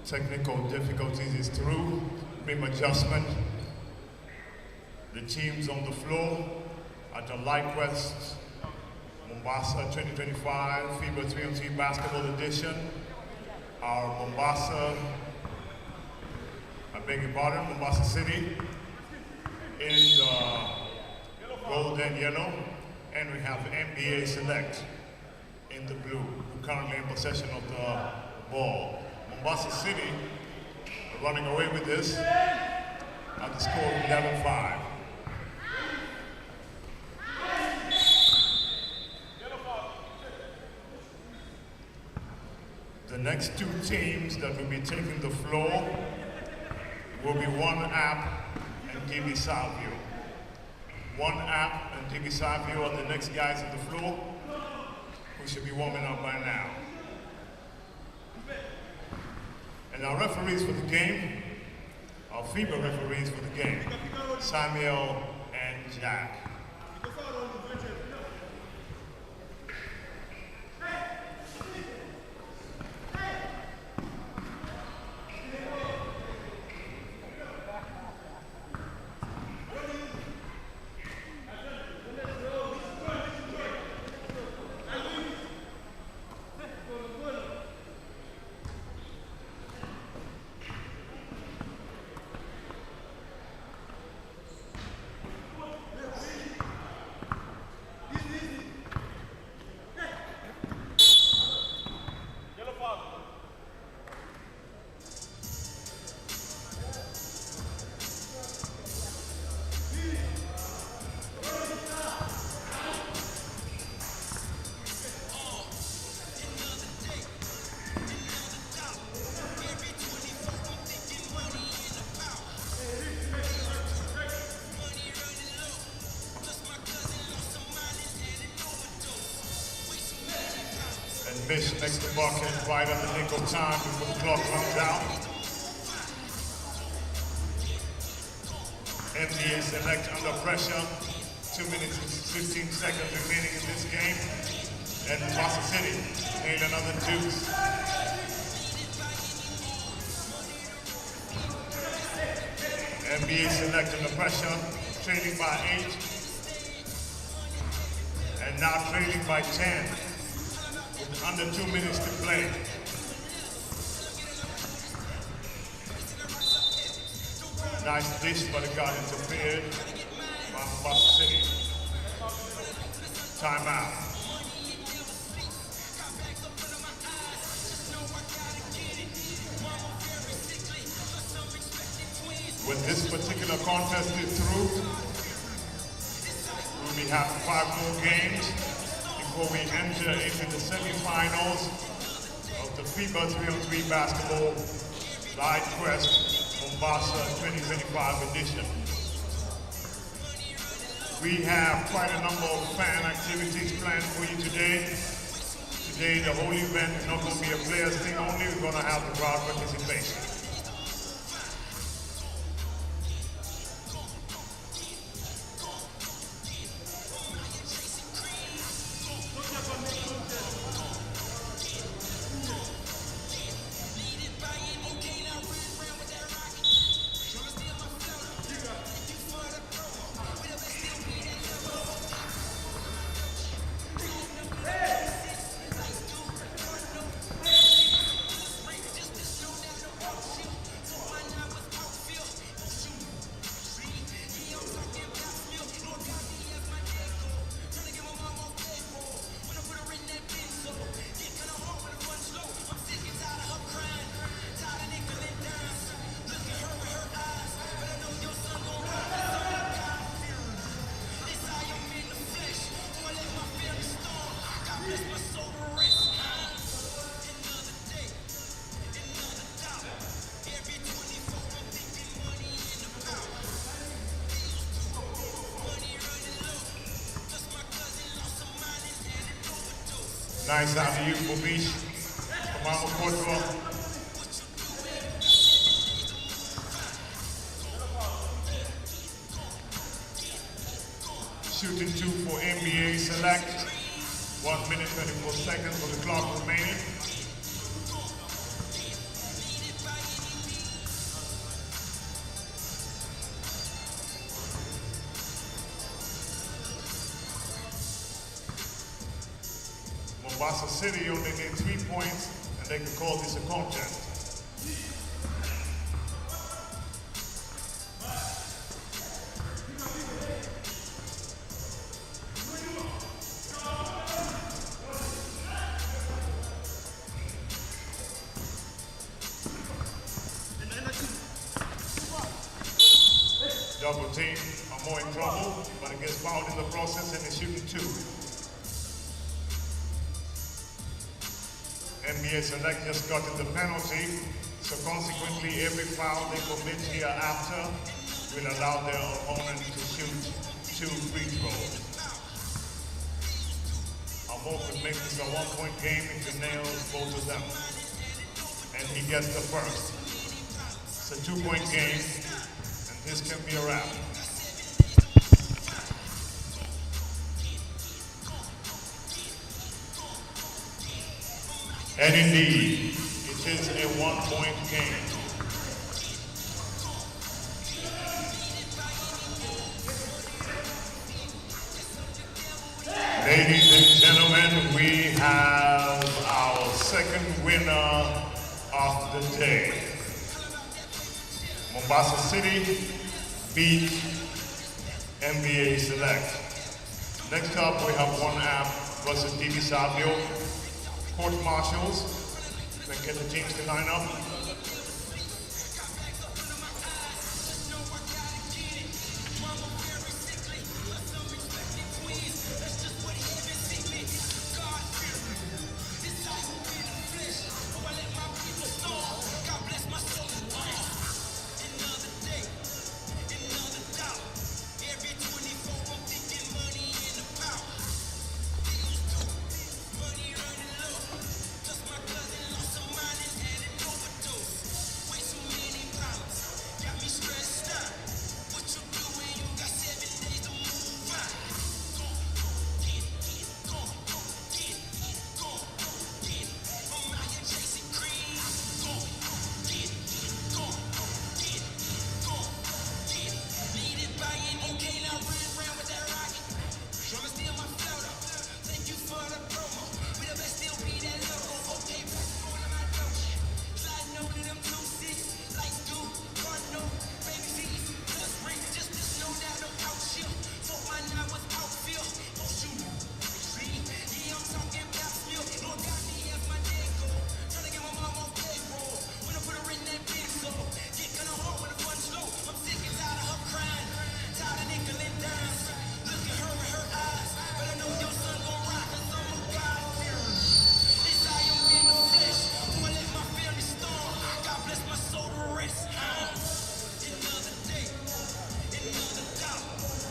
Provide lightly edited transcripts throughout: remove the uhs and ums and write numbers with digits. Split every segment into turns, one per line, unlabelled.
technical difficulties is through. Rim adjustment. The teams on the floor at the Lite Quest Mombasa 2025 FIBA 3x3 Basketball Edition. Our Mombasa City in the gold and yellow. And we have NBA Select in the blue, who currently in possession of the ball. Mombasa City are running away with this at the score of 11-5. The next two teams that will be taking the floor will be One App and DB Savio. One App and DB Savio are the next guys on the floor who should be warming up by now. And our referees for the game, our FIBA referees for the game, Samuel and Jack. Miss next to bucket right at the nick of time before the clock runs out. NBA Select under pressure. 2 minutes and 15 seconds remaining in this game. And Mombasa City nailed another deuce. NBA Select under pressure, trailing by 8. And now trailing by 10. Under 2 minutes to play. Nice dish, but it got interfered by Mombasa City. Timeout. When this particular contest is through, we'll be having 5 more games before we enter into the semi-finals of the FIBA 3x3 Basketball Lite Quest Mombasa 2025 edition. We have quite a number of fan activities planned for you today. Today, the whole event is not going to be a players thing only, we're going to have the crowd participation. Nice out of you, Bobish, from Amakoto. Shooting 2 for NBA Select. 1 minute, 24 seconds for the clock remaining. Mombasa City only need 3 points, and they can call this a contest. Double team are more in trouble, but it gets fouled in the process and they're shooting 2. NBA Select just got in the penalty, so consequently every foul they commit here after will allow their opponent to shoot 2 free throws. Our hope could make this a 1-point game if he nails both of them. And he gets the first. It's a 2-point game. This can be a wrap. And indeed, it is a 1-point game. Ladies and gentlemen, we have our second winner of the day. Mombasa City beat NBA Select. Next up, we have 1-app versus DB Savio. Court marshals, then get the teams to line up.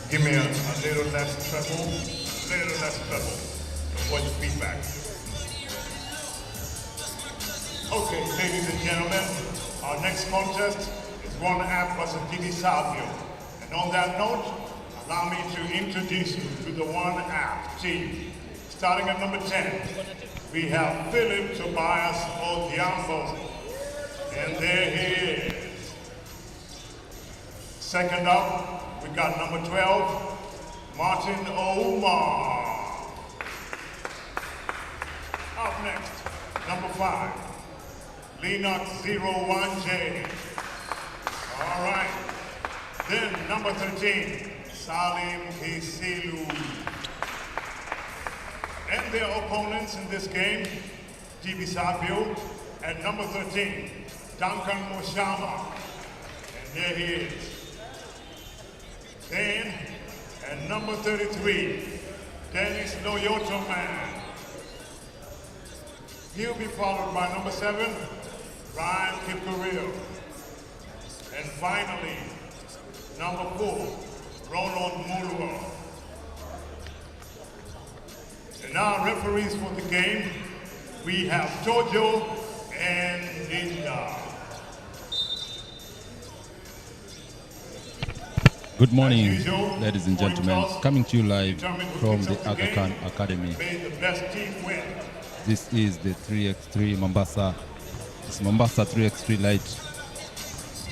Give me a little less treble for your feedback. Okay, ladies and gentlemen, our next contest is 1-app versus DB Savio. And on that note, allow me to introduce you to the 1-app team. Starting at number 10, we have Philip Tobias Odhiambo. And there he is. Second up, we got number 12, Martin Omar. Up next, number 5, Linux 01J. All right. Then number 13, Salim Kisilu. And their opponents in this game, DB Savio, and number 13, Duncan Mushama. And there he is. Then, and number 33, Dennis Loyoto Man. He'll be followed by number 7, Ryan Kipkorio. And finally, number 4, Ronald Mulwa. And now referees for the game, we have Tojo and Linda.
Good morning, ladies and gentlemen. Coming to you live from the Aga Khan Academy. This is the 3x3 Mombasa. It's Mombasa 3x3 Lite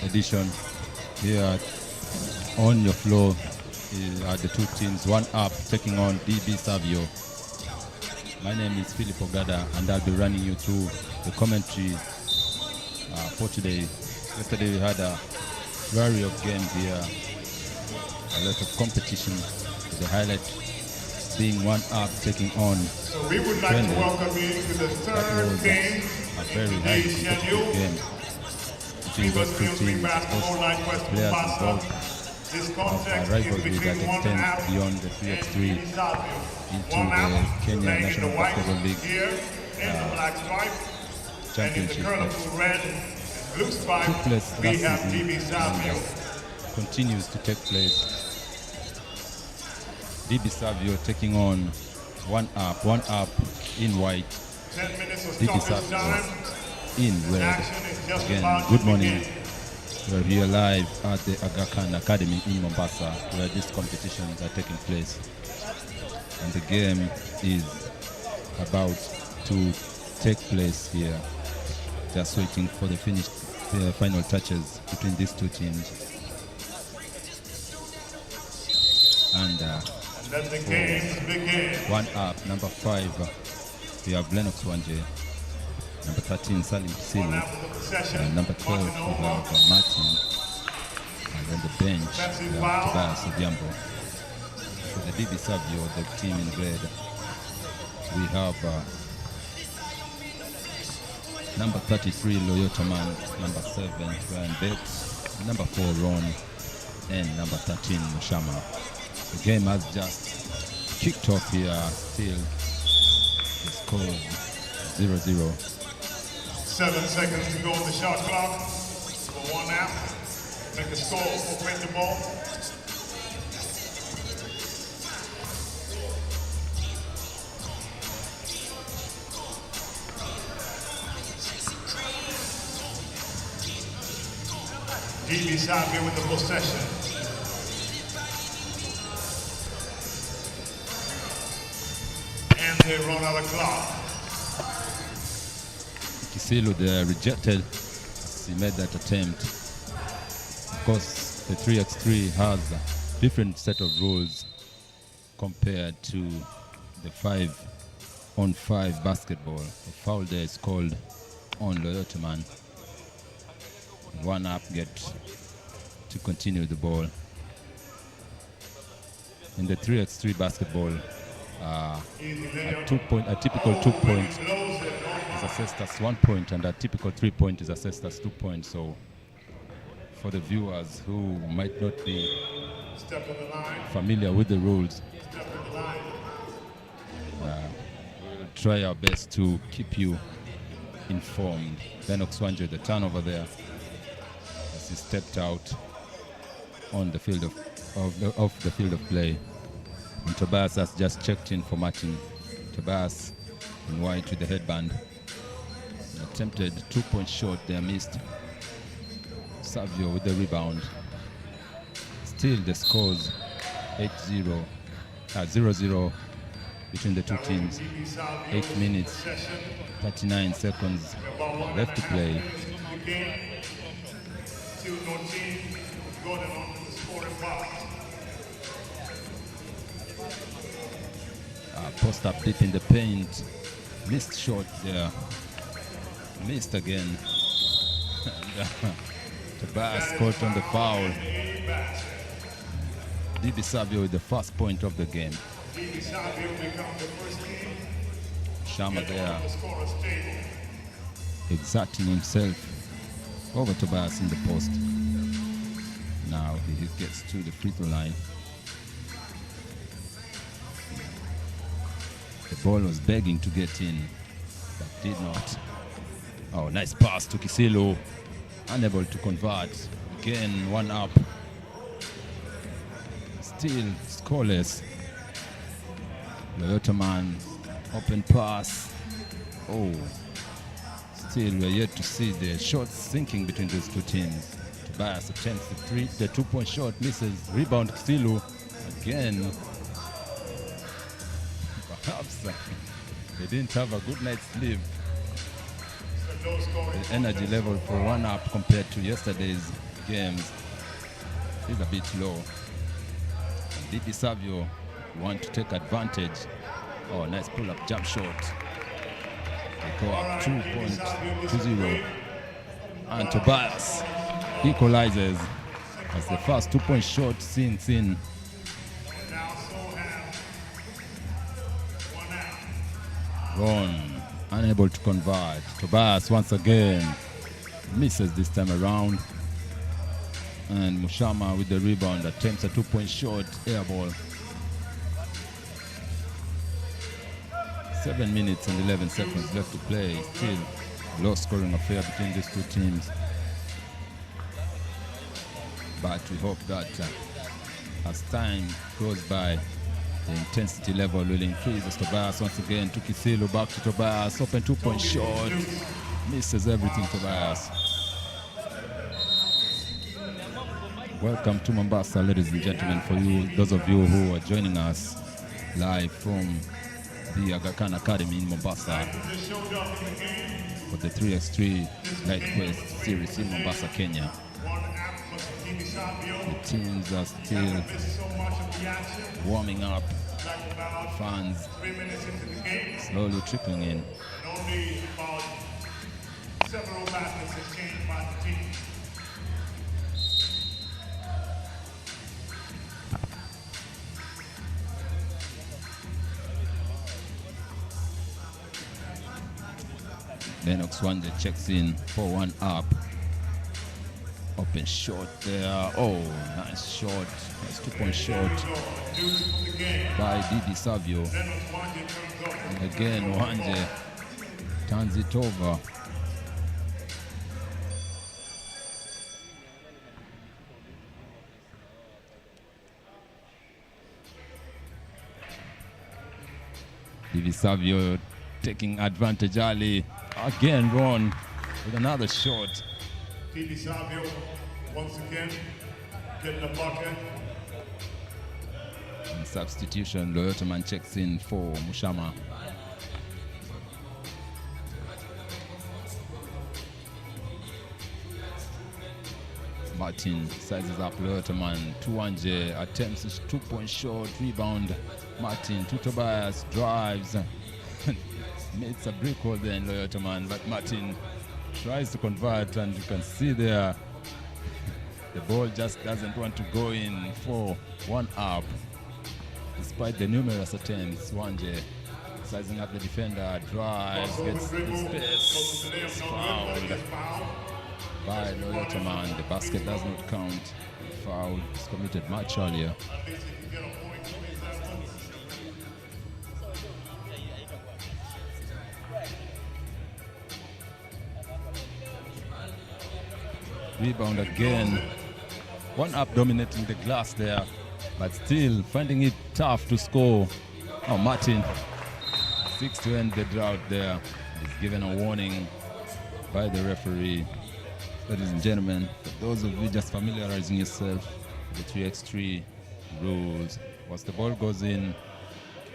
edition. Here on your floor are the two teams. 1-app taking on DB Savio. My name is Philip Ogada, and I'll be running you through the commentary for today. Yesterday we had a variety of games here, a lot of competition, with the highlight being One Up taking on
So we would like to welcome you to the third game
a very highly competitive game between those two teams. Both
Lite Quest
players
Mombasa.
involved
This
of a
contest is
rivalry that
between One
extends
Up
beyond the 3x3
and
into
One
the
Up
Kenya
playing in
National
the white
Basketball League
here in the black stripe, and in the
Championship
colorful red and blue stripe,
took place
we
last
have
season
DB Savio.
and continues to take place. DB Savio taking on One Up in white,
10 minutes of
DB
stoppage
Savio
time.
in red.
Action is just
Again,
about
good
to
morning.
begin.
We're here live at the Aga Khan Academy in Mombasa, where these competitions are taking place. And the game is about to take place here. Just waiting for the final touches between these two teams. And
Let the games begin.
One Up, number 5, we have Lennox Wanje. Number 13, Salim Silu. And number 12, we have Martin. And on the bench, we have Tobias Odiambo. For the DB Savio, the team in red, we have number 33, Loyota Man. Number 7, Ryan Bates. Number 4, Ron. And number 13, Mushama. The game has just kicked off here. Still, the score 0-0.
7 seconds to go on the shot clock for One Up. Make a score for print the ball. DB Savio with the possession. And they run out of clock.
Kisilu there rejected as he made that attempt. Of course, the 3x3 has a different set of rules compared to the 5-on-5 basketball. The foul there is called on Loyota Man. One Up gets to continue the ball. In the 3x3 basketball, a typical 2 point is assessed as 1 point, and a typical 3 point is assessed as 2 points. So for the viewers who might not be familiar with the rules, we'll try our best to keep you informed. Lennox Wanje, the turnover there, as he stepped out on the field of the field of play. And Tobias has just checked in for Martin. Tobias in white with the headband. An attempted 2-point shot there, missed. Savio with the rebound. Still the scores 0-0 between the two teams. 8 minutes, 39 seconds left to play. Post up deep in the paint. Missed shot there. Missed again. Tobias caught on the foul. DB Savio with the first point of the game. Shama there exerting himself over Tobias in the post. Now he gets to the free throw line. The ball was begging to get in, but did not. Oh, nice pass to Kisilu. Unable to convert. Again, One Up. Still scoreless. Loyota Man, open pass. Oh, still we're yet to see the shots sinking between these two teams. Tobias attempts the 2-point shot, misses. Rebound Kisilu again. Perhaps they didn't have a good night's sleep. The energy level for One Up compared to yesterday's games is a bit low. DB Savio want to take advantage Oh, nice pull-up jump shot. They go up 2-0. And Tobias equalizes. That's the first 2-point shot since in. Ron unable to convert. Tobias once again misses this time around. And Mushama with the rebound attempts a 2-point shot, air ball. 7 minutes and 11 seconds left to play. Still low scoring affair between these two teams. But we hope that as time goes by, the intensity level will increase as Tobias once again to Kisilu, back to Tobias, open 2-point shot, misses everything Tobias. Welcome to Mombasa, ladies and gentlemen, for you, those of you who are joining us live from the Aga Khan Academy in Mombasa for the 3x3 Lite Quest series in Mombasa, Kenya. The teams are still warming up, fans slowly trickling in.
Several baskets exchanged by the team.
Lennox Wanda checks in, 4-1 up. Open shot there. Oh, nice shot. Nice 2-point shot by Didi Savio. And again, Wanje turns it over. Didi Savio taking advantage early. Again, Ron with another shot.
Didi Savio once again getting a bucket.
And substitution, Loyotaman checks in for Mushama. Martin sizes up Loyotaman. Tuwanje attempts his 2-point shot, rebound. Martin to Tobias, drives. Makes a brick hole there in Loyotaman, but Martin tries to convert, and you can see there the ball just doesn't want to go in. 4-1 up. Despite the numerous attempts, Wanje sizing up the defender, drives, gets the space, is fouled by Loyotaman. The basket does not count. The foul is committed much earlier. Rebound again. 1 up dominating the glass there, but still finding it tough to score. Oh, Martin, 6 to end the drought there. He's given a warning by the referee. Ladies and gentlemen, for those of you just familiarizing yourself with the 3x3 rules, once the ball goes in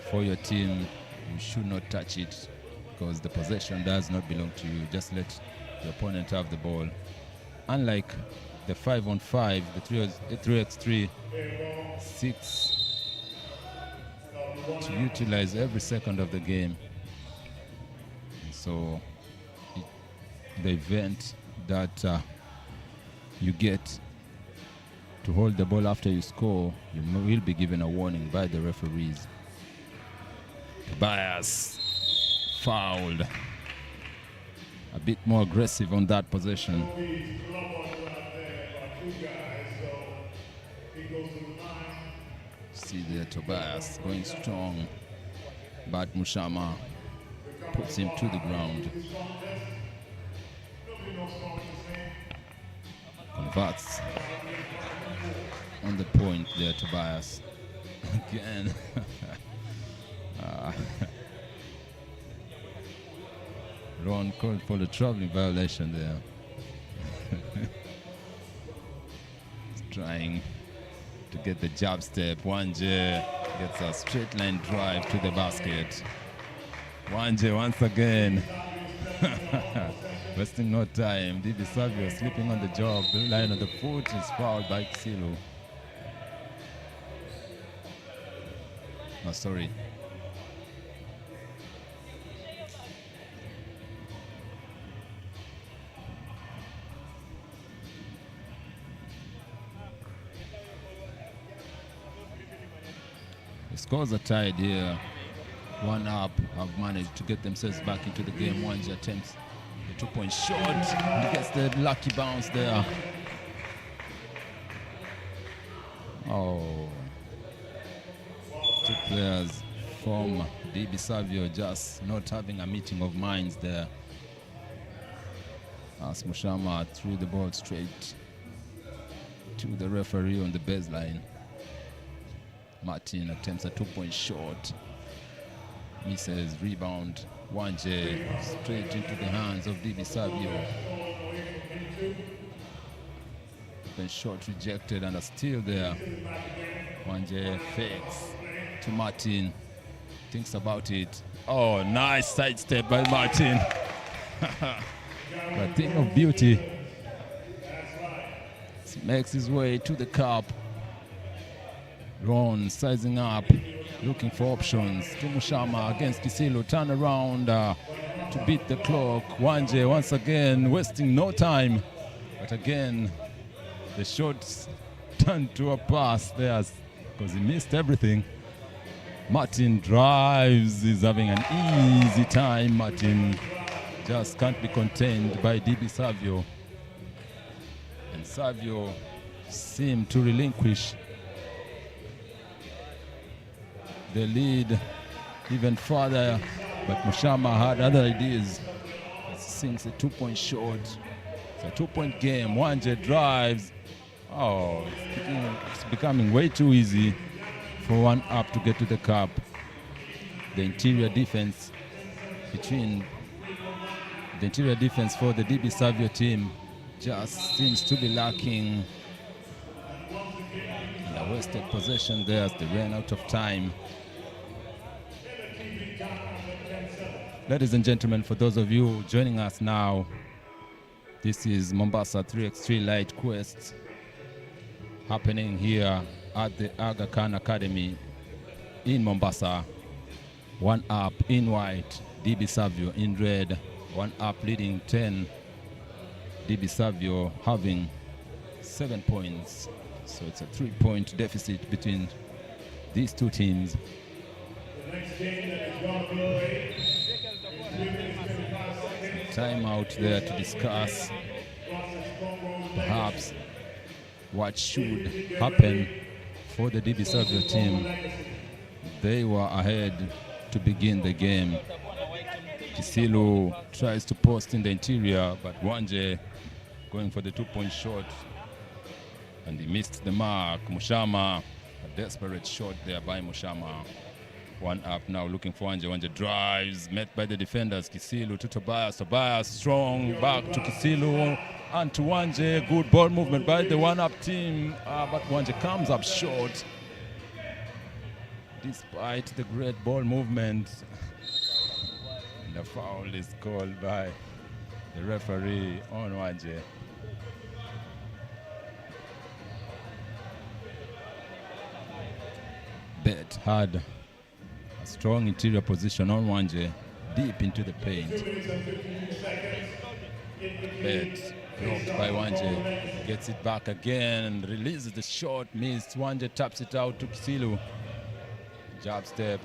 for your team, you should not touch it because the possession does not belong to you. Just let the opponent have the ball. Unlike the 5-on-5, the 3x3 seeks to utilize every second of the game. So the event that you get to hold the ball after you score, you will be given a warning by the referees. Tobias fouled. A bit more aggressive on that possession. See there, Tobias going strong, but Mushama puts him to the ground. Converts on the point there, Tobias. Again. Ron called for the traveling violation there. Trying to get the jab step. Wanje gets a straight line drive to the basket. Wanje once again. Wasting no time. Didi Savio slipping on the job. The line of the foot is fouled by Ksilu. Oh, sorry. scores are tied here. 1 up, have managed to get themselves back into the game. Wanje attempts the 2-point shot and gets the lucky bounce there. Oh, 2 players from DB Savio just not having a meeting of minds there. As Mushama threw the ball straight to the referee on the baseline. Martin attempts a 2-point shot. Misses, rebound. Wanje straight into the hands of DB Savio. The shot rejected and a steal there. Wanje fakes to Martin. Thinks about it. Oh, nice sidestep by Martin. A thing of beauty. Makes his way to the cup. Ron sizing up, looking for options. To Mushama against Kisilo. Turn around to beat the clock. Wanje once again wasting no time. But again, the shot turned to a pass there because he missed everything. Martin drives. He's having an easy time. Martin just can't be contained by DB Savio. And Savio seemed to relinquish the lead even further, but Mushama had other ideas. Sinks a 2-point shot. It's a 2-point game. Wanje drives. Oh, it's becoming way too easy for 1 up to get to the cup. The interior defense for the DB Savio team just seems to be lacking. And a wasted possession there as they ran out of time. Ladies and gentlemen, for those of you joining us now, this is Mombasa 3X3 Lite Quest happening here at the Aga Khan Academy in Mombasa. 1 up in white, DB Savio in red. 1 up leading 10. DB Savio having 7 points. So it's a 3-point deficit between these two teams. Time out there to discuss perhaps what should happen for the DB Savio team. They were ahead to begin the game. Kisilu tries to post in the interior, but Wanje going for the 2-point shot, and he missed the mark. Mushama, a desperate shot there by Mushama. 1 up now, looking for Wanje. Wanje drives, met by the defenders. Kisilu to Tobias. Tobias strong, back to Kisilu and to Wanje. Good ball movement by the 1 up team, but Wanje comes up short. Despite the great ball movement, the foul is called by the referee on Wanje. Bet had a strong interior position on Wanje, deep into the paint. Bet blocked by Wanje, gets it back again, releases the shot, missed. Wanje taps it out to Kisilu. Jab step,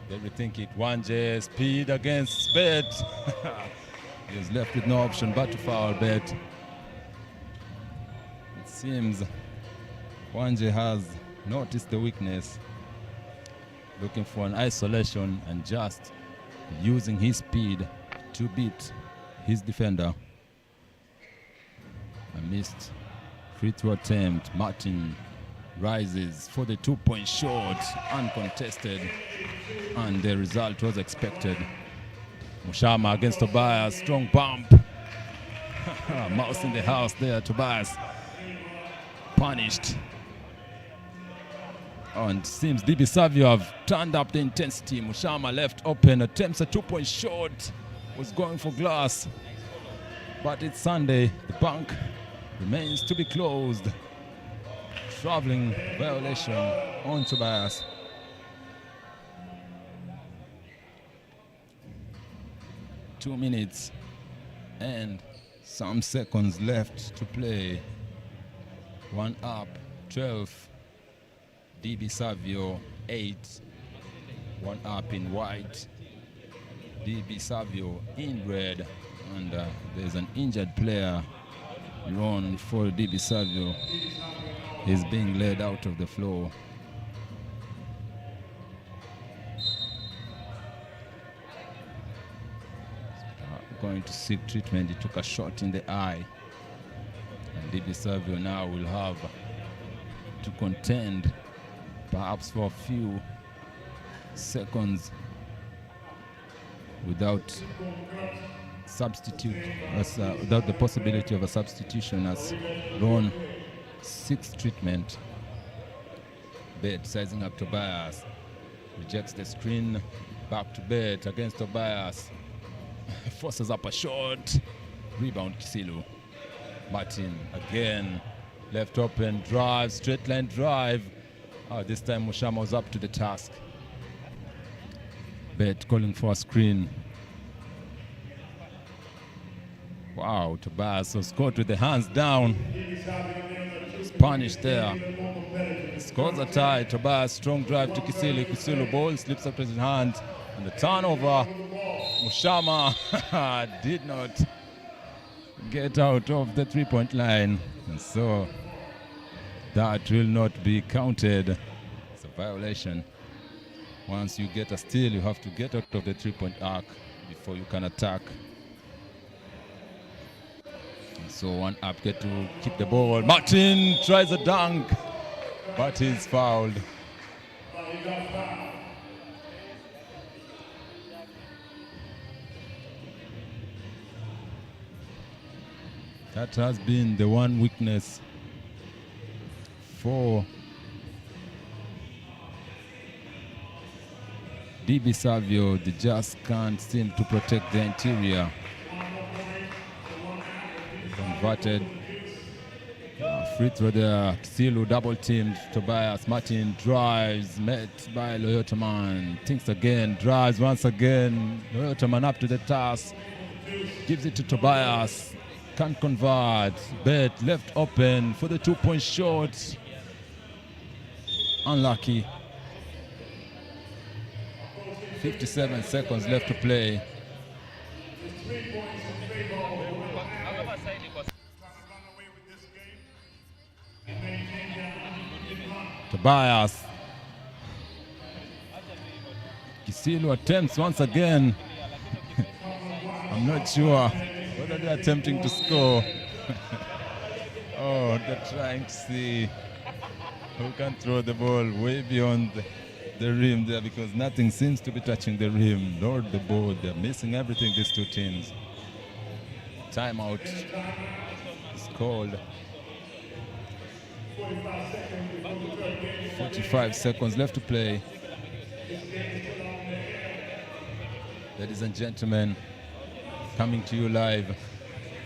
they rethink it. Wanje, speed against Bet. He was left with no option but to foul Bet. It seems Wanje has noticed the weakness, looking for an isolation and just using his speed to beat his defender. A missed free throw attempt. Martin rises for the 2-point shot, uncontested, and the result was expected. Mushama against Tobias, strong bump. Mouse in the house there, Tobias punished. And seems DB Savio have turned up the intensity. Mushama left open, attempts a 2-point shot, was going for glass, but it's Sunday. The bank remains to be closed. Traveling violation on Tobias. Two minutes and some seconds left to play. 1 up, 12. DB Savio 8. One up in white. DB Savio in red. And there's an injured player run for DB Savio. He's being led out of the floor. Going to seek treatment. He took a shot in the eye. And DB Savio now will have to contend perhaps for a few seconds without without the possibility of a substitution as Ron seeks treatment. Bet sizing up Tobias. Rejects the screen. Back to Bet against Tobias. Forces up a shot. Rebound Kisilu. Martin again. Left open drive. Straight line drive. This time Mushama was up to the task. Bet calling for a screen. Wow, Tobias was caught with the hands down. He's punished there. Scores a tie. Tobias strong drive to Kisilu. Kisilu ball slips up to his hand. And the turnover. Mushama did not get out of the three-point line. And so that will not be counted. It's a violation. Once you get a steal, you have to get out of the three-point arc before you can attack. And so one up, get to keep the ball. Martin tries a dunk, but he's fouled. That has been the one weakness for DB Savio. They just can't seem to protect the interior. Converted free throw there. Kisilu double teamed Tobias. Martin drives, met by Loyotaman. Thinks again, drives once again. Loyotaman up to the task. Gives it to Tobias. Can't convert. Bet left open for the two-point shot. Unlucky. 57 seconds left to play. Tobias. Kisilu attempts once again. I'm not sure whether they're attempting to score. Oh, they're trying to see who can throw the ball way beyond the rim there, because nothing seems to be touching the rim nor the board. They're missing everything, these two teams. Timeout is called. 45 seconds left to play. Ladies and gentlemen, coming to you live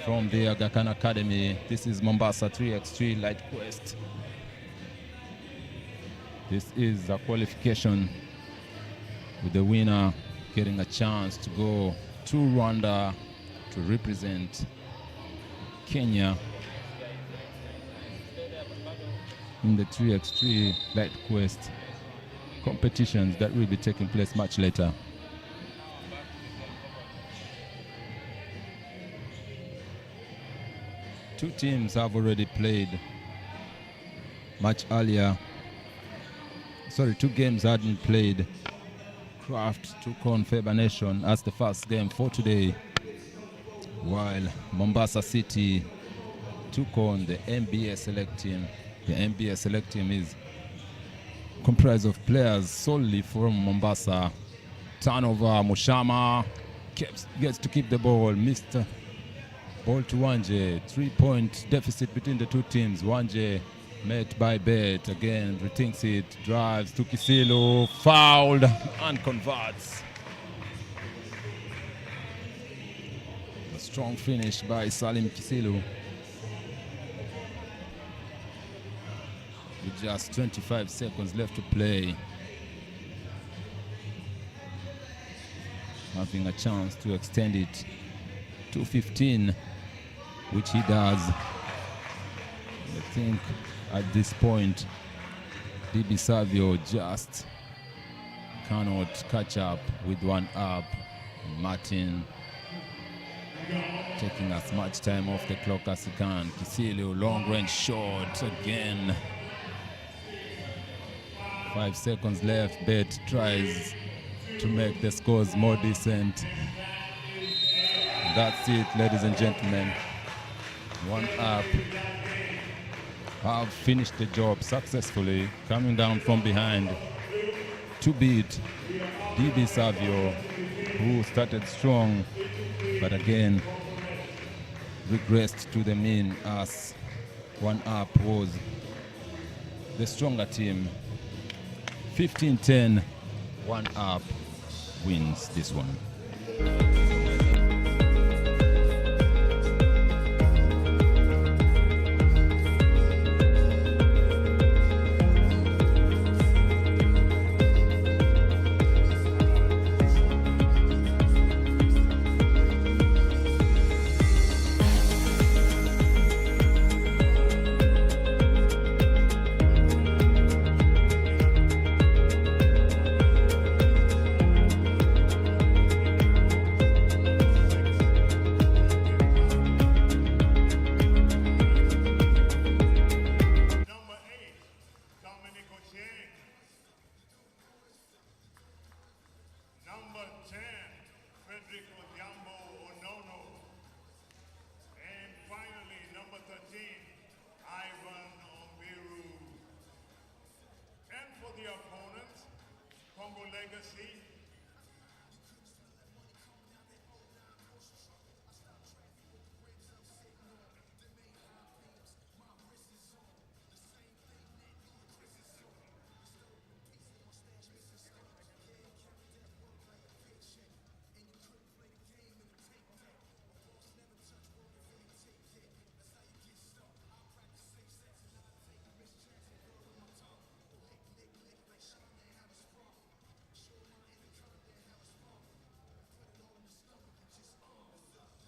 from the Aga Khan Academy. This is Mombasa 3X3 Lite Quest. This is a qualification with the winner getting a chance to go to Rwanda to represent Kenya in the 3x3 Lite Quest competitions that will be taking place much later. Two teams have already played much earlier. Sorry, two games hadn't played. Kraft took on Faber Nation as the first game for today, while Mombasa City took on the NBA Select team. The NBA Select team is comprised of players solely from Mombasa. Turnover, Mushama gets to keep the ball. Mr. Ball to Wanje. 3-point deficit between the two teams. Wanje met by Bet. Again, rethinks it. Drives to Kisilu. Fouled and converts. A strong finish by Salim Kisilu. With just 25 seconds left to play. Having a chance to extend it to 15, which he does. I think at this point, DB Savio just cannot catch up with one up. Martin taking as much time off the clock as he can. Kisilio, long range shot again. 5 seconds left. Bet tries to make the scores more decent. That's it, ladies and gentlemen. One up. Have finished the job successfully, coming down from behind to beat DB Savio, who started strong, but again regressed to the mean as one up was the stronger team. 15-10, one up wins this one.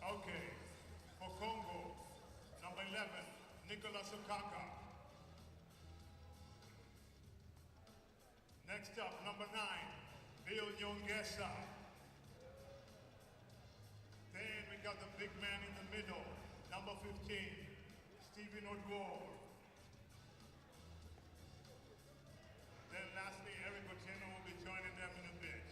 Okay, for Congo, number 11, Nicolas Okaka. Next up, number 9, Bill Nyongesa. Then we got the big man in the middle, number 15, Stephen Odwar. Then lastly, Eric Otieno will be joining them in a bit.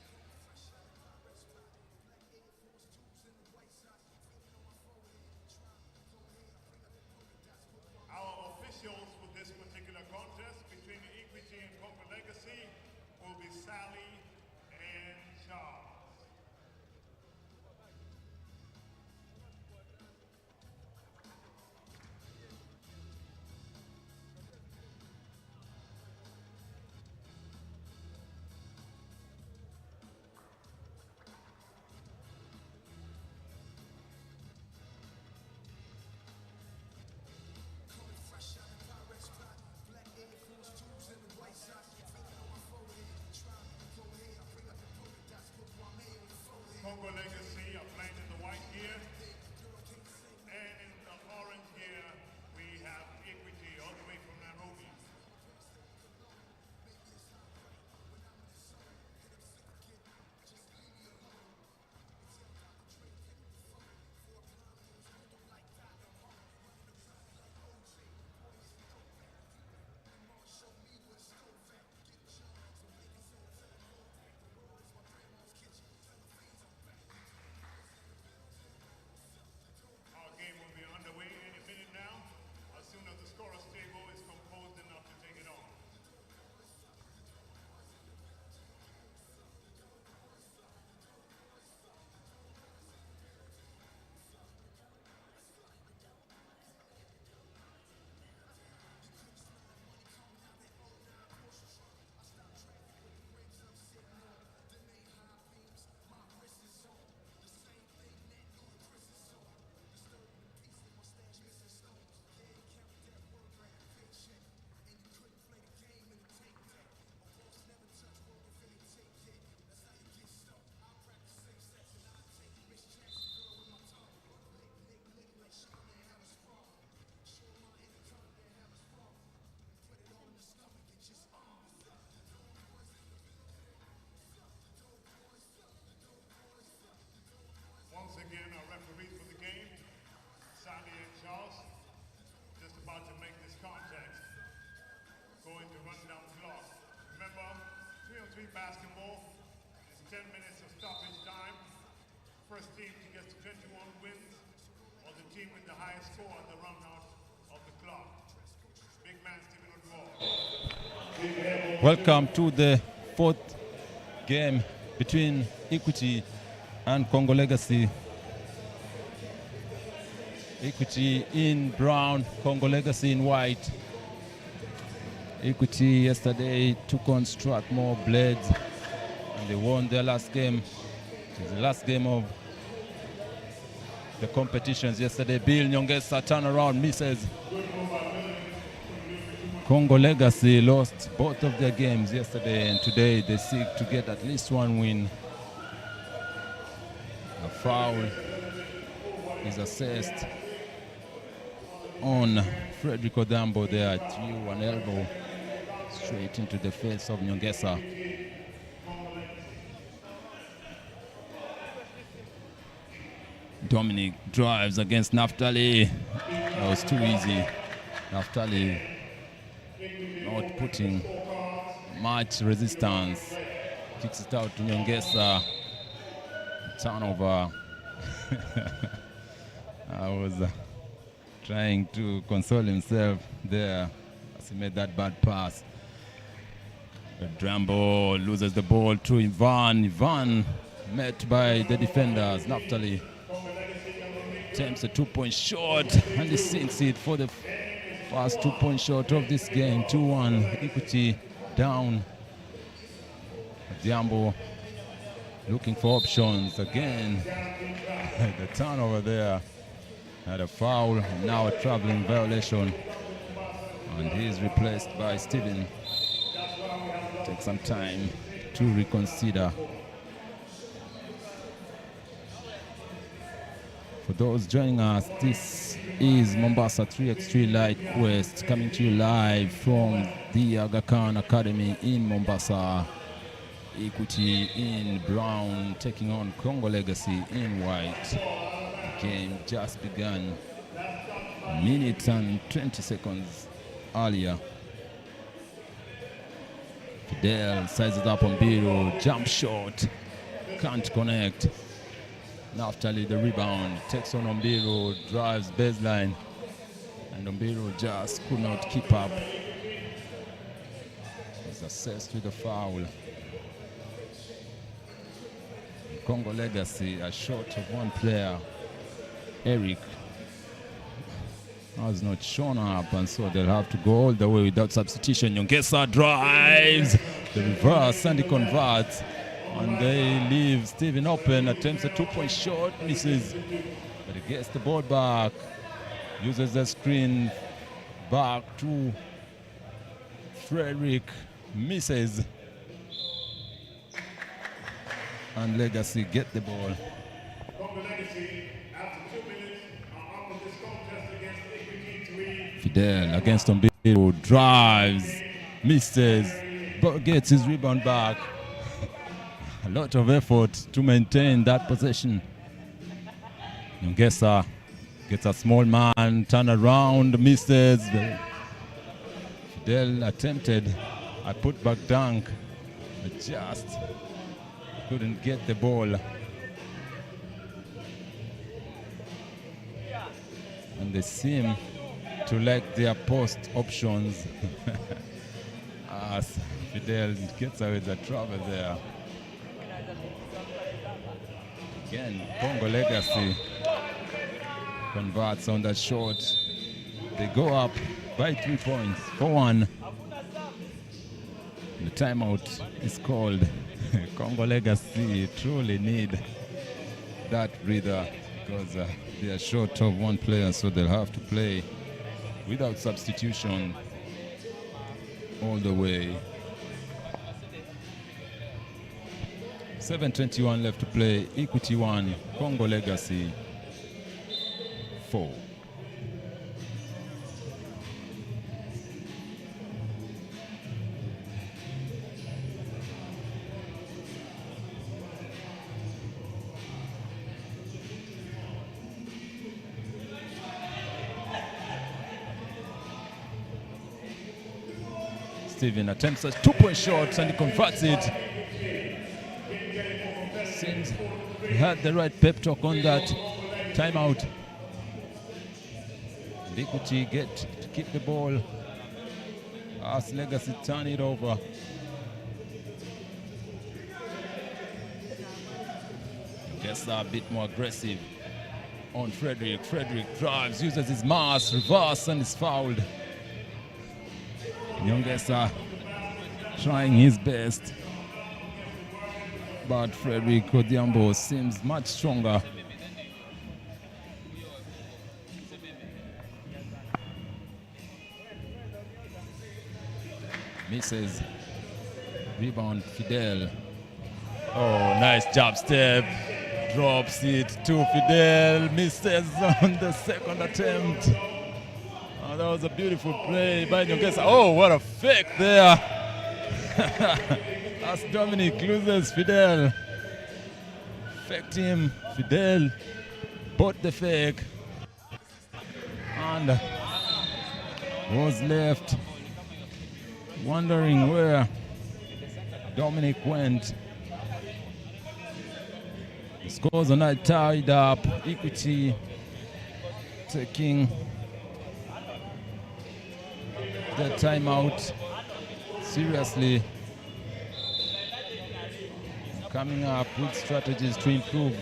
Our officials for this particular contest between Equity and Congo Legacy will be Sally and Charles. basketball. It's 10 minutes of stoppage time. First team to get to 21 wins, or the team with the highest score on the run out of the clock. Big man Stephen Odwall.
Welcome to the fourth game between Equity and Congo Legacy. Equity in brown, Congo Legacy in white. Equity yesterday took on Strathmore Blades and they won their last game. It was the last game of the competitions yesterday. Bill Nyongesa turnaround misses. Congo Legacy lost both of their games yesterday, and today they seek to get at least one win. A foul is assessed on Frederick Odambo there. Threw an elbow straight into the face of Nyongesa. Dominic drives against Naftali. That was too easy. Naftali not putting much resistance. Kicks it out to Nyongesa. Turnover. I was trying to console himself there as he made that bad pass. But Drambo loses the ball to Ivan. Ivan met by the defenders. Naftali attempts a two-point shot and he sinks it for the first two-point shot of this game. 2-1, Equity down. Diambo looking for options again. The turnover there. Had a foul, now a traveling violation. And he is replaced by Steven. Take some time to reconsider. For those joining us, this is Mombasa 3X3 Lite Quest coming to you live from the Aga Khan Academy in Mombasa. Equity in brown taking on Congo Legacy in white. The game just began a minute and 20 seconds earlier. Fidel sizes up on Biro, jump shot, can't connect. Naftali the rebound, takes on Ombiro, drives baseline, and Ombiro just could not keep up. He's assessed with a foul. Congo Legacy are short of one player. Eric has not shown up, and so they'll have to go all the way without substitution. Nyongesa drives, the reverse, and he converts. And they leave Steven open, attempts a two-point shot, misses. But he gets the ball back, uses the screen back to Frederick, misses. And Legacy get the ball. Fidel against Ombiro, drives, misses, but gets his rebound back. A lot of effort to maintain that possession. Nyongesa gets a small man, turn around, misses. Fidel attempted a putback dunk, but just couldn't get the ball. And they seem to like their post options. As Fidel gets away with the trouble there. Again, Congo Legacy converts on that shot. They go up by 3 points, 4-1. The timeout is called. Congo Legacy truly need that breather because they are short of one player, so they'll have to play without substitution all the way. 7:21 left to play. Equity 1, Congo Legacy 4. Steven attempts a two-point shot and he converts it. Seems he had the right pep talk on that timeout. Equity get to keep the ball. As Legacy turn it over. Gets a bit more aggressive on Frederick. Frederick drives, uses his mass, reverse, and is fouled. Nyongesa trying his best, but Frederick Odhiambo seems much stronger. Misses. Rebound, Fidel. Oh, nice jab step. Drops it to Fidel. Misses on the second attempt. Oh, that was a beautiful play by Nyongesa. Oh, what a fake there. As Dominic loses Fidel. Faked him. Fidel bought the fake. And was left wondering where Dominic went. The scores are not tied up. Equity taking the timeout seriously. Coming up with strategies to improve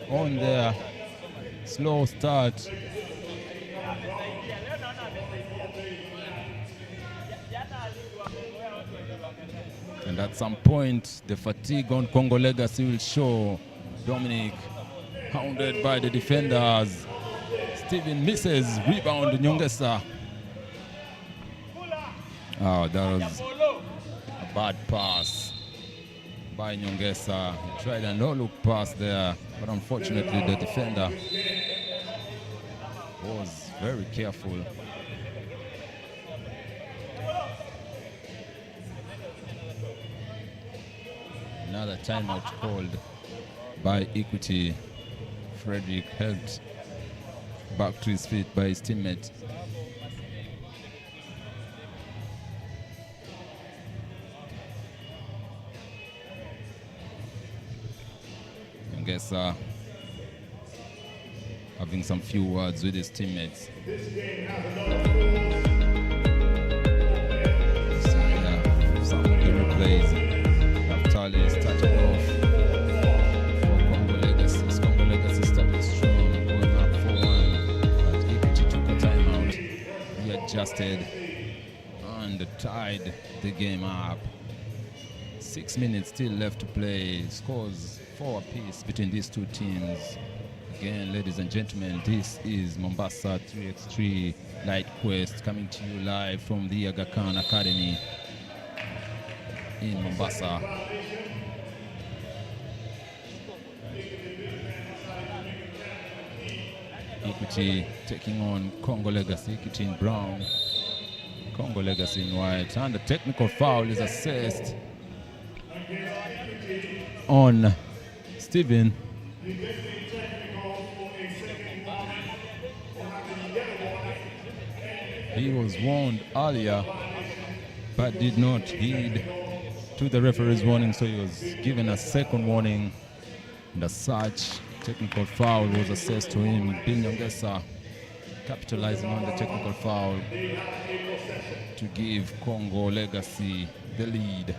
on their slow start. And at some point, the fatigue on Congo Legacy will show. Dominic hounded by the defenders. Steven misses. Rebound, Nyongesa. Oh, that was a bad pass by Nyongesa. He tried a no-look pass there, but unfortunately the defender was very careful. Another timeout called by Equity. Frederick helped back to his feet by his teammate. I guess having some few words with his teammates. Some of the replays. Naftali started off for Congo Legacy. Congo Legacy started strong, going up 4-1, but Equity took a timeout, readjusted, and tied the game up. 6 minutes still left to play. Scores 4 apiece between these two teams. Again, ladies and gentlemen, this is Mombasa 3X3 Lite Quest coming to you live from the Aga Khan Academy in Mombasa. Equity taking on Congo Legacy. Equity in brown, Congo Legacy in white, and the technical foul is assessed on Steven. He was warned earlier but did not heed to the referee's warning, so he was given a second warning, and as such technical foul was assessed to him. Bill Nyongesa capitalizing on the technical foul to give Congo Legacy the lead.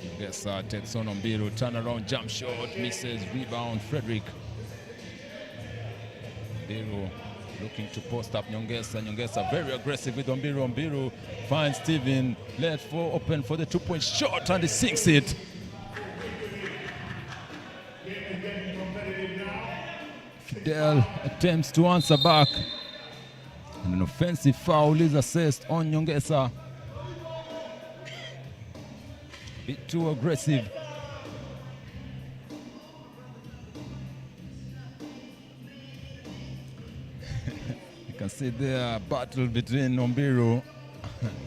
Nyongesa takes on Ombiru, turnaround jump shot, misses, rebound, Frederick. Ombiru looking to post up Nyongesa. Nyongesa very aggressive with Ombiru. Ombiru finds Steven, left for open for the 2-point shot, and he sinks it. Fidel attempts to answer back, and an offensive foul is assessed on Nyongesa. Bit too aggressive. You can see the battle between Ombiru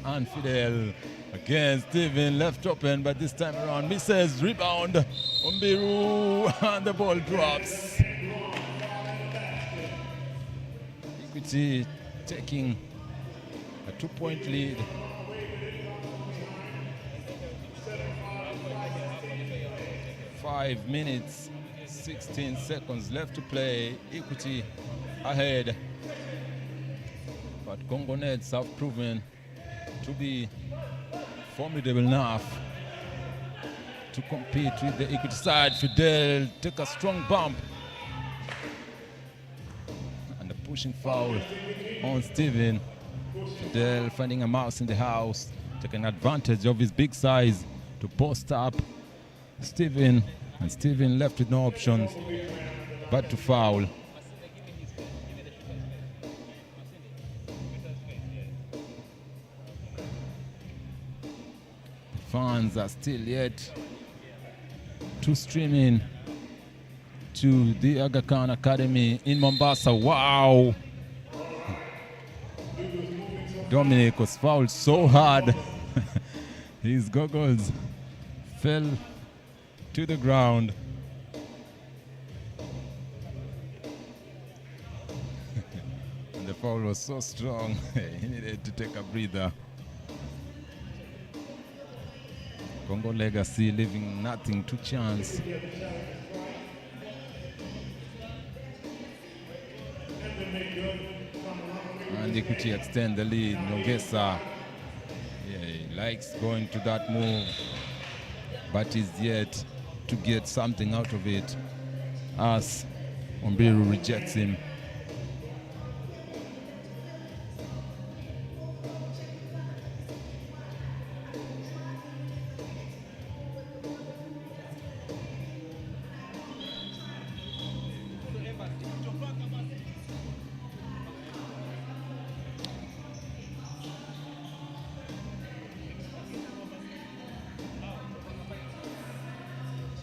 and Fidel. Again, Steven left open, but this time around misses. Rebound, Ombiru, and the ball drops. Equity taking a 2-point lead. 5 minutes, 16 seconds left to play. Equity ahead. But Congo Nets have proven to be formidable enough to compete with the Equity side. Fidel took a strong bump. And a pushing foul on Steven. Fidel finding a mouse in the house, taking advantage of his big size to post up Steven. And Steven left with no options but to foul. Fans are still yet to stream in to the Aga Khan Academy in Mombasa. Wow! Dominic was fouled so hard. His goggles fell to the ground. And the foul was so strong, he needed to take a breather. Congo Legacy leaving nothing to chance. And Equity extend the lead. Nyongesa, he likes going to that move, but is yet to get something out of it as Ombiru rejects him.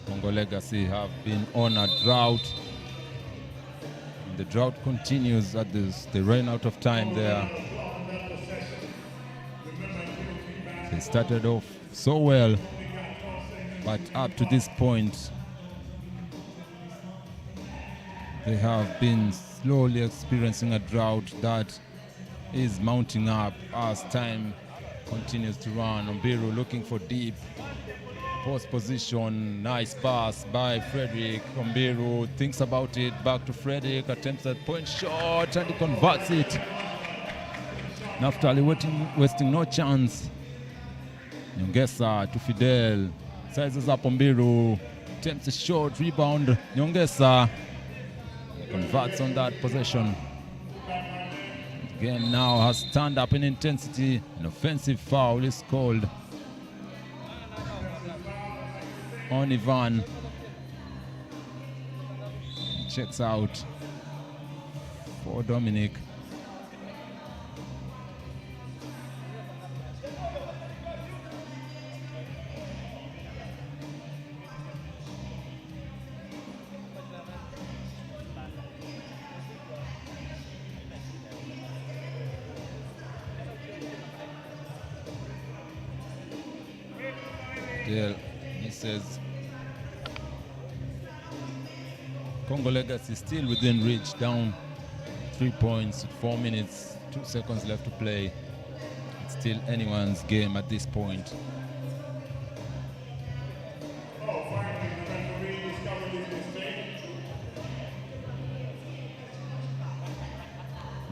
Congo Legacy have been on a drought. And the drought continues at this. They ran out of time there. They started off so well, but up to this point, they have been slowly experiencing a drought that is mounting up as time continues to run. Ombiru looking for deep post position, nice pass by Frederick. Ombiru thinks about it, back to Frederick, attempts that point shot and he converts it. Naftali wasting no chance. Nyongesa to Fidel, sizes up Ombiru, attempts a short rebound. Nyongesa converts on that possession. The game now has turned up in intensity. An offensive foul is called on Ivan. Checks out for Dominic. Dale misses. Congo Legacy still within reach, down 3 points, 4 minutes, 2 seconds left to play. It's still anyone's game at this point.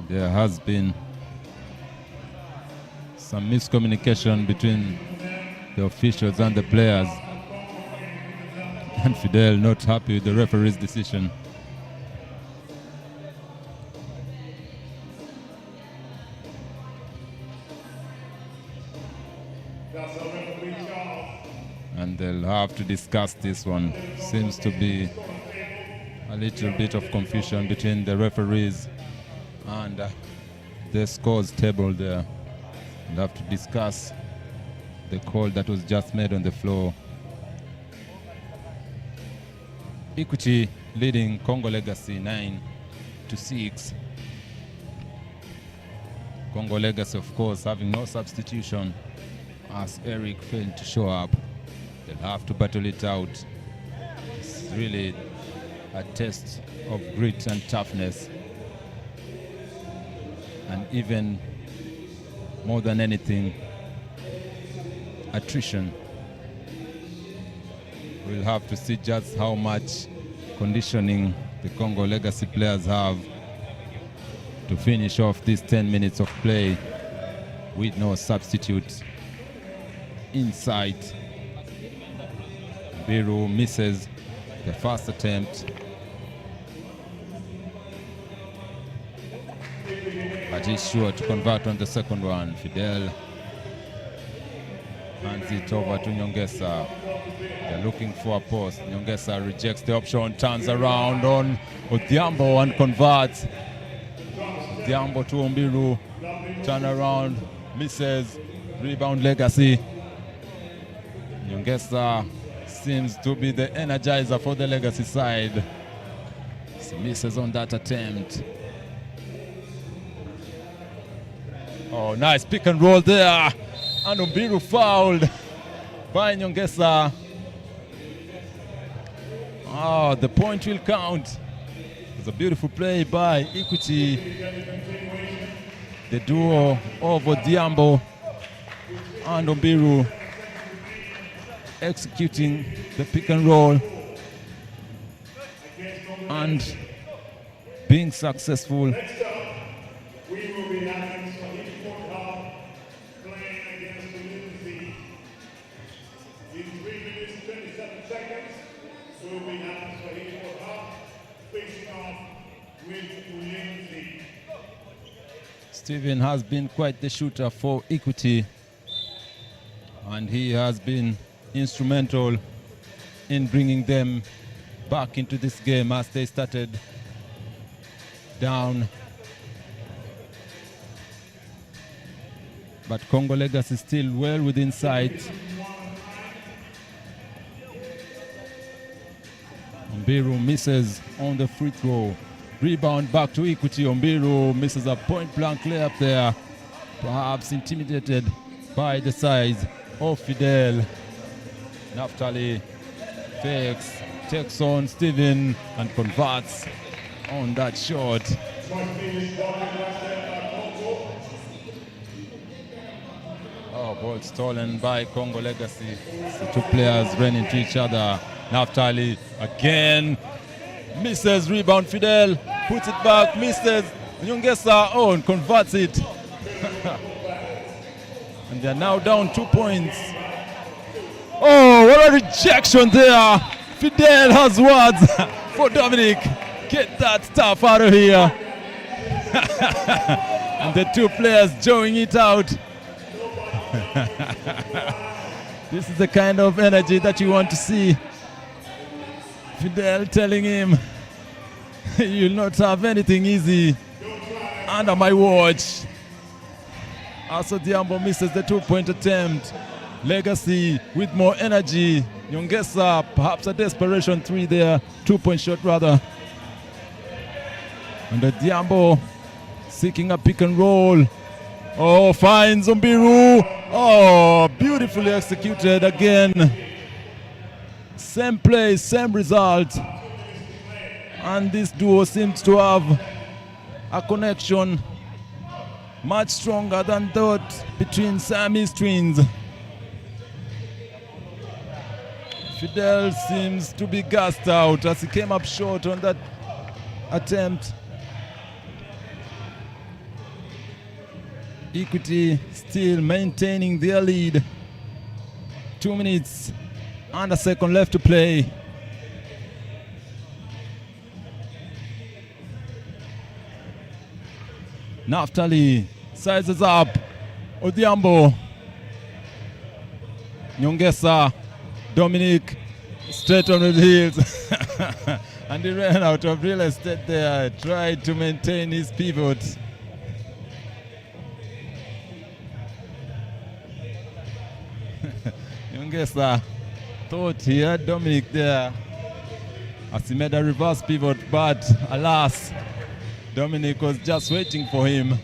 There has been some miscommunication between the officials and the players. And Fidel not happy with the referee's decision. And they'll have to discuss this one. Seems to be a little bit of confusion between the referees and the scores table there. They'll have to discuss the call that was just made on the floor. Equity leading Congo Legacy 9-6. Congo Legacy, of course, having no substitution as Eric failed to show up. They'll have to battle it out. It's really a test of grit and toughness. And even more than anything, attrition. We'll have to see just how much conditioning the Congo Legacy players have to finish off these 10 minutes of play with no substitute in sight. Biru misses the first attempt, but he's sure to convert on the second one. Fidel hands it over to Nyongesa. They're looking for a post. Nyongesa rejects the option, turns around on Odhiambo and converts. Odhiambo to Ombiru, turn around, misses, rebound Legacy. Nyongesa seems to be the energizer for the Legacy side. He misses on that attempt. Oh, nice pick and roll there. And Ombiru fouled by Nyongesa. Oh, the point will count. It's a beautiful play by Equity. The duo of Odhiambo and Ombiru executing the pick and roll and being successful.
We will be having Swahili Football playing against the Lindsay. In 3 minutes, 27 seconds, we will be having Swahili Football facing off with Lindsay.
Steven has been quite the shooter for Equity, and he has been instrumental in bringing them back into this game as they started down. But Congo Legacy is still well within sight. Ombiru misses on the free throw. Rebound back to Equity. Ombiru misses a point-blank layup there, perhaps intimidated by the size of Fidel. Naftali fakes, takes on Steven and converts on that shot. Oh, ball stolen by Congo Legacy. The two players ran into each other. Naftali again misses, rebound Fidel, puts it back, misses. Nyongesa and converts it. And they're now down 2 points. Oh, what a rejection there. Fidel has words for Dominic. Get that stuff out of here. And the two players joining it out. This is the kind of energy that you want to see. Fidel telling him, you'll not have anything easy under my watch. Also, Odhiambo misses the 2-point attempt. Legacy with more energy. Nyongesa, perhaps a desperation 3 there. 2-point shot rather. And Odhiambo seeking a pick and roll. Oh, finds Ombiru. Oh, beautifully executed again. Same play, same result. And this duo seems to have a connection much stronger than that between Siamese twins. Fidel seems to be gassed out as he came up short on that attempt. Equity still maintaining their lead. 2 minutes and a second left to play. Naftali sizes up. Odhiambo. Nyongesa. Dominic straight on the heels. And he ran out of real estate there. Tried to maintain his pivot. Nyongesa thought he had Dominic there as he made a reverse pivot, but alas, Dominic was just waiting for him.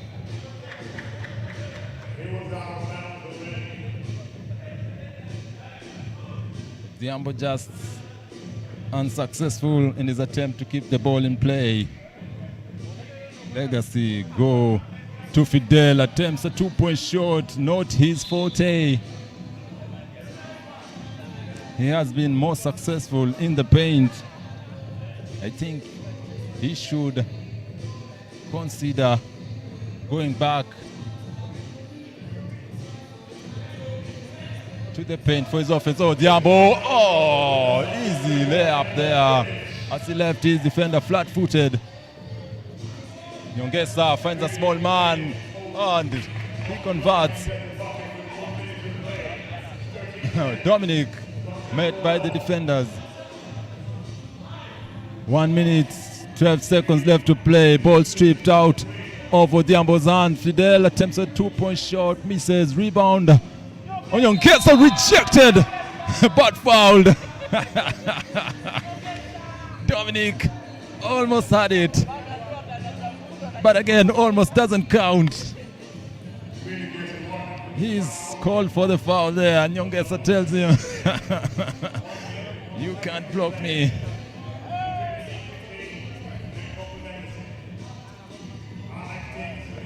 Odhiambo just unsuccessful in his attempt to keep the ball in play. Legacy go to Fidel, attempts a 2-point shot, not his forte. he has been more successful in the paint. I think he should consider going back to the paint for his offense. Oh, Diambo. Oh, easy layup there as he left his defender flat-footed. Nyongesa finds a small man and he converts. Dominic met by the defenders. 1 minute, 12 seconds left to play. Ball stripped out of Odiambo's hand. Fidel attempts a 2-point shot, misses, rebound. Onyongesa rejected, but fouled. Dominic almost had it, but again, almost doesn't count. He's called for the foul there, and Nyongesa tells him, you can't block me.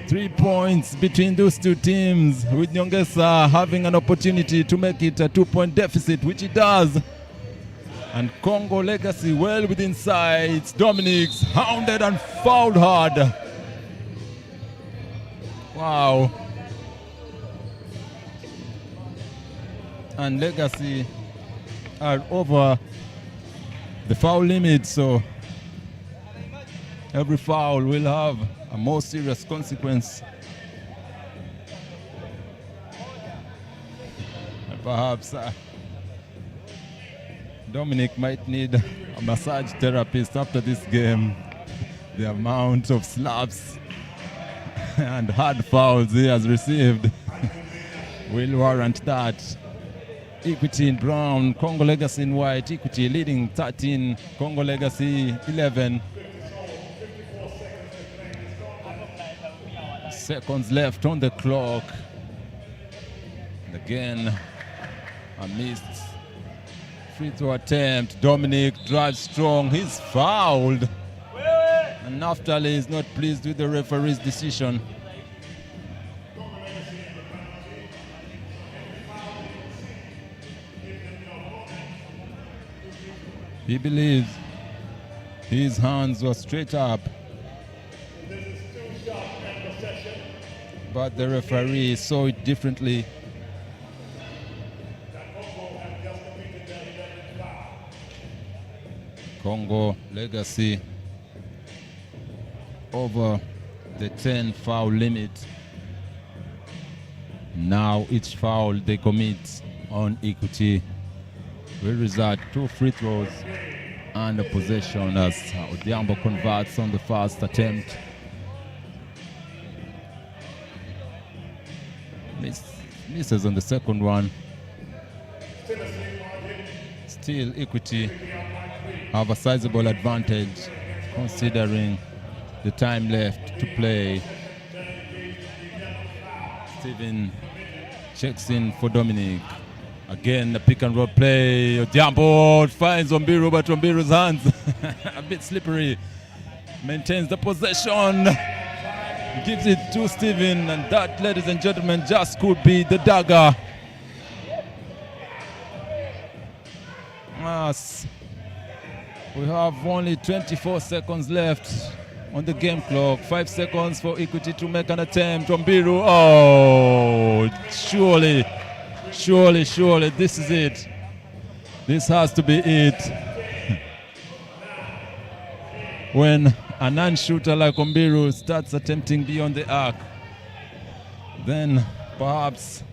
Three points between those two teams, with Nyongesa having an opportunity to make it a 2-point deficit, which he does. And Congo Legacy well within sights. Dominic's hounded and fouled hard. Wow. And Legacy are over the foul limit, so every foul will have a more serious consequence. And perhaps Dominic might need a massage therapist after this game. The amount of slaps and hard fouls he has received will warrant that. Equity in brown, Congo Legacy in white. Equity leading 13, Congo Legacy 11. Seconds left on the clock. And again, a missed free throw attempt. Dominic drives strong. He's fouled. And Naftali is not pleased with the referee's decision. He believes his hands were straight up, but the referee saw it differently. Congo Legacy over the 10 foul limit. Now each foul they commit on Equity will result 2 free throws and a possession as Odiambo converts on the first attempt. Misses on the second one. Still Equity have a sizable advantage considering the time left to play. Steven checks in for Dominic. Again, the pick and roll play. Odiambo finds Ombiru, but Ombiru's hands a bit slippery. Maintains the possession. Gives it to Steven, and that, ladies and gentlemen, just could be the dagger. Yes. We have only 24 seconds left on the game clock. 5 seconds for Equity to make an attempt. Ombiru, oh, surely, this is it. This has to be it. When a non-shooter like Ombiru starts attempting beyond the arc, then perhaps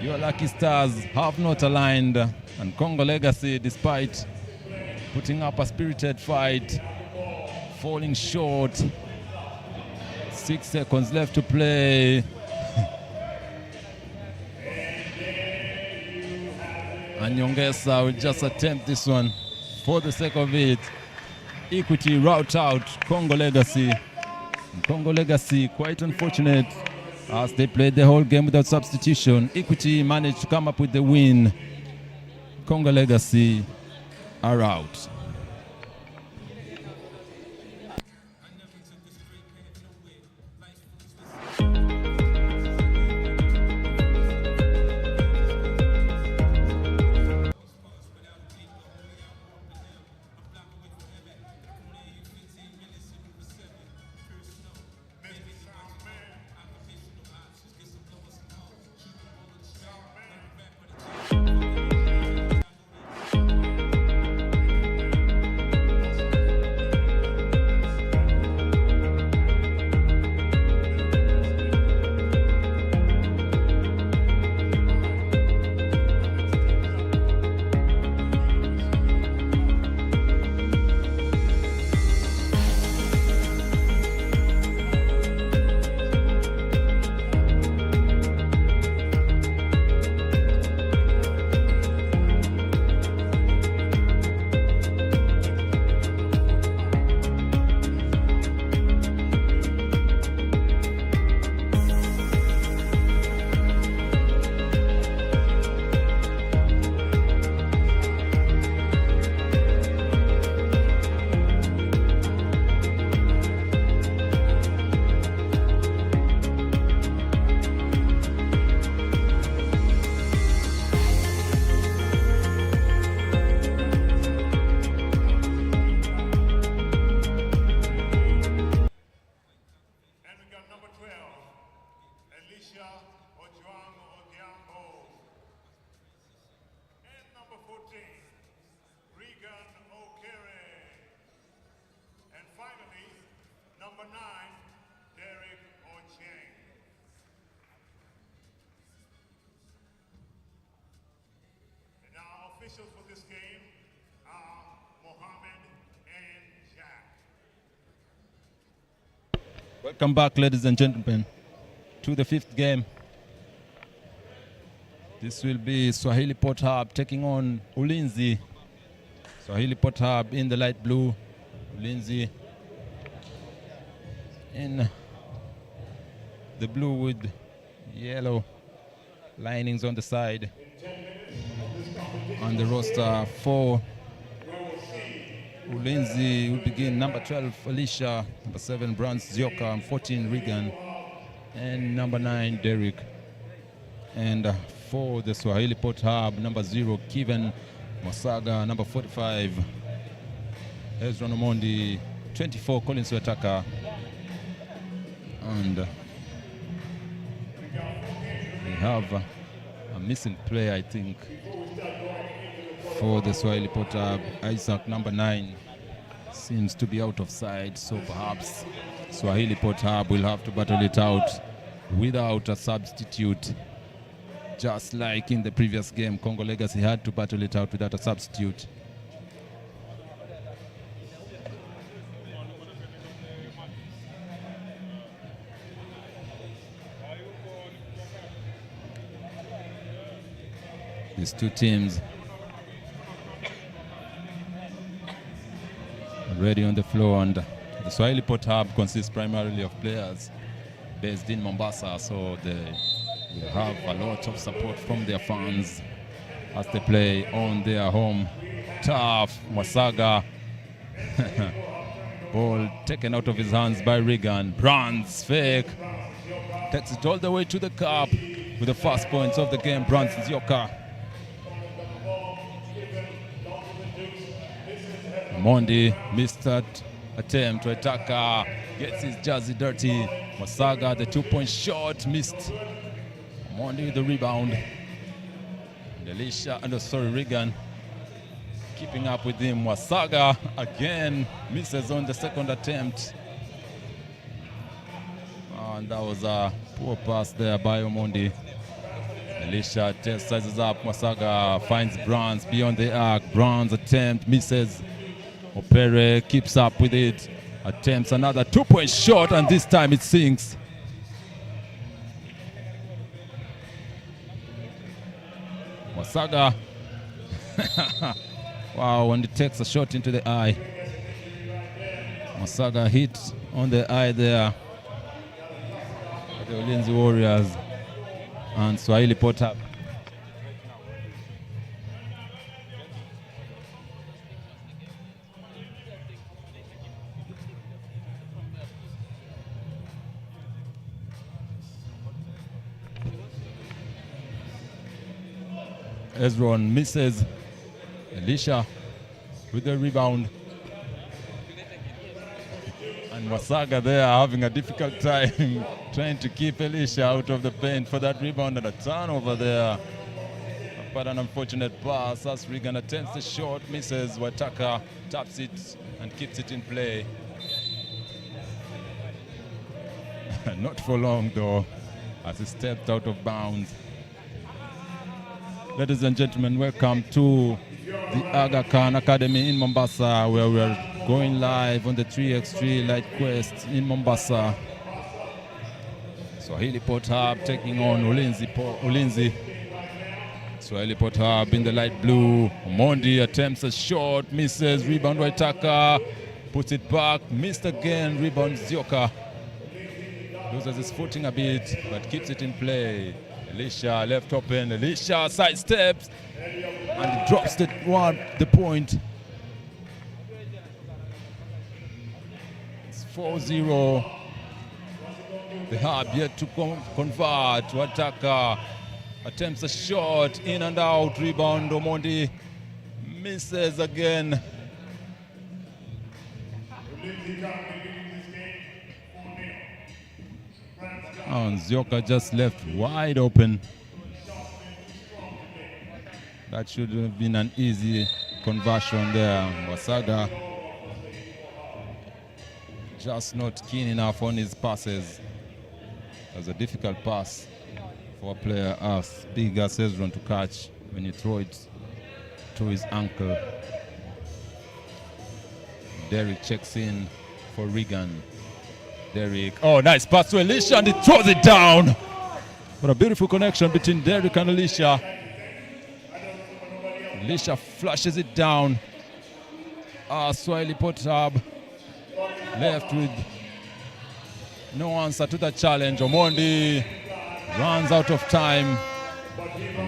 your lucky stars have not aligned. And Congo Legacy, despite putting up a spirited fight, falling short. 6 seconds left to play. And Nyongesa will just attempt this one for the sake of it. Equity route out Congo Legacy. And Congo Legacy, quite unfortunate, as they played the whole game without substitution. Equity managed to come up with the win. Congo Legacy are out.
Alicia Ojuang Odhiambo. And number 14, Regan O'Carey. And finally, number 9, Derek Ochieng. And our officials for this game are Mohammed and Jack.
Welcome back, ladies and gentlemen, to the 5th game. This will be Swahili Port Hub taking on Ulinzi. Swahili Port Hub in the light blue, Ulinzi in the blue with yellow linings on the side. On the roster for Ulinzi will begin number 12, Alicia, number 7, Brans Zioka, 14, Regan, and number 9, Derek. And for the Swahili Port Hub, number 0, Kevin Masaga, number 45, Ezra Nomondi, 24, Collins Wetaka, and we have a missing player, I think, for the Swahili Port Hub. Isaac, number 9, seems to be out of sight, so perhaps Swahili Port Hub will have to battle it out without a substitute. Just like in the previous game, Congo Legacy had to battle it out without a substitute. These two teams ready on the floor, and the Swahili Port Hub consists primarily of players based in Mombasa, so they will have a lot of support from their fans as they play on their home turf. Wasaga, ball taken out of his hands by Regan. Brands fake, takes it all the way to the cup with the first points of the game. Brands Zioka. Mondi missed that attempt. Waitaka gets his jersey dirty. Wasaga, the 2-point shot, missed. Mondi with the rebound. Regan keeping up with him. Wasaga again misses on the second attempt. And that was a poor pass there by Omondi. Elisha sizes up. Wasaga finds Brands beyond the arc. Brands attempt misses. Opere keeps up with it. Attempts another 2-point shot, and this time it sinks. Wasaga. Wow, and it takes a shot into the eye. Wasaga hit on the eye there. The Ulinzi Warriors and Swahili Port Hub. Ezron misses. Elisha with the rebound. And Wasaga there having a difficult time trying to keep Elisha out of the paint for that rebound, and a turnover there. But an unfortunate pass as Regan attempts the shot, misses. Wataka taps it and keeps it in play. Not for long though, as he stepped out of bounds. Ladies and gentlemen, welcome to the Aga Khan Academy in Mombasa, where we are going live on the 3x3 Lite Quest in Mombasa. Swahili Port Hub taking on Ulinzi. Swahili Port Hub in the light blue. Mondi attempts a shot, misses. Rebound Waitaka, puts it back, missed again. Rebound Zioka. Loses his footing a bit, but keeps it in play. Elisha left open. Elisha sidesteps and drops the point. It's 4-0. The Hub yet to convert. Wataka attempts a shot, in and out. Rebound. Omondi misses again. And Zioka just left wide open. That should have been an easy conversion there. Wasaga just not keen enough on his passes. It was a difficult pass for a player as big as Hezron to catch when you throw it to his ankle. Derek checks in for Regan. Derek, oh, nice pass to Elisha, and he throws it down. What a beautiful connection between Derek and Elisha. Elisha flushes it down. Swahili Potab left with no answer to the challenge. Omondi runs out of time.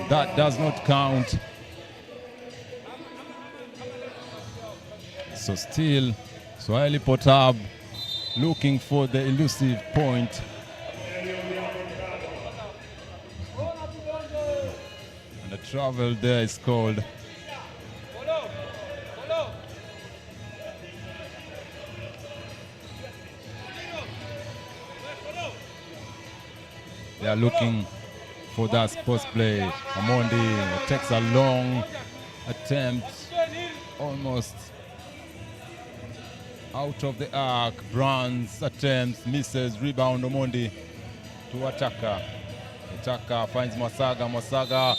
That does not count. So still, Swahili Potab looking for the elusive point. And the travel there is called. They are looking for that post play. Amondi takes a long attempt, almost out of the arc. Brands attempts, misses, rebound. Omondi to Ataka. Ataka finds Masaga. Masaga,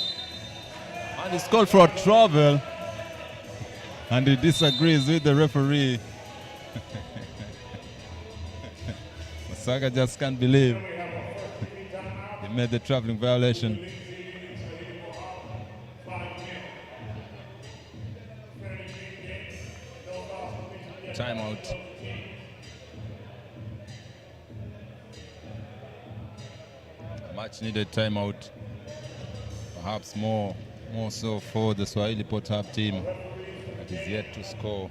and he's called for a travel, and he disagrees with the referee. Masaga just can't believe he made the traveling violation. Timeout. Much needed timeout. Perhaps more so for the Swahili Potab team that is yet to score.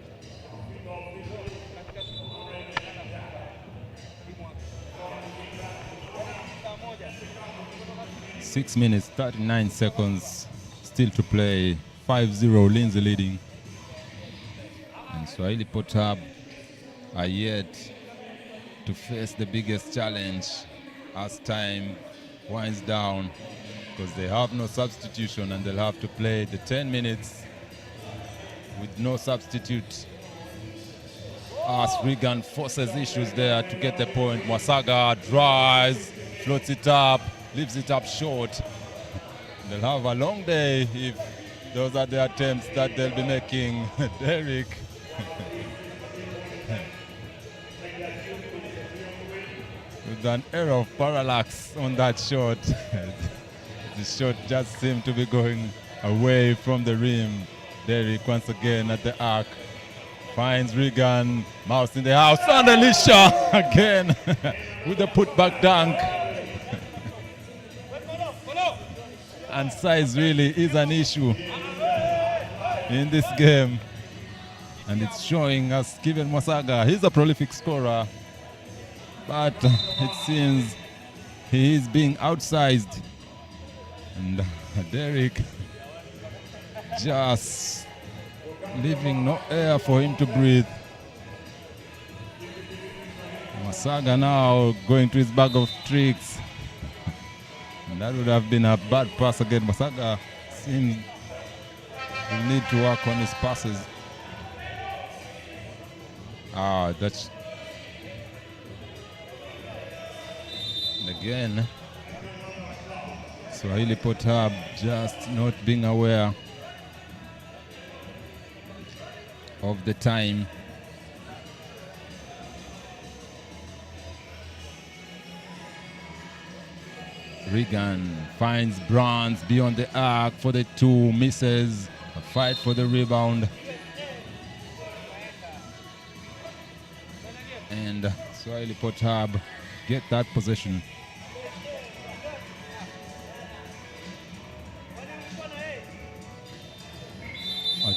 Six minutes, 39 seconds still to play. 5-0, Lindsay leading. And Swahili Potab are yet to face the biggest challenge as time winds down, because they have no substitution and they'll have to play the 10 minutes with no substitute. As Regan forces issues there to get the point. Masaga drives, floats it up, leaves it up short. They'll have a long day if those are the attempts that they'll be making. Derek. With an error of parallax on that shot. The shot just seemed to be going away from the rim. Derek once again at the arc. Finds Regan, mouse in the house, and Elisha again with the putback dunk. And size really is an issue in this game. And it's showing us Kevin Masaga. He's a prolific scorer, but it seems he is being outsized. And Derek just leaving no air for him to breathe. Masaga now going to his bag of tricks. And that would have been a bad pass again. Masaga seems to need to work on his passes. That's again Swahili Potab just not being aware of the time. Regan finds Brands beyond the arc for the two, misses. A fight for the rebound. And Swahili Potab get that possession.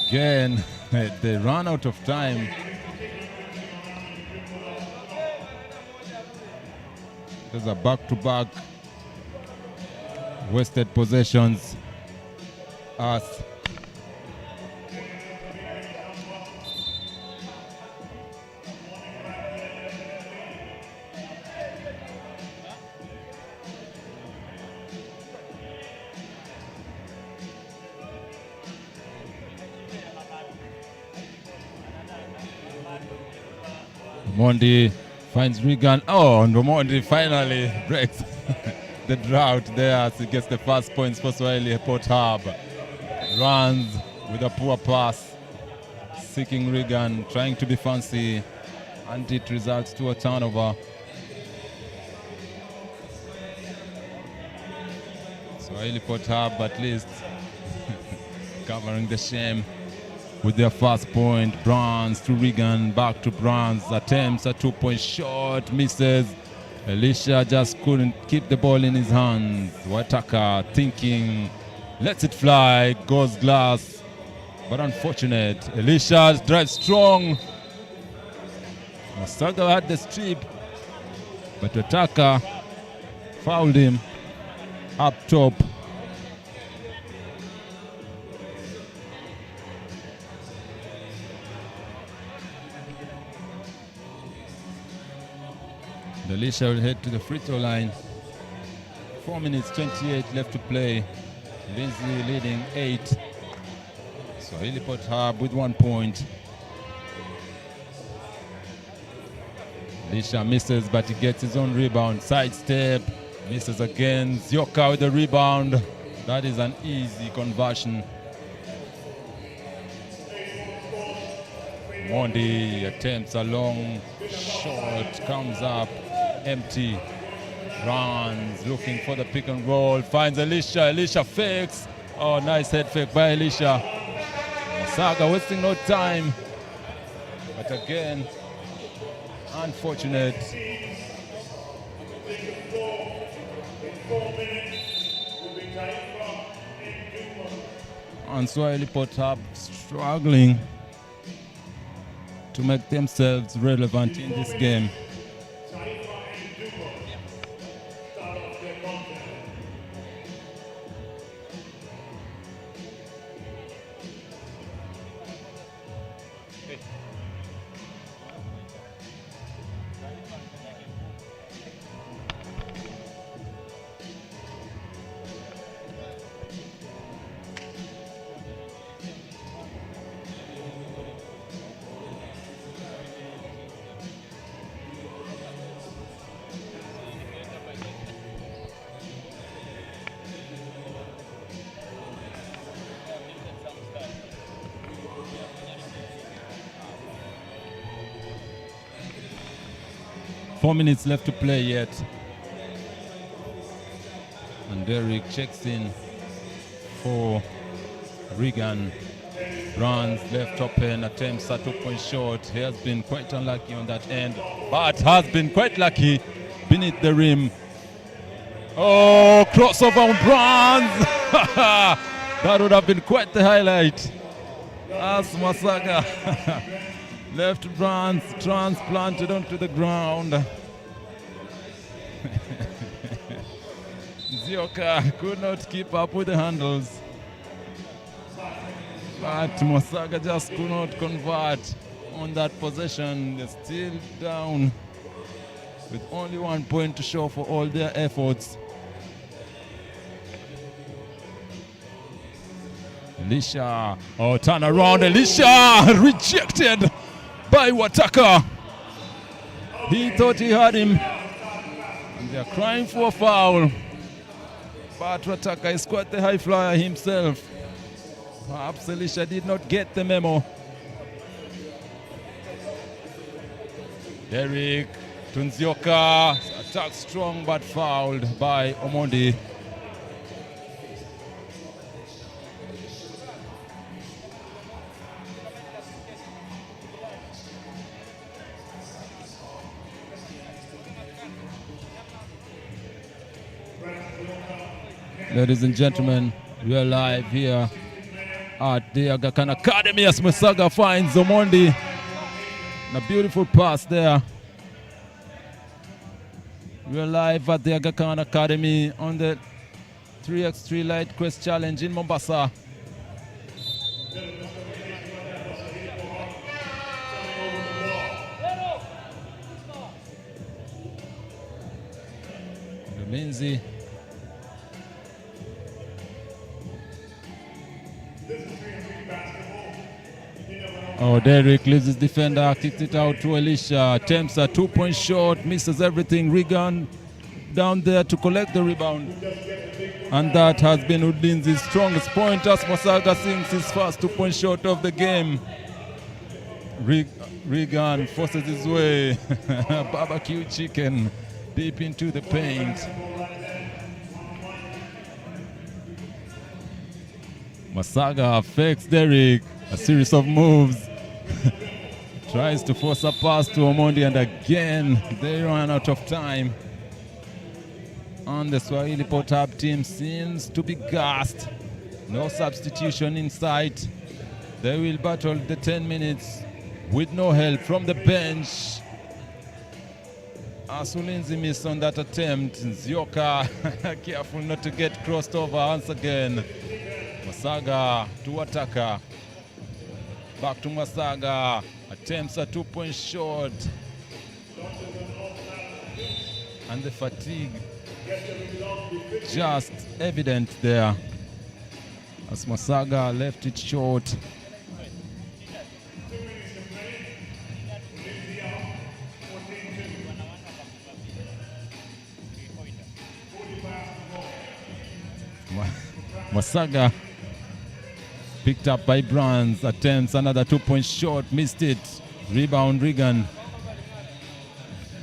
Again, they run out of time. There's a back-to-back wasted possessions. As Mondi finds Regan. Oh, and Mondi finally breaks the drought there as he gets the first points for Swahili Port Harbour. Runs with a poor pass, seeking Regan, trying to be fancy, and it results to a turnover. Swahili Port Harbour at least covering the shame with their first point. Brands to Regan, back to Brands, attempts a 2-point shot, misses. Elisha just couldn't keep the ball in his hands. Wataka thinking, lets it fly, goes glass, but unfortunate. Elisha drives strong. Masaga had the strip, but Wataka fouled him up top. Elisha will head to the free throw line. 4 minutes 28 left to play. Lindsay leading 8. Swahili Port Harbour with 1 point. Elisha misses, but he gets his own rebound. Sidestep, misses again. Zioka with the rebound. That is an easy conversion. Mondi attempts a long shot, comes up empty. Runs, looking for the pick and roll, finds Elisha. Elisha fakes. Oh, nice head fake by Elisha. Masaga wasting no time. But again, unfortunate. And Swahili Port Harbour struggling to make themselves relevant in this game. Four minutes left to play yet. And Derek checks in for Regan. Runs left open, attempts a 2-point shot. He has been quite unlucky on that end, but has been quite lucky beneath the rim. Oh, crossover on Brands! That would have been quite the highlight. As Masaga left Brands transplanted onto the ground. Zioka could not keep up with the handles. But Masaga just could not convert on that possession. They're still down with only 1 point to show for all their efforts. Elisha, oh, turn around, Elisha, rejected by Wataka. He thought he had him. And they're crying for a foul. But Wataka is quite the high flyer himself. Perhaps Elisha did not get the memo. Derek Tunzioka attacked strong but fouled by Omondi. Ladies and gentlemen, we are live here at the Aga Khan Academy as Masaga finds Omondi. A beautiful pass there. We are live at the Aga Khan Academy on the 3x3 Lite Quest Challenge in Mombasa. Lindsay. Oh, Derek leaves his defender, kicks it out to Elisha. Attempts a 2-point shot, misses everything. Regan down there to collect the rebound. And that has been Ulinzi's strongest point as Masaga sinks his first 2-point shot of the game. Regan forces his way. Barbecue chicken deep into the paint. Masaga fakes Derek. A series of moves. Tries to force a pass to Omondi, and again they run out of time. And the Swahili Port Hub team seems to be gassed. No substitution in sight. They will battle the 10 minutes with no help from the bench. As Ulinzi missed on that attempt, Nzioka careful not to get crossed over once again. Masaga to Ataka. Back to Masaga. Attempts a 2-point shot. And the fatigue just evident there as Masaga left it short. Masaga picked up by Brands, attempts another 2-point shot, missed it. Rebound Regan.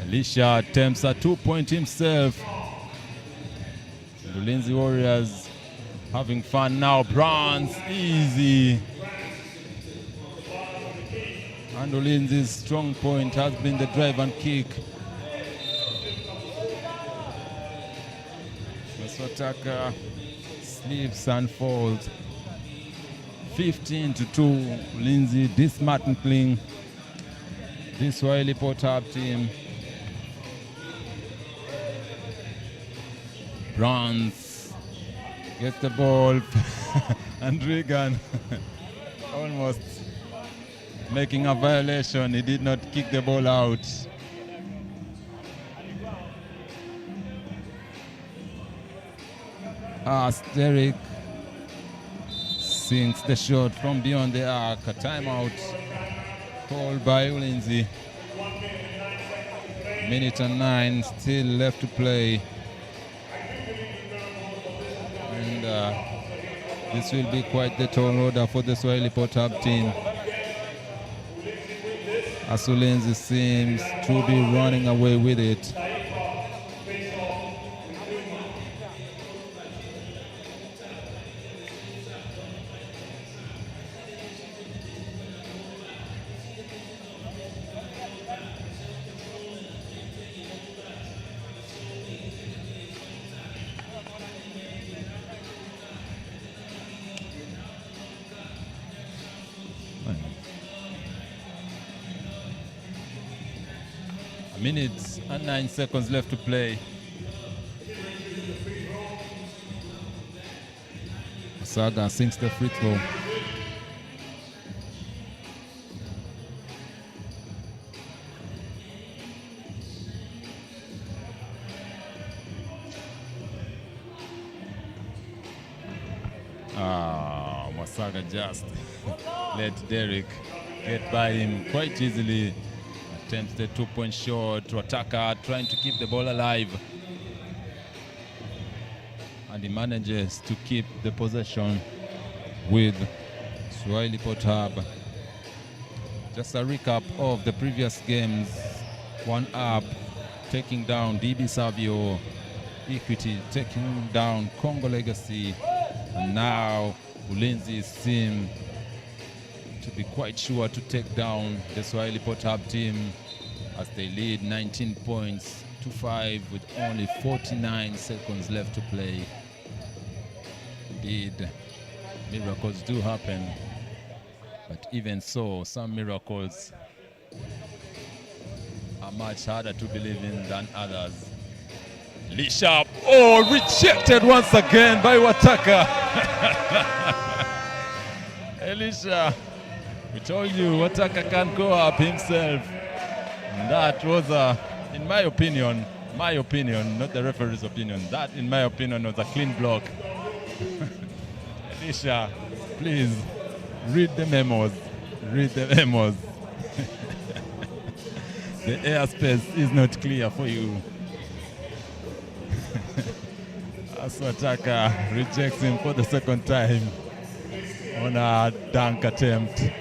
Elisha attempts a 2-point himself. The Ulinzi Warriors having fun now. Brands, easy. And Ulinzi's strong point has been the drive and kick. Swataka slips and falls. 15-2, Ulinzi dismantling this Swahili Port Hub team. Brands gets the ball and Regan almost making a violation. He did not kick the ball out. As Derek sinks the shot from beyond the arc. A timeout called by Ulinzi. 1:09 still left to play. And this will be quite the tall order for the Swahili Port Hub team. As Ulinzi seems to be running away with it. Minutes and 9 seconds left to play. Saga sinks the free throw. Masaga just let Derek get by him quite easily. Attempts the 2-point shot to Ataka, trying to keep the ball alive. And he manages to keep the possession with Swahili Port Hub. Just a recap of the previous games. 1 up, taking down DB Savio. Equity taking down Congo Legacy. And now Ulinzi seem to be quite sure to take down the Swahili Port Hub team as they lead 19 points to 5 with only 49 seconds left to play. Indeed, miracles do happen, but even so, some miracles are much harder to believe in than others. Lisha, oh, rejected once again by Wataka. Elisha, we told you Wataka can't go up himself. And that was, in my opinion, not the referee's opinion, that in my opinion was a clean block. Elisha, please read the memos. Read the memos. The airspace is not clear for you. Aswataka rejects him for the second time on a dunk attempt.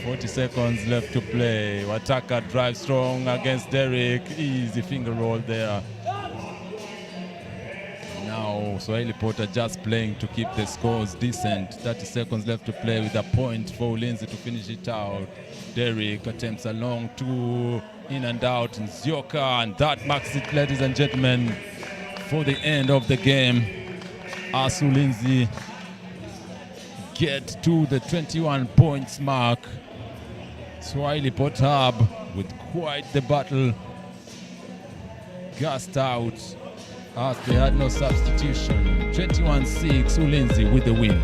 40 seconds left to play. Wataka drives strong against Derek. Easy finger roll there. Now Swahili Porter just playing to keep the scores decent. 30 seconds left to play with a point for Ulinzi to finish it out. Derek attempts a long two, in and out, and Zioka, and that marks it, ladies and gentlemen, for the end of the game. As Ulinzi get to the 21 points mark. Swahili Porter with quite the battle, gassed out as they had no substitution. 21-6, Ulinzi with the win.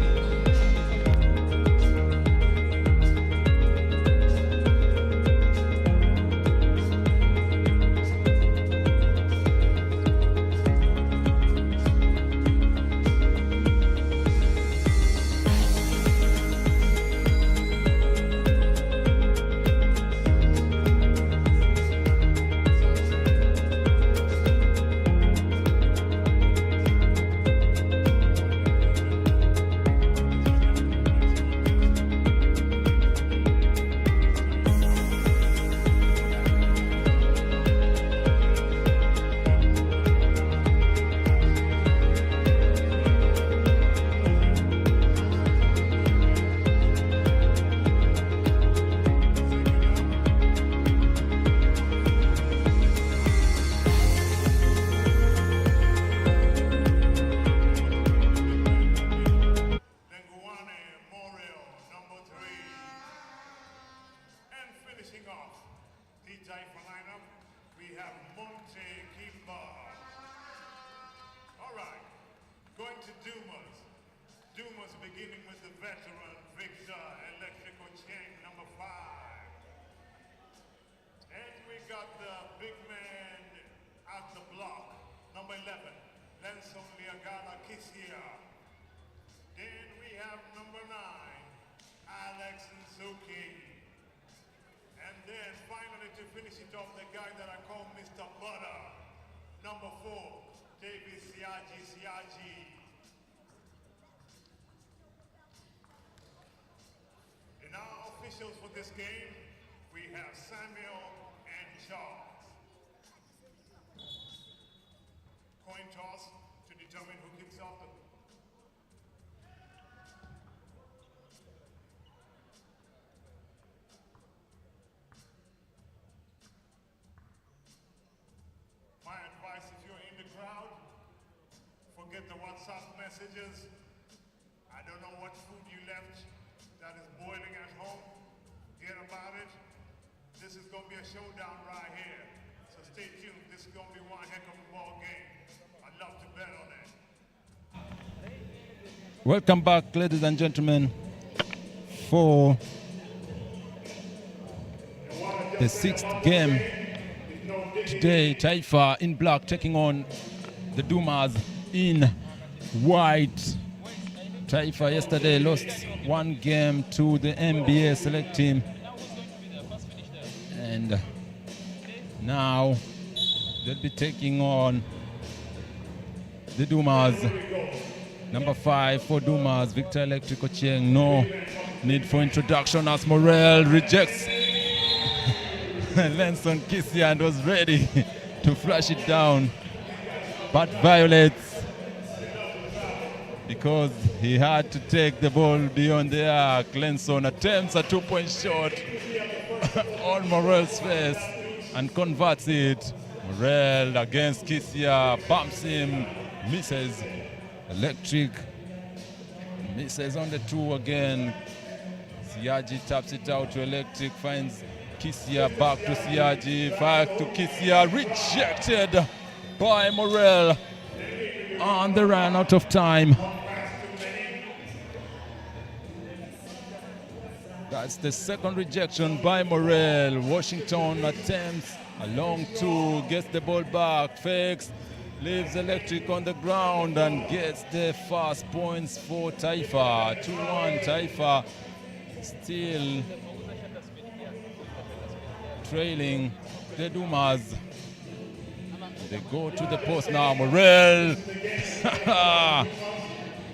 For this game, we have Samuel and Charles. Coin toss to determine who kicks off the... My advice, if you're in the crowd, forget the WhatsApp messages. I don't know what food you left that is boiling at home. Forget about it. This is going to be a showdown right here. So stay tuned. This is going to be one heck of a ball game. I'd love to bet on it.
Welcome back, ladies and gentlemen, for the sixth game today. Taifa in black taking on the Dumas in white. Taifa yesterday lost one game to the NBA select team, and now they'll be taking on the Dumas. Number 5 for Dumas, Victor Electric Ochieng. No need for introduction as Morel rejects Lenson Kisia and was ready to flush it down, but violates because he had to take the ball beyond the arc. Lenson attempts a two-point shot on Morel's face and converts it. Morel against Kisia, bumps him, misses. Electric misses on the two again. Siaji taps it out to Electric, finds Kisia, back to Siaji, back to Kisia, rejected by Morel, and they ran out of time. That's the second rejection by Morel. Washington attempts a long two, gets the ball back, fakes, leaves Electric on the ground and gets the fast points for Taifa. 2-1 Taifa Still trailing the Dumas. They go to the post now. Morel.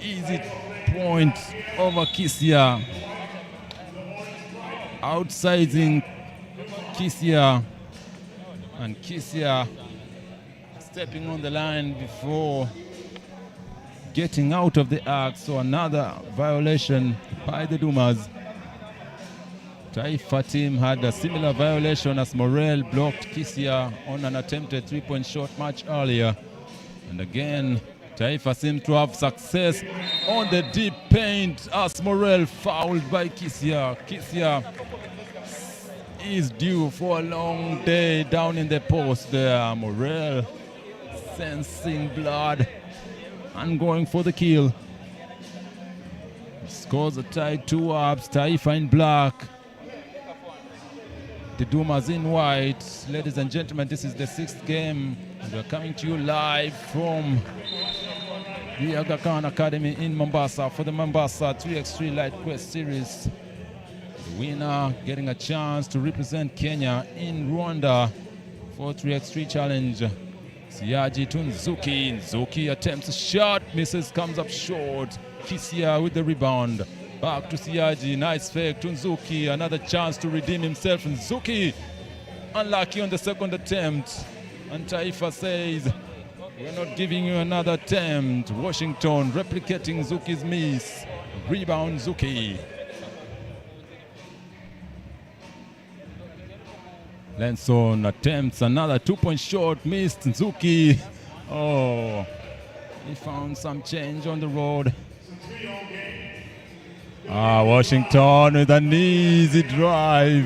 Easy point over Kisia. Outsizing Kisia. And Kisia stepping on the line before getting out of the arc. So another violation by the Dumas. Taifa team had a similar violation as Morel blocked Kisia on an attempted three-point shot much earlier. And again, Taifa seems to have success on the deep paint as Morel fouled by Kisia. Kisia is due for a long day down in the post there. Morel sensing blood and going for the kill. Scores a tie, 2 ups, Taifa in black. The Dumas in white. Ladies and gentlemen, this is the 6th game. We're coming to you live from the Aga Khan Academy in Mombasa for the Mombasa 3X3 Lite Quest series. The winner getting a chance to represent Kenya in Rwanda for 3x3 challenge. Siaji to Nzuki. Nzuki attempts a shot, misses, comes up short. Kisia with the rebound. Back to Siaji, nice fake to Nzuki, another chance to redeem himself. Nzuki, unlucky on the second attempt. And Taifa says, we're not giving you another attempt. Washington replicating Nzuki's miss. Rebound Nzuki. Lenson attempts another 2-point shot, missed. Nzuki, oh, he found some change on the road. Washington with an easy drive.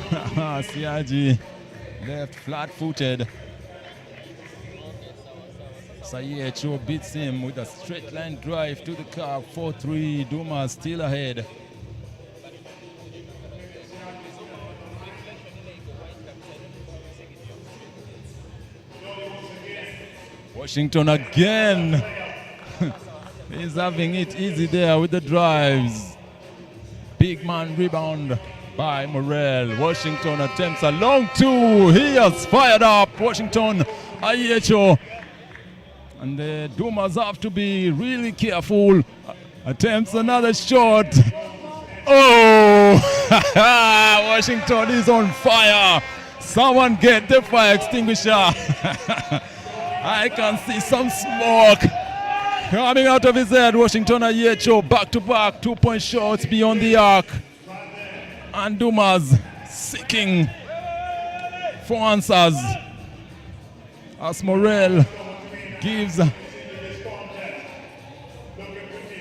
Siaji left flat-footed. Sayecho beats him with a straight line drive to the cup. 4-3, Duma still ahead. Washington again. He's having it easy there with the drives. Big man rebound by Morel. Washington attempts a long 2. He has fired up. Washington, Ayecho. And the Dumas have to be really careful. Attempts another shot. Oh! Washington is on fire. Someone get the fire extinguisher. I can see some smoke coming out of his head. Washington Ayecho back-to-back 2-point shots beyond the arc. And Dumas seeking for answers as Morel gives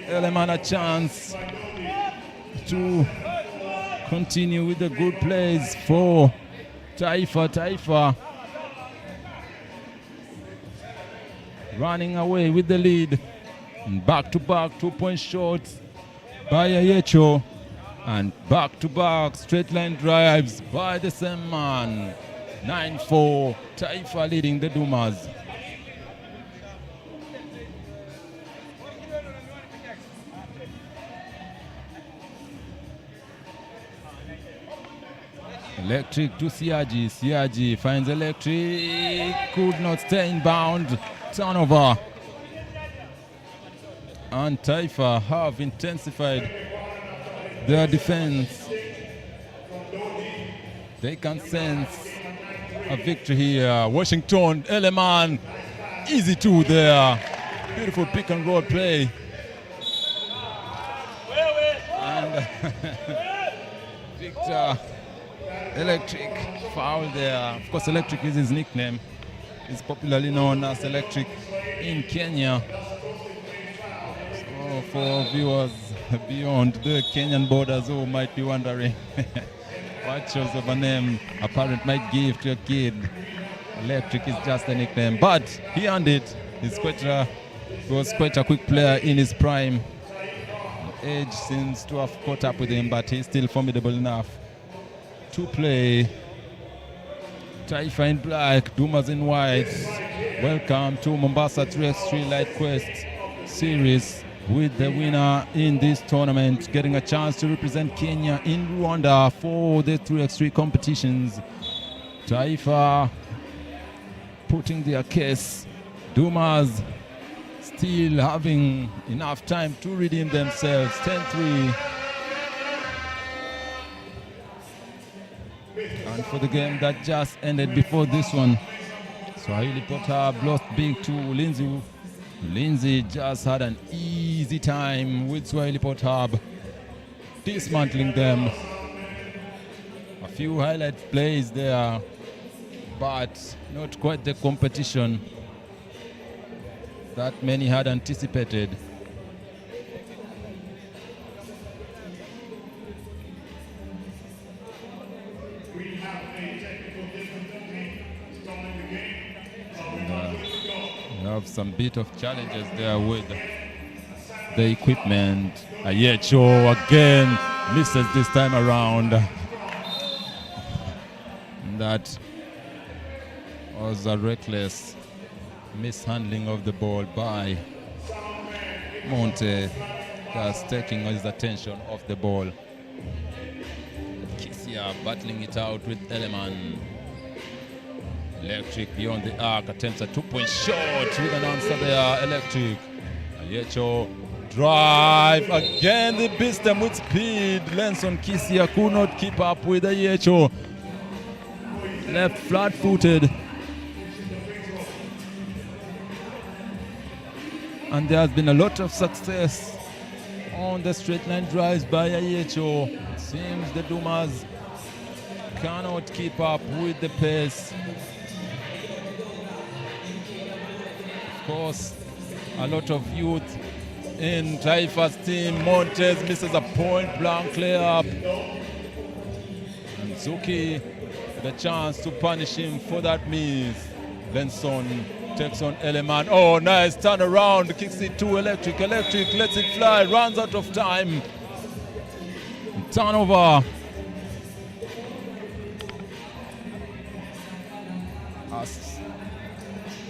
Eleman a chance to continue with the good plays for Taifa running away with the lead. And back-to-back 2-point shots by Ayecho. And back-to-back straight-line drives by the same man. 9-4, Taifa leading the Dumas. Electric to Siaji. Siaji finds Electric. Could not stay in bound. Turnover. And Taifa have intensified their defense. They can sense a victory here. Washington, Eleman, easy 2 there. Beautiful pick and roll play. And Victor Electric foul there. Of course, Electric is his nickname. He's popularly known as Electric in Kenya. So for viewers beyond the Kenyan borders who might be wondering what choice of a name a parent might give to a kid, Electric is just a nickname. But he earned it. He was quite a quick player in his prime. Age seems to have caught up with him, but he's still formidable enough to play. Taifa in black, Dumas in white. Welcome to Mombasa 3X3 Lite Quest series. with the winner in this tournament, getting a chance to represent Kenya in Rwanda for the 3x3 competitions. Taifa putting their case. Dumas still having enough time to redeem themselves. 10-3. And for the game that just ended before this one, Swahili Potter lost big to Lindsay. Lindsay just had an easy time with Swahili Potter, dismantling them. A few highlight plays there, but not quite the competition that many had anticipated. We have some bit of challenges there with the equipment. Ayecho again misses this time around. That was a reckless mishandling of the ball by Monte, just taking his attention off the ball. Kisia battling it out with Eleman. Electric beyond the arc, attempts a two-point shot with an answer there. Electric. Ayecho drive again. They beats them with speed. Lenson Kisia could not keep up with Ayecho. Left flat-footed. And there has been a lot of success on the straight line drives by Ayecho. Seems the Dumas cannot keep up with the pace. Of course, a lot of youth in Taifa's team. Montes misses a point-blank layup. And Zuki the chance to punish him for that miss. Lenson takes on Eleman. Oh, nice turnaround. Kicks it to Electric. Electric lets it fly. Runs out of time. Turnover. As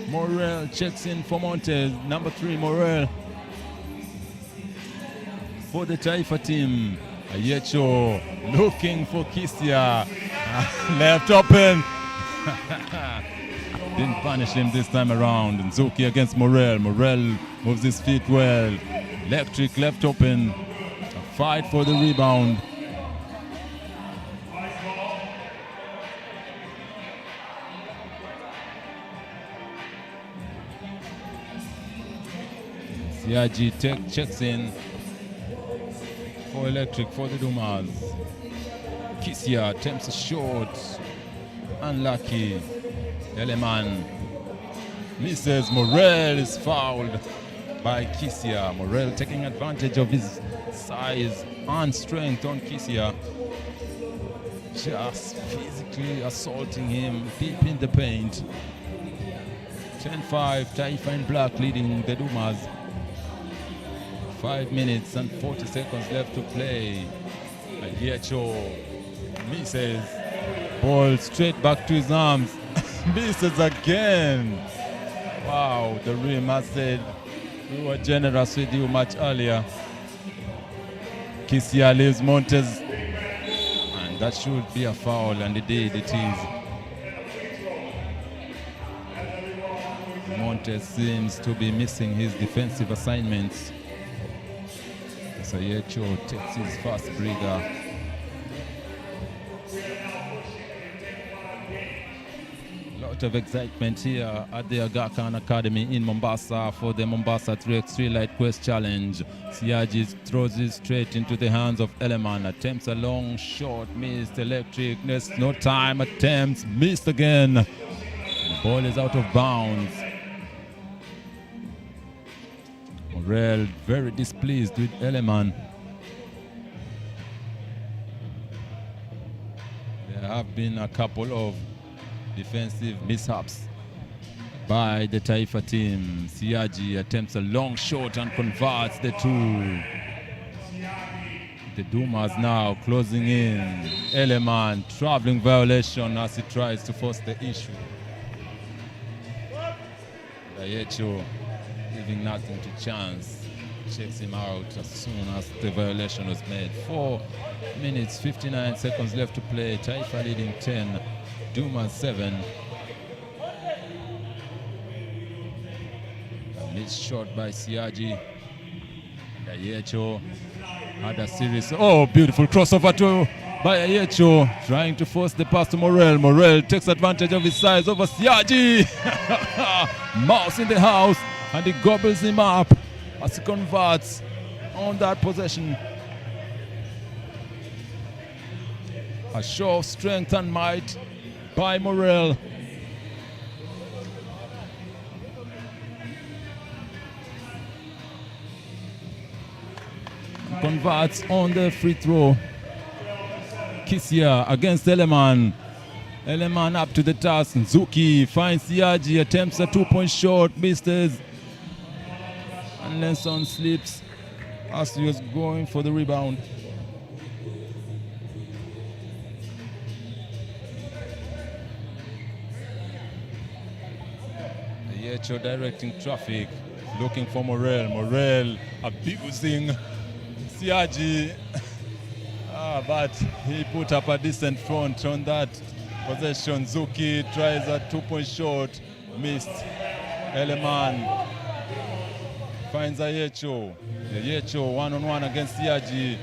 Morel checks in for Montes. Number 3, Morel. For the Taifa team. Ayecho looking for Kisia. Left open. Didn't punish him this time around. Nzuki against Morel. Morel moves his feet well. Electric left open. A fight for the rebound. Siaji checks in for Electric for the Dumas. Kisia attempts a shot. Unlucky. Eleman misses. Morel is fouled by Kisia. Morel taking advantage of his size and strength on Kisia. Just physically assaulting him deep in the paint. 10-5, Taifa in black leading the Dumas. 5 minutes and 40 seconds left to play. Ayecho misses. Ball straight back to his arms. Misses again. Wow, the rim has said we were generous with you much earlier. Kisia leaves Montes. And that should be a foul, and indeed it is. Montes seems to be missing his defensive assignments. Ayecho takes his first breather. Lot of excitement here at the Aga Khan Academy in Mombasa for the Mombasa 3x3 Lite Quest Challenge. Siaji throws it straight into the hands of Eleman. Attempts a long shot, missed. Electric, no time, attempts, missed again. The ball is out of bounds. Morel very displeased with Eleman. There have been a couple of defensive mishaps by the Taifa team. Siaji attempts a long shot and converts the two. The Dumas now closing in. Eleman traveling violation as he tries to force the issue. Ayecho leaving nothing to chance. checks him out as soon as the violation was made. 4 minutes, 59 seconds left to play. Taifa leading 10, Dumas 7. A missed shot by Siaji. Ayecho had a series. Oh, beautiful crossover to by Ayecho, trying to force the pass to Morel. Morel takes advantage of his size over Siaji. Mouse in the house, and he gobbles him up as he converts on that possession. A show of strength and might by Morel. Converts on the free throw. Kisia against Eleman. Eleman up to the task. Zuki finds Siaji, attempts a 2-point shot, misses. And Lenson slips as he was going for the rebound. Ayecho directing traffic, looking for Morel. Morel abusing Siaji. But he put up a decent front on that possession. Zuki tries a 2-point shot, missed. Eleman finds Ayecho. Ayecho one-on-one against Siaji.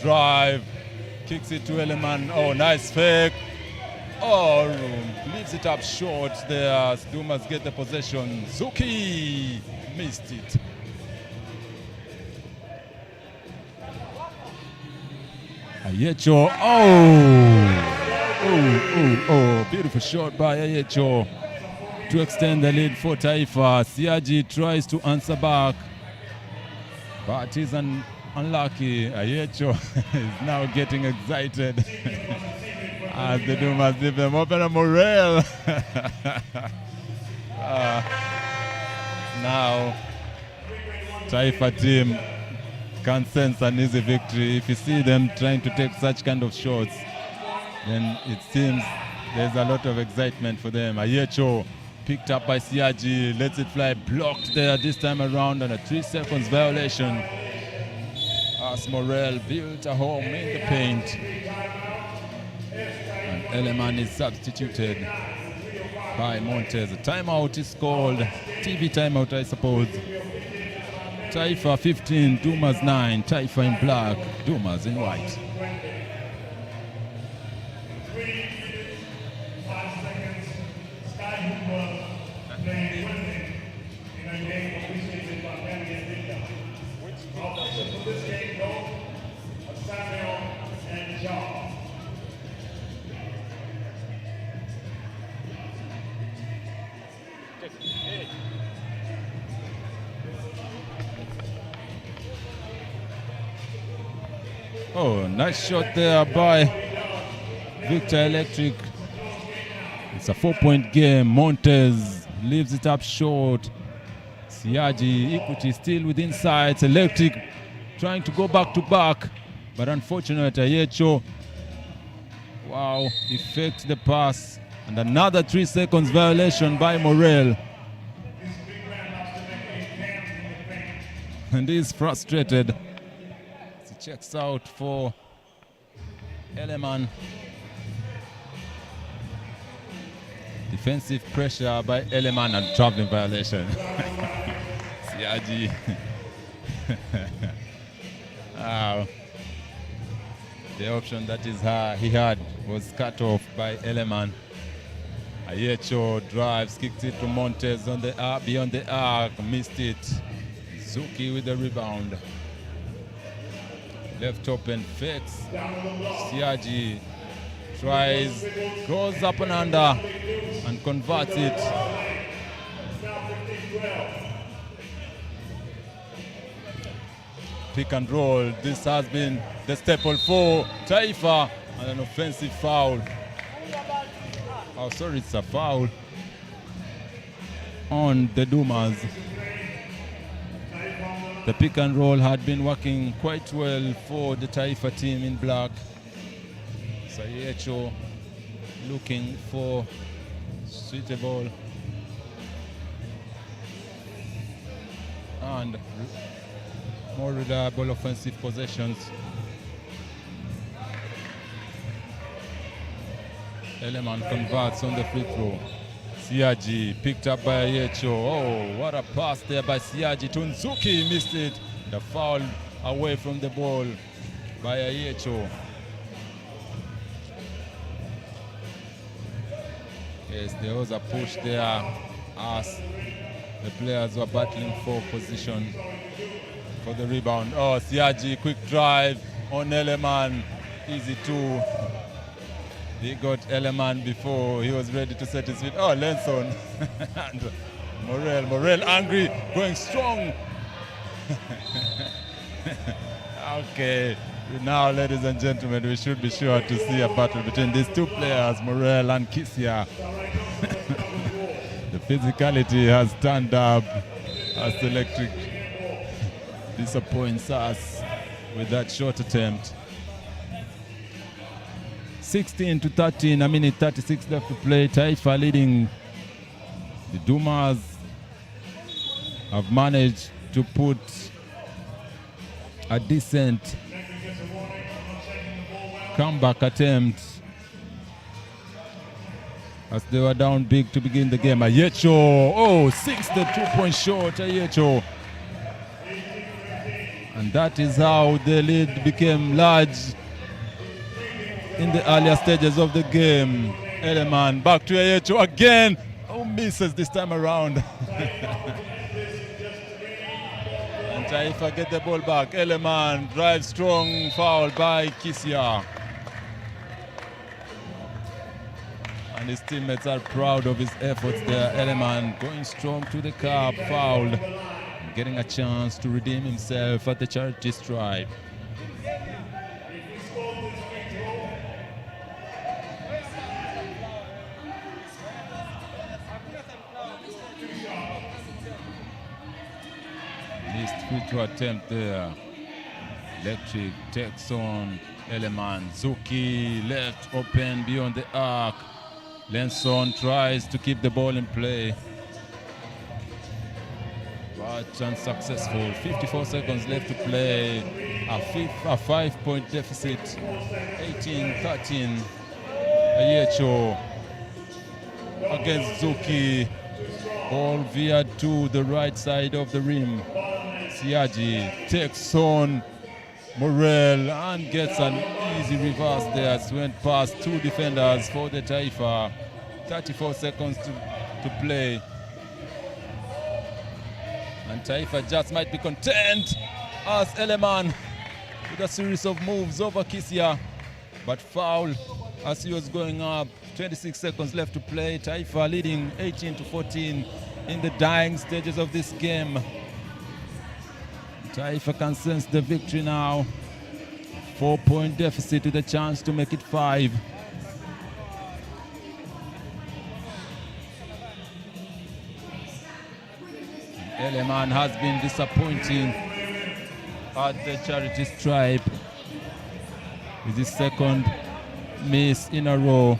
Drive, kicks it to Eleman. Oh, nice fake. Oh, leaves it up short there. Dumas get the possession. Zuki missed it. Ayecho, beautiful shot by Ayecho to extend the lead for Taifa. Siaji tries to answer back, but he's unlucky. Ayecho is now getting excited as the Dumas leave them open. Morel. Now, Taifa team can sense an easy victory. If you see them trying to take such kind of shots, then it seems there's a lot of excitement for them. Ayecho picked up by Siaji, lets it fly, blocked there this time around, and a 3 seconds violation as Morel built a home in the paint. And Eleman is substituted by Montez. A timeout is called, TV timeout I suppose. Taifa 15, Dumas 9, Taifa in black, Dumas in white. Oh, nice shot there by Victor Electric. It's a 4-point game. Montez leaves it up short. Siaji, Equity still within sight. Electric trying to go back to back, but unfortunately Ayecho, wow, he faked the pass. And another 3 seconds violation by Morel. And he's frustrated. Checks out for Eleman. Defensive pressure by Eleman and traveling violation. Siaji. The option that he had was cut off by Eleman. Ayecho drives, kicked it to Montez on the beyond the arc, missed it. Zuki with the rebound. Left open, fakes. Siaji tries, goes up and under, and converts it. Pick and roll. This has been the staple for Taifa, and an offensive foul. Oh, sorry, it's a foul on the Dumas. The pick and roll had been working quite well for the Taifa team in black. Ayecho looking for suitable and more reliable offensive possessions. Eleman converts on the free throw. Siaji picked up by Ayecho. Oh, what a pass there by Siaji to Nzuki. Missed it. The foul away from the ball by Ayecho. Yes, there was a push there as the players were battling for position for the rebound. Oh, Siaji, quick drive on Eleman. Easy two. He got Eleman before he was ready to set his feet. Oh, Lenson. And Morel angry, going strong. Okay, now ladies and gentlemen, we should be sure to see a battle between these two players, Morel and Kisia. The physicality has turned up as the Electric disappoints us with that short attempt. 16-13, a minute 36 left to play. Taifa leading. The Dumas have managed to put a decent comeback attempt as they were down big to begin the game. Ayecho, oh, 6 the 2-point shot, Ayecho. And that is how the lead became large in the earlier stages of the game. Eleman back to Ayecho again. Oh, misses this time around. And Taifa get the ball back. Eleman drives strong, foul by Kisia. And his teammates are proud of his efforts there. Eleman going strong to the cup, fouled. Getting a chance to redeem himself at the charity stripe. Missed free throw attempt there. Electric takes on Eleman. Zuki left open beyond the arc. Lenson tries to keep the ball in play, but unsuccessful. 54 seconds left to play. A 5-point deficit. 18-13. Ayecho against Zuki. Ball veered to the right side of the rim. Siaji takes on Morel and gets an easy reverse there. As went past two defenders for the Taifa. 34 seconds to play. And Taifa just might be content as Eleman with a series of moves over Kisia, but foul as he was going up. 26 seconds left to play. Taifa leading 18-14 in the dying stages of this game. Taifa can sense the victory now. 4-point deficit with a chance to make it 5. Eleman has been disappointing at the charity stripe with his second miss in a row.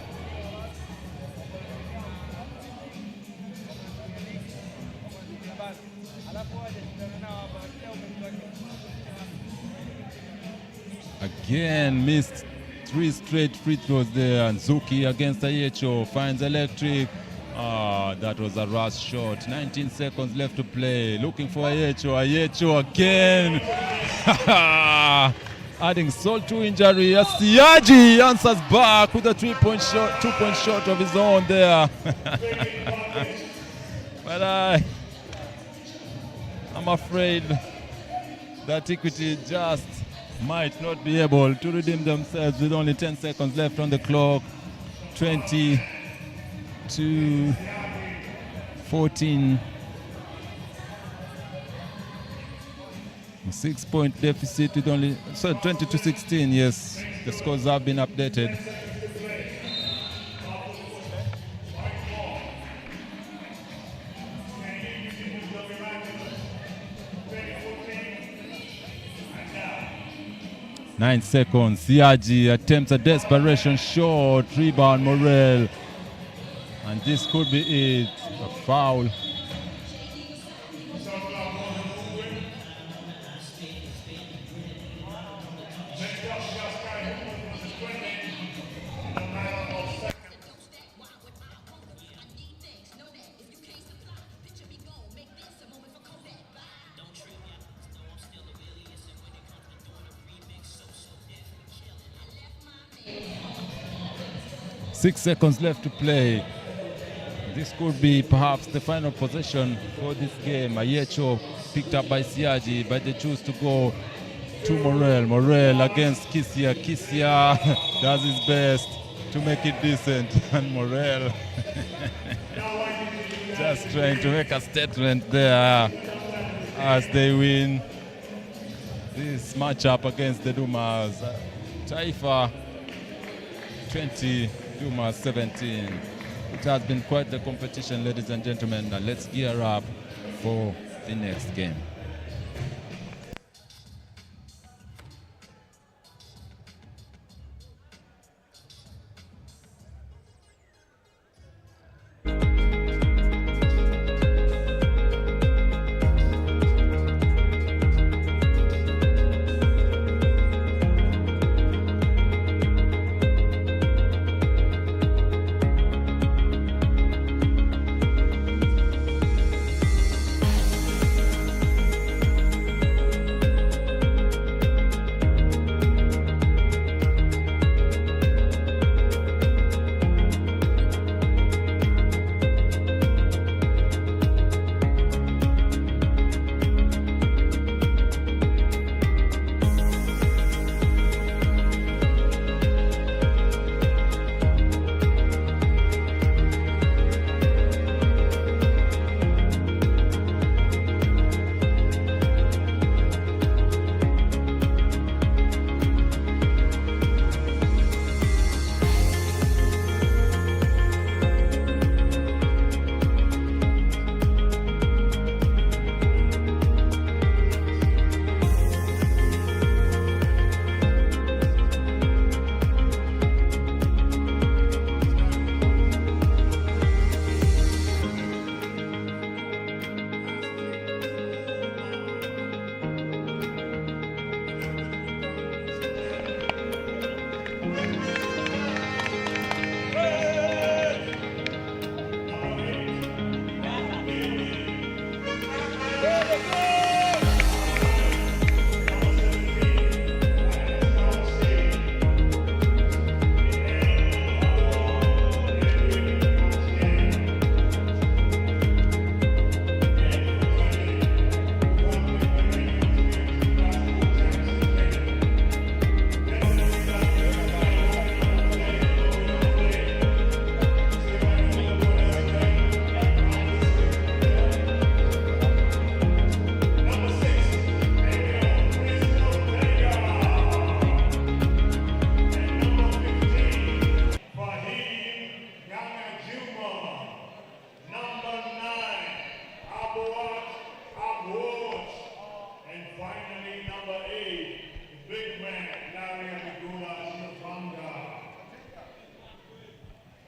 Again missed 3 straight free throws there, and Zuki against Ayecho finds Electric. That was a rush shot. 19 seconds left to play. Looking for Ayecho. Ayecho again. Adding salt to injury. Siaji answers back with a 3-point shot, 2-point shot of his own there. But I'm afraid that Equity just might not be able to redeem themselves with only 10 seconds left on the clock. 20-14. 6-point deficit with only 20-16. Yes, the scores have been updated. Nine seconds. Siaji attempts a desperation shot. Rebound Morel. And this could be it. A foul. 6 seconds left to play. This could be perhaps the final possession for this game. Ayecho picked up by Siaji, but they choose to go to Morel. Morel against Kisia. Kisia does his best to make it decent. And Morel just trying to make a statement there as they win this matchup against the Dumas. Taifa 20, Dumas 17. It has been quite the competition, ladies and gentlemen. Now let's gear up for the next game.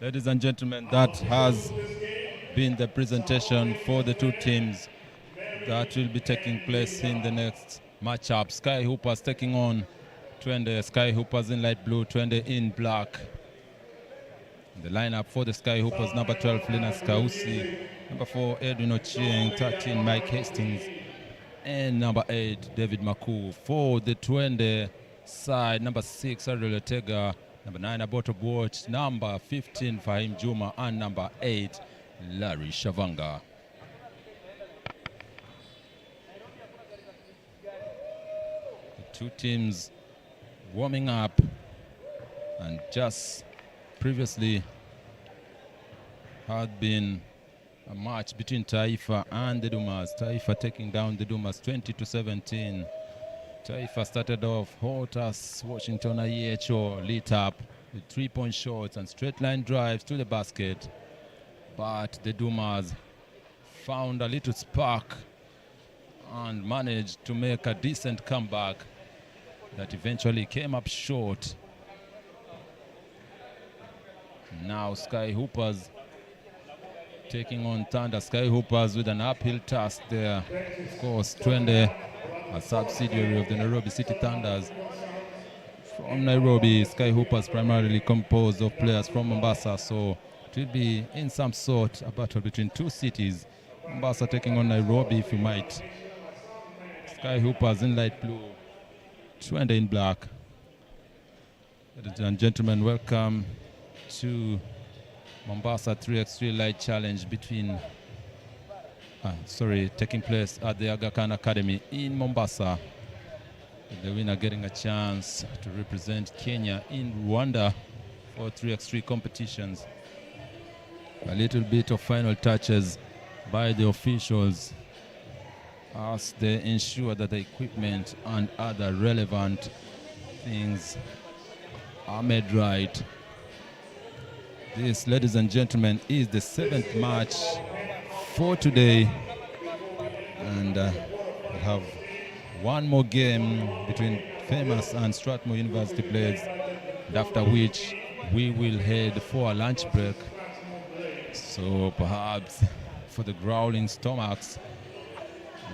Ladies and gentlemen, that has been the presentation for the two teams that will be taking place in the next matchup. Sky Hoopers taking on Twende. Sky Hoopers in light blue, Twende in black. The lineup for the Sky Hoopers: number 12, Linus Kausi; number 4, Edwin Ochieng; 13, Mike Hastings; and number 8, David Maku. For the Twende side, number 6, Ariel Otega; number 9, Aboto Watch; number 15, Fahim Juma; and number 8, Larry Shavanga. The two teams warming up, and just previously had been a match between Taifa and the Dumas. Taifa taking down the Dumas 20-17. Taifa started off hot as Washington Ayecho lit up with 3-point shots and straight line drives to the basket. But the Dumas found a little spark and managed to make a decent comeback that eventually came up short. Now Sky Hoopers taking on Thunder. Sky Hoopers with an uphill task there. Of course, Twende, a subsidiary of the Nairobi City Thunders. From Nairobi, Sky Hoopers primarily composed of players from Mombasa, so it will be in some sort a battle between two cities. Mombasa taking on Nairobi, if you might. Sky Hoopers in light blue, Twende in black. Ladies and gentlemen, welcome to Mombasa 3X3 Lite challenge taking place at the Aga Khan Academy in Mombasa. The winner getting a chance to represent Kenya in Rwanda for 3x3 competitions. A little bit of final touches by the officials as they ensure that the equipment and other relevant things are made right. This, ladies and gentlemen, is the 7th match for today, and we have one more game between Famous and Strathmore University players, and after which we will head for a lunch break. So perhaps for the growling stomachs,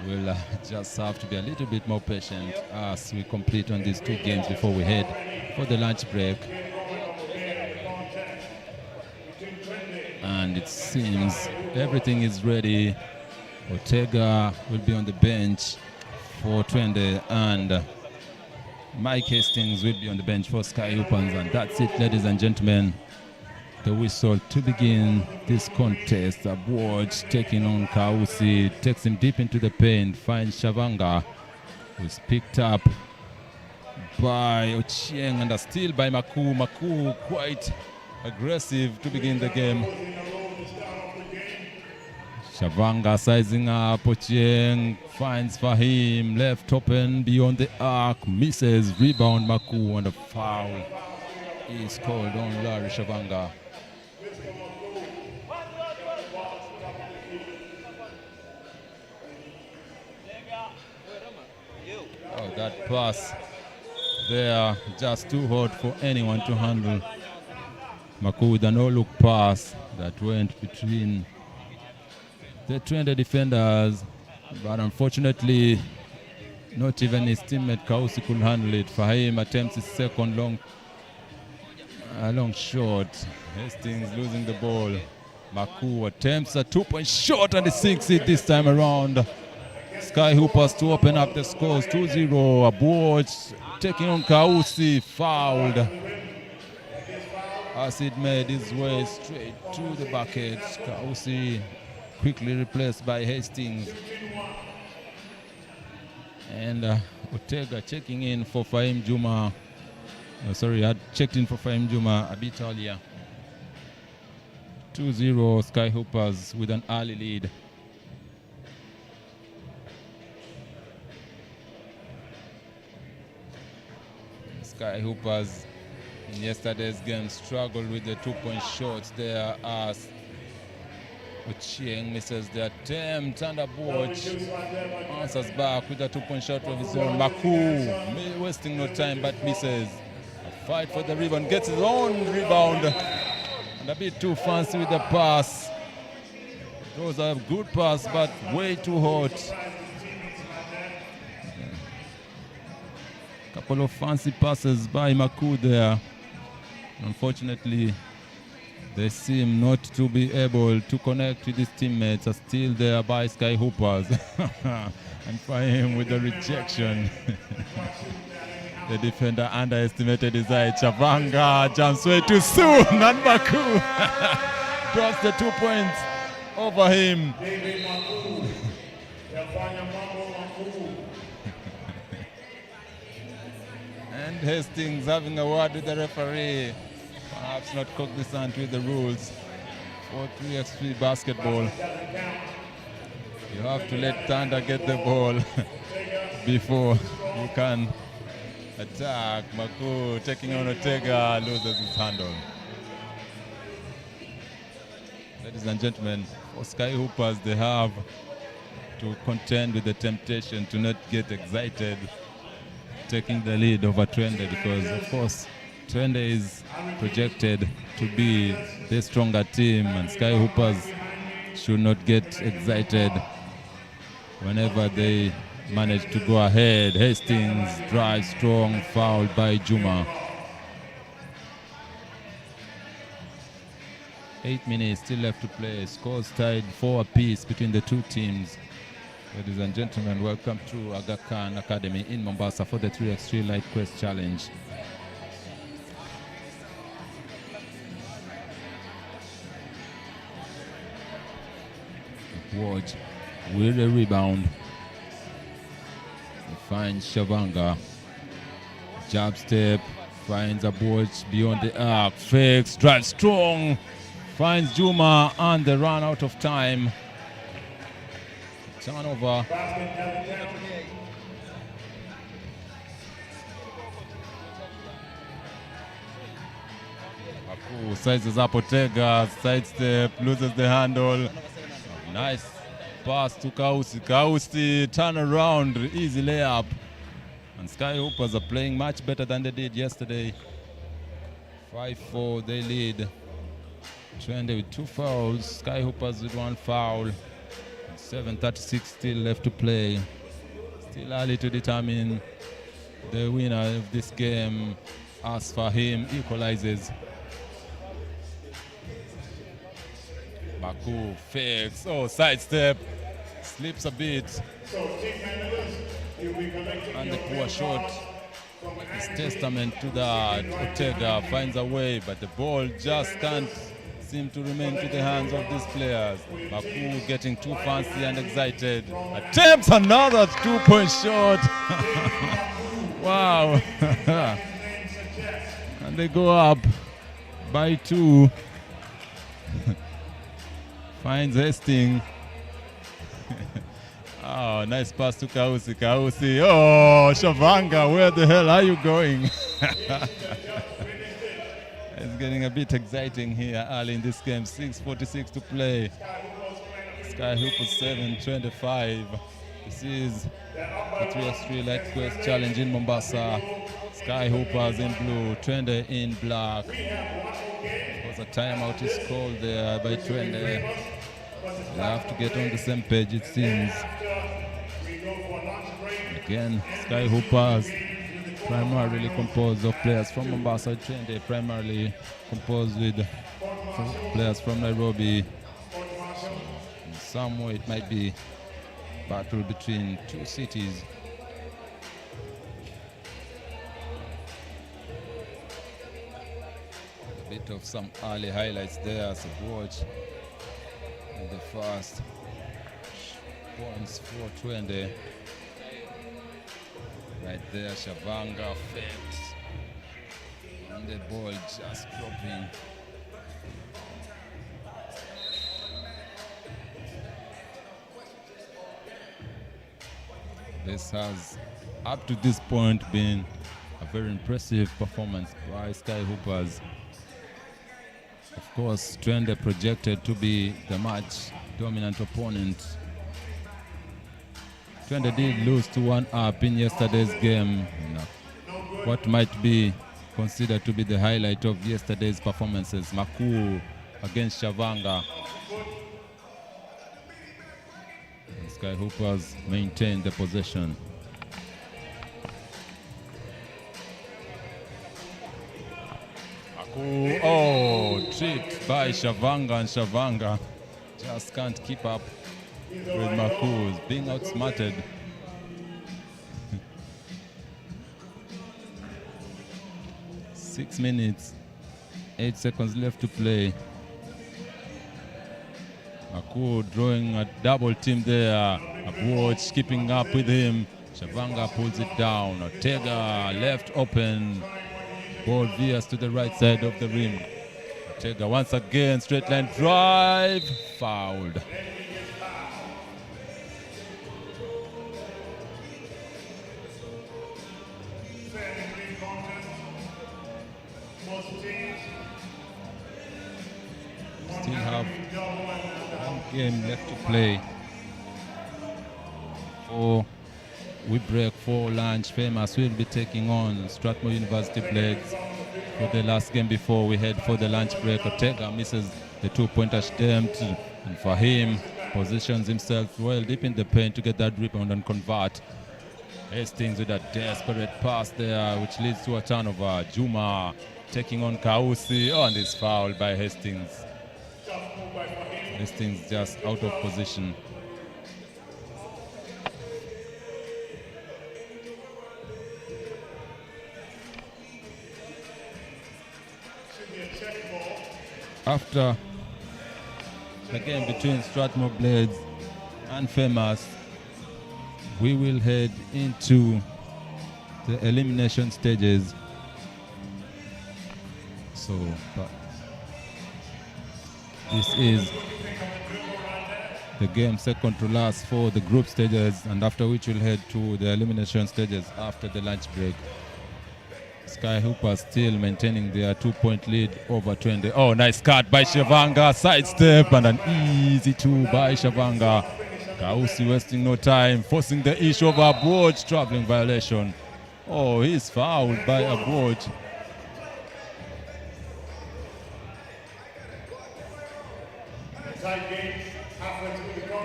we'll just have to be a little bit more patient as we complete on these two games before we head for the lunch break. And it seems everything is ready. Ortega will be on the bench for Twende, and Mike Hastings will be on the bench for Sky Hoopers. And that's it, ladies and gentlemen. The whistle to begin this contest. Abwaj taking on Kausi, takes him deep into the paint, finds Shavanga, who's picked up by Ochieng and a steal by Maku. Maku quite aggressive to begin the game. Shavanga sizing up, Ochieng finds Fahim, left open beyond the arc, misses, rebound Maku, and a foul is called on Larry Shavanga. Oh, that pass there, just too hot for anyone to handle. Maku with a no-look pass that went between the Twende defenders, but unfortunately, not even his teammate Kausi could handle it. Fahim attempts his second long shot. Hastings losing the ball. Maku attempts a two-point shot and he sinks it this time around. Sky Hoopers to open up the scores. 2-0. Abwaj taking on Kausi, fouled as it made his way straight to the bucket. Kausi quickly replaced by Hastings. And Ortega checking in for Fahim Juma. Had checked in for Fahim Juma a bit earlier. 2-0 Sky Hoopers with an early lead. Sky Hoopers in yesterday's game struggled with the two-point shots there as Ochieng misses the attempt, and Abwaj answers back with a two-point shot of his own. Maku wasting no time but misses. A fight for the rebound, gets his own rebound, and a bit too fancy with the pass. It was a good pass but way too hot. Couple of fancy passes by Maku there. Unfortunately, they seem not to be able to connect with his teammates. Are still there by Sky Hoopers. And Fahim with the rejection. The defender underestimated his height. Shavanga jumps way too soon, and Maku drops the 2 points over him. And Hastings having a word with the referee. Perhaps not cognizant with the rules for 3x3 basketball. You have to let Thunder get the ball before you can attack. Maku taking on Ortega, loses his handle. Ladies and gentlemen, for Sky Hoopers, they have to contend with the temptation to not get excited taking the lead over Twende, because of course Twende is projected to be the stronger team, and Sky Hoopers should not get excited whenever they manage to go ahead. Hastings drives strong, fouled by Juma. 8 minutes still left to play. Scores tied 4 apiece between the two teams. Ladies and gentlemen, welcome to Aga Khan Academy in Mombasa for the 3x3 Lite Quest Challenge. Watch with a rebound. He finds Shavanga. Jab step. Finds a Watch beyond the arc. Fakes. Drives strong. Finds Juma and they run out of time. Turnover. Aku sizes up Ortega, sidestep, loses the handle. Nice pass to Kausi. Kausi, turn around, easy layup. And Sky Hoopers are playing much better than they did yesterday. 5-4, they lead. Twende with 2 fouls, Sky Hoopers with 1 foul. 7:36 still left to play. Still early to determine the winner of this game. As for him, equalizes. Baku fakes. Oh, sidestep. Slips a bit. And the poor shot is testament to that. Ortega finds a way, but the ball just can't seem to remain to the hands of these players. Baku getting too fancy and excited. Attempts another 2-point shot. Wow. And they go up by 2. Finds Hastings. Oh, nice pass to Kausi. Kausi. Oh, Shavanga, where the hell are you going? It's getting a bit exciting here early in this game. 6:46 to play. Sky Hoopers 7-25. This is the 3x3 Lite Quest challenge in Mombasa. Sky Hoopers in blue, Twende in black. Because a timeout is called there by Twende. They have to get on the same page, it seems. Again, Sky Hoopers primarily composed of players from Mombasa. Twende primarily composed with players from Nairobi. In some way, it might be battle between 2 cities. A bit of some early highlights there, so watch the first points for Twende. Right there, Shavanga fakes. And the ball just dropping. This has, up to this point, been a very impressive performance by Sky Hoopers. Of course, Twende projected to be the match dominant opponent. Twende did lose to 1 up in yesterday's game. What might be considered to be the highlight of yesterday's performances, Maku against Shavanga. And Sky Hoopers maintained the possession. Maku, oh, tricked by Shavanga, and Shavanga just can't keep up with Maku, being outsmarted. Six minutes, 8 seconds left to play. Maku drawing a double team there. Watch keeping up with him. Shavanga pulls it down. Ortega left open. Ball veers to the right side of the rim. Ortega once again, straight line drive, fouled. Still have 1 game left to play. We break for lunch. Famous will be taking on Strathmore University Blades for the last game before we head for the lunch break. Ortega misses the 2-point attempt, and for him, positions himself well deep in the paint to get that rebound and convert. Hastings with a desperate pass there, which leads to a turnover. Juma taking on Kausi, and is fouled by Hastings. Hastings just out of position. After the game between Strathmore Blades and famous, we will head into the elimination stages. So, this is the game second to last for the group stages, and after which we'll head to the elimination stages after the lunch break. Sky Hoopers still maintaining their 2-point lead over 20. Oh, nice cut by Shavanga, sidestep, and an easy two by Shavanga. Kausi wasting no time, forcing the issue of Abwoj, traveling violation. Oh, he's fouled by Abwoj.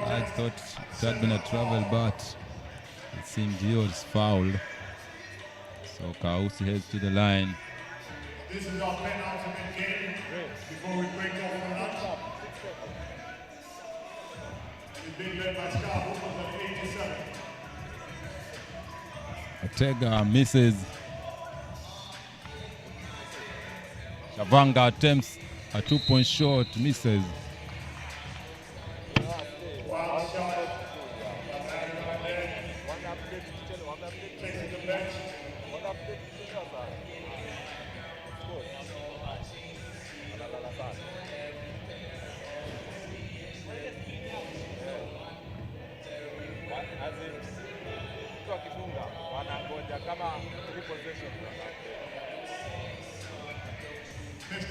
I thought it had been a travel, but it seemed he was fouled. So Kausi heads to the line.
This is our penultimate game before we break off for lunch. It's being led by Sky Hoopers at 87.
Ortega misses. Shavanga attempts a 2-point shot, misses.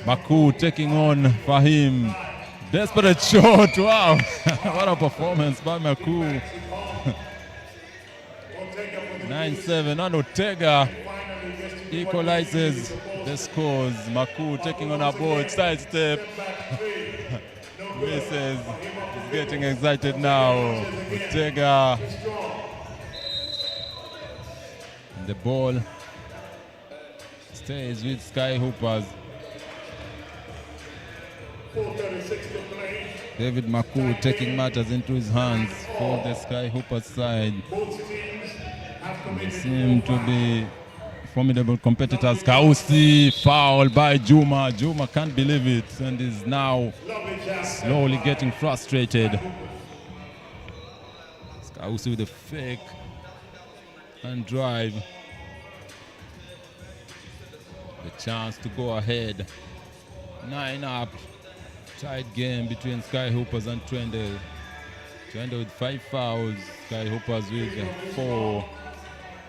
Maku taking on Fahim. Desperate shot. Wow. What a performance by Maku. 9-7. And Ortega equalizes the scores. Maku taking on a board. Sidestep. Misses. He's getting excited now. Ortega. And the ball stays with Sky Hoopers. David Maku taking matters into his hands for the Sky Hoopers side. They seem to be formidable competitors. Kausi fouled by Juma. Juma can't believe it and is now slowly getting frustrated. Kausi with a fake and drive. The chance to go ahead. 9 up. Tight game between Sky Hoopers and Twende. Twende with 5 fouls. Sky Hoopers with 4.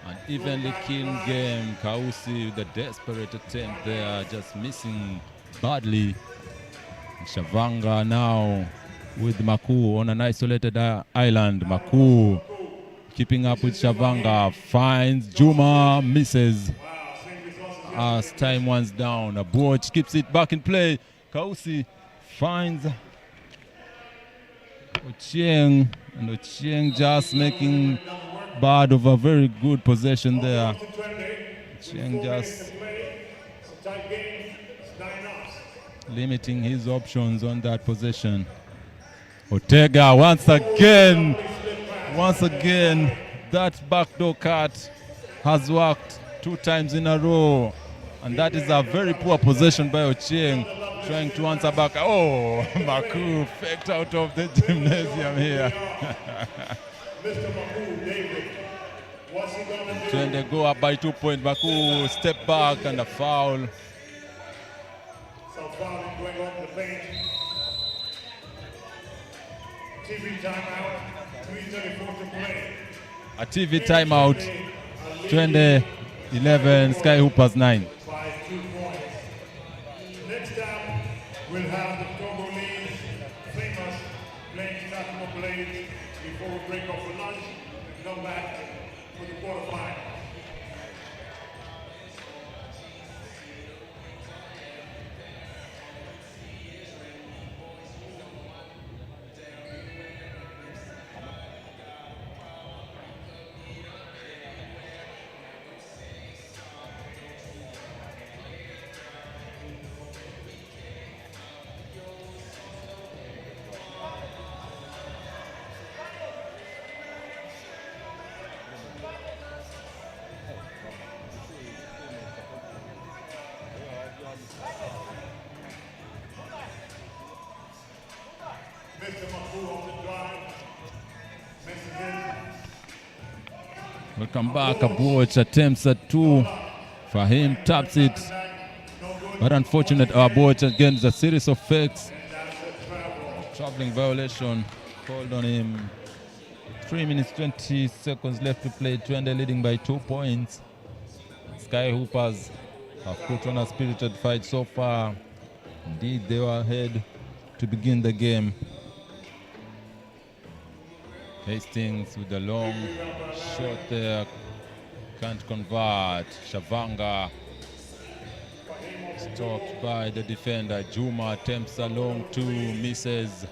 An evenly killed game. Kausi with a desperate attempt there, just missing badly. Shavanga now with Maku on an isolated island. Maku keeping up with Shavanga. Finds Juma, misses as time winds down. Abwoj keeps it back in play. Kausi finds Ochieng, and Ochieng just making bad of a very good possession there. Ochieng just limiting his options on that possession. Ortega once again, that backdoor cut has worked 2 times in a row, and that is a very poor possession by Ochieng, trying to answer back. Oh, Maku faked out of the gymnasium here. Trying to go up by 2 points. Maku step back and a foul.
So fouling going on the bench. TV timeout. 3:34 to play.
A TV timeout. 20-11. Sky Hoopers 9.
By 2 points. Next up, we'll have the Congolese famous playing national blades before we break off for lunch and come back for the quarterfinals.
Welcome back. Abuoch attempts at 2. Fahim taps it. But unfortunate, Abuoch against a series of fakes. Traveling violation called on him. 3 minutes 20 seconds left to play. Twende leading by 2 points. Sky Hoopers have put on a spirited fight so far. Indeed, they were ahead to begin the game. Hastings with the long shot there. Can't convert. Shavanga stopped by the defender. Juma attempts a long 2, misses.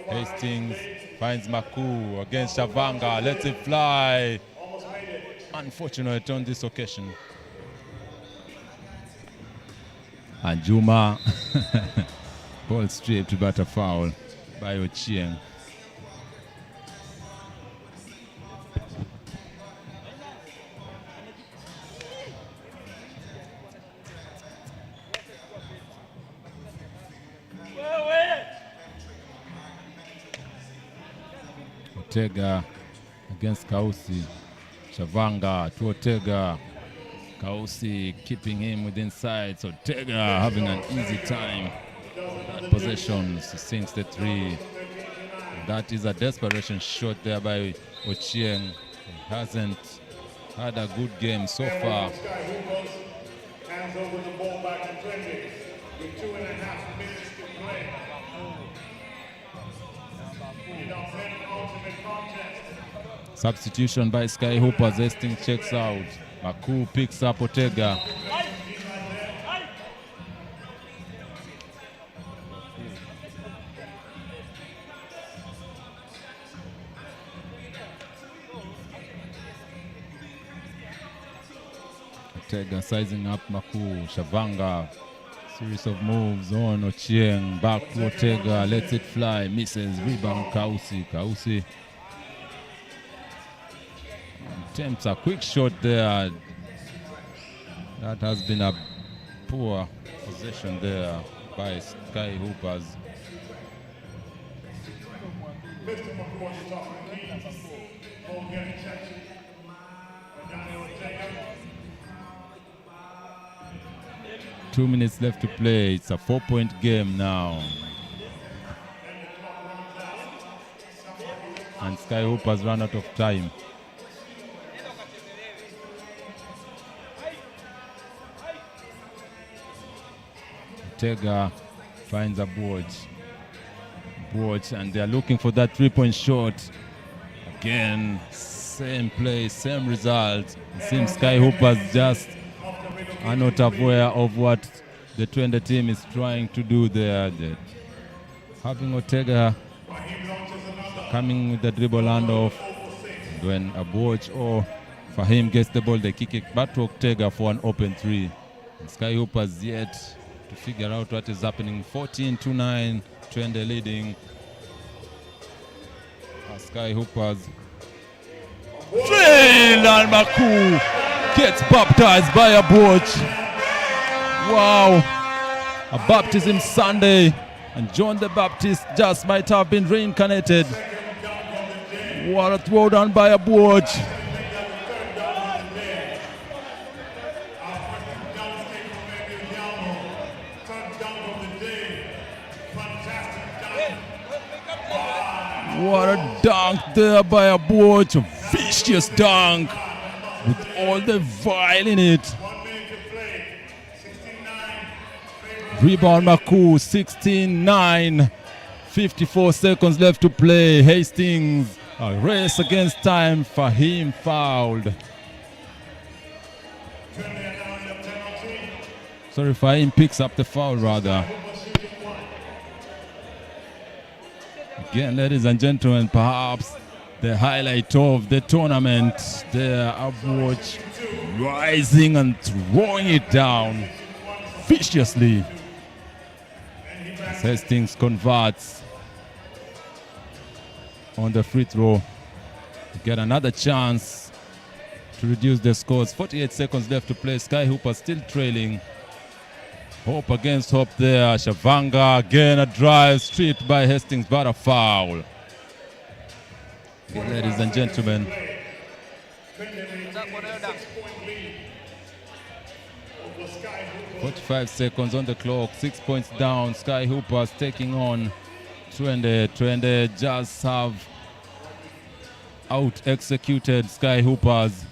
Hastings finds Maku against Shavanga. Lets it fly. Unfortunate on this occasion. And Juma ball stripped but a foul by Ochieng. Ortega against Kausi. Shavanga to Ortega. Kausi keeping him within sight. Ortega having an easy time. That possession sinks the 3. That is a desperation shot there by Ochieng. He hasn't had a good game so far.
Hands over the ball back to 20 with 2.5 minutes to play.
Substitution by Sky Hoopers. Hastings checks out. Maku picks up Ortega. Ortega sizing up Maku. Shavanga. Series of moves on Ochieng. Back to Ortega. Lets it fly. Misses. Rebound Kausi. Kausi attempts a quick shot there. That has been a poor possession there by Sky Hoopers. Two minutes left to play. It's a 4-point game now. And Sky Hoopers run out of time. Ortega finds Abuoch, and they're looking for that 3-point shot. Again, same play, same result. It seems Sky Hoopers just are not aware of what the Twende team is trying to do there. Having Ortega coming with the dribble handoff. When Abuoch or Fahim gets the ball, they kick it back to Ortega for an open 3. And Sky Hoopers yet to figure out what is happening. 14-9, Twende leading. Sky Hoopers. Drill, and Maku gets baptized by Abuoch. Wow, a baptism Sunday, and John the Baptist just might have been reincarnated. What a throw down by Abuoch. What a dunk there by Abuoch, a vicious dunk with all the vile in it. Rebound Maku, 16-9, 54 seconds left to play. Hastings, a race against time. Fahim fouled. Sorry, Fahim picks up the foul rather. Again, ladies and gentlemen, perhaps the highlight of the tournament. There, Abuoch rising and throwing it down viciously. Hastings converts on the free throw to get another chance to reduce the scores. 48 seconds left to play. Sky Hooper still trailing. Hope against hope there. Shavanga again, a drive stripped by Hastings, but a foul. Okay, ladies and gentlemen,
defending a 6-point lead over Sky Hoopers.
45 seconds on the clock, 6 points down. Sky Hoopers taking on Twende. Twende just have out-executed Sky Hoopers.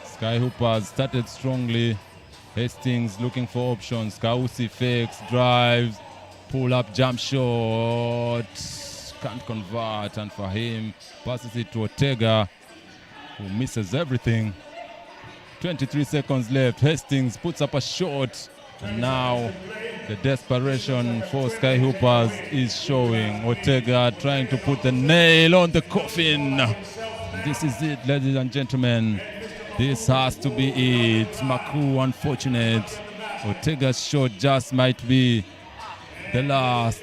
Sky Hoopers started strongly. Hastings looking for options. Kausi fakes, drives, pull up jump shot. Can't convert, and for him, passes it to Ortega, who misses everything. 23 seconds left. Hastings puts up a shot, and now the desperation for Sky Hoopers is showing. Ortega trying to put the nail on the coffin. This is it, ladies and gentlemen. This has to be it. Maku unfortunate. Ortega's shot just might be the last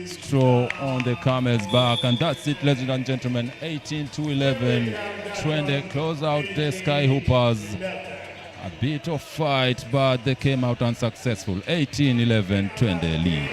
straw on the camel's back. And that's it, ladies and gentlemen. 18-11. Twende close out the Sky Hoopers. A bit of fight, but they came out unsuccessful. 18-11, Twende lead.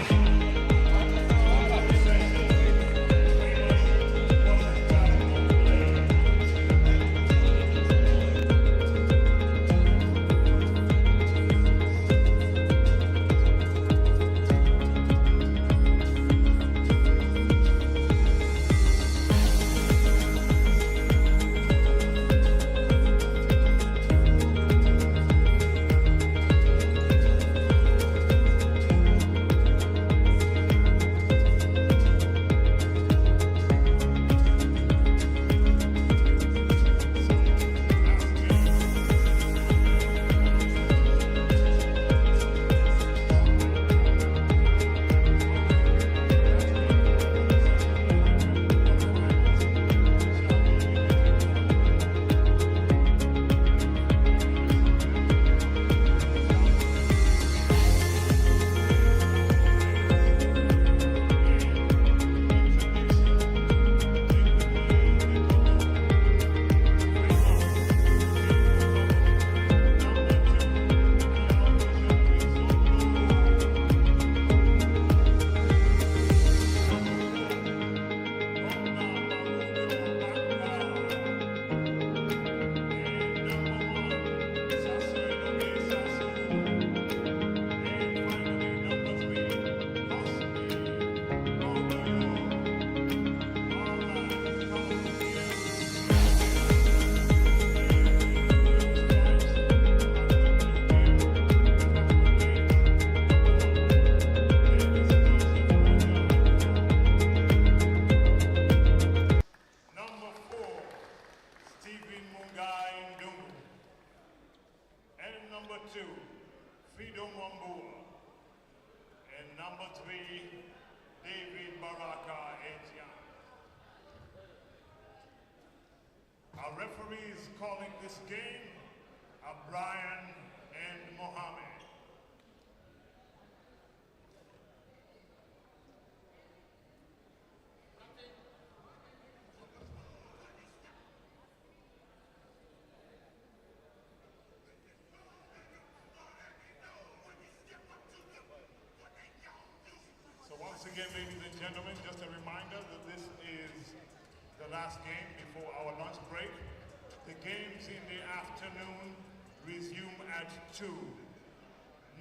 Our referees calling this game are Brian and Mohammed. So once again, ladies and gentlemen, just a reminder that this is the last game before our lunch break. The games in the afternoon resume at 2.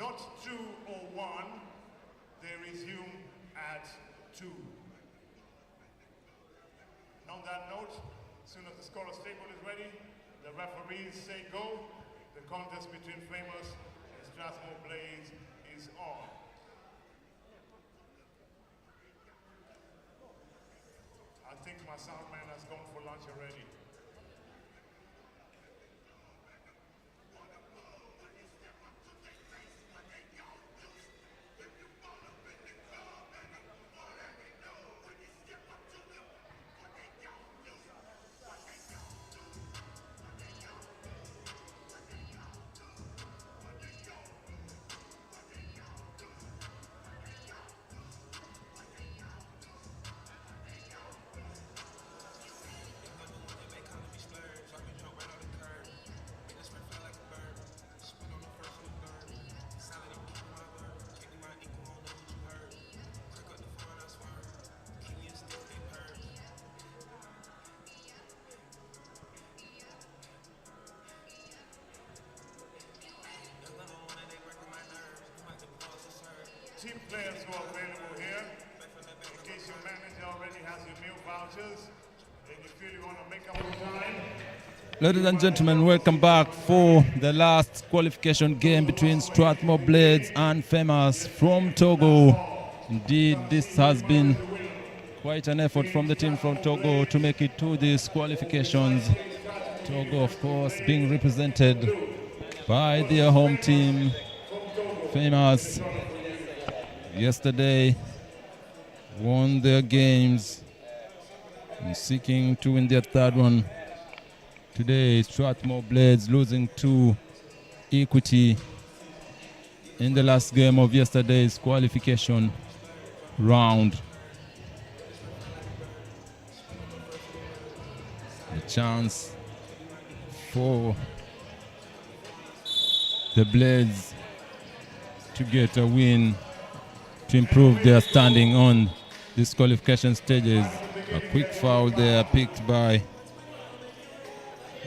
Not 2 or 1, they resume at 2. And on that note, as soon as the scorer's table is ready, the referees say go. The contest between Famous and Strathmore Blaze is on. I think my sound man has gone for lunch already. players who are available here. In case your manager already has your meal vouchers, and you feel you want to make up your time.
Ladies and gentlemen, welcome back for the last qualification game between Strathmore Blades and Famous from Togo. Indeed, this has been quite an effort from the team from Togo to make it to these qualifications. Togo, of course, being represented by their home team, Famous. Yesterday, won their games and seeking to win their third one. Today, Strathmore Blades losing to Equity in the last game of yesterday's qualification round. A chance for the Blades to get a win to improve their standing on these qualification stages. A quick foul there picked by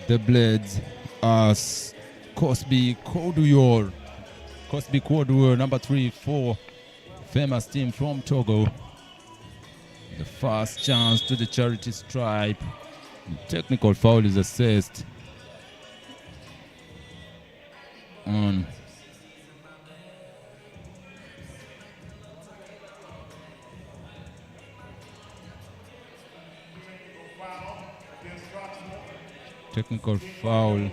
the Blades as Cosby Koduyor, number 3 for Famous team from Togo. The first chance to the charity stripe. The technical foul is assessed on technical foul.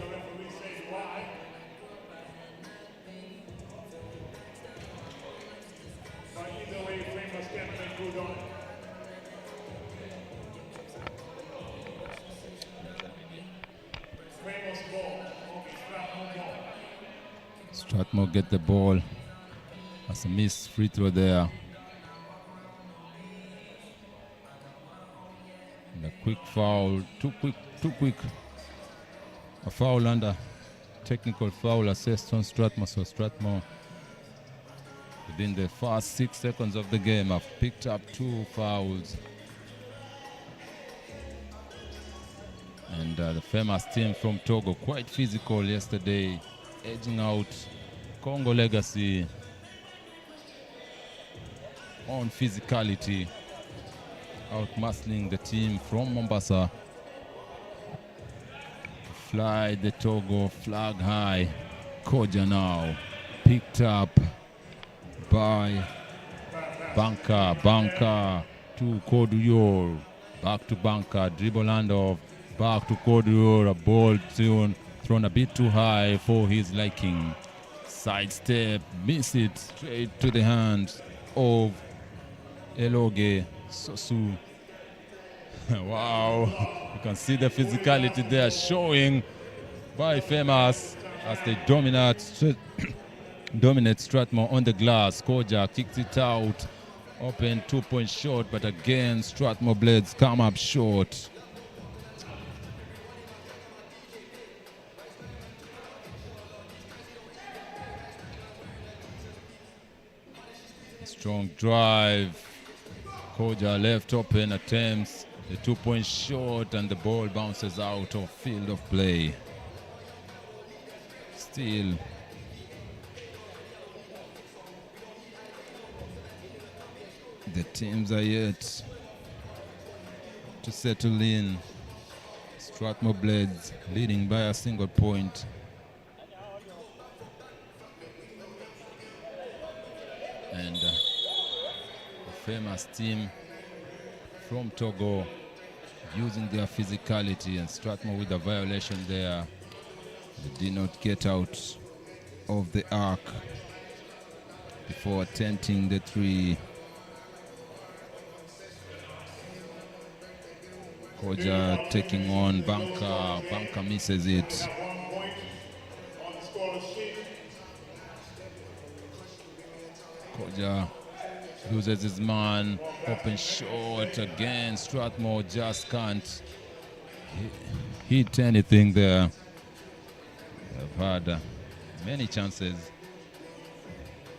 Strathmore get the ball as a missed free throw there. And a quick foul, too quick. A foul under technical foul assessed on Strathmore. So Strathmore, within the first 6 seconds of the game, have picked up 2 fouls. And the Famous team from Togo, quite physical yesterday, edging out Congo Legacy on physicality, outmuscling the team from Mombasa. Fly the Togo flag high. Koja now picked up by Banka to Koduyor, back to Banka, dribble handoff, back to Koduyor, a ball thrown a bit too high for his liking. Sidestep, miss it straight to the hands of Eloge Sosu. Wow, you can see the physicality there showing by Famous as they dominate Strathmore on the glass. Koja kicks it out, open 2-point shot, but again Strathmore Blades come up short. Strong drive. Koja left open, attempts the 2-point shot, and the ball bounces out of field of play. Still the teams are yet to settle in. Strathmore Blades leading by a single point. And the Famous team from Togo using their physicality, and Strathmore with a violation there. They did not get out of the arc before attempting the 3. Koja taking on Banka. Banka misses it. Koja loses his man. Open shot again. Strathmore just can't hit anything there. They've had many chances,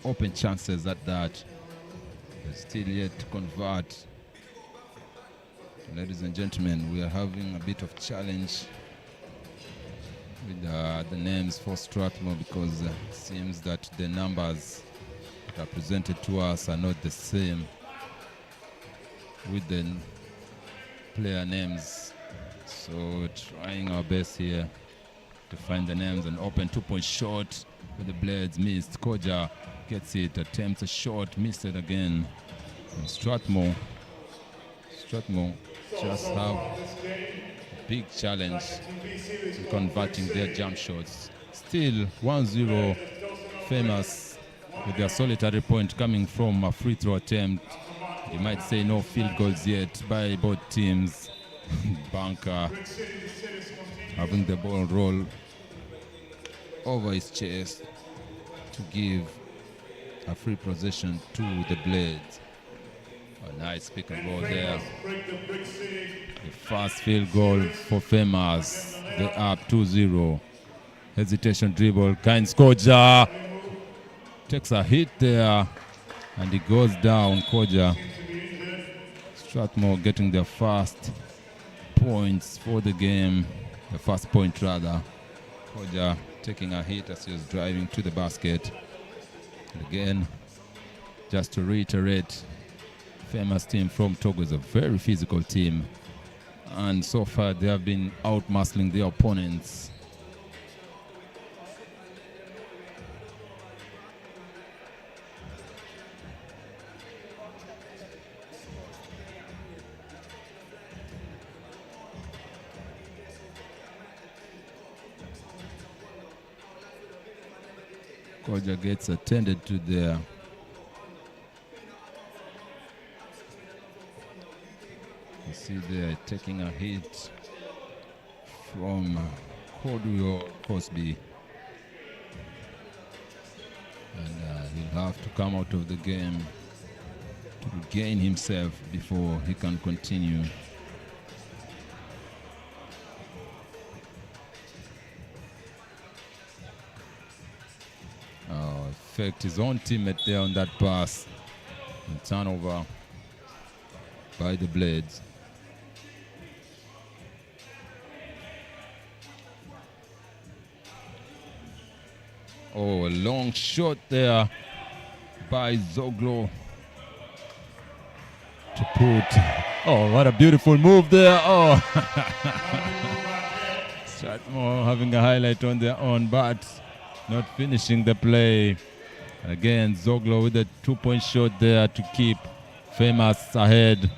open chances at that. They're still yet to convert. Ladies and gentlemen, we are having a bit of challenge with the names for Strathmore because it seems that the numbers that are presented to us are not the same with the player names. So we're trying our best here to find the names. An open 2-point shot with the Blades, missed. Koja gets it, attempts a shot, missed it again. And Strathmore just have a big challenge in converting their jump shots. Still 1-0 Famous with their solitary point coming from a free throw attempt. You might say no field goals yet by both teams. Banker having the ball roll over his chest to give a free possession to the Blades. A nice pick and roll there. The first field goal for Famous. They're up 2-0. Hesitation dribble. Kynes Koja takes a hit there and he goes down. Koja. Strathmore getting their first points for the game. The first point rather. Koja taking a hit as he was driving to the basket. And again, just to reiterate, Famous team from Togo is a very physical team, and so far they have been out-muscling their opponents. Koja gets attended to there. You see there taking a hit from Cordwell Cosby. And he'll have to come out of the game to regain himself before he can continue. Affect his own teammate there on that pass. And turnover by the Blades. Oh, a long shot there by Zoglo to put. Oh, what a beautiful move there. Oh, Strathmore having a highlight on their own, but not finishing the play. Again, Zoglo with a 2-point shot there to keep Famous ahead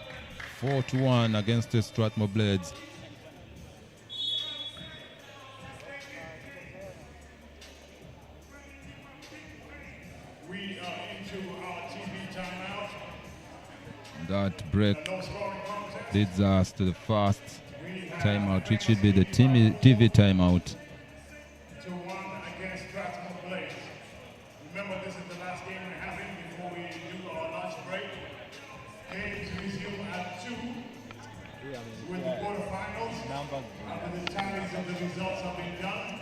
4-1 against the Strathmore Blades.
We are into our TV timeout.
That break leads us to the first timeout, which should be the TV timeout.
Remember, this is the last game we're having before we do our lunch break. Games resume at 2 with the quarterfinals. After the tallies of the results have been done,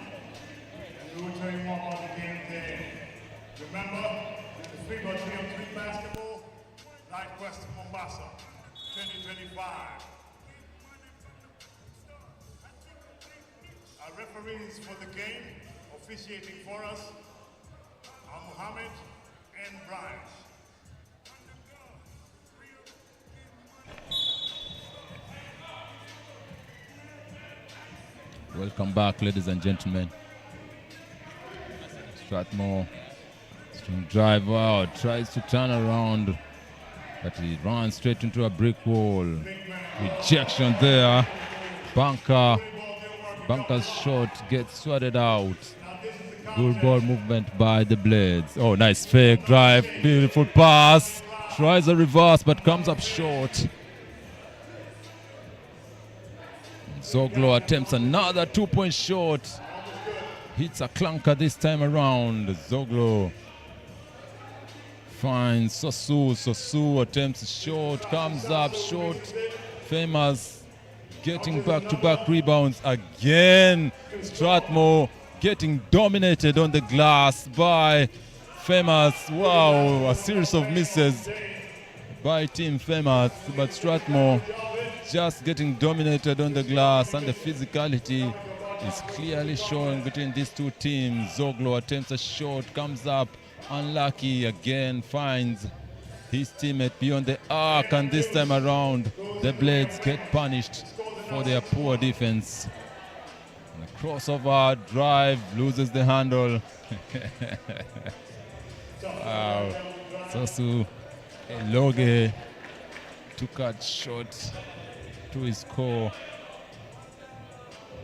and we will tell you more about the game then. Remember, the 3x3 basketball, Lite Quest Mombasa 2025. Our referees for the game, officiating for us, are Mohammed and Brian.
Welcome back, ladies and gentlemen. Strathmore, strong drive out, tries to turn around, but he runs straight into a brick wall. Rejection there. Bunker's shot gets swatted out. Good ball movement by the Blades. Oh, nice fake drive, beautiful pass. Tries a reverse, but comes up short. Zoglo attempts another 2-point shot. Hits a clunker this time around. Zoglo finds Sosu. Sosu attempts a shot, comes up short. Famous getting back-to-back rebounds again. Strathmore getting dominated on the glass by Famous. Wow, a series of misses by Team Famous, but Strathmore just getting dominated on the glass, and the physicality is clearly showing between these two teams. Zoglo attempts a shot, comes up, unlucky again, finds his teammate beyond the arc, and this time around the Blades get punished for their poor defense. And a crossover drive, loses the handle. Wow. Sasu Eloge took a shot to his core.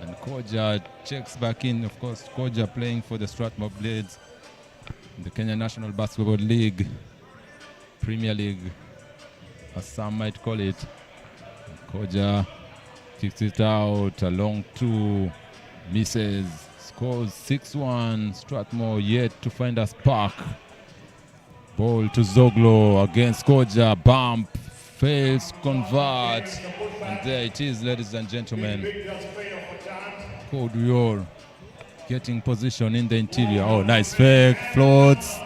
And Koja checks back in. Of course, Koja playing for the Strathmore Blades in the Kenya National Basketball League, Premier League, as some might call it. And Koja kicks it out, a long two, misses, scores 6-1. Strathmore yet to find a spark. Ball to Zoglo against Koja, bump, fails to convert. And there it is, ladies and gentlemen. Koduyor getting position in the interior. Oh, nice fake, floats.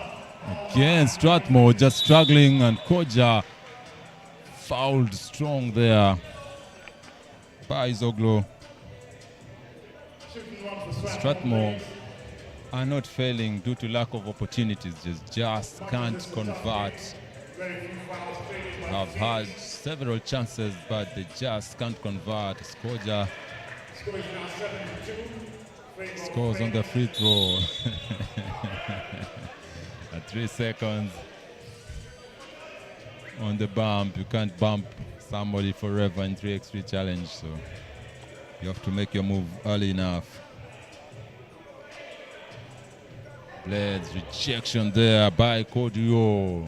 Again, Strathmore just struggling, and Koja fouled strong there by Zoglo. Strathmore are not failing due to lack of opportunities, just can't convert. Have had several chances, but they just can't convert. Koja scores on the free throw. At 3 seconds on the bump. You can't bump somebody forever in 3x3 challenge, so you have to make your move early enough. Blades rejection there by Kodio,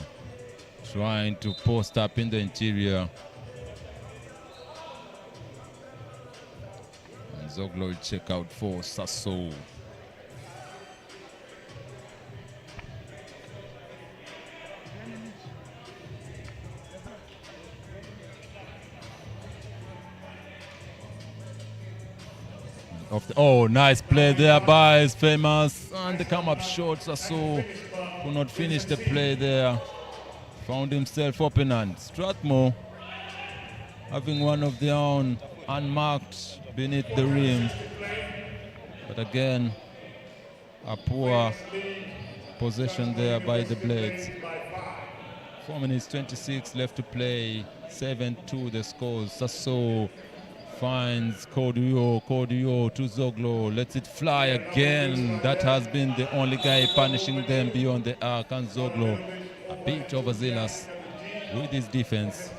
trying to post up in the interior. And Zoglo will check out for Sasso. Oh, nice play there by his famous, and the come-up short. Sasso could not finish the play there. Found himself open, and Strathmore having one of their own unmarked beneath the rim. But again, a poor possession there by the Blades. 4 minutes 26 left to play. 7-2 the scores. Sasso finds Kodio to Zoglo, lets it fly again. That has been the only guy punishing them beyond the arc, and Zoglo a bit overzealous with his defense.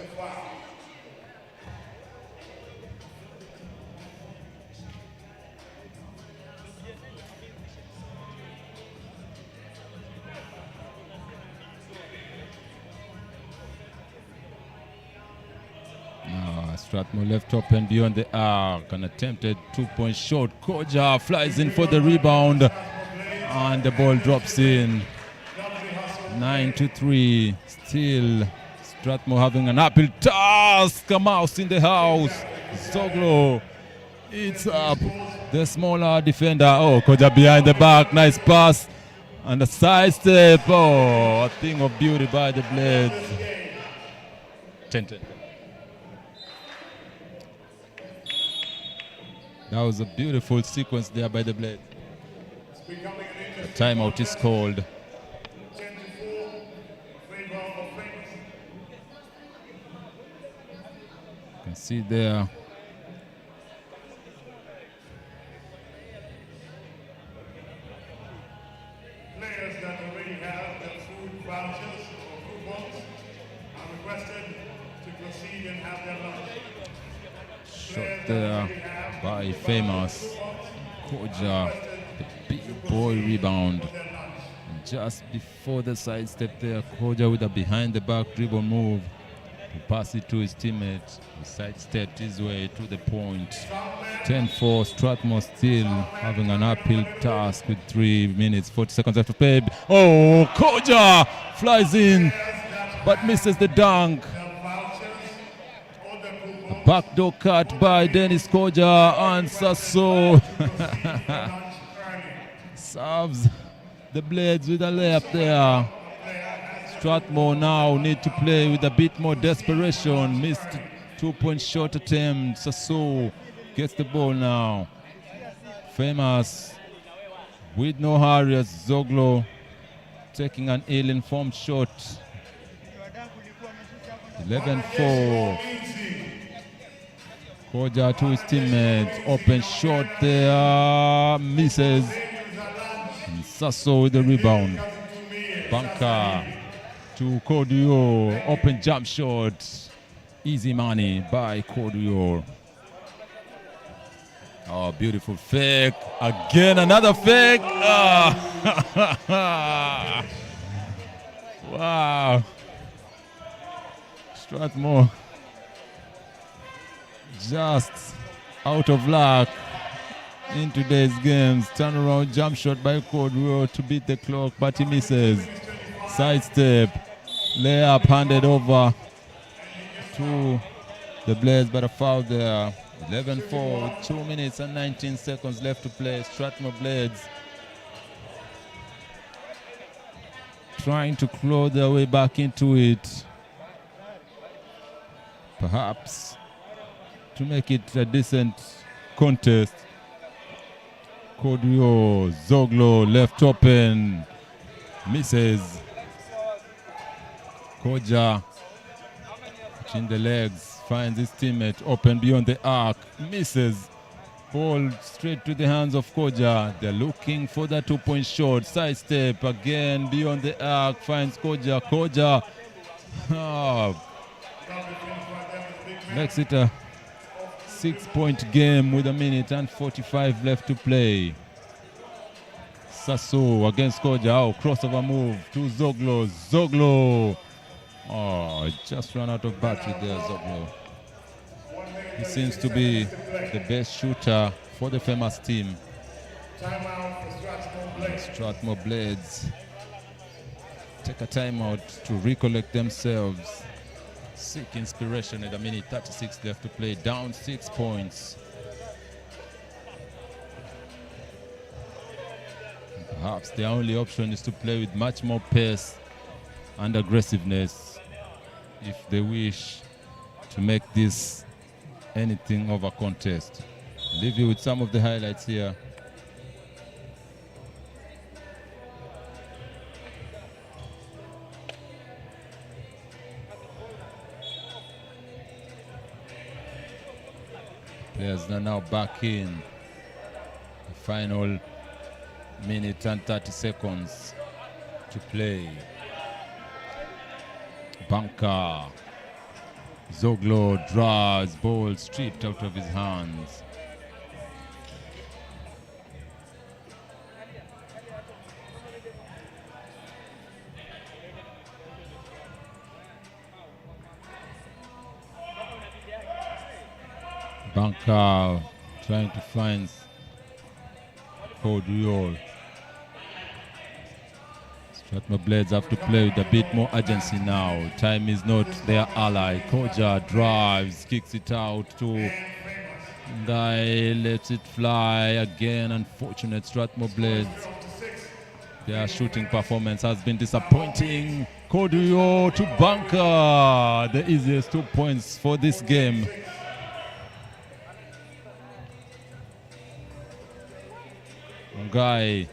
Strathmore left open beyond the arc. An attempted two-point shot. Koja flies in for the rebound, and the ball drops in. 9-3. Still Strathmore having an uphill task. A mouse in the house. Zoglo eats up the smaller defender. Oh, Koja behind the back. Nice pass. And a side step. Oh, a thing of beauty by the Blades. 10-10. That was a beautiful sequence there by the Blades. The timeout is called. You can see there.
Players that already have their food vouchers or coupons are requested to proceed and have their lunch.
Shot there by famous Koja, the big boy rebound. And just before the sidestep there, Koja with a behind the back dribble move to pass it to his teammate. He sidestepped his way to the point. 10-4, Strathmore still having an uphill task with 3 minutes, 40 seconds left to play. Oh, Koja flies in but misses the dunk. A backdoor cut by Dennis Koja, and Sasso serves the Blades with a layup there. Strathmore now need to play with a bit more desperation. Missed two-point shot attempt. Sasso gets the ball now. Famous with no hurry as Zoglo taking an ill-informed shot. 11-4. Koja to his teammates. Open shot there. Misses. And Sasso with the rebound. Banka to Kodio. Open jump shot. Easy money by Kodio. Oh, beautiful fake. Again, another fake. Ah. Wow. Strathmore just out of luck in today's games. Turnaround jump shot by Kodio to beat the clock, but he misses. Sidestep. Layup handed over to the Blades, but a foul there. 11-4 with 2 minutes and 19 seconds left to play. Strathmore Blades trying to claw their way back into it. Perhaps to make it a decent contest. Kodio, Zoglo left open. Misses. Koja in the legs. Finds his teammate open beyond the arc. Misses. Ball straight to the hands of Koja. They're looking for that 2-point shot. Sidestep again beyond the arc. Finds Koja. Koja makes it a 6-point game with 1:45 left to play. Sasso against Koja. Oh, crossover move to Zoglo. Zoglo. Oh, just ran out of battery there, Zoglo. He seems to be the best shooter for the famous team. Strathmore Blades take a timeout to recollect themselves. Seek inspiration at 1:36 left to play. Down 6 points. Perhaps the only option is to play with much more pace and aggressiveness if they wish to make this anything of a contest. Leave you with some of the highlights here. Players are now back in. The final minute and 30 seconds to play. Banka. Zoglo draws, ball stripped out of his hands. Banka trying to find Kodio. Strathmore Blades have to play with a bit more urgency now. Time is not their ally. Koja drives, kicks it out to Guy, lets it fly again. Unfortunate Strathmore Blades. Their shooting performance has been disappointing. Kodio to Banka. The easiest 2 points for this game. Guy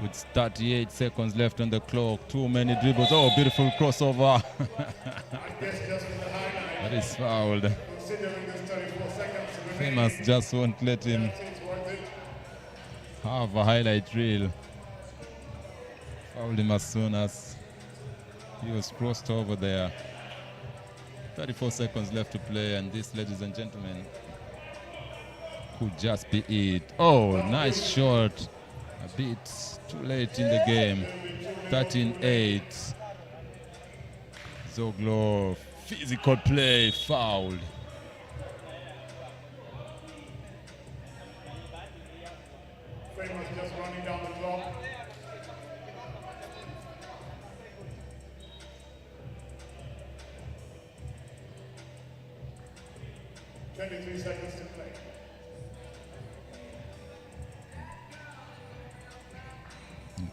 with 38 seconds left on the clock. Too many dribbles. Oh, beautiful crossover. That is fouled. Famous just won't let him have a highlight reel. Fouled him as soon as he was crossed over there. 34 seconds left to play, and this, ladies and gentlemen, could just be it. Oh, nice shot. A bit too late in the game. 13-8. Zoglo, physical play, fouled.
Famous just running down the clock. Twenty-three seconds to play.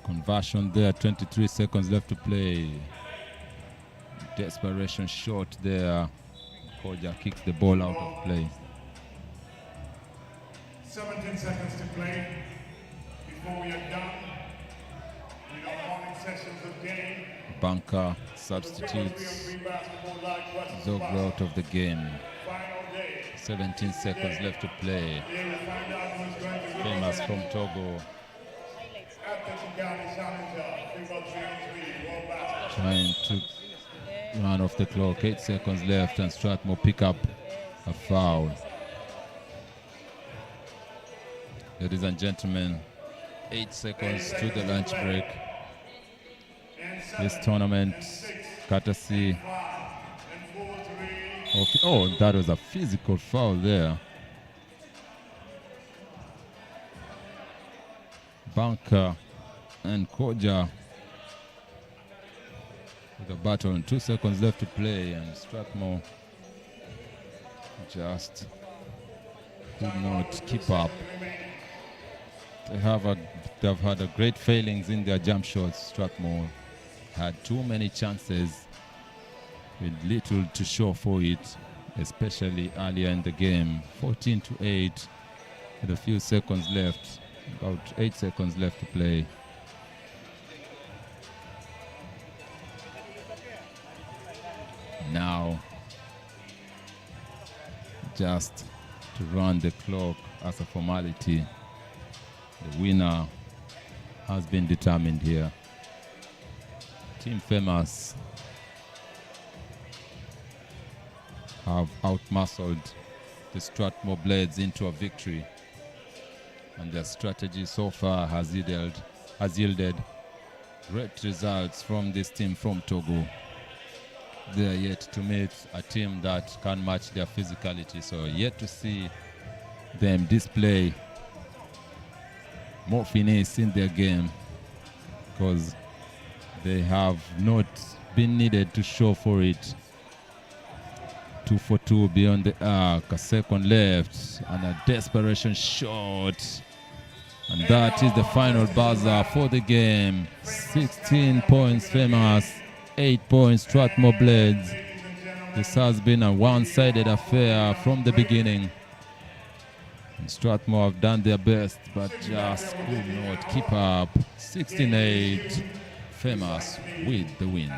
Conversion there, 23 seconds left to play. Desperation shot there. Koja kicks the ball out of play.
17 seconds to play before we are done with our morning sessions of game.
Bunker substitutes Zoglo out of the game. 17 seconds left to play. Famous from Togo. Trying to run off the clock. 8 seconds left, and Strathmore pick up a foul. Ladies and gentlemen, 8 seconds to the lunch break. This tournament, courtesy of, oh, that was a physical foul there. Bunker and Koja with a battle, and 2 seconds left to play, and Strathmore just could not keep up. They've had a great failings in their jump shots. Strathmore had too many chances with little to show for it, especially earlier in the game. 14-8 with a few seconds left, about 8 seconds left to play. Now, just to run the clock as a formality. The winner has been determined here. Team Famous have outmuscled the Strathmore Blades into a victory, and their strategy so far has yielded great results from this team from Togo. They are yet to meet a team that can match their physicality, so yet to see them display more finesse in their game, because they have not been needed to show for it. 2 for 2 beyond the arc, a second left, and a desperation shot. And that is the final buzzer for the game. 16 points Famous, 8 points Strathmore Blades. This has been a one-sided affair from the beginning. And Strathmore have done their best, but just could not keep up. 16-8, Famous with the win.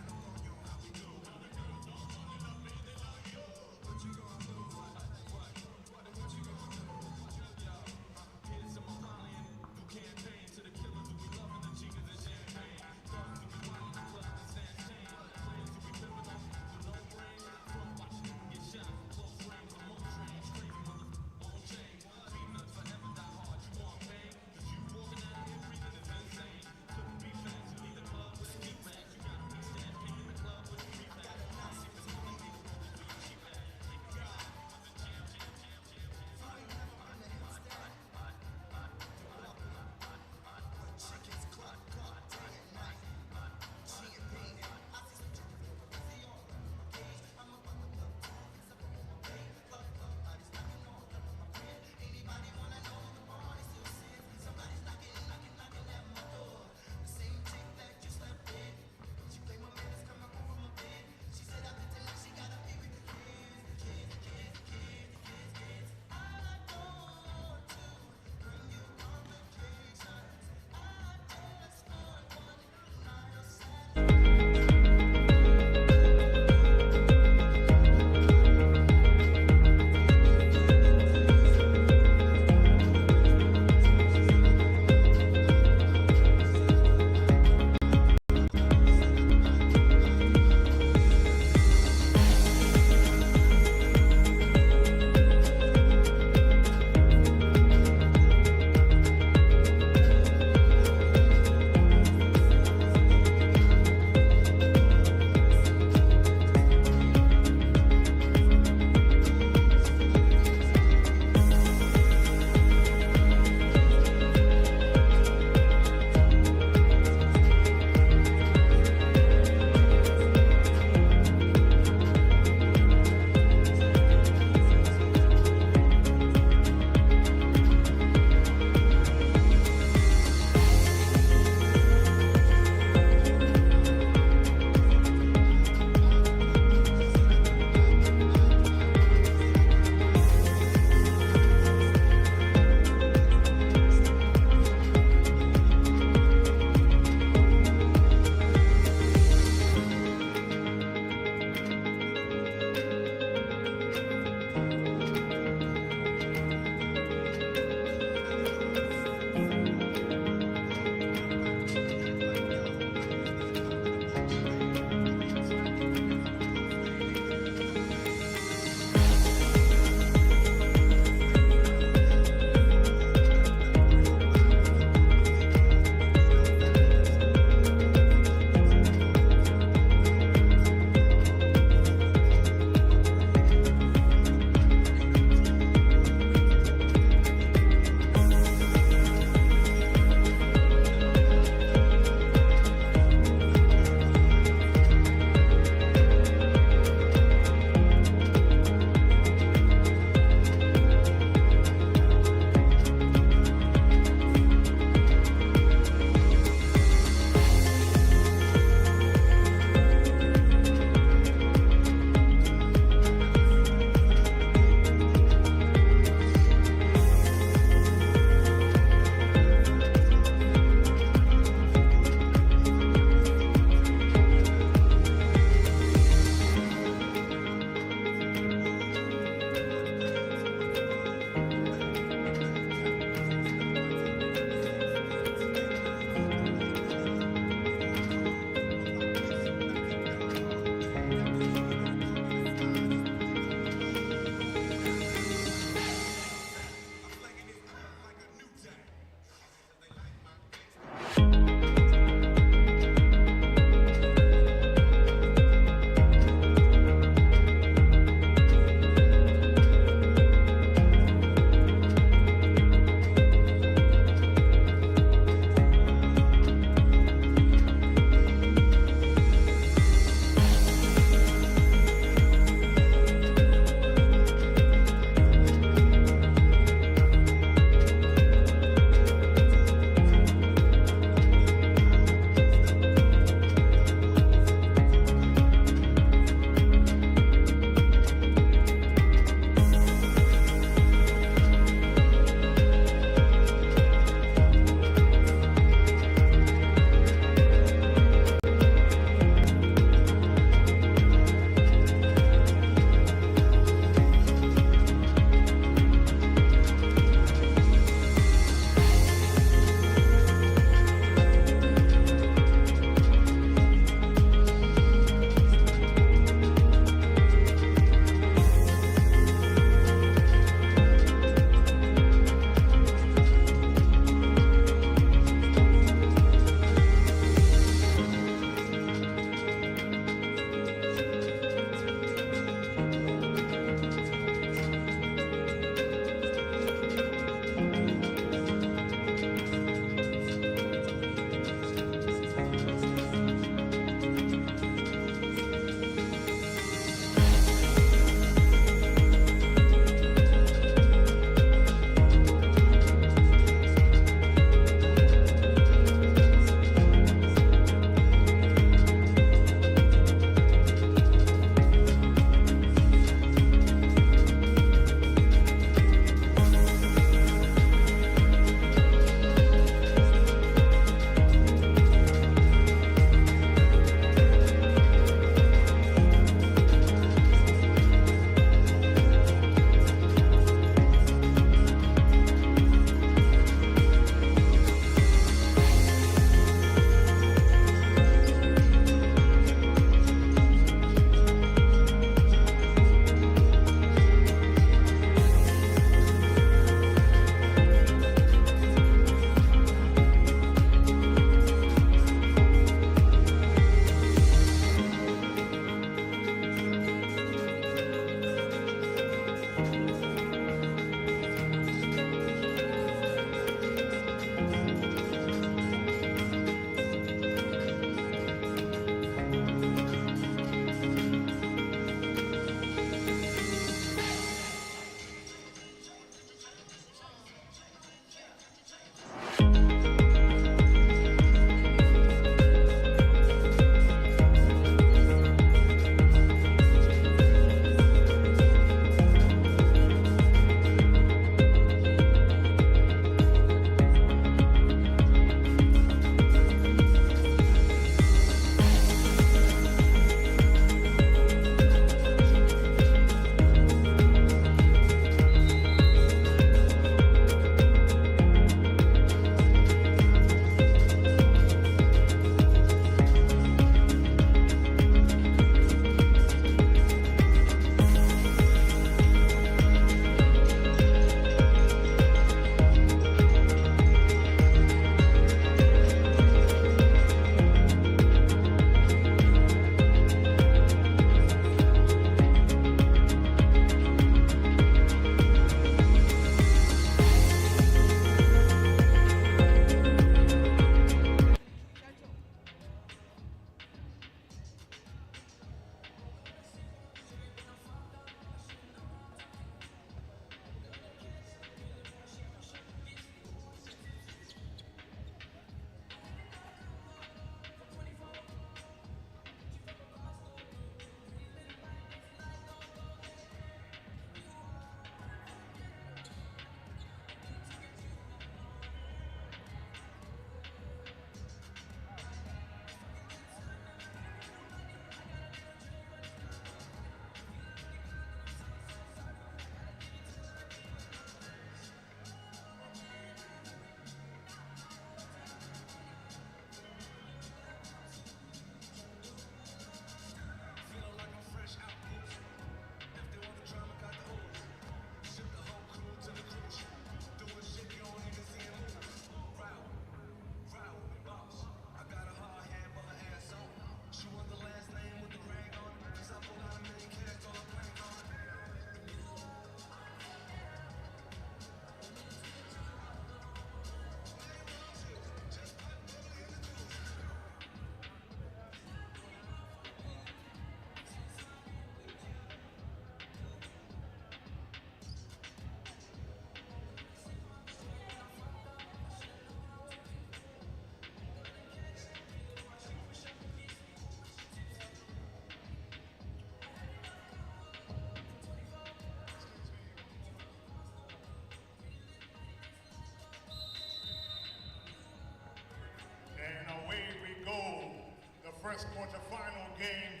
first quarterfinal game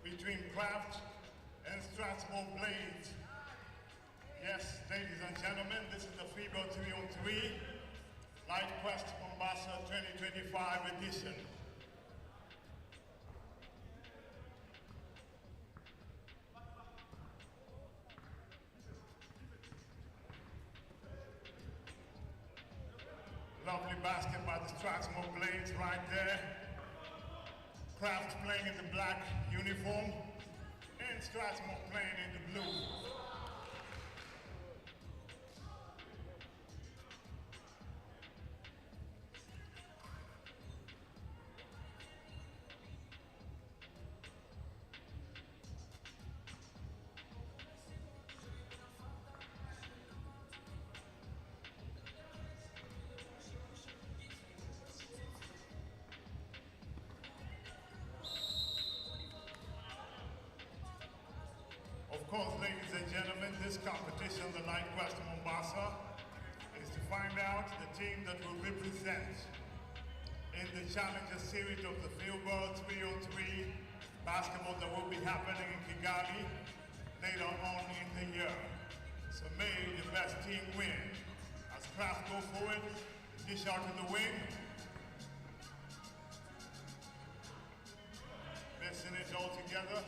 between Kraft and Strathmore Blades. Yes, ladies and gentlemen, this is the FIBA 3-on-3 Lite Quest Mombasa 2025 edition. Lovely basket by the Strathmore Blades right there. Kraft playing in the black uniform and Strathmore playing in the blue. Of course, ladies and gentlemen, this competition, the Lite Quest Mombasa, is to find out the team that will represent in the Challenger Series of the FIBA 3-on-3 basketball that will be happening in Kigali later on in the year. So may the best team win. As Kraft go forward, dish out to the wing. Messing it all together.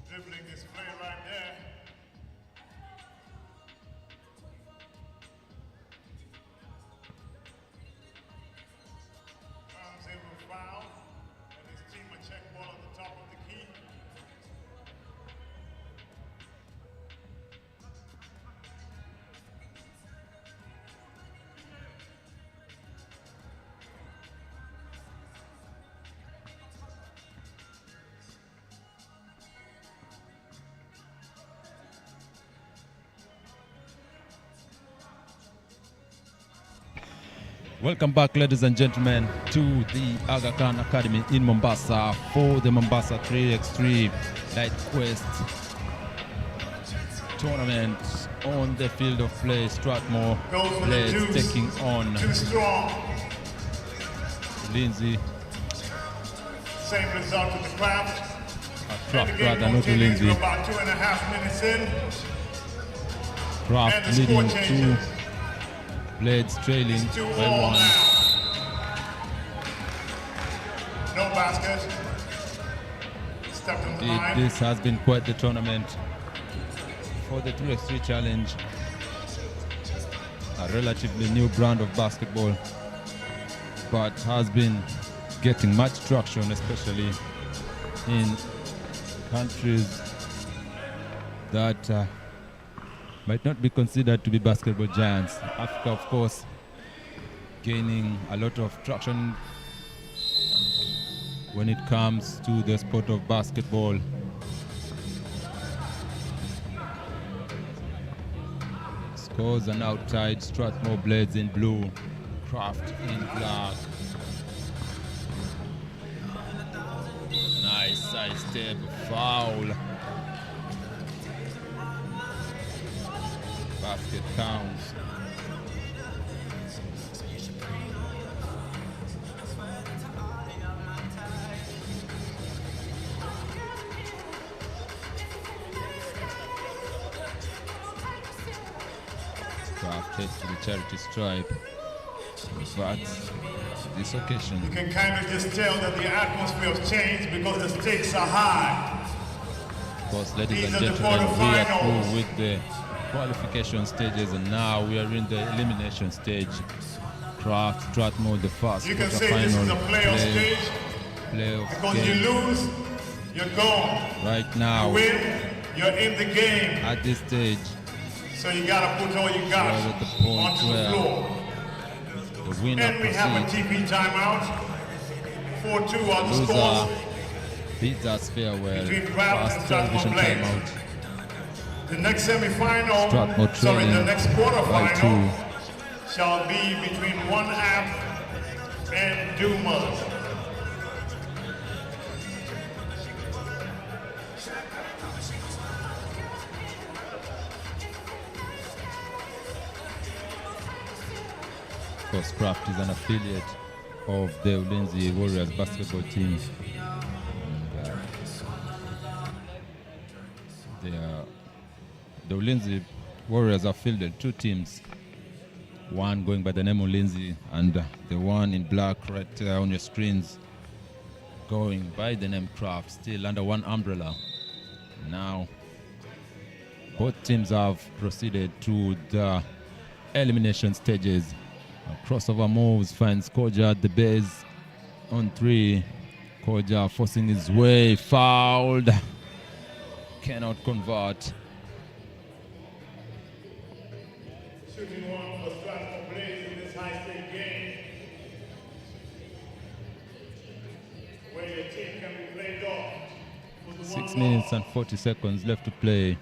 Dribbling display right there. Comes in with foul, and his team a check ball at the top of the key.
Welcome back, ladies and gentlemen, to the Aga Khan Academy in Mombasa for the Mombasa 3X3 Lite Quest tournament on the field of play. Strathmore Blades taking on Lindsay.
Same result with the Kraft.
Kraft rather, not Lindsay.
About 2.5 minutes in.
Kraft leading 2. Blades trailing by 1.
No basket. Stepped on the line.
This has been quite the tournament for the 3x3 challenge. A relatively new brand of basketball, but has been getting much traction, especially in countries that might not be considered to be basketball giants. Africa, of course, gaining a lot of traction when it comes to the sport of basketball. Scores an outside. Strathmore Blades in blue, Kraft in black. Nice side step, foul. Basket counts. Kraft heads to the charity stripe, but this occasion,
you can kind of just tell that the atmosphere has changed because the stakes are high.
of course, ladies and gentlemen, we are through with the qualification stages, and now we are in the elimination stage. Kraft, Strathmore, the first
you can say this is a playoff stage.
playoff
Because
game.
you lose, you're gone.
Right
You
now,
win, you're in the game.
at this stage,
So you gotta put all you got
we're at the point
onto the
where
floor.
the winner
And we have a
proceeds.
TV timeout. 4-2 on the
Loser
scores.
bids us farewell.
Between Craft
Fast
and
television
Strathmore
timeout.
The next semi-final,
Strathmore
the
trailing
next
by
quarterfinal
2.
shall be between One App and Dumas.
Of course, Craft is an affiliate of the Ulinzi Warriors basketball team. And, the Ulinzi Warriors have fielded 2 teams. One going by the name Ulinzi, and the one in black right on your screens going by the name Craft, still under one umbrella. Now, both teams have proceeded to the elimination stages. A crossover moves finds Koja at the base on 3. Koja forcing his way, fouled, cannot convert.
Shooting one for Strathmore Blaze in this high-state game, where your team can be played off. For the
6
one
minutes
loss.
and 40 seconds left to play.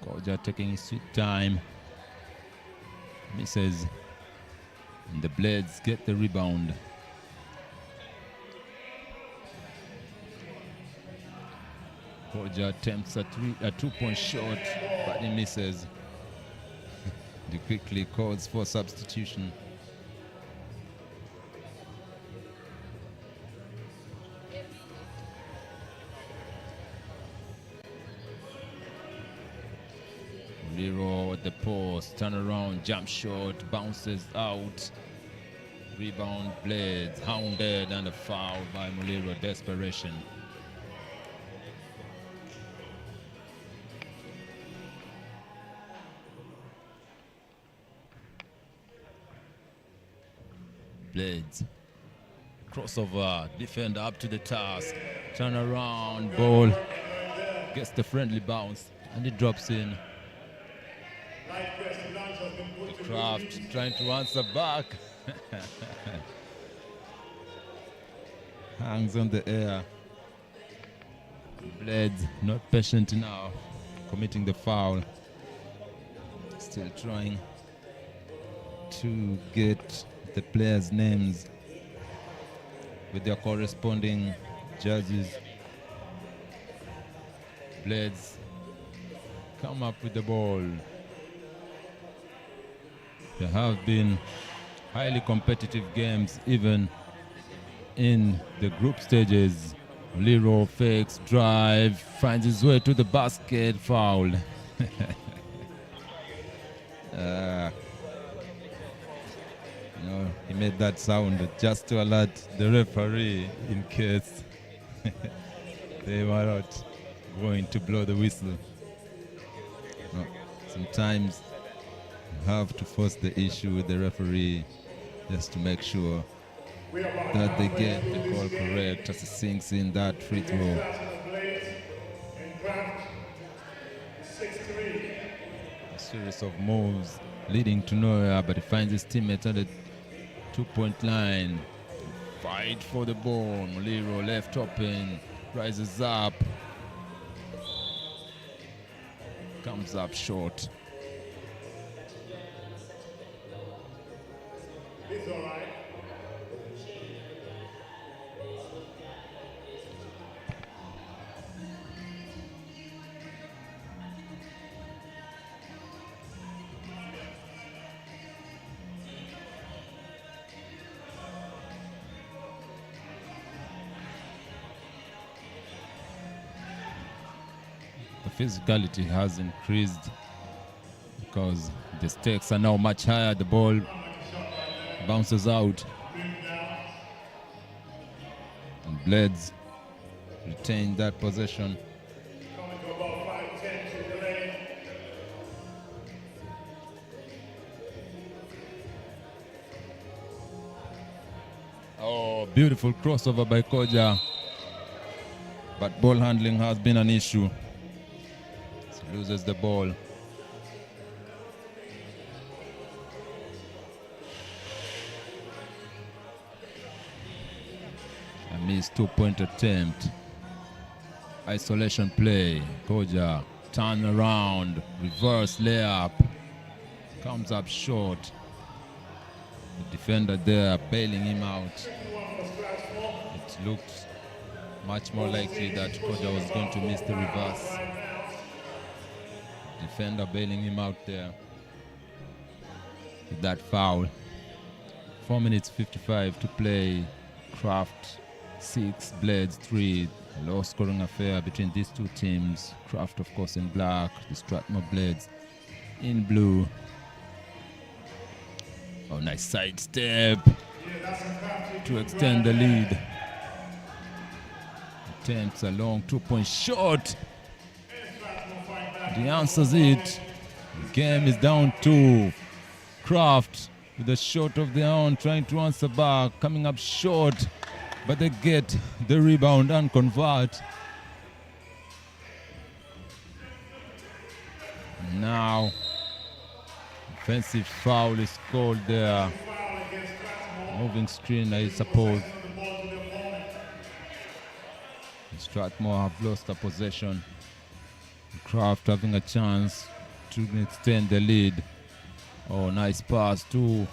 Koja taking his sweet time. Misses. And the Blades get the rebound. Koja attempts a 2-point shot, but he misses. He quickly calls for substitution. Lero at the post, turn around, jump shot, bounces out. Rebound, Blades, hounded, and a foul by Muliro. Desperation. Blades. Crossover, defender up to the task. Turn around, ball. Gets the friendly bounce, and it drops in.
Lite Quest lunch has been put to
Craft trying to answer back. Hangs on the air. Blades not patient now, committing the foul. Still trying to get the players' names with their corresponding judges. Blades come up with the ball. There have been highly competitive games even in the group stages. Lero fakes, drive, finds his way to the basket, foul. He made that sound just to alert the referee in case they were not going to blow the whistle. Sometimes you have to force the issue with the referee just to make sure that they get the call correct as it sinks in that free throw. A series of moves leading to nowhere, but he finds his teammate at the 2-point line. Fight for the ball. Muliro left open, rises up, comes up short.
It's all right.
The physicality has increased because the stakes are now much higher. The ball bounces out. And Blades retain that possession.
Coming to about 5-10 to the lane.
Oh, beautiful crossover by Koja. But ball handling has been an issue. He loses the ball. A missed 2-point attempt. Isolation play. Koja turn around. Reverse layup. Comes up short. The defender there bailing him out. It looked much more likely that Koja was going to miss the reverse. Defender bailing him out there with that foul. 4 minutes 55 to play. Kraft 6, Blades 3. A low scoring affair between these two teams. Kraft, of course, in black. The Strathmore Blades in blue. Oh, nice sidestep to extend the lead. Attempts a long 2-point shot. The answer's it. The game is down to Kraft with a shot of their own, trying to answer back, coming up short, but they get the rebound and convert. Now, offensive foul is called there. Moving screen, I suppose. Strathmore have lost a possession. Kraft having a chance to extend the lead. Oh, nice pass to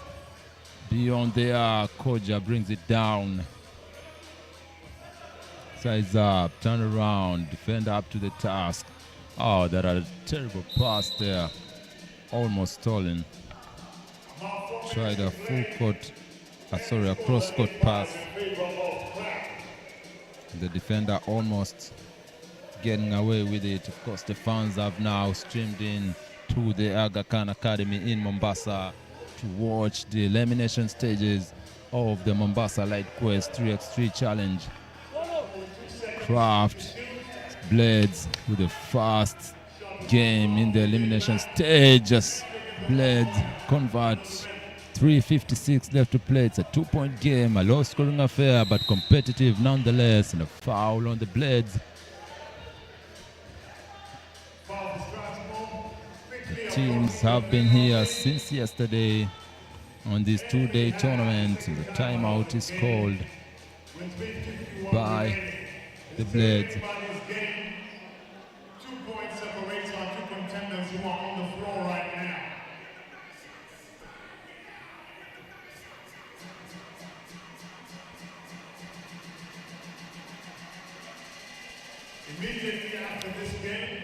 beyond there. Koja brings it down. Size up, turn around, defender up to the task. Oh, that a terrible pass there. Almost stolen. Tried a full court, a cross court pass. The defender almost getting away with it. Of course, the fans have now streamed in to the Aga Khan Academy in Mombasa to watch the elimination stages of the Mombasa Lite Quest 3x3 challenge. Kraft Blades with a fast game in the elimination stage. Just Blades convert. 3:56 left to play. It's a 2-point game, a low scoring affair, but competitive nonetheless, and a foul on the Blades. The teams have been here since yesterday on this 2-day tournament. The timeout is called by the Blades.
2 points separates our 2 contenders who are on the floor right now. Immediately after this game,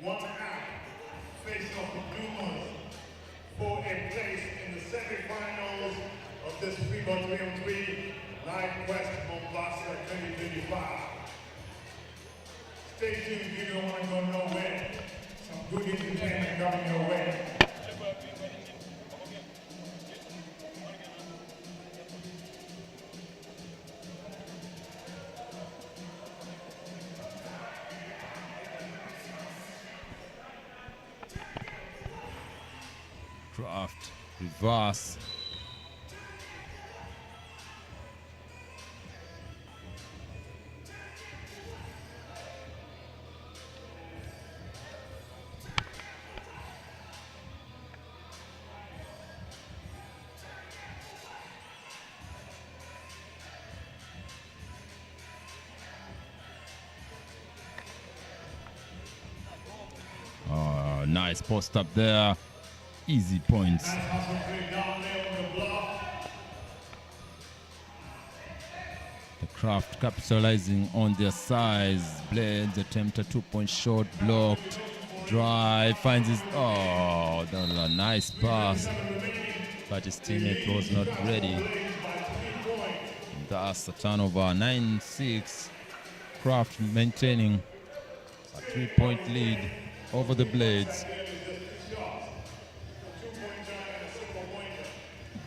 one half face off the Pumas for a place in the semifinals of this FIBA 3x3 Lite Quest Mombasa 2025. Stay tuned, you don't want to go nowhere. Some good entertainment coming your way.
Kraft, reverse. Oh, nice post up there. Easy points. The Kraft capitalizing on their size. Blades attempt a 2-point shot, blocked. Drive, finds his, oh, that was a nice pass. But his teammate was not ready. That's a turnover, 9-6. Kraft maintaining a 3-point lead over the Blades.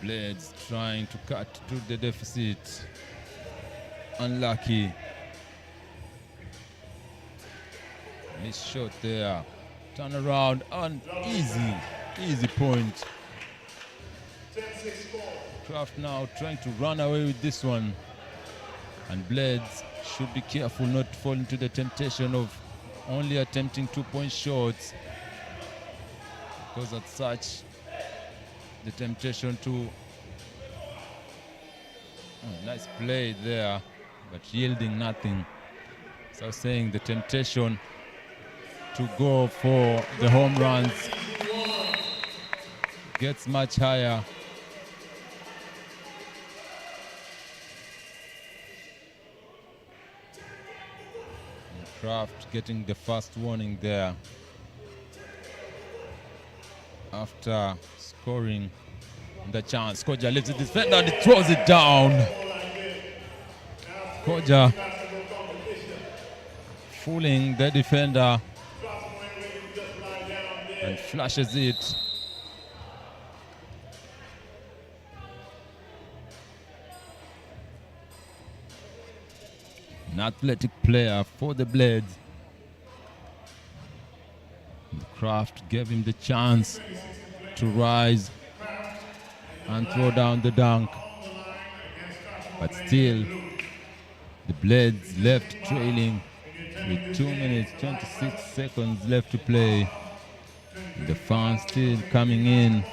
Blades trying to cut to the deficit. Unlucky. Missed shot there. Turn around and easy point. Kraft now trying to run away with this one. And Blades should be careful not to fall into the temptation of only attempting 2-point shots. Because at such, the temptation to... nice play there, but yielding nothing. So I was saying the temptation to go for the home runs gets much higher. And Kraft getting the first warning there after scoring the chance. Koja lifts the defender and throws it down. Koja fooling the defender and flashes it. An athletic player for the Blades. Kraft gave him the chance to rise and throw down the dunk. But still, the Blades left trailing with 2 minutes, 26 seconds left to play. The fans still coming in,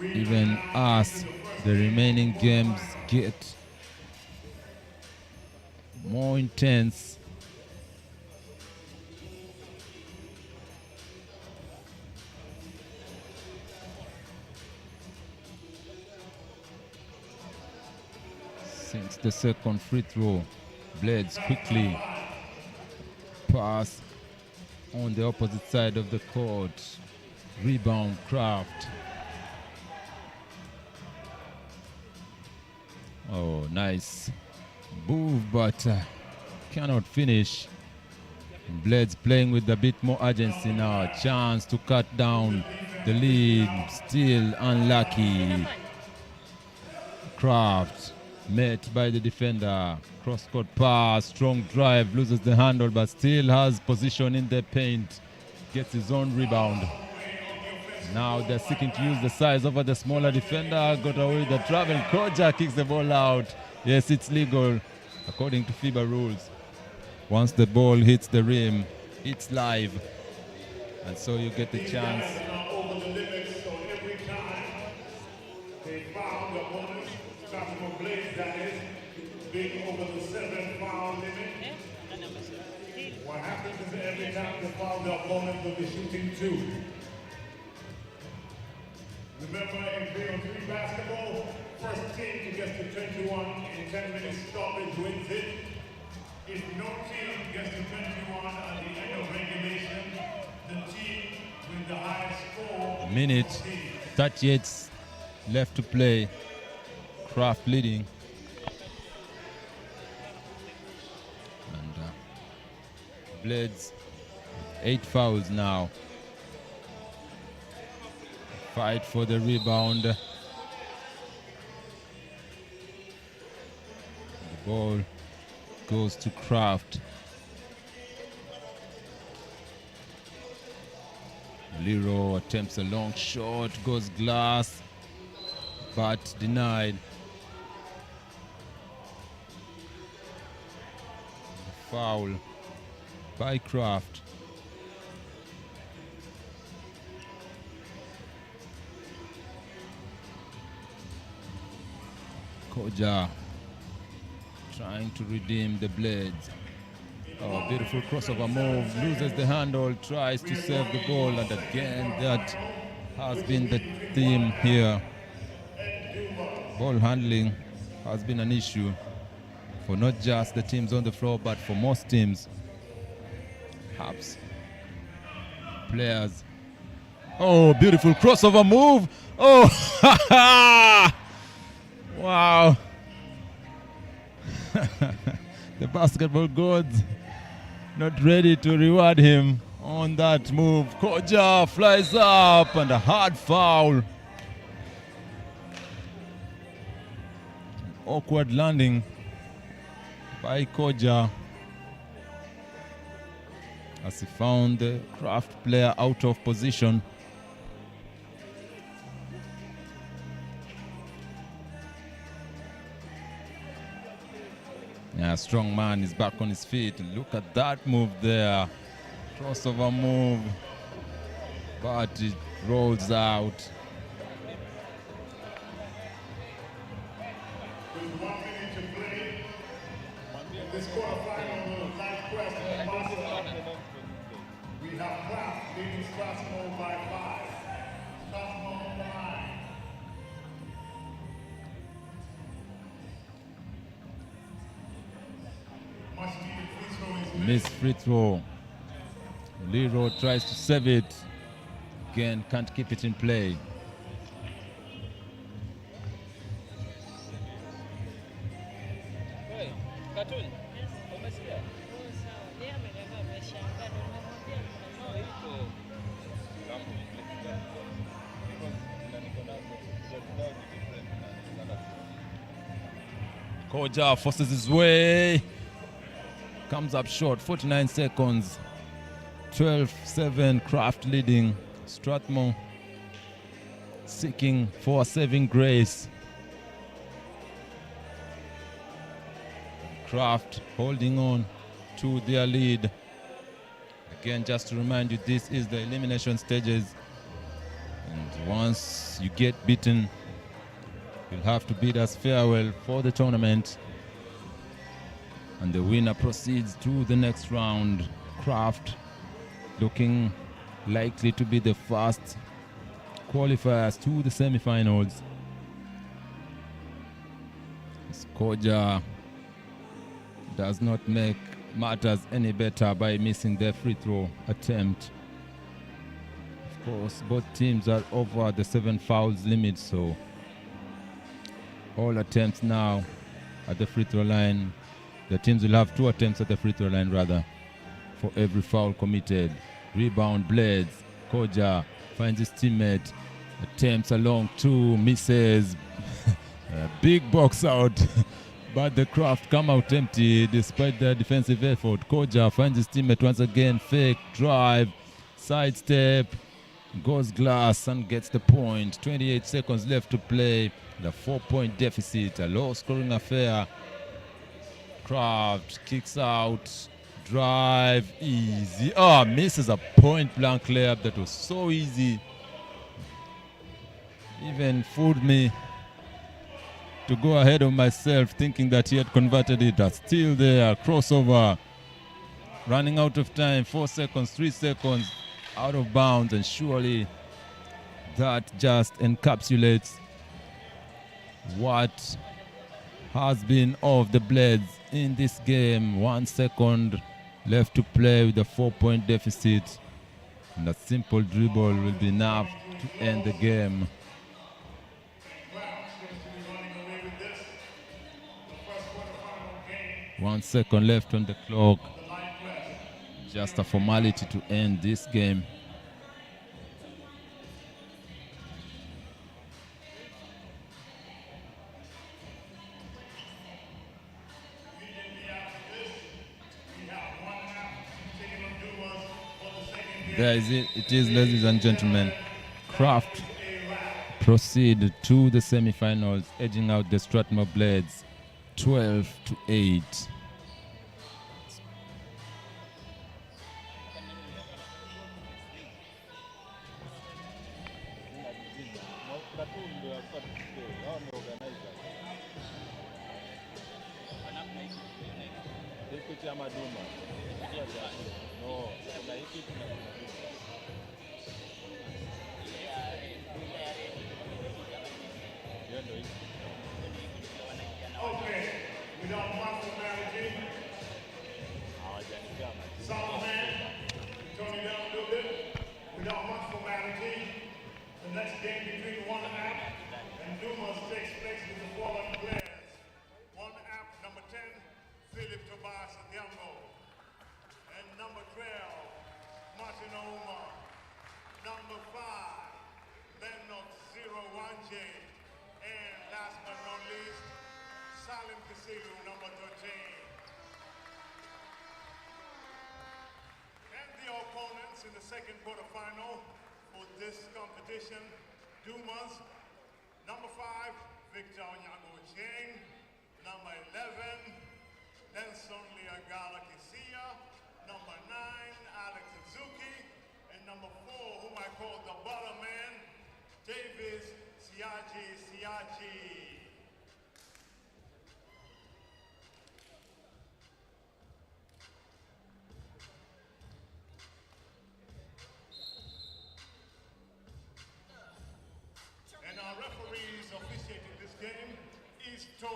even as the remaining games get more intense. Since the second free throw, Blades quickly pass on the opposite side of the court. Rebound, Kraft. Oh, nice move, but cannot finish. Blades playing with a bit more urgency now. Chance to cut down the lead. Still unlucky. Kraft met by the defender. Cross-court pass, strong drive, loses the handle, but still has position in the paint. Gets his own rebound. Now they're seeking to use the size over the smaller defender. Got away with the travel. Koja kicks the ball out. Yes, it's legal according to FIBA rules. Once the ball hits the rim, it's live. And so you get the chance.
Over the limit, so every time they foul the opponent, starting from Blades, that is, being over the 7-foul limit. What happens is every time they foul the opponent, they'll be shooting 2. Remember, in 3-on-3 basketball, first team to get to 21 in 10 minutes stoppage wins it. If no team gets to 21 at the end of regulation, the team with the highest score.
Minute 38 left to play. Kraft leading. And Blades 8 fouls now. Fight for the rebound. The ball goes to Kraft. Lero attempts a long shot, goes glass, but denied. The foul by Kraft. Koja trying to redeem the Blades. Oh, beautiful crossover move, loses the handle, tries to save the ball, and again that has been the theme here. Ball handling has been an issue for not just the teams on the floor, but for most teams. Perhaps players. Oh, beautiful crossover move. Oh, wow. The basketball gods not ready to reward him on that move. Koja flies up and a hard foul. An awkward landing by Koja as he found the Kraft player out of position. Yeah, strong man is back on his feet. Look at that move there. Crossover move. But it rolls out.
With 1 minute to play, in this quarterfinal of Lite Quest in Mombasa, we have Kraft leading Strasbourg by 5. Strasbourg on the line. Much needed free throw is
Miss free throw. Leroy tries to save it. Again, can't keep it in play. Koja forces his way. Comes up short, 49 seconds. 12-7, Kraft leading. Strathmore seeking for a saving grace. Kraft holding on to their lead. Again, just to remind you, this is the elimination stages. And once you get beaten, you'll have to bid us farewell for the tournament. And the winner proceeds to the next round. Kraft looking likely to be the first qualifiers to the semifinals. Koja does not make matters any better by missing their free throw attempt. Of course, both teams are over the 7 fouls limit, so all attempts now at the free throw line. The teams will have 2 attempts at the free throw line rather for every foul committed. Rebound Blades. Koja finds his teammate. Attempts a long 2, misses. Big box out. But the Kraft come out empty despite their defensive effort. Koja finds his teammate once again. Fake, drive, sidestep, goes glass and gets the point. 28 seconds left to play. The 4-point deficit, a low scoring affair. Kraft kicks out, drive, easy. Oh, misses a point blank layup that was so easy. Even fooled me to go ahead of myself thinking that he had converted it. That's still there, crossover. Running out of time, 4 seconds, 3 seconds, out of bounds, and surely that just encapsulates what has been of the Blades in this game. 1 second left to play with a 4-point deficit, and a simple dribble will be enough to end the game. 1 second left on the clock. Just a formality to end this game. There is it. It is, ladies and gentlemen. Kraft proceed to the semifinals, edging out the Strathmore Blades 12-8.
In the second quarterfinal for this competition, Dumas, number 5, Victor Onyango Cheng, number 11,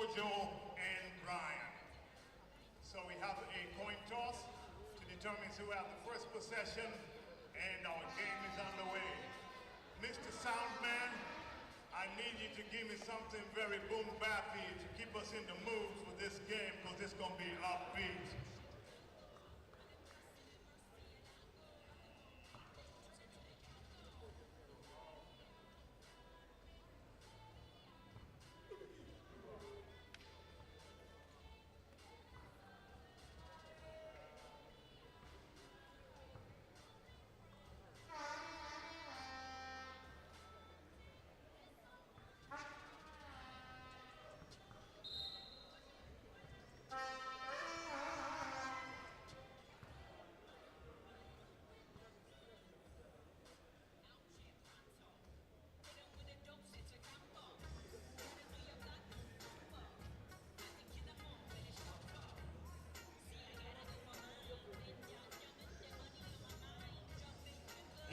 Jojo, and Brian. So we have a coin toss to determine who has the first possession, and our game is underway. Mr. Soundman, I need you to give me something very boom-bappy to keep us in the mood for this game, because it's going to be upbeat.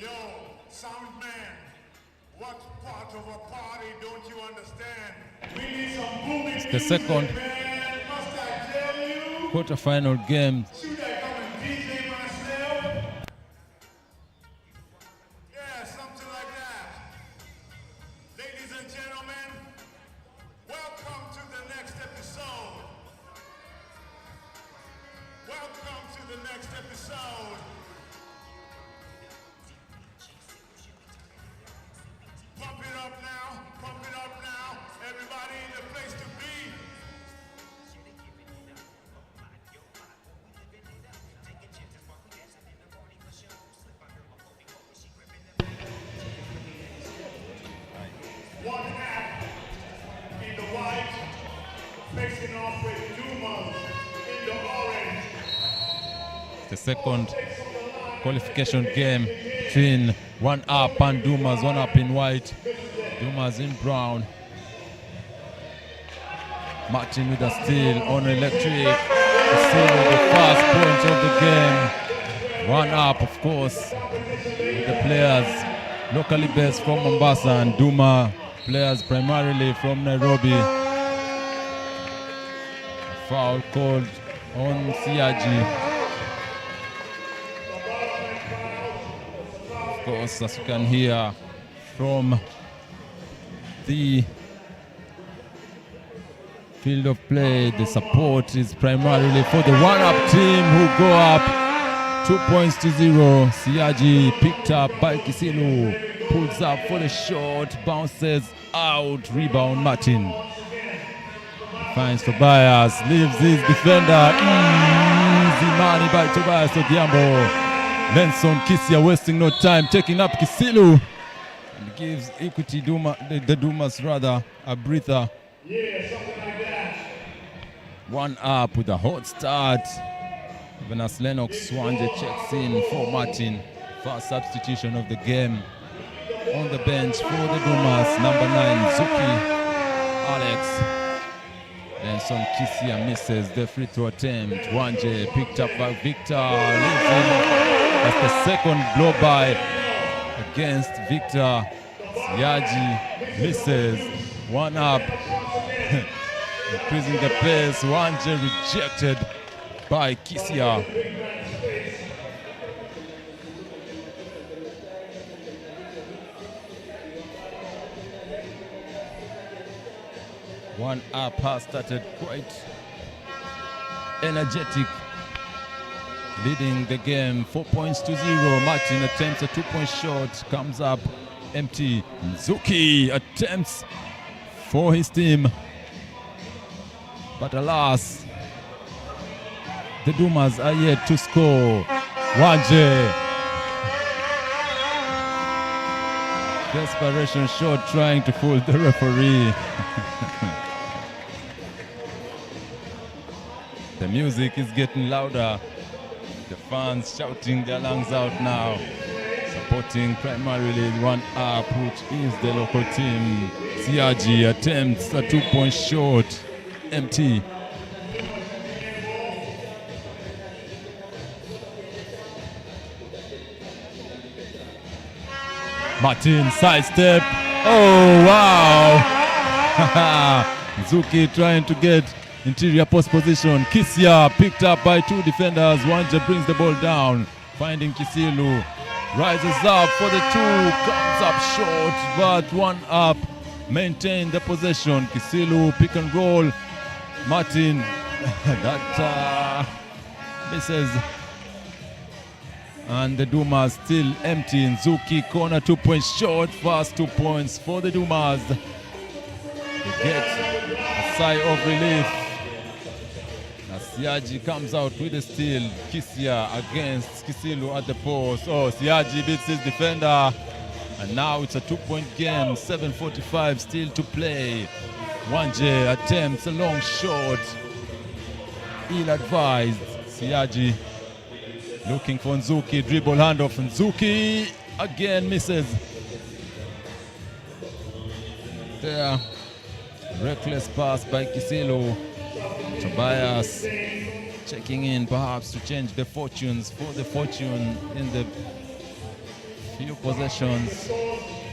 Yo, sound man, what part of a party don't you understand? We need some booming
It's the
music,
second
man. Must I tell you?
quarterfinal game.
Should I come and DJ myself? Yeah, something like that. Ladies and gentlemen, welcome to the next episode. Welcome to the next episode. Pump it up now, pump it up now. Everybody in the place to be. One half in the white, facing off with Dumas in the orange.
The second qualification game between One Up and Dumas. One Up in white, Dumas in brown. Martin with a steal on electric. Steal the first point of the game. One Up, of course, with the players locally based from Mombasa, and Duma players primarily from Nairobi. A foul called on Siaji. Of course, as you can hear from the field of play, the support is primarily for the one-up team, who go up 2-0. Siaji picked up by Kisilu, pulls up for the shot, bounces out, rebound Martin. Finds Tobias, leaves his defender, easy money by Tobias Odiambo. Lenson Kisia wasting no time, taking up Kisilu, and gives Equity the Dumas rather a breather.
Yeah, something like that.
One Up with a hot start. Even as Lennox Swanje checks in for Martin. First substitution of the game. On the bench for the Dumas, number 9, Zuki Alex. Lenson Kisia misses the free throw attempt. Wanje picked up by Victor. Leaves him. That's the second blow by against Victor. Siaji misses. One Up. Increasing the pace. Wanje rejected by Kisia. One Up has started quite energetic, leading the game 4-0. Martin attempts a 2-point shot, comes up empty. Zuki attempts for his team, but alas, the Dumas are yet to score. Wanje, desperation shot trying to fool the referee. The music is getting louder. The fans shouting their lungs out now, supporting primarily One Up, which is the local team. Siaji attempts a 2-point shot, empty. Martin sidestep. Oh wow! Zuki trying to get interior post position. Kisia picked up by 2 defenders. Wanja brings the ball down, finding Kisilu. Rises up for the 2, comes up short, but 1 up. Maintain the possession. Kisilu pick and roll. Martin, that misses. And the Dumas still empty. Nzuki corner 2 points short. First 2 points for the Dumas. They get a sigh of relief. As Siaji comes out with a steal. Kisia against Kisilu at the post. Oh, Siaji beats his defender. And now it's a 2-point game. 7:45 still to play. Wanje attempts a long shot. Ill-advised. Siaji looking for Nzuki. Dribble handoff. Nzuki again misses. There. Reckless pass by Kisilu. Tobias checking in perhaps to change the fortunes for the fortune in the few possessions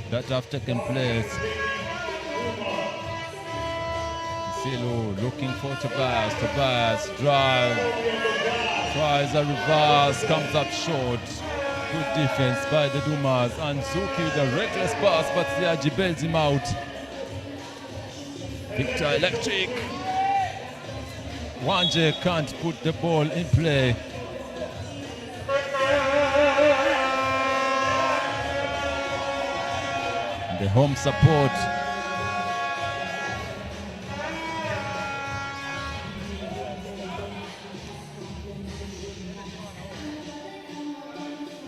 that have taken place. Kisilu looking for Tobias. Tobias drive, tries a reverse, comes up short. Good defense by the Dumas. And Zuki, the reckless pass, but Siaji bails him out. Victor Electric. Wanje can't put the ball in play. The home support.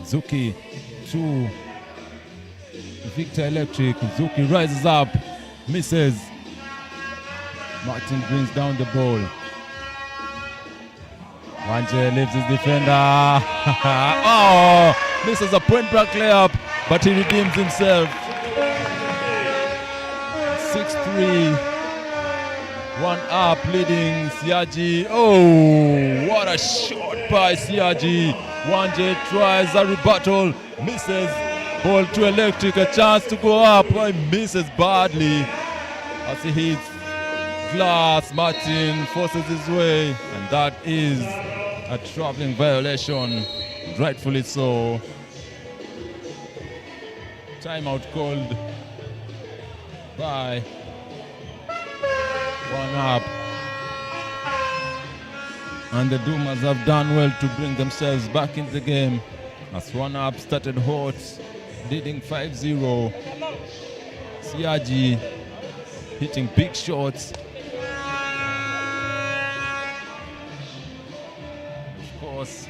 Zuki to Victor Electric. Zuki rises up, misses. Martin brings down the ball. Wanje leaves his defender. Oh, misses a point blank layup, but he redeems himself. 6-3, 1 up, leading Siaji. Oh, what a shot by Siaji. Wanje tries a rebuttal, misses. Ball to Electric, a chance to go up, but he misses badly as he hits glass. Martin forces his way, and that is a traveling violation, rightfully so. Timeout called by 1 up. And the Dumas have done well to bring themselves back into the game as 1 up started hot, leading 5-0. Siaji hitting big shots. Of course,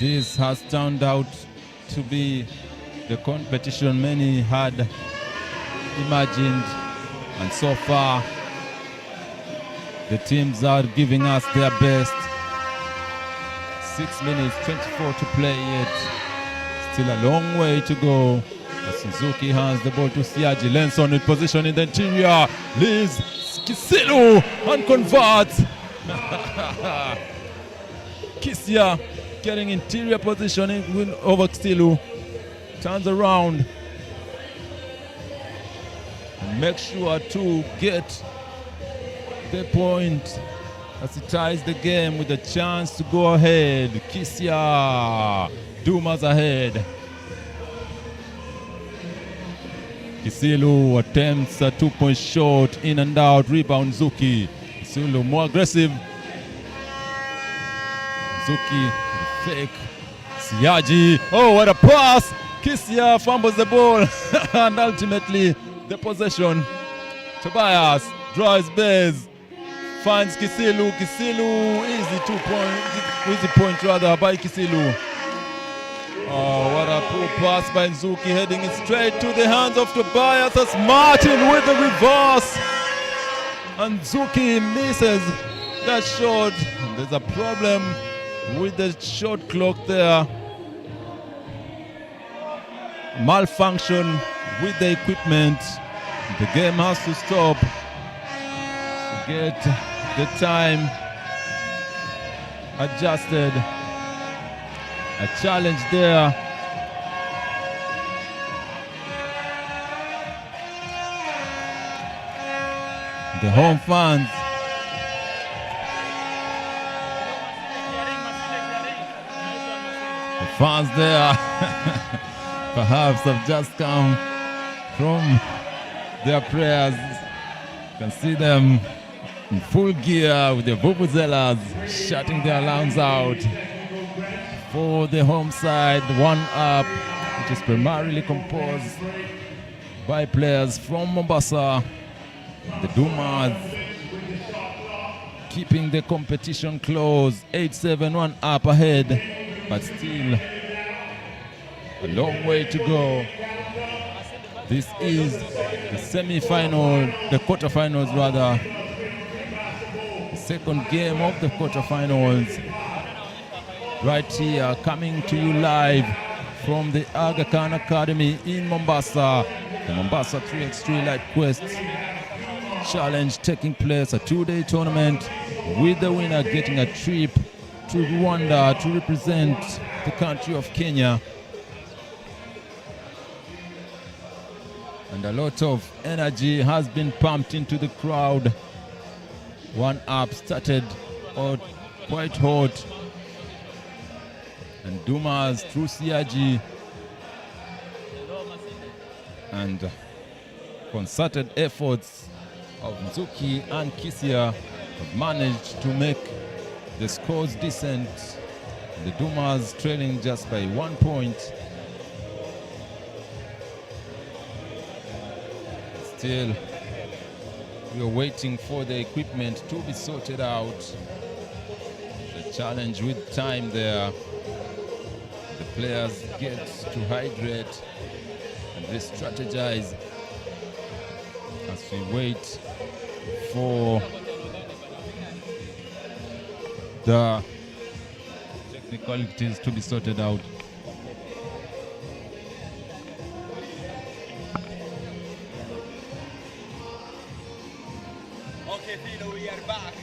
this has turned out to be the competition many had imagined, and so far the teams are giving us their best. 6 minutes 24 to play yet. Still a long way to go. As Suzuki hands the ball to Siaji. Lenson in position in the interior. Leaves Kisilu and converts. Kisia getting interior positioning over Kisilu. Turns around and makes sure to get the point as he ties the game with a chance to go ahead. Kisia, Dumas ahead. Kisilu attempts a 2-point shot, in and out, rebound Zuki. Kisilu more aggressive. Zuki, fake. Siaji, oh what a pass! Kisia fumbles the ball and ultimately the possession. Tobias draws base, finds Kisilu. Kisilu, easy point rather by Kisilu. Oh, what a poor pass by Nzuki, heading it straight to the hands of Tobias as Martin with the reverse. And Nzuki misses that shot. There's a problem with the shot clock there. Malfunction with the equipment. The game has to stop to get the time adjusted. A challenge there. the home fans. The fans there perhaps have just come from their prayers. You can see them in full gear with their vuvuzelas shutting their lungs out for the home side, one up, which is primarily composed by players from Mombasa. The Dumas keeping the competition close, 8-7, one up ahead, but still a long way to go. This is the semi-final, the quarterfinals rather, the second game of the quarterfinals. Right here, coming to you live from the Aga Khan Academy in Mombasa. The Mombasa 3X3 Lite Quest Challenge taking place, a two-day tournament with the winner getting a trip to Rwanda to represent the country of Kenya. And a lot of energy has been pumped into the crowd. One up started out quite hot. And Dumas through Siaji and concerted efforts of Nzuki and Kisia have managed to make the scores decent. The Dumas trailing just by 1 point. Still, we are waiting for the equipment to be sorted out. The challenge with time there. The players get to hydrate and re-strategize as we wait for the technicalities to be sorted out.
Okay, Philo, we are back.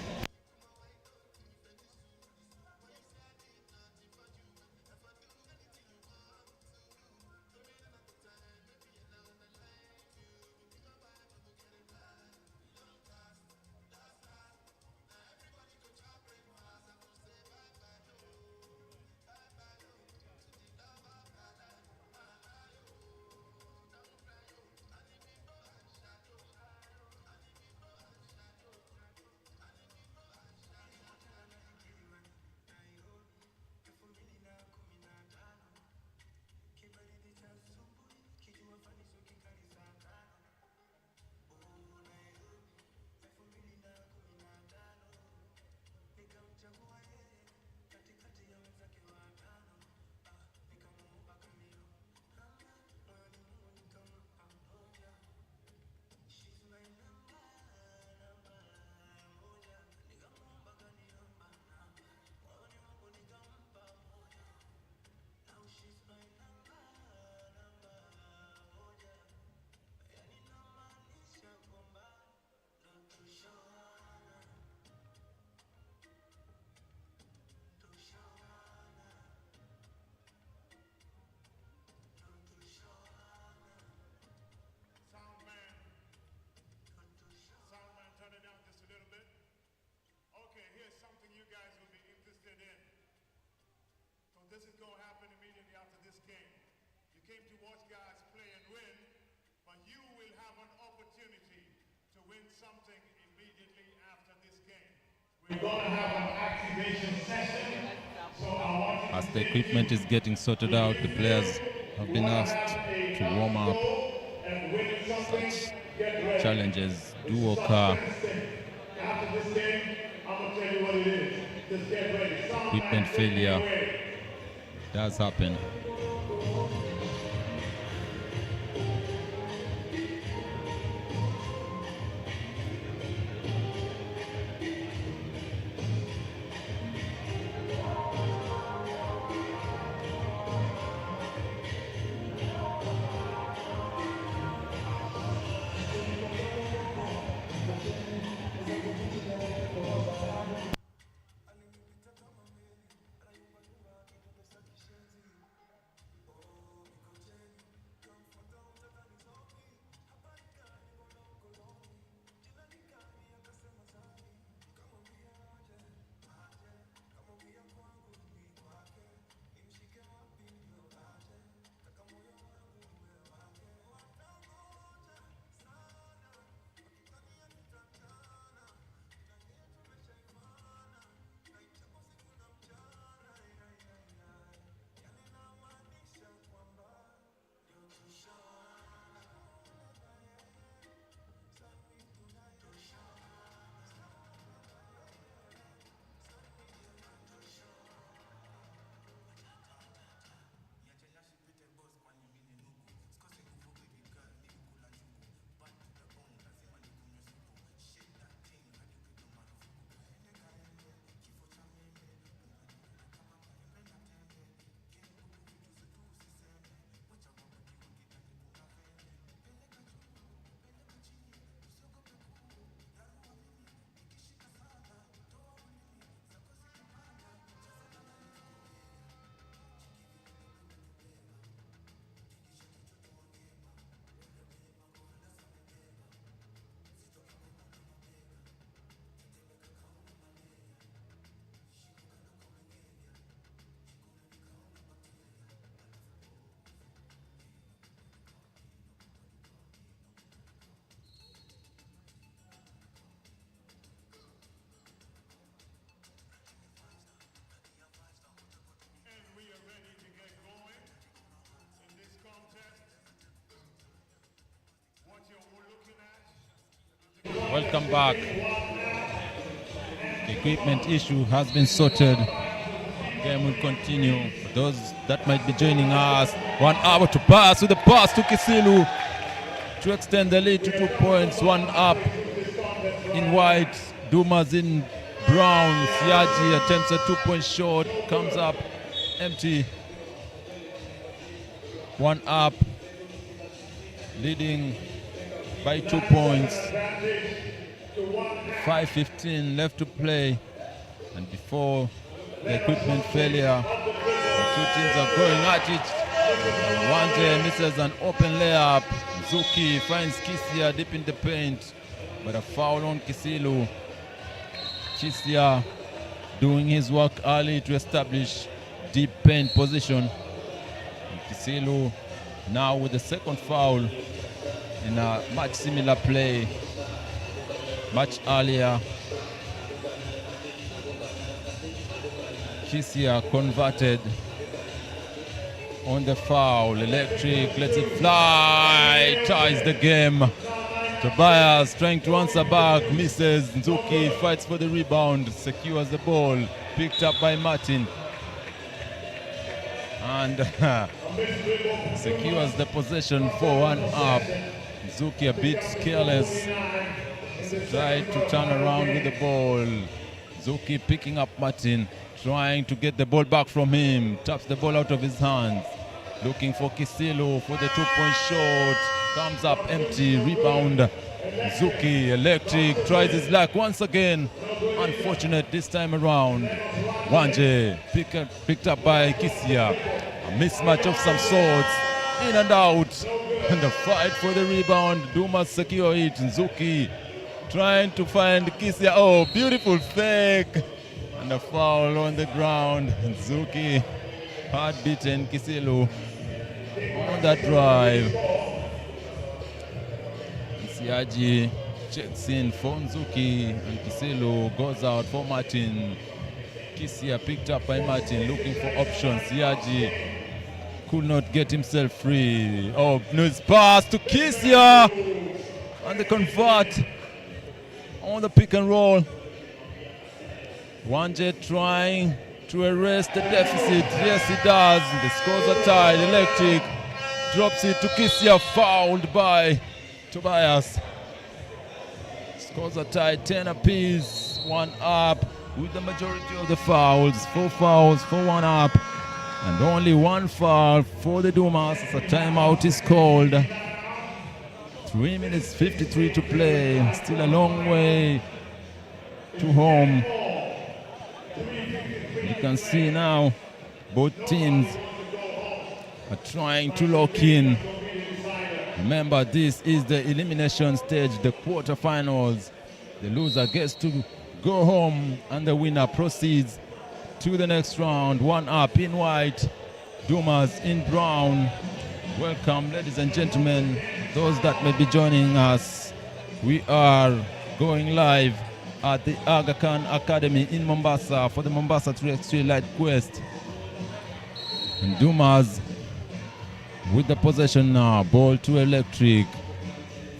This is going to happen immediately after this game. You came to watch guys play and win, but you will have an opportunity to win something immediately after this game. We're going to have an activation session. So
As the equipment is getting sorted out, the players have been asked to warm up. Such challenges do occur.
after this game, I'm going to tell you what it is. Just get ready.
Equipment failure does happen. Welcome back. The equipment issue has been sorted. Game will continue. For those that might be joining us, 1 hour to pass with the pass to Kisilu to extend the lead to 2 points. 1 up in white, Dumas in brown. Siaji attempts a 2-point shot, comes up empty. 1 up, leading by 2 points. 5:15 left to play, and before the equipment failure, the two teams are going at it. Wanje misses an open layup. Zuki finds Kisia deep in the paint, but a foul on Kisilu. Kisia doing his work early to establish deep paint position. And Kisilu now with the second foul in a much similar play much earlier. Kisia converted on the foul. Electric lets it fly, ties the game. Tobias trying to answer back, misses. Nzuki fights for the rebound, secures the ball, picked up by Martin. And secures the possession for 1 up. Nzuki a bit careless. Tried to turn around with the ball. Zuki picking up Martin, trying to get the ball back from him. Taps the ball out of his hands. Looking for Kisilu for the 2-point shot. Comes up empty. Rebound. Zuki, Electric, tries his luck once again. Unfortunate this time around. Wanje picked up by Kisia. A mismatch of some sorts. In and out. And the fight for the rebound. Dumas secure it. Zuki trying to find Kisia. Oh, beautiful fake. And a foul on the ground. Zuki hard beaten Kisilu on that drive. Siaji checks in for Nzuki, and Kisilu goes out for Martin. Kisia picked up by Martin, looking for options. Siaji could not get himself free. Oh, nice pass to Kisia, and they convert on the pick and roll. Wanje trying to erase the deficit. Yes, he does. The scores are tied. Electric drops it to Kisia, fouled by Tobias. Scores are tied, 10 apiece. 1 up with the majority of the fouls. 4 fouls for 1 up, and only 1 foul for the Dumas. A timeout is called. 3 minutes 53 to play. Still a long way to home. You can see now both teams are trying to lock in. Remember, this is the elimination stage, the quarterfinals. The loser gets to go home, and the winner proceeds to the next round. 1 up in white, Dumas in brown. Welcome, ladies and gentlemen, those that may be joining us. We are going live at the Aga Khan Academy in Mombasa for the Mombasa 3X3 Lite Quest. And Dumas with the possession now. Ball to Electric.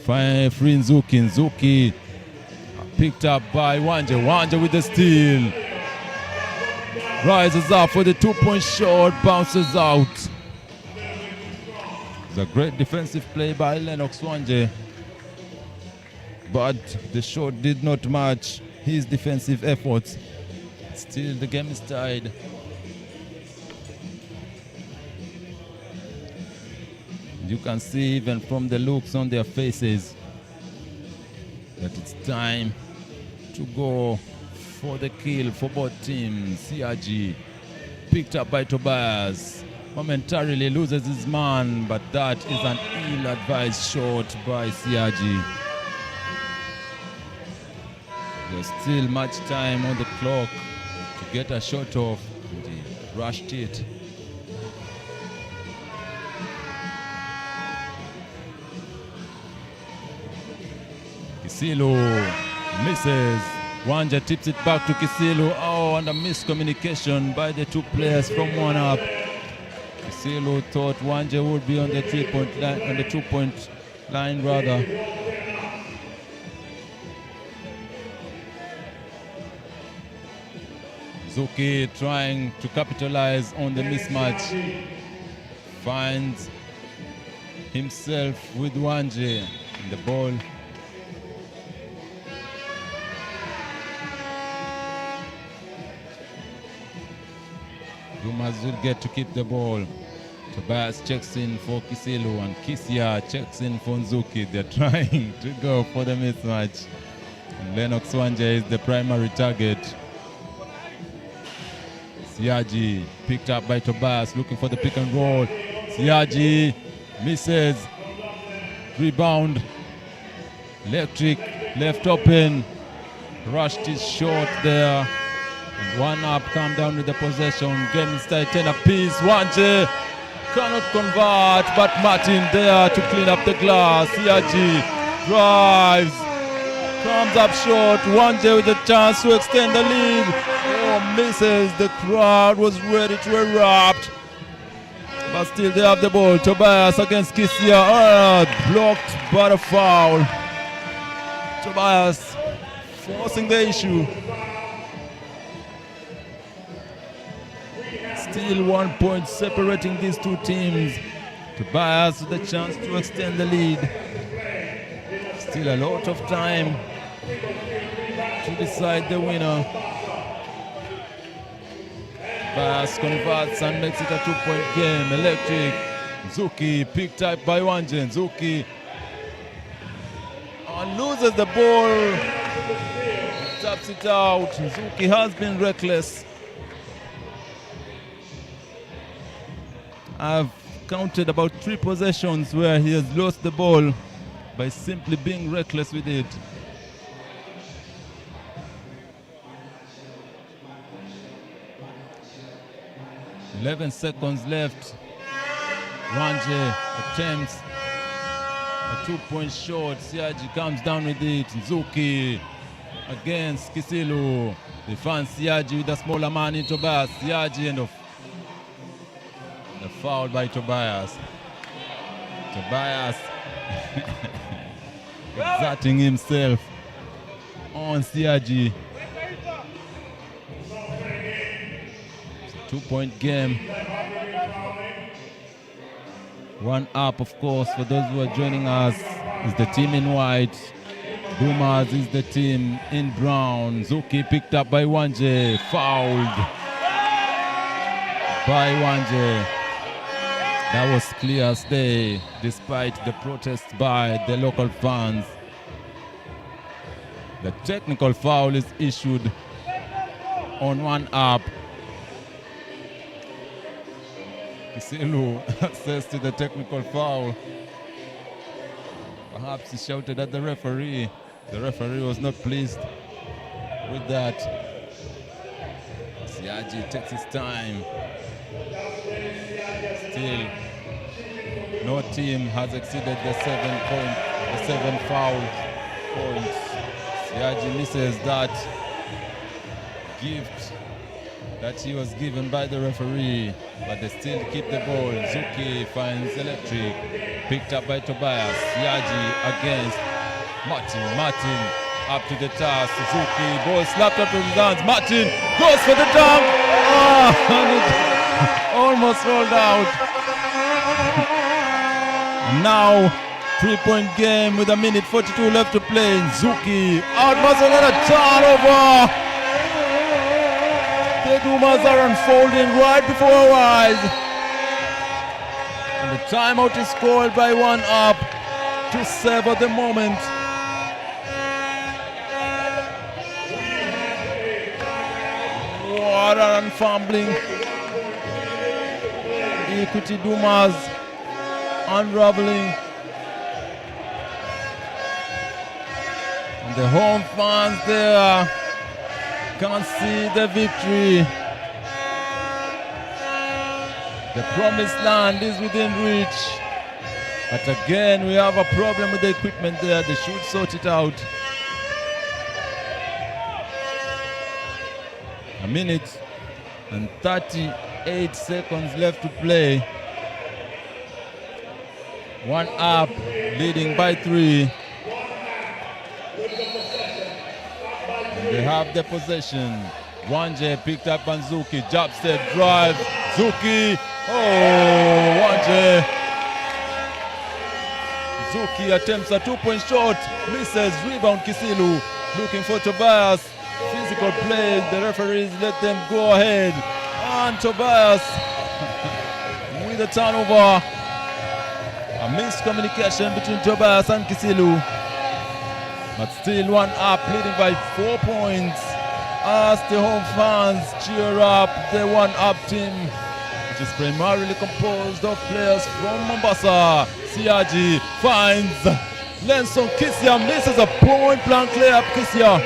Free Nzuki. Nzuki picked up by Wanje. Wanje with the steal. Rises up for the 2-point shot. Bounces out. It's a great defensive play by Lennox Wanje, but the shot did not match his defensive efforts. Still, the game is tied. You can see even from the looks on their faces that it's time to go for the kill for both teams. CRG picked up by Tobias. Momentarily loses his man, but that is an ill-advised shot by CRG. There's still much time on the clock to get a shot off, and he rushed it. Kisilu misses. Wanja tips it back to Kisilu. Oh, and a miscommunication by the two players from 1 up. Kisilu thought Wanja would be on the 3-point line, on the 2-point line rather. Zuki trying to capitalize on the mismatch. Finds himself with Wanje in the ball. Dumas will get to keep the ball. Tobias checks in for Kisilu and Kisia checks in for Nzuki. They're trying to go for the mismatch. And Lennox Wanje is the primary target. Siaji picked up by Tobias, looking for the pick and roll. Siaji misses. Rebound. Electric left open. Rushed his short there. And one up, come down with the possession. Game inside 10 apiece. Wanje cannot convert, but Martin there to clean up the glass. Siaji drives. Comes up short. Wanje with a chance to extend the lead. Oh, misses. The crowd was ready to erupt. But still they have the ball. Tobias against Kisia. Blocked but a foul. Tobias forcing the issue. Still 1 point separating these two teams. Tobias with a chance to extend the lead. Still a lot of time to decide the winner. Tobias converts and makes it a 2-point game. Electric. Zuki picked up by Wanje. Zuki loses the ball. Taps it out. Zuki has been reckless. I've counted about 3 possessions where he has lost the ball by simply being reckless with it. "11 seconds left. Wanje attempts a 2-point shot. Siaji comes down with it. Zuki against Kisilu. They find Siaji with a smaller man in Tobias. Siaji and the foul by Tobias. Tobias exerting himself on Siaji. It's a 2-point game. One up, of course, for those who are joining us, is the team in white. Dumas is the team in brown. Zuki picked up by Wanje. Fouled by Wanje. That was clear as day, despite the protests by the local fans. The technical foul is issued on one up. Kisilu says to the technical foul. Perhaps he shouted at the referee. The referee was not pleased with that. Siaji takes his time. Still, no team has exceeded the 7 foul points. Siaji misses that gift that he was given by the referee, but they still keep the ball. Zuki finds Electric, picked up by Tobias. Siaji against Martin. Martin up to the task. Zuki, ball slapped out of his hands. Martin goes for the dunk. And it almost rolled out. Now 3-point game with 1:42 left to play. Zuki outmuscled another turnover. The Dumas are unfolding right before our eyes. And the timeout is called by one up to savor the moment. Water and fumbling. Equity Dumas unraveling. And the home fans there can't see the victory. The promised land is within reach. But again, we have a problem with the equipment there. They should sort it out. 1 minute and 38 seconds left to play. One up, leading by 3. They have the possession. Wanje picked up on Zuki. Jab step drive. Zuki. Oh, Wanje. Zuki attempts a 2-point shot. Misses. Rebound Kisilu. Looking for Tobias. Physical play. The referees let them go ahead. And Tobias with a turnover. A miscommunication between Tobias and Kisilu. But still one up, leading by 4 points. As the home fans cheer up the one-up team, which is primarily composed of players from Mombasa. Siaji finds Lenson Kisia, misses a point-blank layup. Kisia.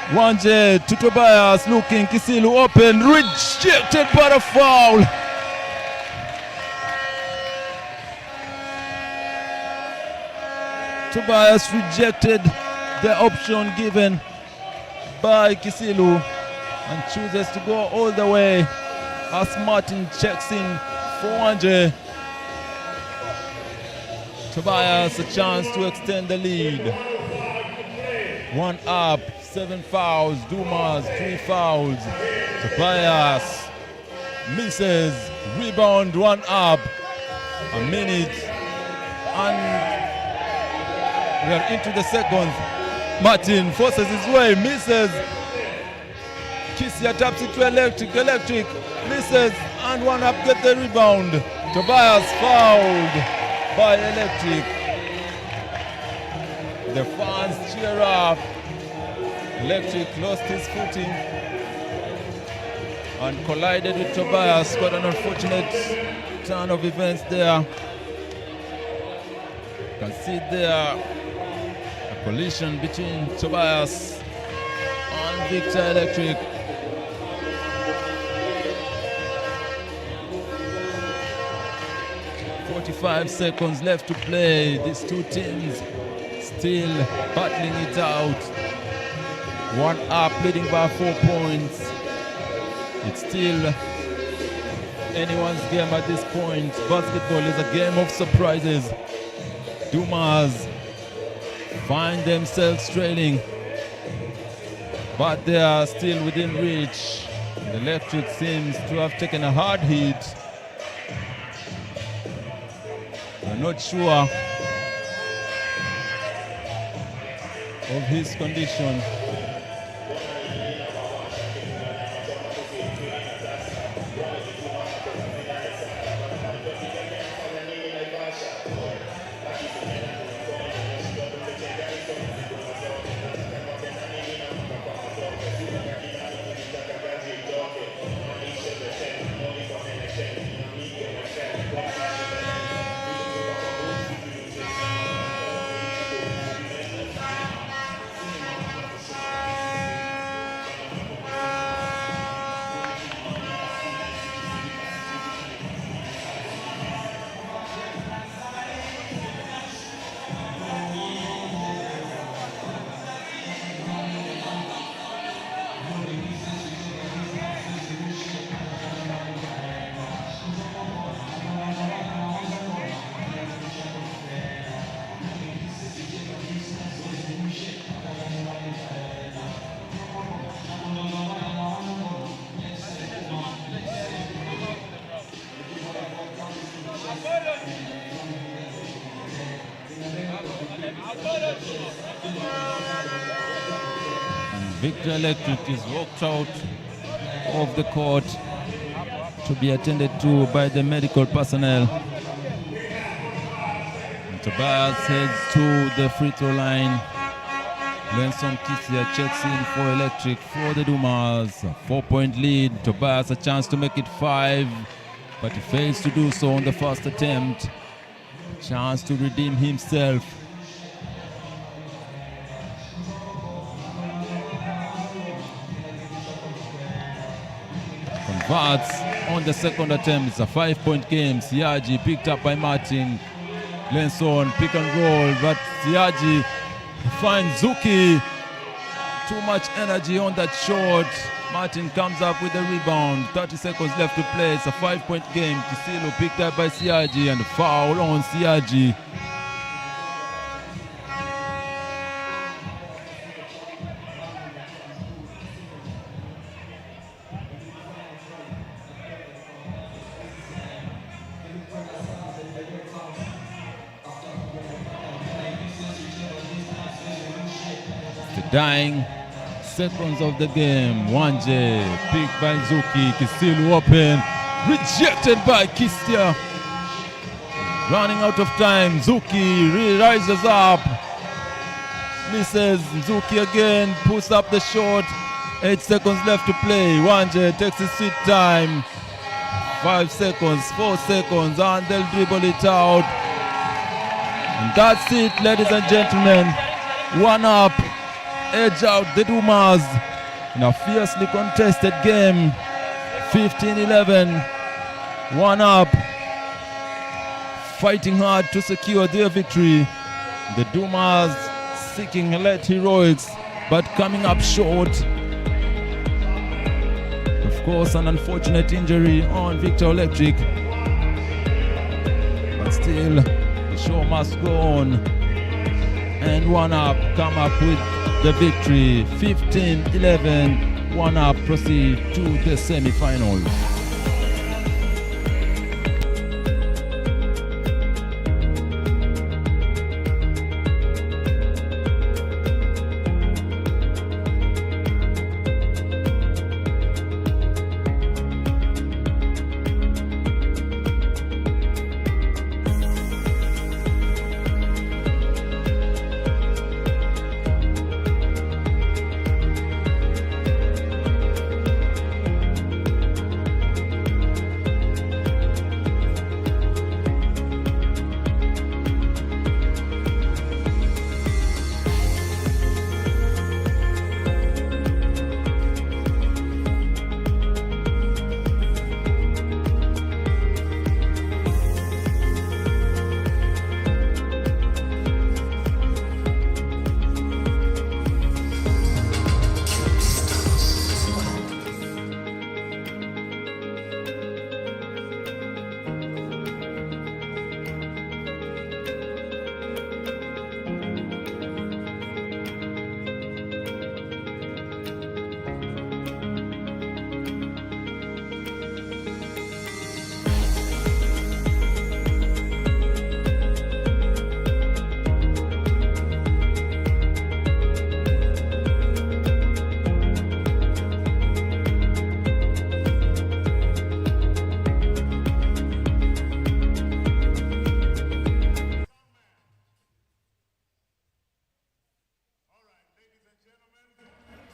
Wanje to Tobias, looking, Kisilu open, rejected by a foul. Tobias rejected the option given by Kisilu and chooses to go all the way as Martin checks in for Wanje. Tobias a chance to extend the lead. One up, 7 fouls. Dumas 3 fouls. Tobias misses. Rebound, 1 up. A minute and we are into the seconds. Martin forces his way, misses. Kisia taps it to Electric. Electric misses and 1 up, get the rebound. Tobias fouled by Electric. The fans cheer up. Electric lost his footing and collided with Tobias. Quite an unfortunate turn of events there. You can see there a collision between Tobias and Victor Electric. .45 seconds left to play. These two teams still battling it out. 1 up, leading by 4 points. It's still anyone's game at this point. Basketball is a game of surprises. Dumas find themselves trailing, but they are still within reach. The Electric seems to have taken a hard hit. I'm not sure of his condition. Victor Electric is walked out of the court to be attended to by the medical personnel. And Tobias heads to the free throw line. Lenson Kisia checks in for Electric for the Dumas. A 4-point lead. Tobias a chance to make it 5, but he fails to do so on the first attempt. Chance to redeem himself. Converts on the second attempt. It's a 5-point game. Siaji picked up by Martin. Lenson pick and roll, but Siaji finds Zuki. Too much energy on that shot. Martin comes up with the rebound. 30 seconds left to play. It's a 5-point game. Kisilu picked up by Siaji and foul on Siaji. dying seconds of the game. Wanje, picked by Zuki, Kisilu open, rejected by Kistia. Running out of time, Zuki rises up, misses. Zuki again, puts up the shot. 8 seconds left to play. Wanje takes his sweet time. 5 seconds, 4 seconds, and they'll dribble it out. And that's it, ladies and gentlemen. One up, edge out the Dumas in a fiercely contested game. 15-11, one up, fighting hard to secure their victory. The Dumas seeking late heroics, but coming up short. Of course, an unfortunate injury on Victor Electric, but still, the show must go on. And one up, come up with the victory. 15-11, one up, proceed to the semi-finals.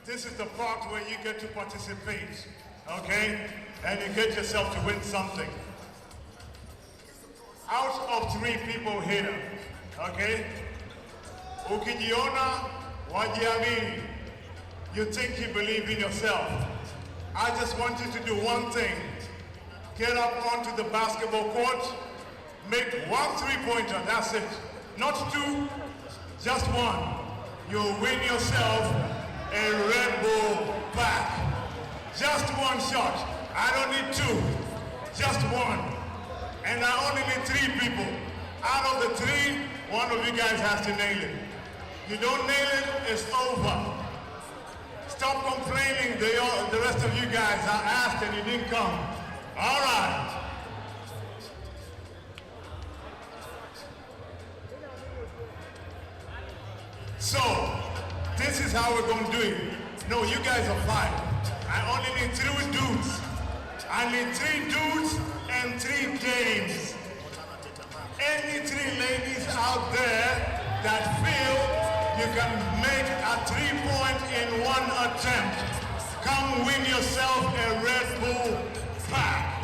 This is the part where you get to participate, okay? And you get yourself to win something. Out of 3 people here, okay? Ukijiona wajiamini. You think you believe in yourself. I just want you to do one thing. Get up onto the basketball court, make 1 3-pointer, that's it. Not 2, just 1. You'll win yourself a Red Bull pack. Just 1 shot. I don't need 2, just 1. And I only need 3 people. Out of the 3, 1 of you guys has to nail it. You don't nail it, it's over. Stop complaining, the rest of you guys are asked and you didn't come. All right. So, this is how we're going to do it. No, you guys are 5. I only need 3 dudes. I need 3 dudes and 3 dames. Any 3 ladies out there that feel you can make a 3-point in 1 attempt, come win yourself a Red Bull pack.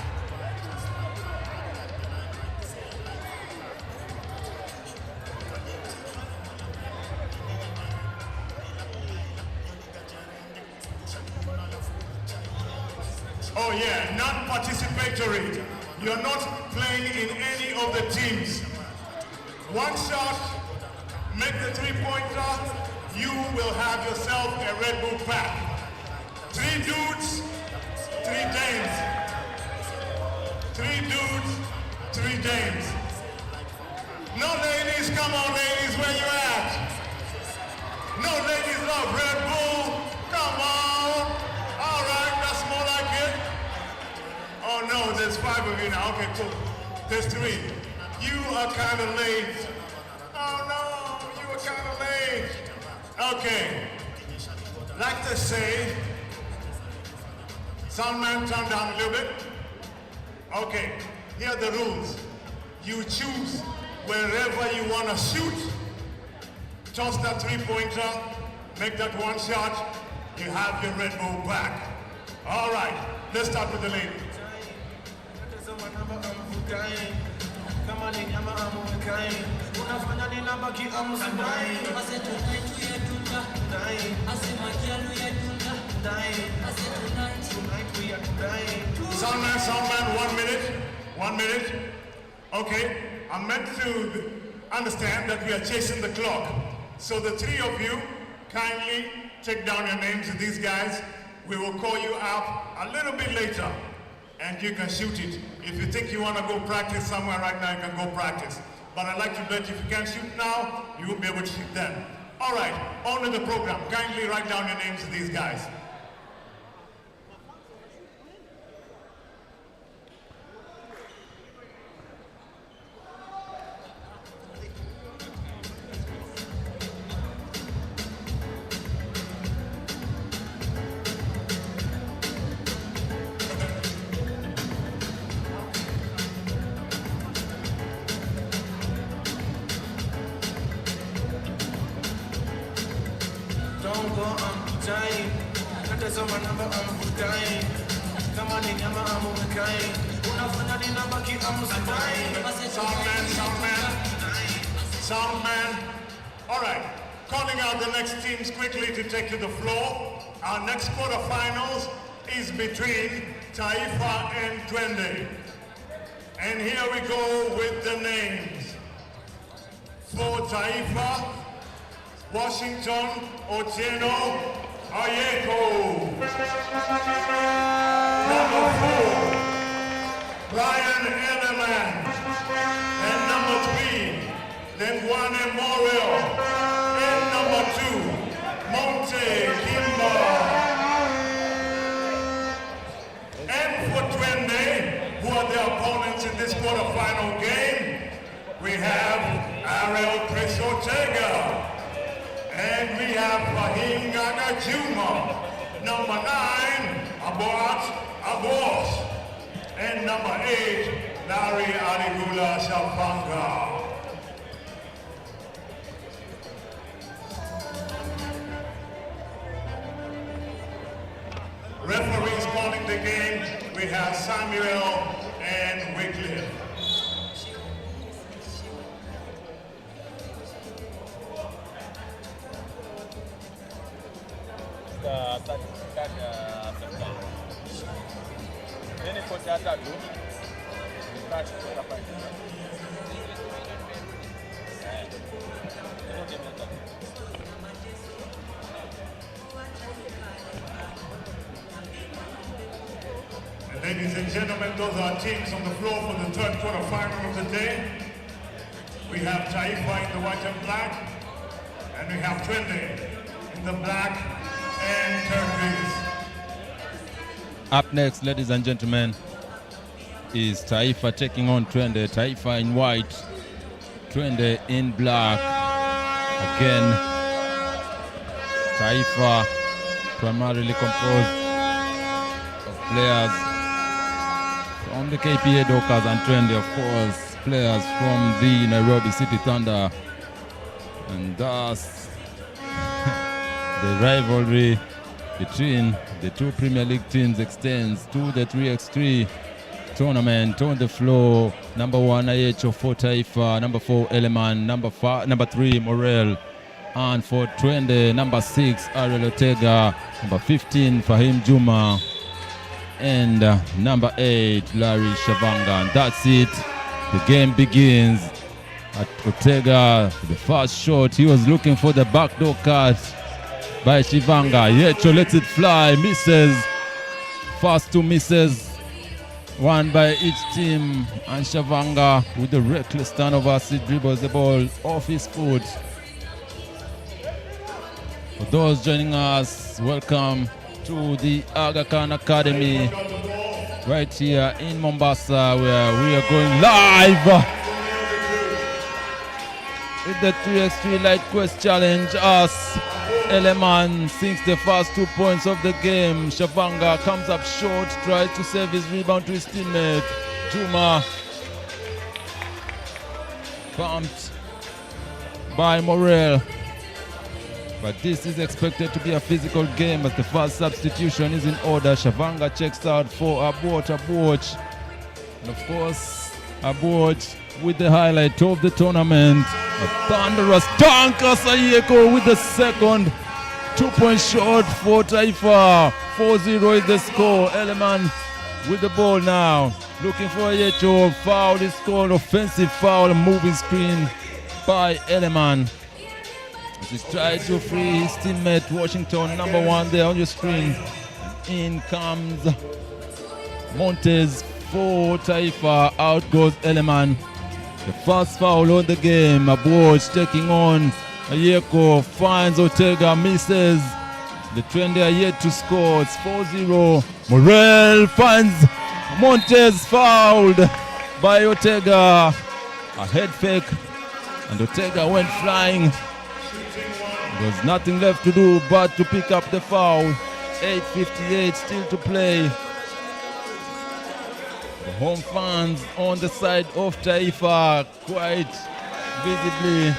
Oh yeah, non-participatory. You're not playing in any of the teams. 1 shot, make the 3-pointer, you will have yourself a Red Bull pack. 3 dudes, 3 dames. 3 dudes, 3 dames. No ladies, come on ladies, where you at? No ladies love Red Bull, come on. All right, that's more like it. Oh no, there's 5 of you now, okay, cool. There's 3. You are kind of late. Oh no, you were kind of late. Okay, Like they say, soundman, turn down a little bit. Okay, here are the rules. You choose wherever you want to shoot. Toss that three-pointer, make that one shot. You have your Red Bull back. All right, let's start with the lady. Soundman, 1 minute. Okay, I'm meant to understand that we are chasing the clock. So the three of you, kindly take down your names of these guys. We will call you up a little bit later and you can shoot it. If you think you want to go practice somewhere right now, you can go practice. But I'd like to bet if you can't shoot now, you won't be able to shoot then. All right, on to the program. Kindly write down your names of these guys. Soundman. All right, calling out the next teams quickly to take to the floor. Our next quarterfinals is between Taifa and Twende. And here we go with the names. For Taifa, Washington Otieno Ayeko. Number 4, Brian Edelman. And number 3, Lengwane Morel. And number 2, Monte Kimba. And for Twende, who are the opponents in this quarterfinal game, we have Ariel Chris Ortega. And we have Fahim Gaga Juma. Number 9, Abuat Abos. And number 8, Larry Adigula Shalpanga. Referees calling the game, we have Samuel and Wycliffe. Ladies and gentlemen, those are teams on the floor for the third quarterfinal of the day. We have Taifa in the white and black, and we have Twende in the black and turquoise.
Up next, ladies and gentlemen, is Taifa taking on Twende. Taifa in white, Twende in black. Again, Taifa primarily composed of players from the KPA Dockers, and Twende, of course, players from the Nairobi City Thunder. And thus, the rivalry between the two Premier League teams extends to the 3x3 tournament. On the floor, number 1 Ayecho for Taifa, number 4 Eleman, number 3 Morel, and for Twende, number 6 Ariel Ortega, number 15 Fahim Juma, and number 8 Larry Shavanga. And that's it. The game begins. At Ortega, the first shot, he was looking for the backdoor cut by Shivanga. Yecho lets it fly, misses. First 2 misses, one by each team. And Shavanga, with the reckless turnover, he dribbles the ball off his foot. For those joining us, welcome to the Aga Khan Academy right here in Mombasa, where we are going live with the 3x3 Lite Quest challenge as Eleman sinks the first 2 points of the game. Shavanga comes up short, tries to save his rebound to his teammate. Juma bumped by Morel. But this is expected to be a physical game as the first substitution is in order. Shavanga checks out for Abuoch. And of course, Abuoch with the highlight of the tournament. A thunderous dunk as Ayeko with the second 2-point shot for Taifa. 4-0 is the score. Eleman with the ball now. Looking for Ayecho. Foul is called. Offensive foul. Moving screen by Eleman. He's tried to free his teammate Washington, number 1 there on your screen. In comes Montes for Taifa. Out goes Eleman. The first foul on the game. Abuoch taking on Ayeko. Finds Ortega, misses. The trend are yet to score. It's 4-0. Morel finds Montes, fouled by Ortega. A head fake. And Ortega went flying. There was nothing left to do but to pick up the foul. 8:58 still to play. The home fans on the side of Taifa quite visibly.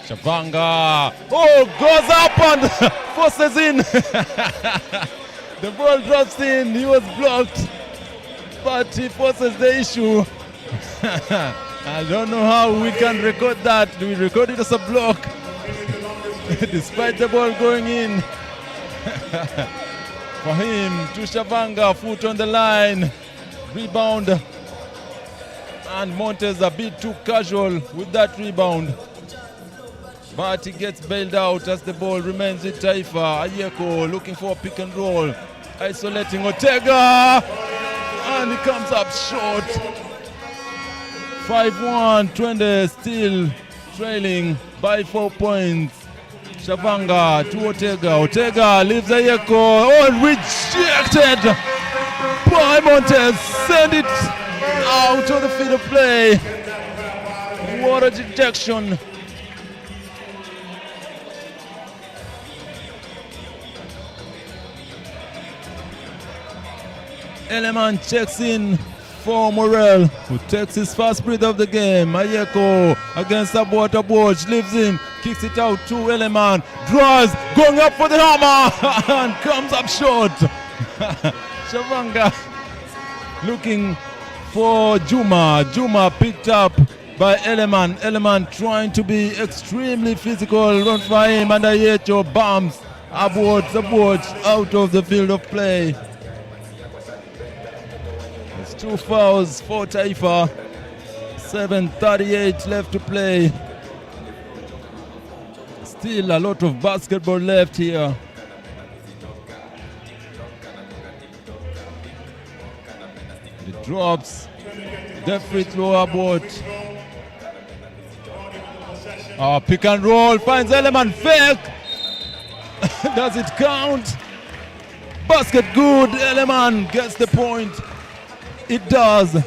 Shavanga, goes up and forces in. The ball drops in, he was blocked, but he forces the issue. I don't know how we can record that. Do we record it as a block? Despite the ball going in. For him, to Shavanga, foot on the line. Rebound. And Montes a bit too casual with that rebound. But he gets bailed out as the ball remains with Taifa. Ayeko looking for a pick and roll. Isolating Ortega. And he comes up short. 5-1, 20 still trailing by 4 points. Shavanga to Ortega. Ortega leaves Ayeko. Rejected by Montes. Send it out of the field of play. What a dejection. Eleman checks in for Morel, who takes his first breath of the game. Ayeko against Abuoch, leaves him, kicks it out to Eleman, draws, going up for the hammer, and comes up short. Shavanga looking for Juma. Juma picked up by Eleman. Eleman trying to be extremely physical, run for him, and Ayecho bumps Abuoch out of the field of play. 2 fouls for Taifa. 7:38 left to play. Still a lot of basketball left here. The drops. The free throw Abuoch. Pick and roll. Finds Eleman. Fake. Does it count? Basket good. Eleman gets the point. It does. The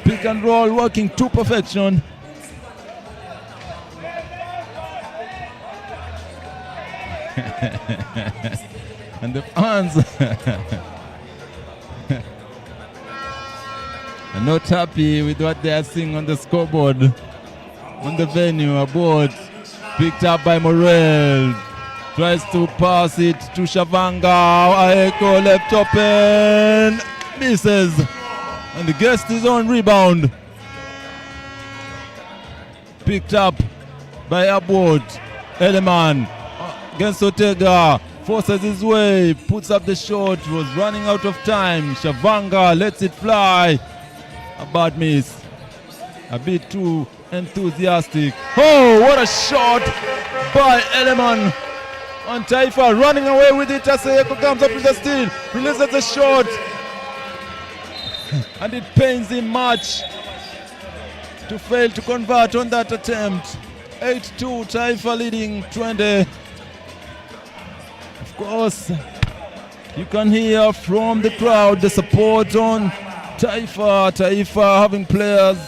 pick and roll working to perfection. And the fans are not happy with what they are seeing on the scoreboard. On the venue, Abuoch picked up by Morel. Tries to pass it to Shavanga. Ayeko left open. Misses. And the guest is on rebound. Picked up by Abuoch. Eleman against Ortega. Forces his way. Puts up the shot. Was running out of time. Shavanga lets it fly. A bad miss. A bit too enthusiastic. What a shot by Eleman. On Taifa, running away with it as Ayeko comes up with the steal, releases the shot, and it pains him much to fail to convert on that attempt. 8-2, Taifa leading 20. Of course, you can hear from the crowd the support on Taifa having players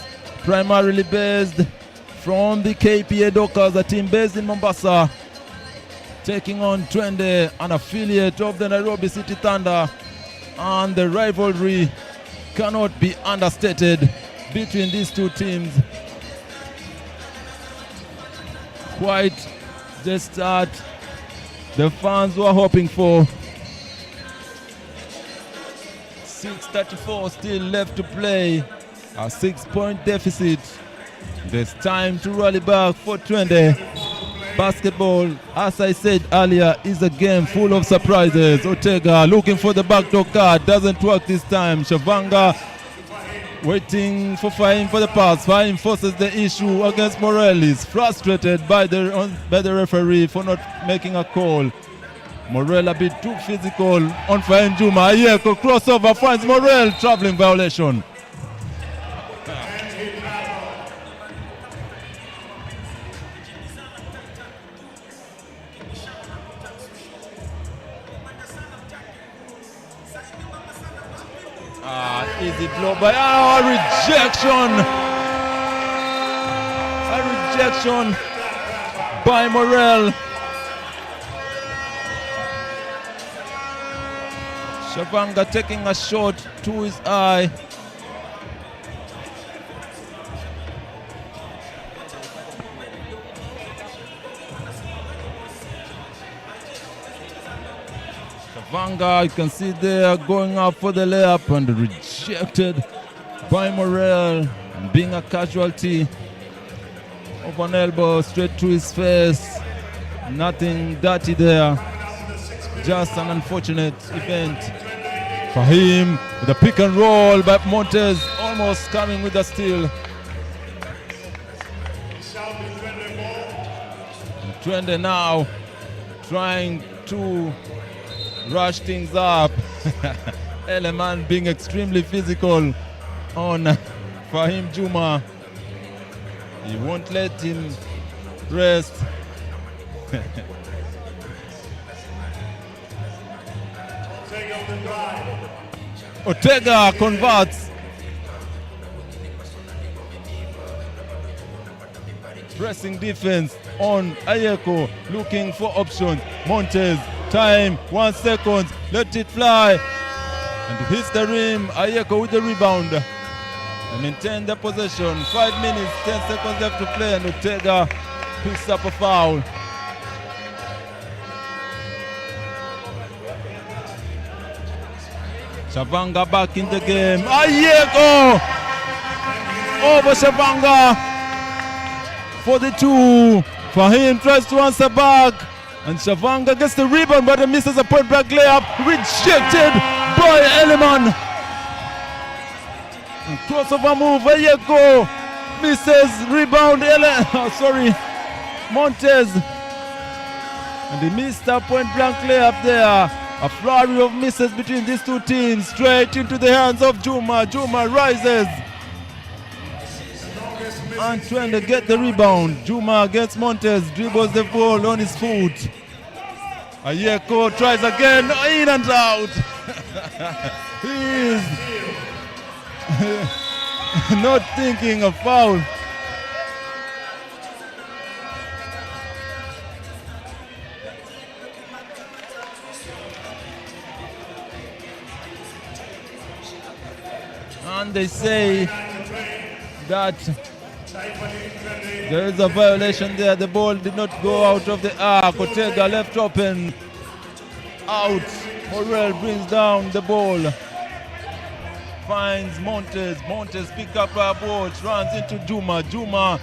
primarily based from the KPA Dockers, a team based in Mombasa, taking on Twende, an affiliate of the Nairobi City Thunder, and the rivalry cannot be understated between these two teams. Quite the start the fans were hoping for. 6:34 still left to play, a 6-point deficit. There's time to rally back for Twende. Basketball, as I said earlier, is a game full of surprises. Ortega looking for the backdoor cut, doesn't work this time. Shavanga waiting for Fahim for the pass. Fahim forces the issue against Morel. He's frustrated by the referee for not making a call. Morel a bit too physical on Fahim Juma. Ayeko crossover finds Morel, traveling violation. Easy blow by rejection. A rejection by Morel. Shavanga taking a shot to his eye. Shavanga, you can see there going up for the layup and rejected by Morel, and being a casualty of an elbow straight to his face. Nothing dirty there, just an unfortunate event for him. With a pick and roll by Montes, almost coming with a steal. And Twende now trying to rush things up. Eleman being extremely physical on Fahim Juma. He won't let him rest. Ortega converts. Pressing defense on Ayeko, looking for options. Montes, time, 1 second, let it fly. And it hits the rim. Ayeko with the rebound. They maintain the possession. 5 minutes, 10 seconds left to play, and Ortega picks up a foul. Shavanga back in the game. Ayeko over Shavanga for the two. Fahim tries to answer back, and Shavanga gets the rebound, but he misses a point back layup. Rejected by Eleman. And crossover move. Ayeko misses, rebound. Montes. And he missed a point blank layup there. A flurry of misses between these two teams, straight into the hands of Juma. Juma rises. And trying to get the rebound. Juma against Montes, dribbles the ball on his foot. Ayeko tries again, in and out. He is not thinking of foul. And they say that there is a violation there. The ball did not go out of the arc. Ortega left open. Out. Morel brings down the ball. Finds Montes. Montes pick up a ball. Runs into Juma. Juma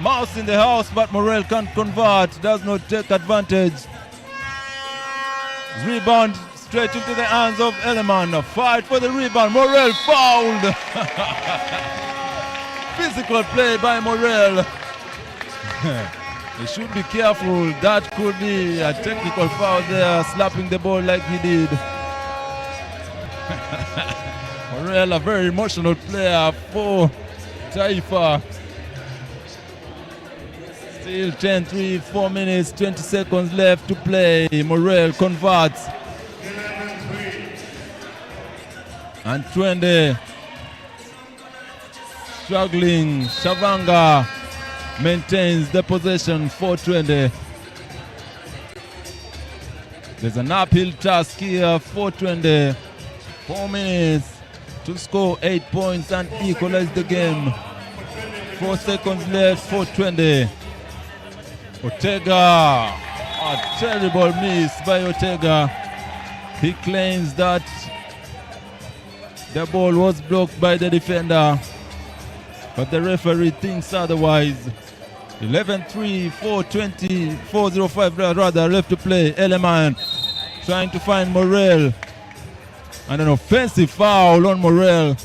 mouse in the house, but Morel can't convert. Does not take advantage. Rebound straight into the hands of Eleman. A fight for the rebound. Morel fouled. Physical play by Morel. He should be careful. That could be a technical foul there, slapping the ball like he did. Morel, a very emotional player for Taifa. Still 10-3, 4 minutes, 20 seconds left to play. Morel converts. And Twende struggling. Shavanga maintains the possession for Twende. There's an uphill task here for Twende. 4 minutes to score 8 points and equalize the game. 4 seconds left for Twende. Ortega, a terrible miss by Ortega. He claims that the ball was blocked by the defender, but the referee thinks otherwise. 11-3, 4:05 rather left to play. Eleman trying to find Morel. And an offensive foul on Morel.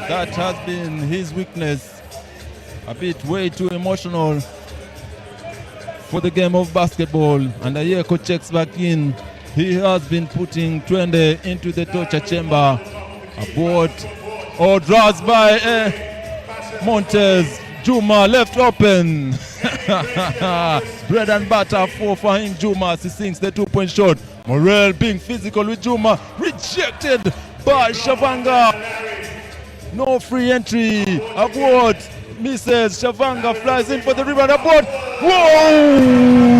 That has been his weakness. A bit way too emotional for the game of basketball. And Ayeko checks back in. He has been putting Twende into the torture chamber. Abort or draws by Montes. Juma left open. Bread and butter for him, Juma. He sinks the 2-point shot. Morel being physical with Juma. Rejected by Shavanga. No free entry. Abort misses. Shavanga flies in for the rebound. Abort. Whoa!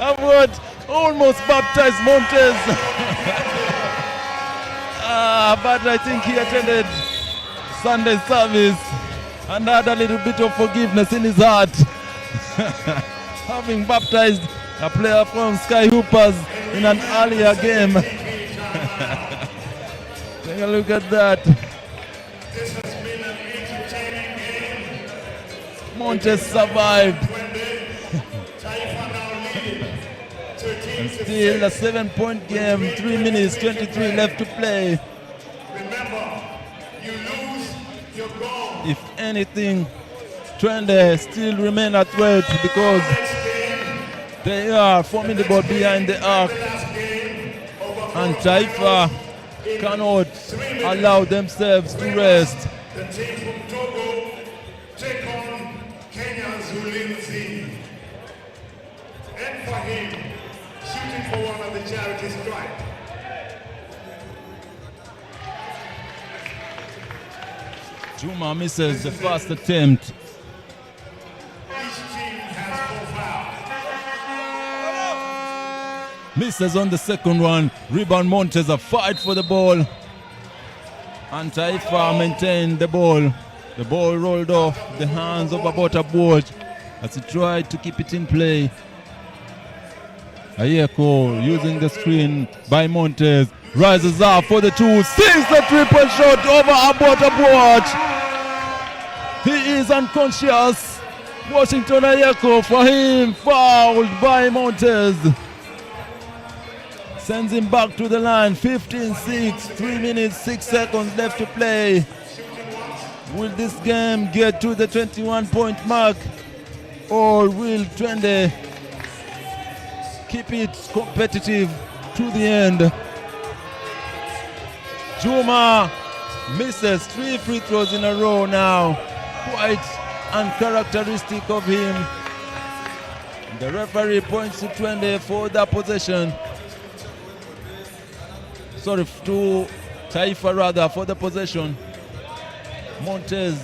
Abort almost baptized Montes. But I think he attended Sunday service and had a little bit of forgiveness in his heart. Having baptized a player from Sky Hoopers in an earlier game. Take a look at that. Montes survived. And still a 7-point game, 3 minutes, 23 left to play. If anything, Twende still remain at threat because they are formidable behind the arc. And Taifa cannot allow themselves to rest.
The team from Togo take on Kenya's Ulinzi. And for him, shooting for one of the charity strike.
Juma misses the first attempt.
Each team has 4 fouls.
Misses on the second one. Rebound Montes, a fight for the ball. And Taifa maintained the ball. The ball rolled off the hands of Abota Board as he tried to keep it in play. Ayeko using the screen by Montes. Rises up for the 2. Sinks the 3-point shot over Abota Board. He is unconscious. Washington Ayeko for him. Fouled by Montes. Sends him back to the line. 15-6, 3 minutes, 6 seconds left to play. Will this game get to the 21-point mark, or will Twende keep it competitive to the end? Juma misses 3 free throws in a row now. Quite uncharacteristic of him. The referee points to Twende for that possession. Sorry, to Taifa rather for the possession. Montes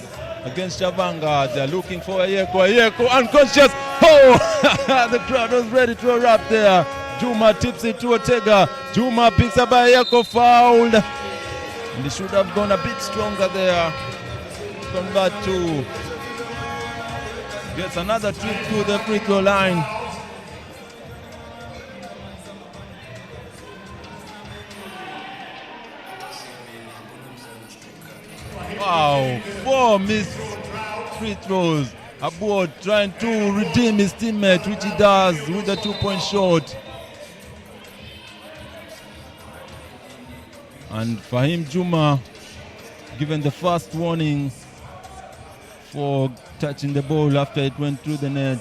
against Shavanga. They're looking for Ayeko. Ayeko unconscious. Oh! The crowd was ready to erupt there. Juma tips it to Ortega. Juma picks up Ayeko, fouled. And they should have gone a bit stronger there. Convert to. Gets another trip to the free throw line. Wow, 4 missed free throws. Abord trying to redeem his teammate, which he does with a 2-point shot. And Fahim Juma given the first warning for touching the ball after it went through the net.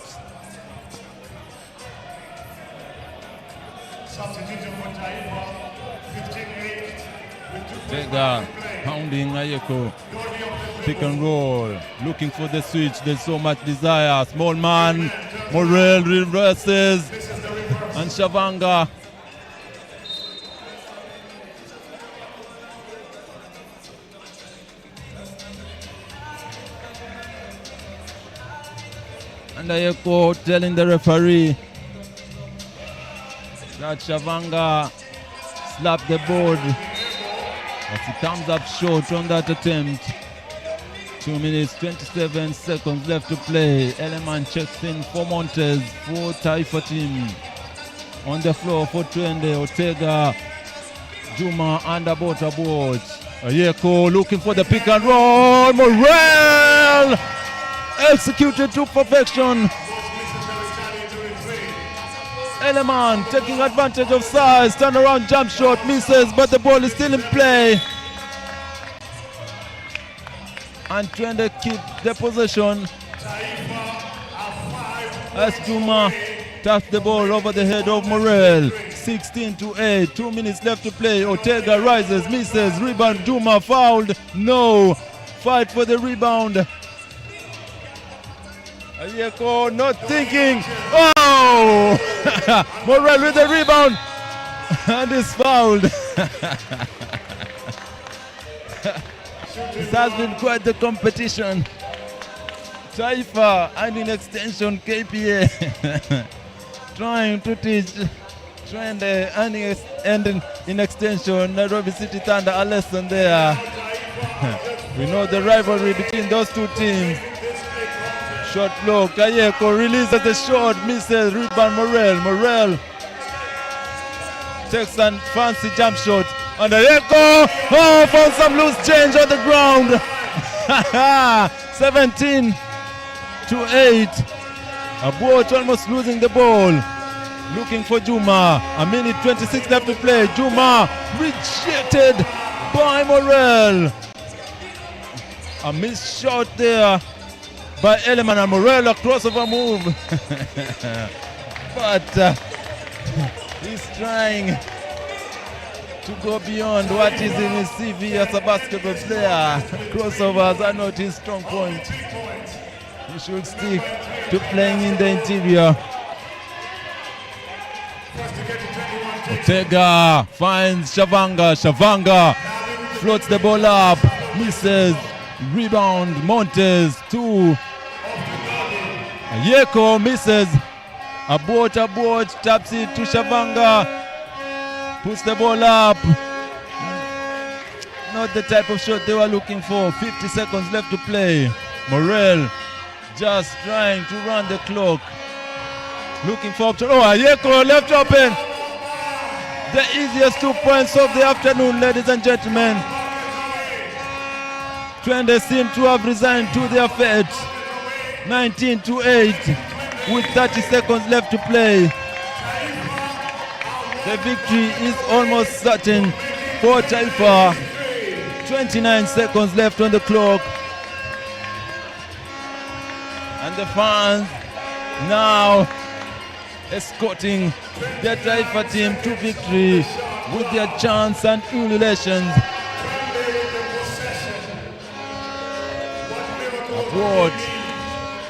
Substitution for Taifa, 15-8.
Vega pounding Ayeko. Pick and roll. Looking for the switch. There's so much desire. Small man. Morel reverses. and Shavanga. And Ayeko telling the referee that Shavanga slapped the board as he comes up short on that attempt. 2 minutes, 27 seconds left to play. Eleman checks in for Montes, for Taifa team. On the floor for Twende, Ortega, Juma, and about aboard. Ayeko looking for the pick and roll. Morel executed to perfection. Eleman taking advantage of size. Turnaround jump shot misses, but the ball is still in play. And Twende keep the possession as Juma taps the ball over the head of Morel. 16-8, 2 minutes left to play. Ortega rises, misses, rebound. Juma fouled. No. Fight for the rebound. Ayeko not thinking. Oh! Morel with the rebound and is fouled. This has been quite the competition. Taifa and in extension KPA trying to teach Twende and in extension Nairobi City Thunder a lesson there. We know the rivalry between those two teams. Shot block, Ayeko releases the shot, misses, rebound Morel. Morel takes a fancy jump shot. And Ayeko, found some loose change on the ground. 17-8. Abort almost losing the ball. Looking for Juma. A minute 26 left to play. Juma rejected by Morel. A missed shot there by Eleman, and Morel, a crossover move. But he's trying to go beyond what is in his CV as a basketball player. Crossovers are not his strong point. He should stick to playing in the interior. Ortega finds Shavanga. Shavanga floats the ball up, misses, rebound, Montes, 2. Ayeko misses. Abort, taps it to Shavanga. Puts the ball up. Not the type of shot they were looking for. 50 seconds left to play. Morel just trying to run the clock. Looking for option. Oh, Ayeko left open. The easiest 2 points of the afternoon, ladies and gentlemen. Twende seem to have resigned to their fate. 19-8 with 30 seconds left to play. The victory is almost certain for Taifa. 29 seconds left on the clock. And the fans now escorting the Taifa team to victory with their chants and ululations. Abort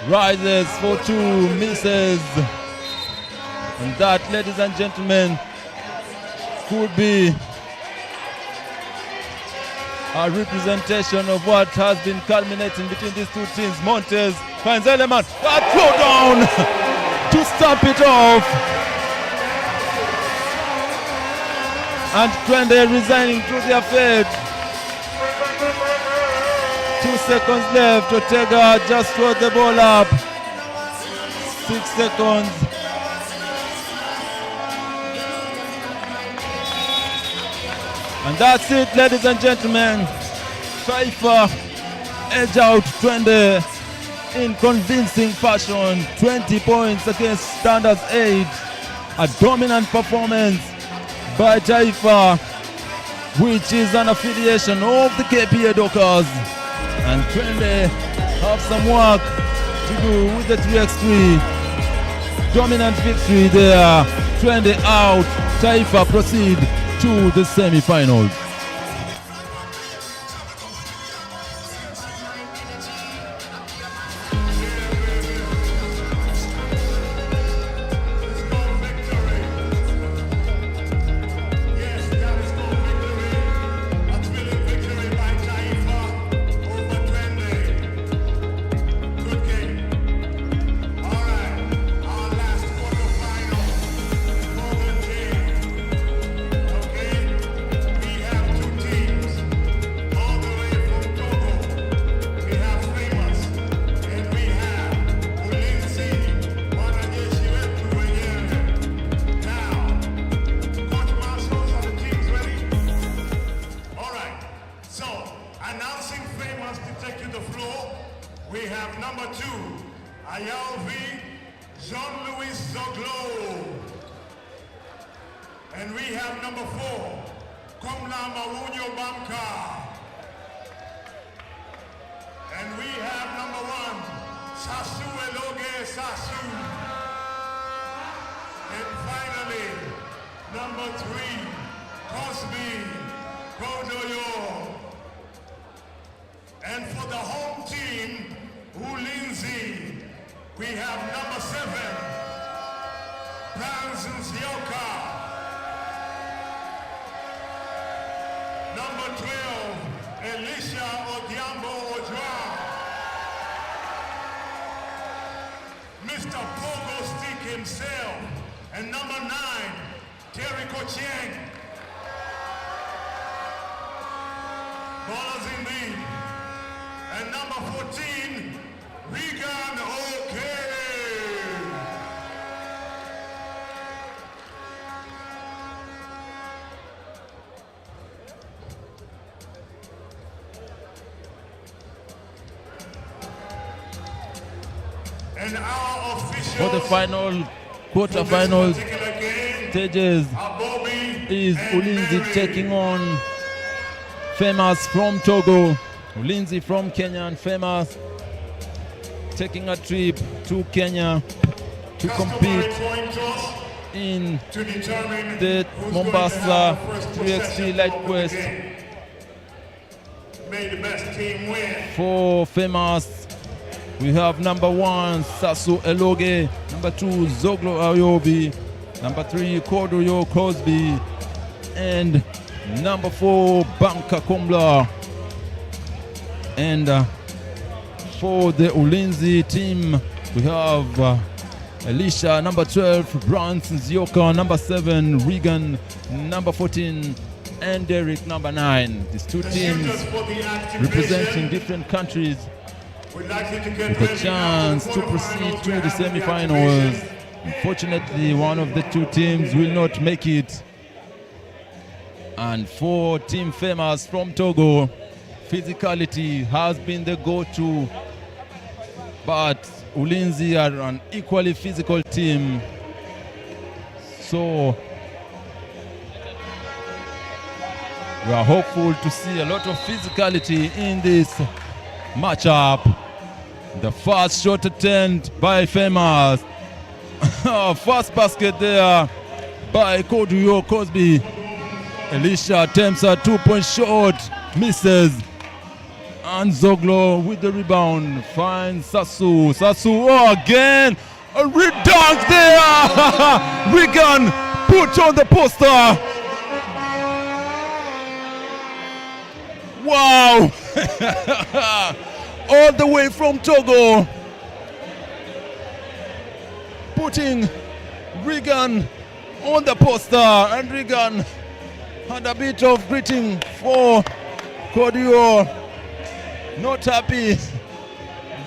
rises for 2, misses. And that, ladies and gentlemen, could be a representation of what has been culminating between these two teams. Montes finds Eleman, a throwdown to stop it off. And Twende resigning to their fate. 2 seconds left. Ortega just throws the ball up. 6 seconds. And that's it, ladies and gentlemen. Taifa edge out Twende in convincing fashion. 20 points against Standards 8. A dominant performance by Taifa, which is an affiliation of the KPA Dockers. And Twende have some work to do with the 3x3. Dominant victory there. Twende out. Taifa proceed to the semi-finals.
number 2, Ayalvi Jean-Louis Zoglo. And we have number 4, Komla Maunyo Bamka. And we have number 1, Sasu Eloge Sasu. And finally, number 3, Cosby Kodoyo. And for the home team, Ulinzi, we have number 7, Francis Yoka. Number 12, Elisha Odiambo Ojwa. Mr. Pogo Stick himself. And number 9, Terry Kochieng. Ballers in lead. And number 14, Regan O'Kay. And our officials
For the final quarterfinals stages is Ulinzi taking on Famous from Togo. Ulinzi from Kenya and Famous taking a trip to Kenya to compete in the Mombasa 3X3 Lite Quest.
May the best team win.
For Famous, we have number 1, Sasu Eloge, number 2, Zoglo Ayobi, number 3, Kodoyo Crosby, and number 4, Banka Komla. And for the Ulinzi team, we have Elisha, number 12, Bronson Zioka, number 7, Regan, number 14, and Derek, number 9. These two teams representing different countries with a chance to proceed to the semi-finals. Unfortunately, one of the two teams will not make it. And for Team Famous from Togo, physicality has been the go-to, but Ulinzi are an equally physical team. So we are hopeful to see a lot of physicality in this matchup. The first shot attempt by Famous. First basket there by Koduyo Cosby. Elisha attempts a 2-point shot, misses. And Zoglo with the rebound finds Sasu. Sasu again. A redunk there. Regan put on the poster. Wow. All the way from Togo. Putting Regan on the poster. And Regan had a bit of greeting for Kodio. Not happy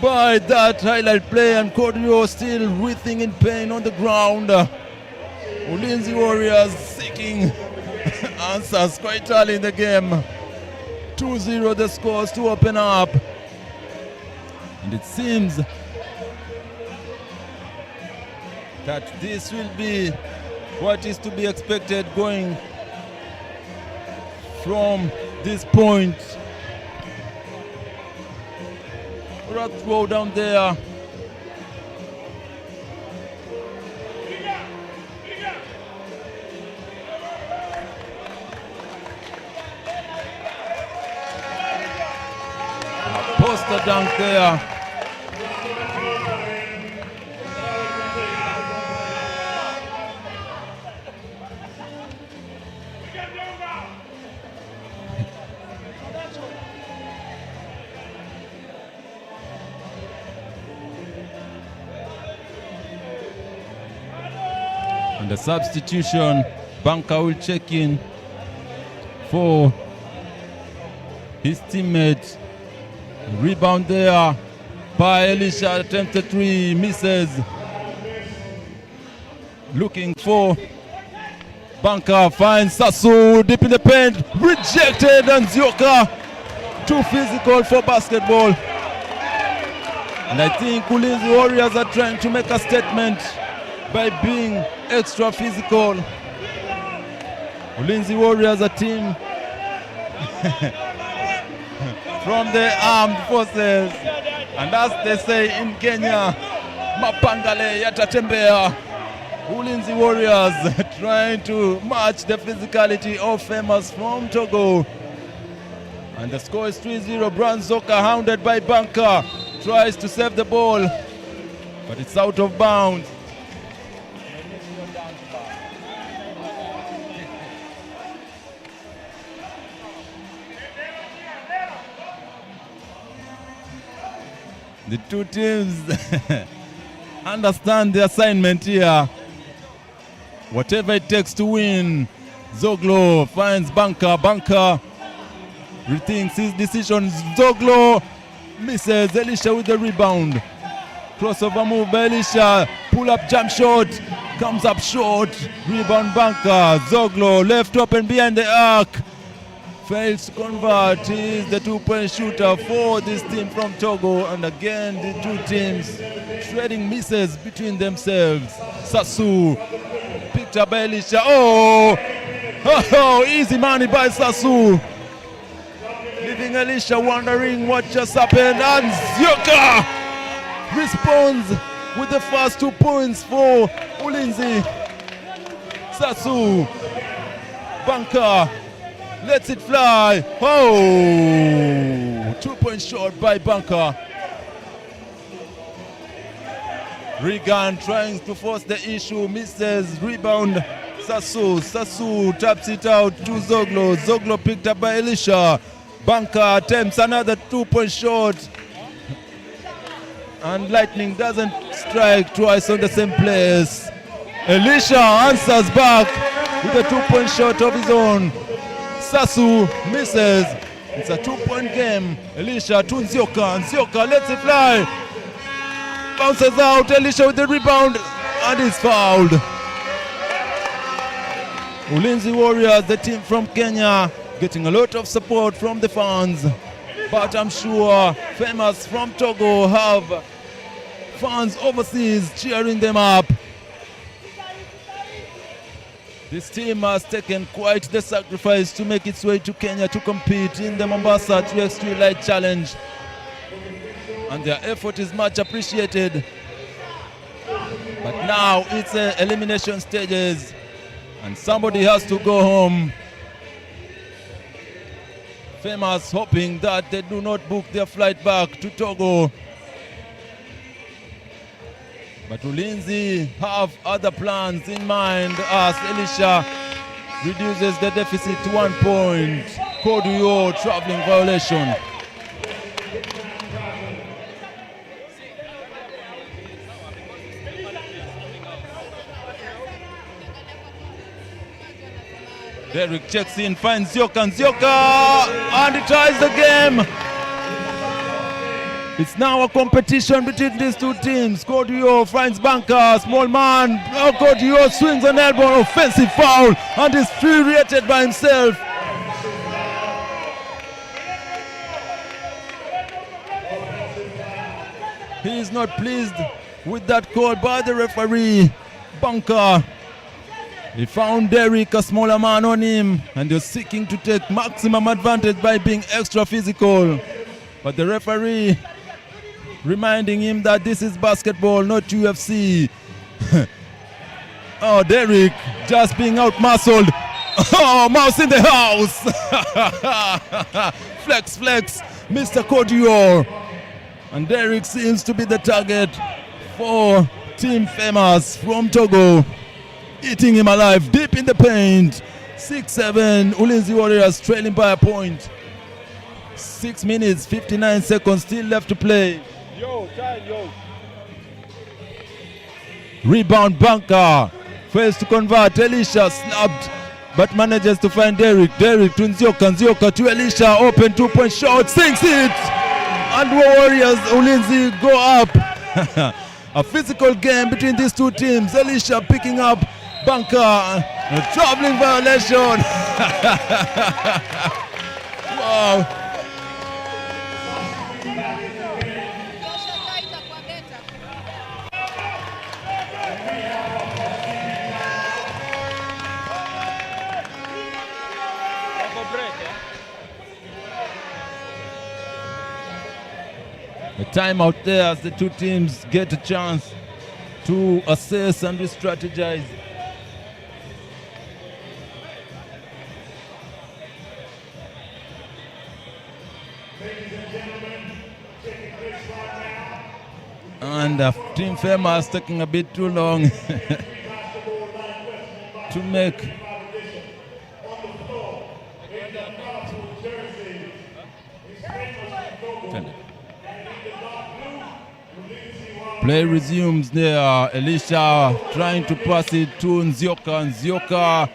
by that highlight play, and Kodio still writhing in pain on the ground. Ulinzi Warriors seeking answers quite early in the game. 2-0 the scores to open up. And it seems that this will be what is to be expected going from this point. Rock throw down there. Poster dunk there. And the substitution, Banka will check in for his teammate. Rebound there by Elisha, attempted 3, misses. Looking for Banka, finds Sasu deep in the paint, rejected, and Zioka too physical for basketball. And I think Ulinzi Warriors are trying to make a statement by being extra physical. Ulinzi Warriors, a team from the armed forces. And as they say in Kenya, mapangale yatatembea. Ulinzi Warriors trying to match the physicality of Famous from Togo. And the score is 3-0. Branzoka, hounded by Banka, tries to save the ball, but it's out of bounds. The two teams understand the assignment here. Whatever it takes to win. Zoglo finds Banka. Banka rethinks his decisions. Zoglo misses. Elisha with the rebound. Crossover move by Elisha. Pull up jump shot. Comes up short. Rebound Banka. Zoglo left open behind the arc. Fails to convert. He is the two-point shooter for this team from Togo. And again, the two teams trading misses between themselves. Sasu picked up by Elisha. Oh, easy money by Sasu. Leaving Elisha wondering what just happened. And Zioka responds with the first 2 points for Ulinzi. Sasu. Banka lets it fly. 2-point shot by Banka. Regan trying to force the issue, misses. Rebound Sasu. Sasu taps it out to Zoglo. Zoglo picked up by Elisha. Banka attempts another 2-point shot. And Lightning doesn't strike twice on the same place. Elisha answers back with a 2-point shot of his own. Sasu misses. It's a 2-point game. Elisha to Nzioka. Nzioka lets it fly. Bounces out. Elisha with the rebound. And is fouled. Ulinzi Warriors, the team from Kenya, getting a lot of support from the fans. But I'm sure Famous from Togo have fans overseas cheering them up. This team has taken quite the sacrifice to make its way to Kenya to compete in the Mombasa 3X3 Lite Challenge. And their effort is much appreciated. But now it's elimination stages and somebody has to go home. Famous hoping that they do not book their flight back to Togo. But Ulinzi have other plans in mind as Elisha reduces the deficit to 1 point. Koduyo traveling violation. Derek checks in, finds Zioka, and he ties the game. It's now a competition between these two teams. Koduyo finds Banka, small man. Koduyo swings an elbow, offensive foul, and is infuriated by himself. He is not pleased with that call by the referee. Banka. He found Derek, a smaller man, on him, and they're seeking to take maximum advantage by being extra physical. But the referee reminding him that this is basketball, not UFC. Oh, Derek just being out-muscled. Oh, mouse in the house. Flex, Mr. Koduyo. And Derek seems to be the target for Team Famous from Togo. Eating him alive deep in the paint. 6-7, Ulinzi Warriors trailing by a point. 6 minutes, 59 seconds still left to play. Rebound Banka. Fails to convert. Elisha snapped, but manages to find Derek. Derek to Nzioka to Elisha. Open 2-point shot. Sinks it. And Warriors, Ulinzi go up. A physical game between these two teams. Elisha picking up Banka. A traveling violation. Wow. timeout there as the two teams get a chance to assess and re-strategize. And Team Famous taking a bit too long to make. Play resumes there. Elisha trying to pass it to Nzioka. Nzioka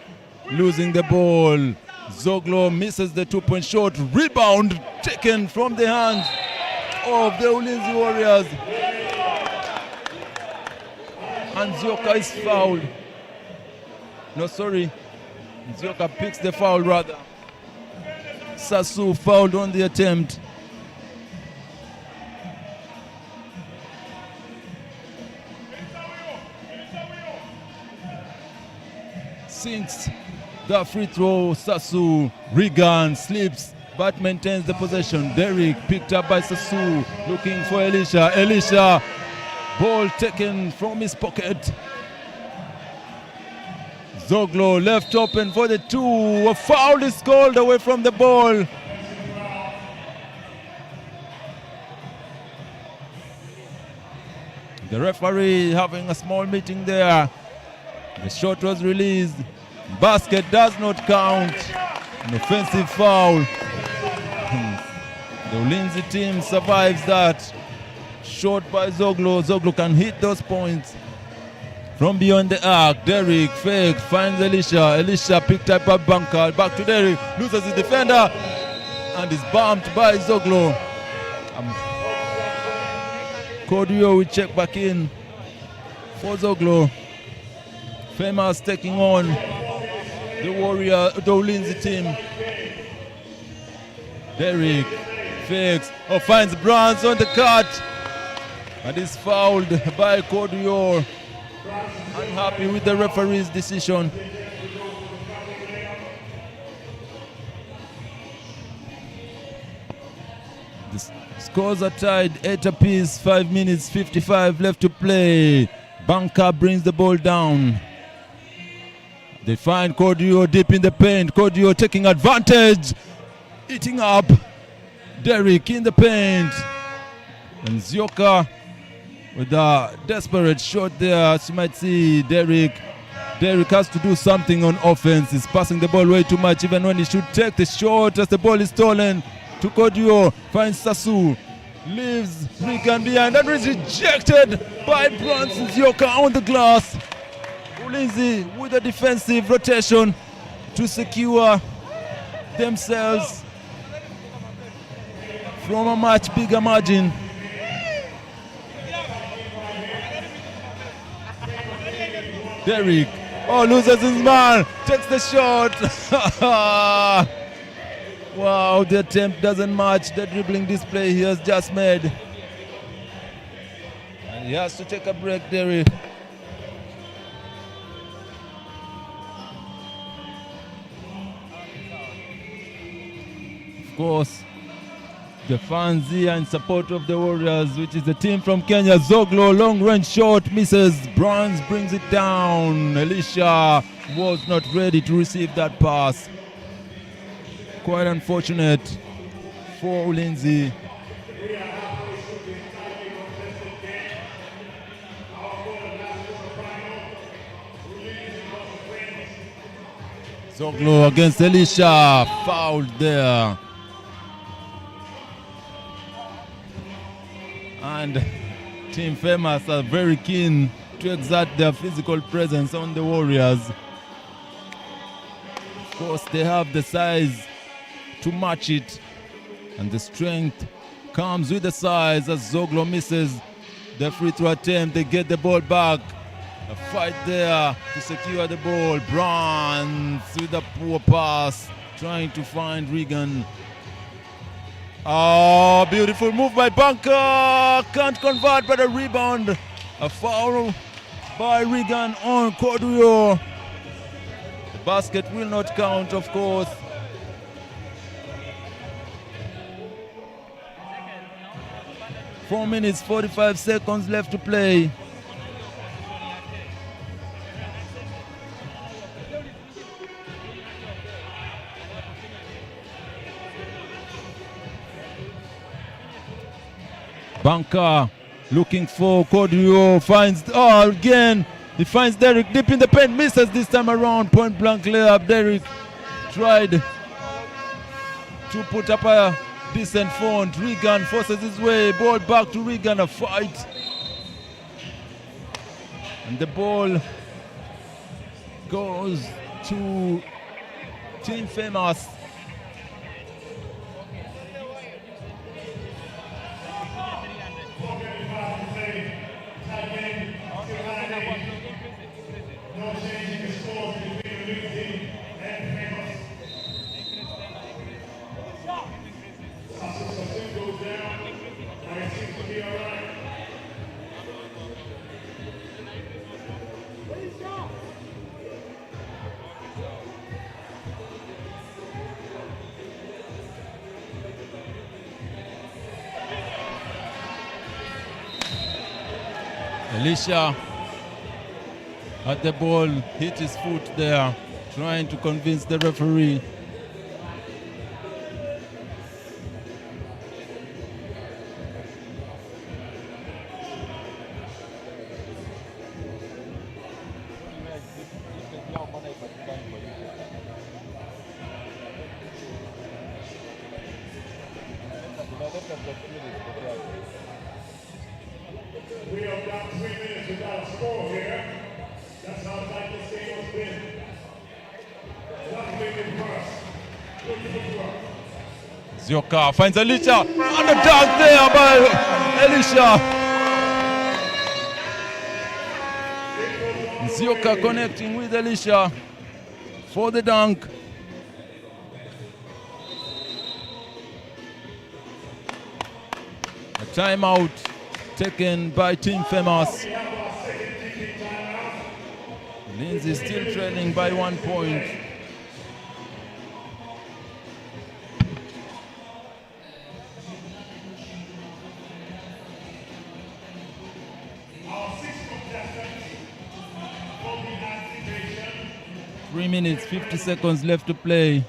losing the ball. Zoglo misses the 2-point shot. Rebound taken from the hands of the Ulinzi Warriors. And Nzioka is fouled. No, sorry. Nzioka picks the foul rather. Sasu fouled on the attempt. Sinks the free throw. Sasu, Regan slips but maintains the possession. Derek picked up by Sasu, looking for Elisha. Elisha, ball taken from his pocket. Zoglo left open for the two. A foul is called away from the ball. The referee having a small meeting there. The shot was released. Basket does not count. An offensive foul. The Ulinzi team survives that. Shot by Zoglo. Zoglo can hit those points from beyond the arc. Derek fakes, finds Elisha. Elisha picked up a bunker. Back to Derek. Loses his defender and is bumped by Zoglo. Kodio will check back in for Zoglo. Famous taking on the Ulinzi team. Derek fakes, finds Brands on the cut and is fouled by Kodio. Unhappy with the referee's decision. The scores are tied 8 apiece, 5 minutes 55 left to play. Banka brings the ball down. They find Kodio deep in the paint. Kodio taking advantage. Eating up Derek in the paint. And Zioka with a desperate shot there. As you might see, Derek has to do something on offense. He's passing the ball way too much, even when he should take the shot as the ball is stolen. To Kodio, finds Sasu. Leaves Regan behind and is rejected by Bronson Zioka on the glass. Ulinzi with a defensive rotation to secure themselves from a much bigger margin. Derek, loses his man, takes the shot. Wow, the attempt doesn't match the dribbling display he has just made. And he has to take a break, Derek. Of course, the fans here in support of the Warriors, which is the team from Kenya. Zoglo, long range shot, misses. Bronze brings it down. Elisha was not ready to receive that pass. Quite unfortunate for Ulinzi. Zoglo against Elisha, fouled there. And Team Famous are very keen to exert their physical presence on the Warriors. Of course, they have the size to match it, and the strength comes with the size. As Zoglo misses the free throw attempt, they get the ball back. A fight there to secure the ball. Brands with a poor pass, trying to find Regan. Oh, beautiful move by Banka. Can't convert, but a rebound. A foul by Regan on Kodio. The basket will not count, of course. 4 minutes, 45 seconds left to play. Banka looking for Kodrio, finds, again, he finds Derek deep in the paint, misses this time around, point blank layup. Derek tried to put up a decent front. Regan forces his way, ball back to Regan, a fight. And the ball goes to Team Famous. Elisha at the ball, hit his foot there, trying to convince the referee.
We have got 3 minutes without a score here. That's how tight this game has been. Luckily in first.
Zioka finds Elisha, and a dunk there by Elisha. Zioka connecting with Elisha for the dunk. A timeout taken by Team Famous. Lindsay still trailing by 1 point. Three minutes, 50 seconds left to play.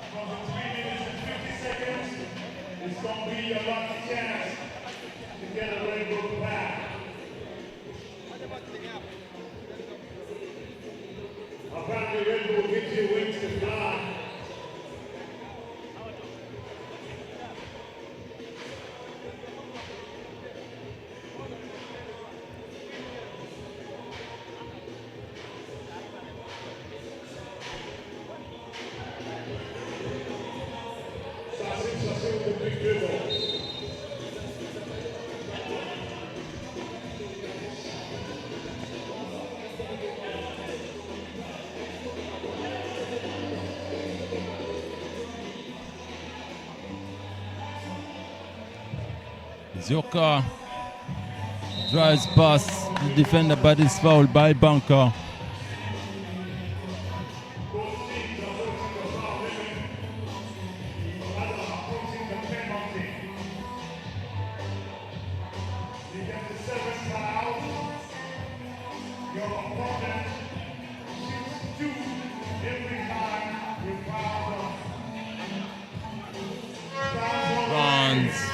Zioka drives past the defender, but is fouled by Banka.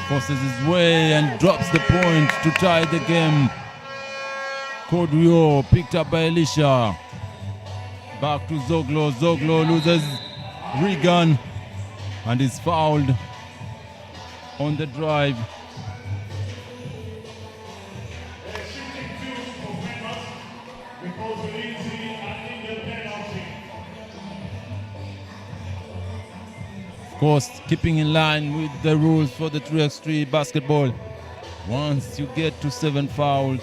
Forces his way and drops the point to tie the game. Kodrio picked up by Elisha. Back to Zoglo. Zoglo loses Regan and is fouled on the drive. Of course, keeping in line with the rules for the 3x3 basketball. Once you get to 7 fouls,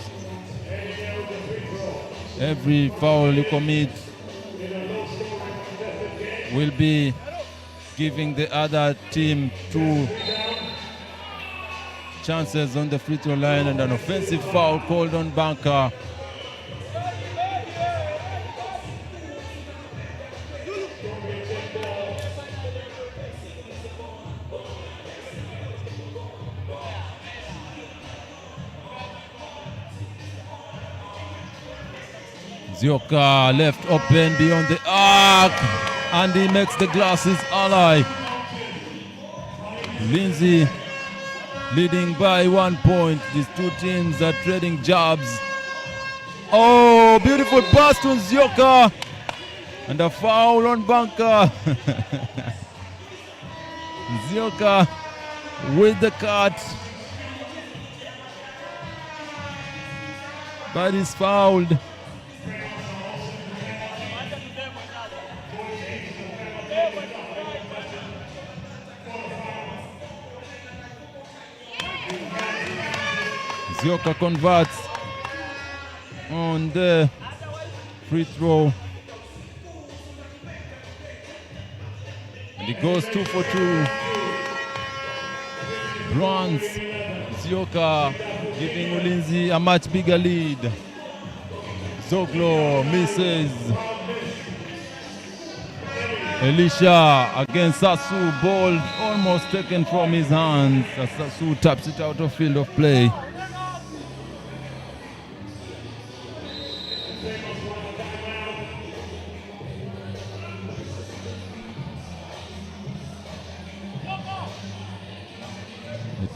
every foul you commit will be giving the other team 2 chances on the free throw line, and an offensive foul called on Banka. Zioka left open beyond the arc, and he makes the glasses ally. Lindsay leading by 1 point. These two teams are trading jabs. Oh, beautiful pass to Zioka, and a foul on Banka. Zioka with the cut, but he's fouled. Zioka converts on the free throw, and he goes 2 for 2. Runs Zioka, giving Ulinzi a much bigger lead. Zoglo misses. Elisha against Sasu, ball almost taken from his hands as Sasu taps it out of field of play.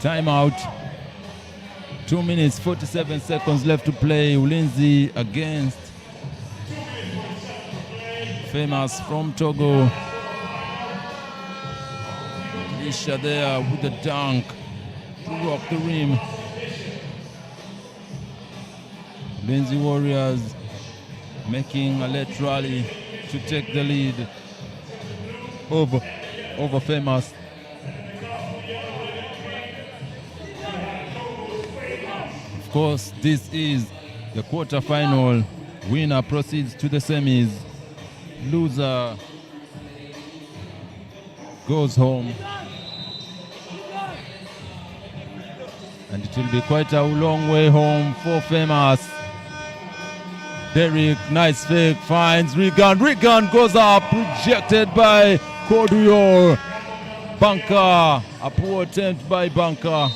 Timeout. 2 minutes, 47 seconds left to play. Ulinzi against Famous from Togo. Isha there with the dunk to rock the rim. Ulinzi Warriors making a late rally to take the lead over Famous. Of course, this is the quarterfinal. Winner proceeds to the semis. Loser goes home. And it will be quite a long way home for Famous. Derek, nice fake, finds Regan. Regan goes up, rejected by Cordior. Banka, a poor attempt by Banka.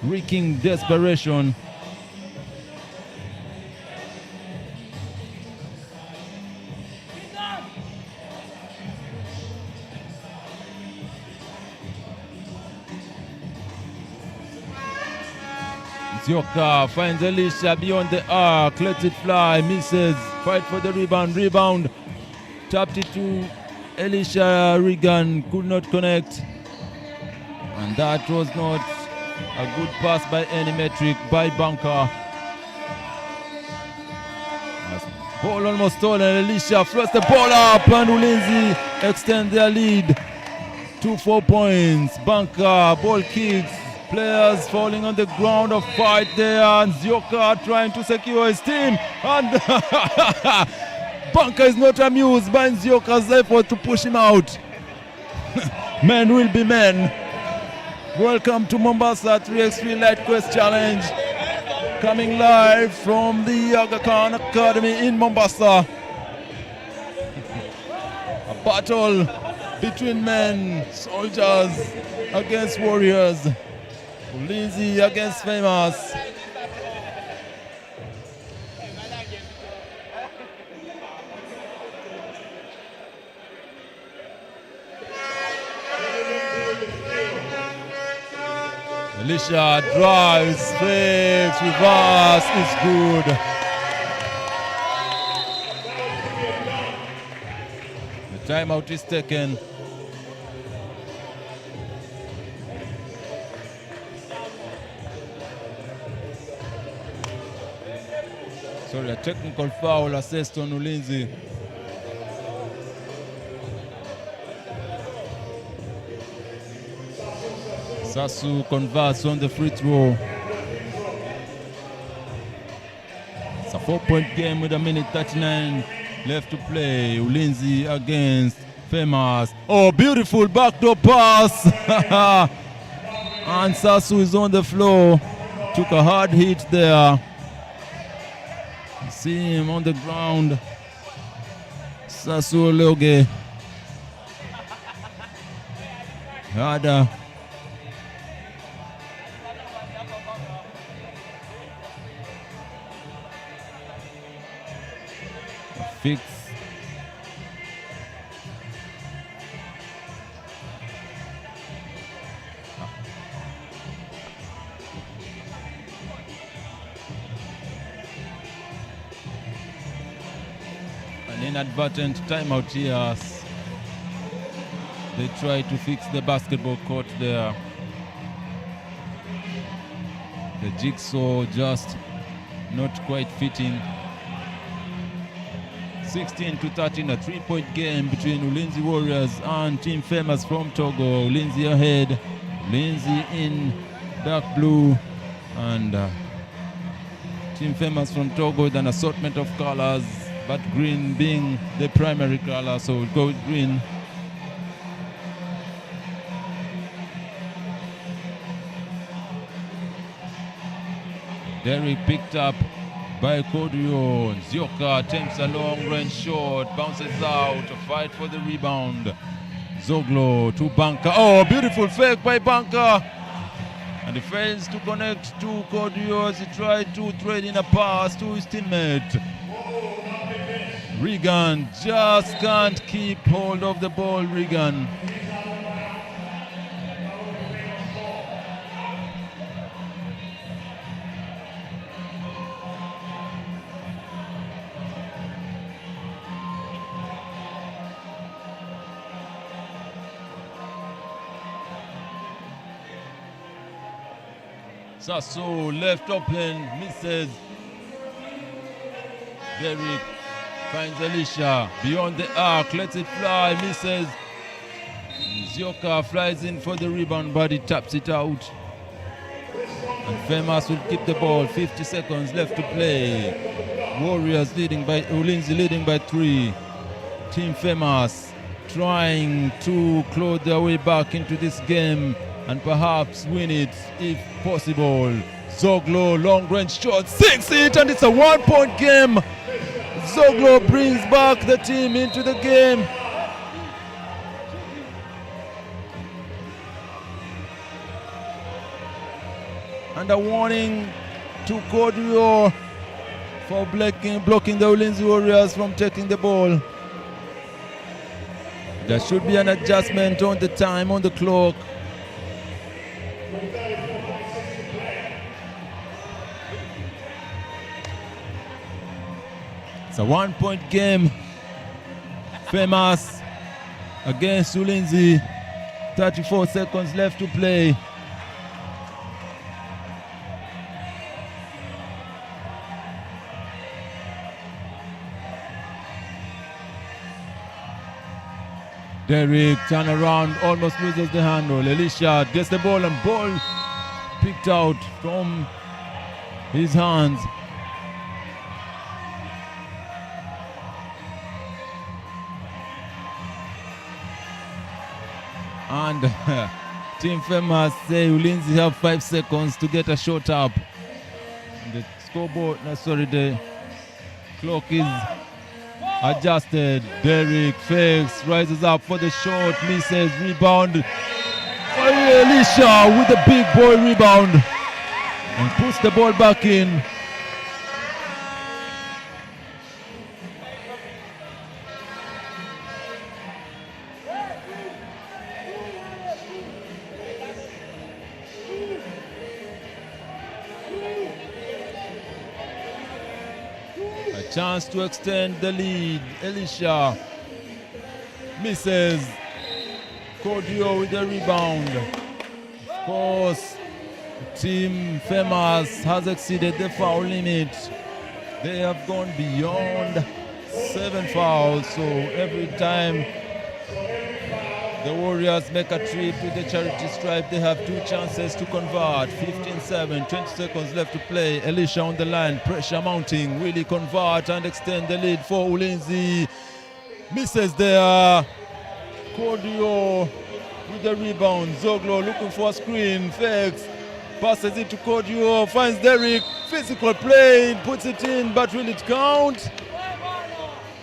Reeking desperation. Zioka finds Elisha beyond the arc, lets it fly, misses, fight for the rebound, tapped it to Elisha. Regan could not connect, and that was not a good pass by any metric by Banka. Ball almost stolen. Elisha throws the ball up, and Ulinzi extend their lead to 4 points. Banka, ball kicks. Players falling on the ground, of fight there, and Zioka trying to secure his team, and Banka is not amused by Zioka's effort to push him out. Men will be men. Welcome to Mombasa 3X3 Lite Quest Challenge, coming live from the Aga Khan Academy in Mombasa. A battle between men, soldiers against warriors. Ulinzi against Famous. Elisha drives, fakes, reverse, is good. The timeout is taken. Sorry, a technical foul assessed on Ulinzi. Sasu converts on the free throw. It's a 4-point game with 1:39 left to play. Ulinzi against Famous. Oh, beautiful backdoor pass. And Sasu is on the floor. Took a hard hit there. See him on the ground. Sasu Loge. Harder. fix. An inadvertent timeout here. They try to fix the basketball court there. The jigsaw just not quite fitting. 16-13, a 3-point game between Ulinzi Warriors and Team Famous from Togo. Ulinzi ahead, Ulinzi in dark blue, and Team Famous from Togo with an assortment of colors, but green being the primary color, so we'll go with green. Derrick picked up by Kodio. Zioka attempts a long-range shot, bounces out, a fight for the rebound. Zoglo to Banka. Oh, beautiful fake by Banka. And he fails to connect to Kodio as he tried to trade in a pass to his teammate. Regan just can't keep hold of the ball, Regan. Sasso left open, misses. Derrick finds Alicia beyond the arc, lets it fly, misses. Zioka flies in for the rebound, but he taps it out. And Famous will keep the ball. 50 seconds left to play. Warriors leading by Ulinzi leading by 3. Team Famous trying to claw their way back into this game and perhaps win it if possible. Zoglo, long range shot, sinks it, and it's a 1-point game. Zoglo brings back the team into the game. And a warning to Kodio for blocking the Ulinzi Warriors from taking the ball. There should be an adjustment on the time on the clock. It's a 1-point game. Famous against Ulinzi. 34 seconds left to play. Derrick turn around, almost loses the handle. Elisha gets the ball and ball picked out from his hands. And Team Famous say Ulinzi have 5 seconds to get a shot up. The scoreboard, the clock is adjusted. Derrick fakes, rises up for the shot, misses, rebound. Elisha with a big boy rebound and puts the ball back in. Chance to extend the lead. Elisha misses. Kodio with the rebound. Of course, Team Famous has exceeded the foul limit. They have gone beyond 7 fouls. So every time the Warriors make a trip to the charity stripe, they have 2 chances to convert. 15-7, 20 seconds left to play. Elisha on the line, pressure mounting. Will he convert and extend the lead for Ulinzi? Misses there. Kodio with the rebound. Zoglo looking for a screen. Fakes. Passes it to Kodio. Finds Derrick. Physical play. Puts it in, but will it count?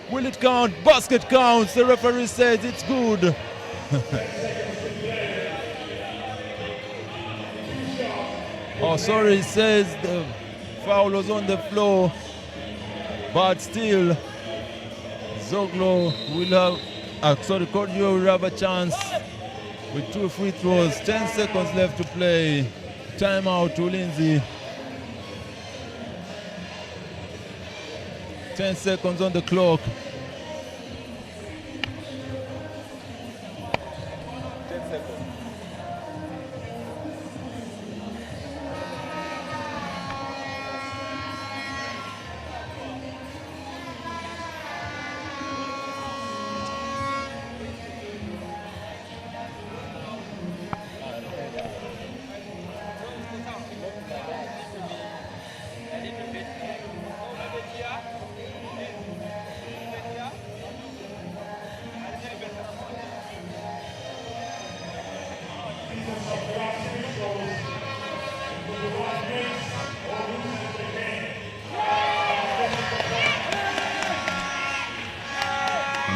Will it count? Basket counts. The referee says it's good. Oh, sorry, he says the foul was on the floor, but still Zoglo will have, Cordio will have a chance with 2 free throws. 10 seconds left to play. Timeout to Lindsay. 10 seconds on the clock.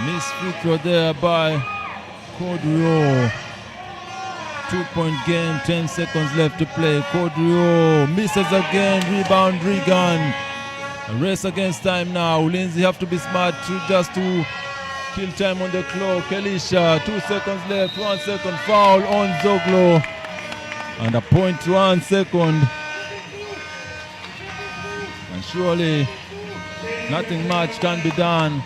Miss free throw there by Cordio. 2-point game, 10 seconds left to play. Cordio misses again, rebound Regan. A race against time now. Lindsay have to be smart just to kill time on the clock. Elisha, 2 seconds left, 1 second foul on Zoglo. And a point to 1 second. And surely nothing much can be done.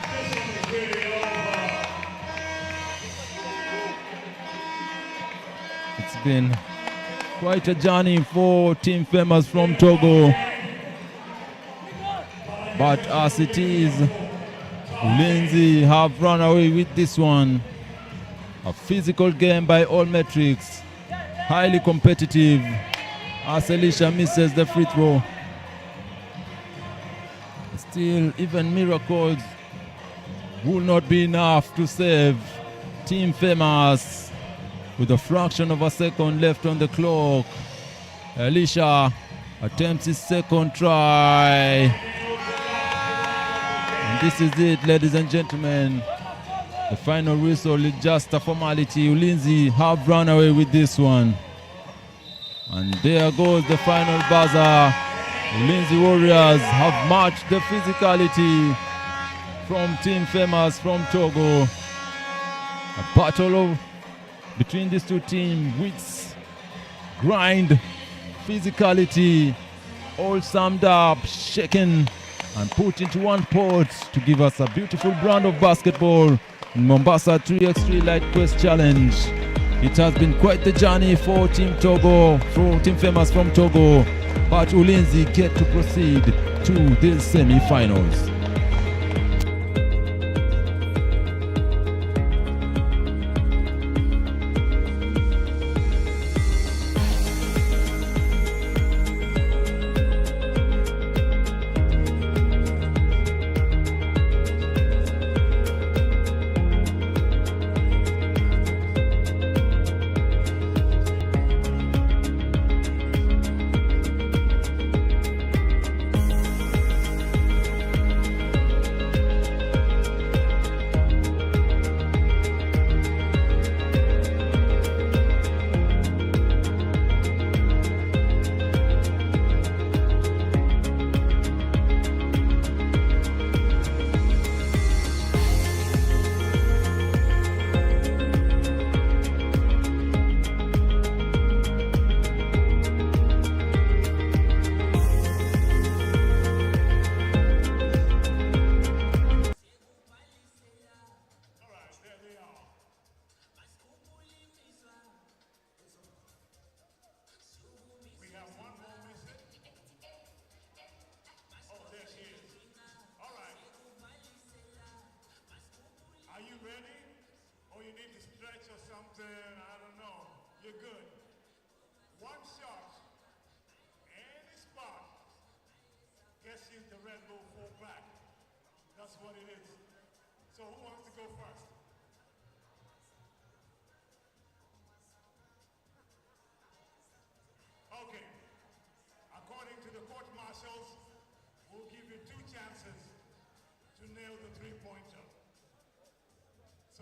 It's been quite a journey for Team Famous from Togo. But as it is, Lindsay have run away with this one. A physical game by all metrics. Highly competitive as Elisha misses the free throw. Still, even miracles will not be enough to save Team Famous with a fraction of a second left on the clock. Elisha attempts his second try. And this is it, ladies and gentlemen. The final whistle is just a formality. Lindsay have run away with this one. And there goes the final buzzer. Lindsay Warriors have matched the physicality from Team Famous from Togo. A battle between these two teams, wits, grind, physicality, all summed up, shaken, and put into one pot to give us a beautiful brand of basketball in Mombasa 3x3 Lite Quest Challenge. It has been quite the journey for Team Togo, for Team Famous from Togo, but Ulinzi get to proceed to the semi-finals.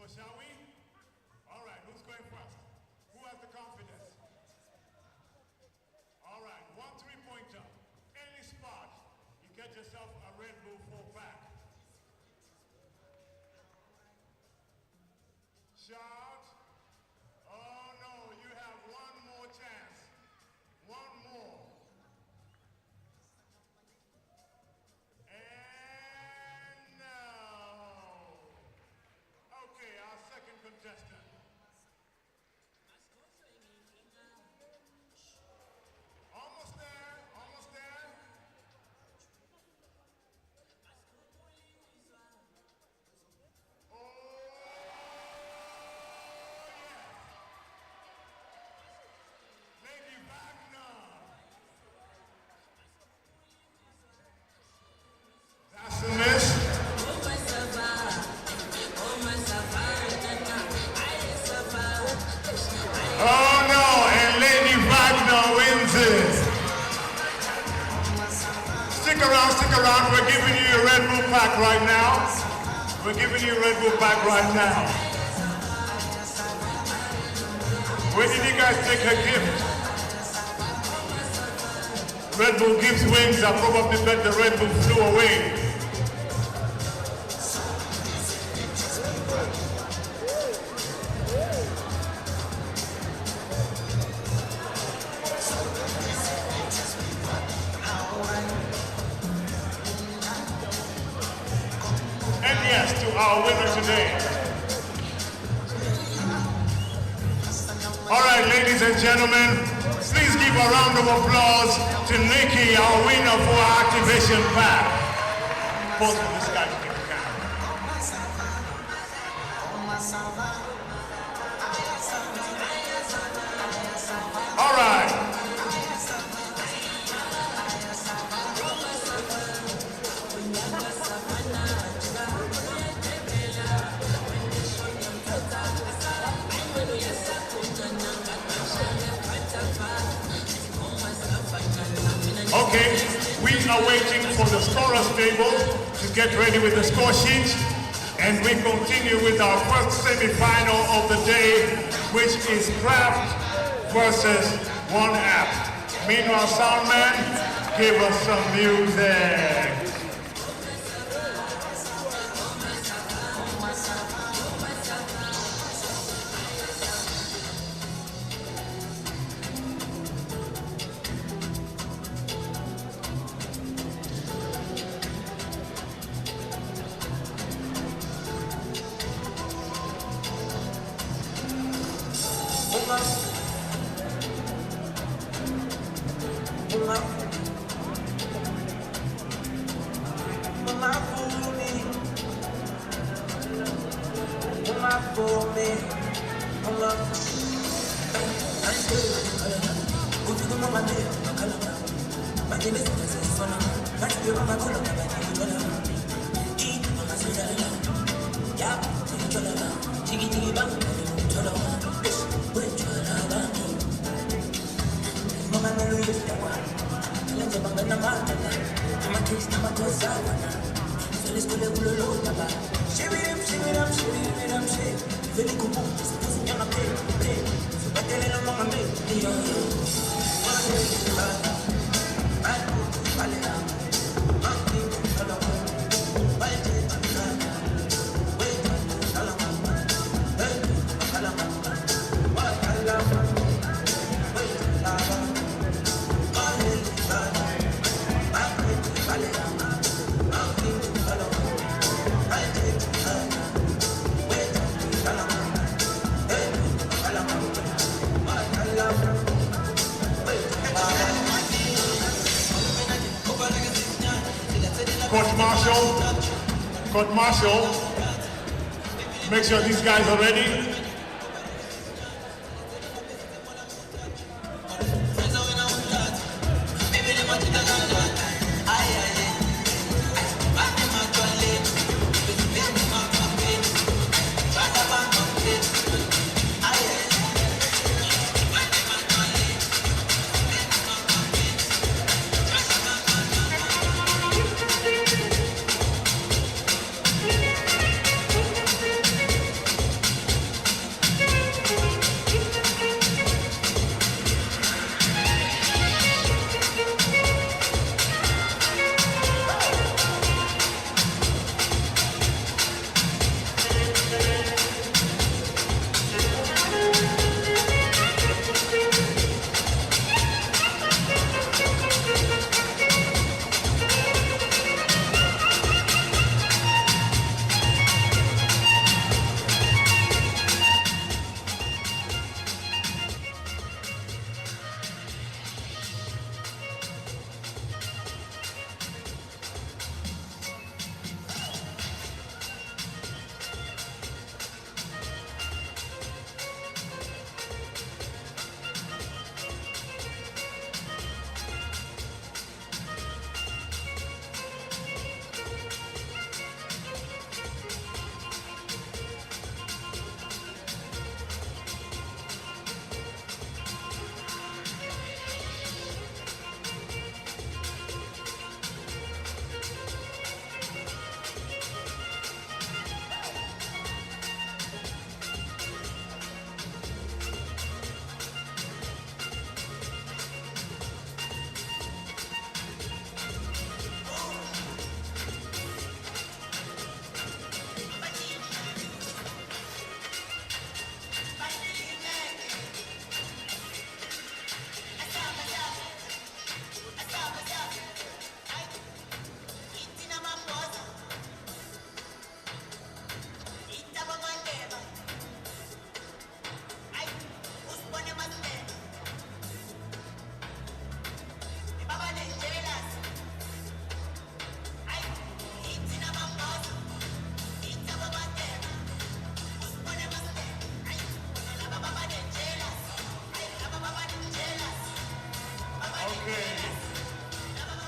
Shall we? All right, who's going first? Who has the confidence? All right, 1 3-pointer. Any spot, you get yourself a Red Bull 4-pack. Stick around, stick around. We're giving you a Red Bull pack right now. We're giving you a Red Bull pack right now. Where did you guys take a gift? Red Bull gives wings. I probably bet the Red Bull flew away. And yes, to our winner today. All right, ladies and gentlemen, please give a round of applause to Nikki, our winner for our activation pack. Both of this guy to take the camera. All right. Okay, we are waiting for the scorers table to get ready with the score sheet, and we continue with our first semi-final of the day, which is Craft versus One App. Meanwhile, Soundman, give us some music. Court Marshall, make sure these guys are ready.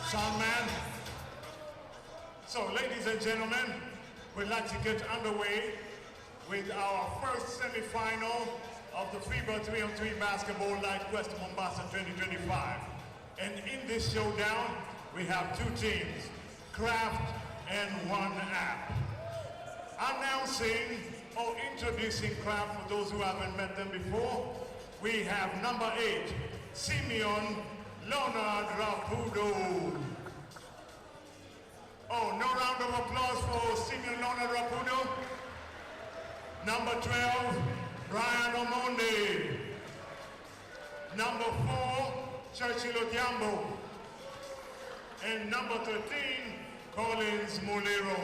Sound man. So, ladies and gentlemen, we'd like to get underway with our first semi-final of the FIBA 3-on-3 basketball Lite Quest Mombasa 2025. And in this showdown, we have two teams, Craft and One App. Announcing or introducing Craft for those who haven't met them before, we have number 8, Simeon Leonard Rapudo. Oh, no round of applause for Simeon Leonard Rapudo. Number 12, Brian Omonde. Number 4, Churchill Odhiambo. And number 13, Collins Mulero.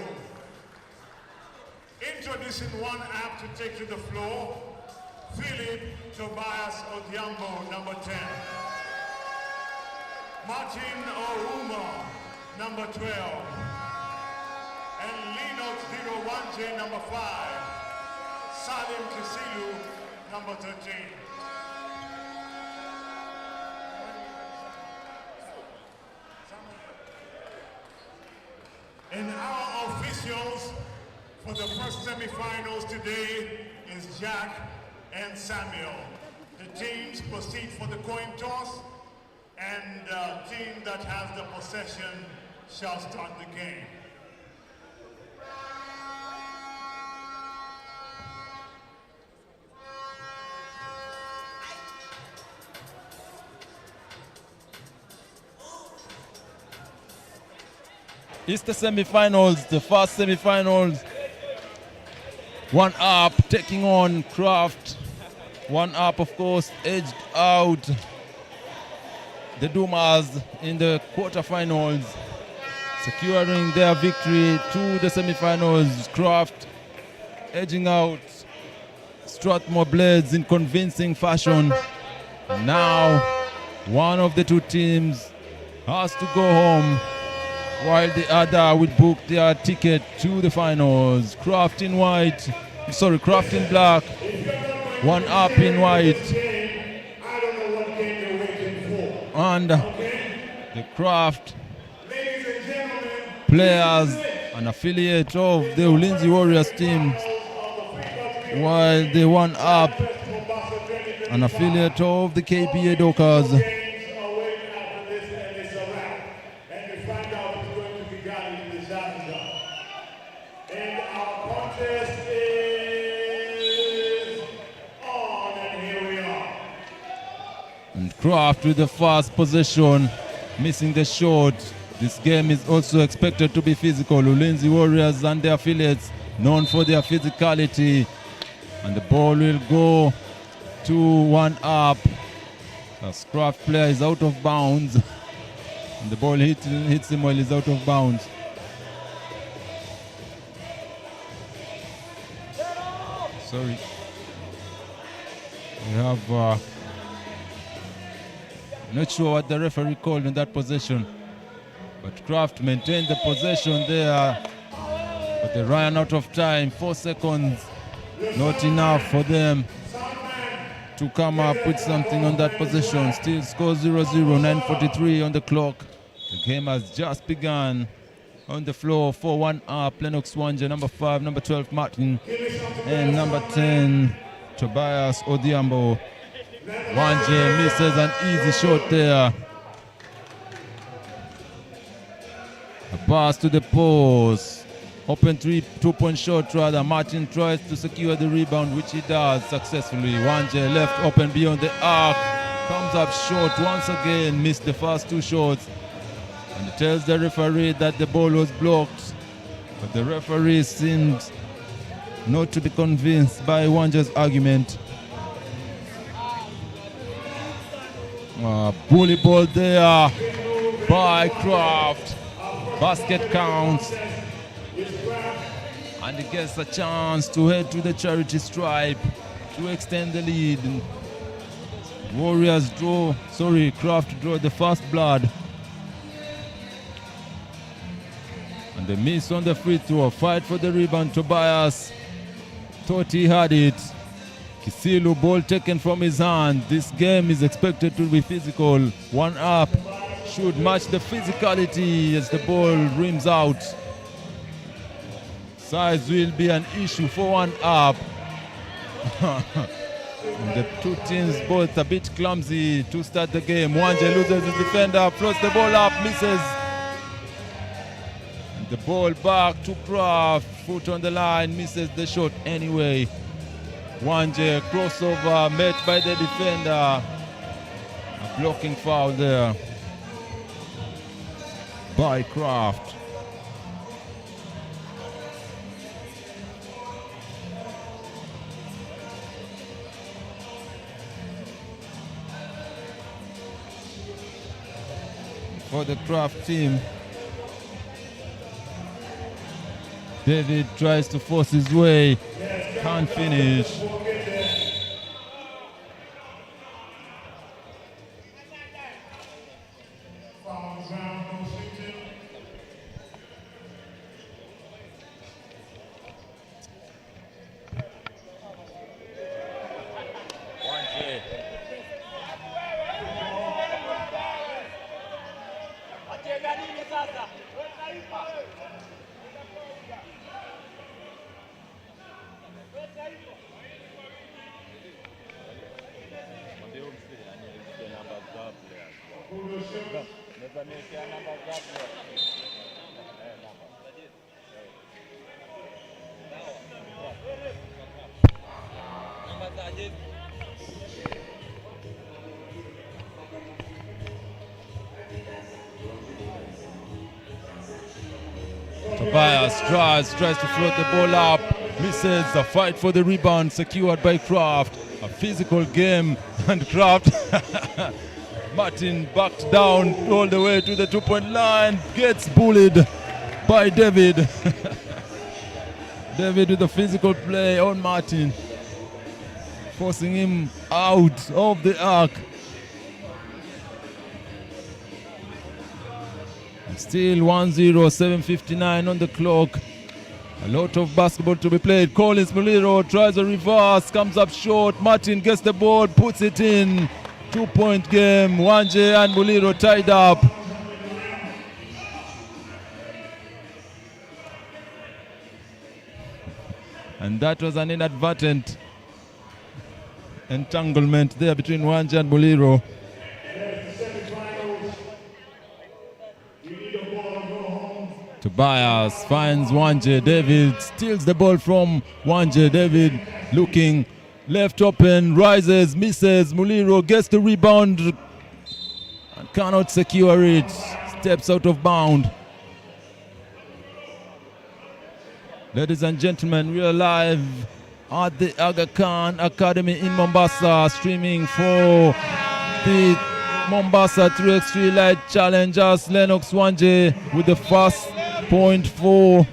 Introducing One App to take to the floor, Philip Tobias Odhiambo, number 10. Martin Ouma, number 12. And Linux 01J, number 5. Salim Kisilu, number 13. And our officials for the first semifinals today is Jack and Samuel. The teams proceed for the coin toss, and the team that has the possession shall start the game.
It's the semi-finals, the first semi-finals. One Up taking on Craft. One Up, of course, edged out the Dumas in the quarterfinals, securing their victory to the semi-finals. Craft edging out Strathmore Blades in convincing fashion. Now, one of the two teams has to go home, while the other will book their ticket to the finals. Craft in black, One Up in white. And the Craft players, an affiliate of the Ulinzi Warriors team, while the One Up, an affiliate of the KPA Dockers. Craft with the fast possession, missing the shot. This game is also expected to be physical. Ulinzi Warriors and their affiliates known for their physicality. And the ball will go to One Up. As Craft player is out of bounds. And the ball hits him while he's out of bounds. Sorry. We have not sure what the referee called in that possession, but Craft maintained the possession there, but they ran out of time. 4 seconds, not enough for them to come up with something on that possession. Still score 0-0, 9:43 on the clock. The game has just begun. On the floor for One Up, Lennox Wanja, number 5, number 12, Martin, and number 10, Tobias Odhiambo. Wanje misses an easy shot there. A pass to the post. Open two-point shot rather. Martin tries to secure the rebound, which he does successfully. Wanje left open beyond the arc. Comes up short once again. Missed the first 2 shots. And it tells the referee that the ball was blocked. But the referee seemed not to be convinced by Wanje's argument. Bully ball there by Craft. Basket counts. And he gets a chance to head to the charity stripe to extend the lead. Craft draw the first blood. And the miss on the free throw. Fight for the rebound. Tobias thought he had it. Kisilu, ball taken from his hand. This game is expected to be physical. One Up should match the physicality as the ball rims out. Size will be an issue for one up. The two teams both a bit clumsy to start the game. Wanje loses his defender, floats the ball up, misses. And the ball back to Kraft, foot on the line, misses the shot anyway. Wanje crossover met by the defender. A blocking foul there by Kraft. For the Kraft team, David tries to force his way, can't finish. Tobias tries to float the ball up, misses. A fight for the rebound secured by Kraft. A physical game, and Kraft Martin backed down all the way to the 2-point line, gets bullied by David. David with the physical play on Martin, forcing him out of the arc. Still 1-0, 7:59 on the clock. A lot of basketball to be played. Collins Muliro tries a reverse, comes up short. Martin gets the ball, puts it in. 2-point game. Wanje and Muliro tied up. And that was an inadvertent entanglement there between Wanje and Muliro. Tobias finds Wanje. David steals the ball from Wanje. David looking left open, rises, misses. Muliro gets the rebound and cannot secure it. Steps out of bound. Ladies and gentlemen, we are live at the Aga Khan Academy in Mombasa, streaming for the Mombasa 3X3 Lite challengers. Lennox Wanje with the first point for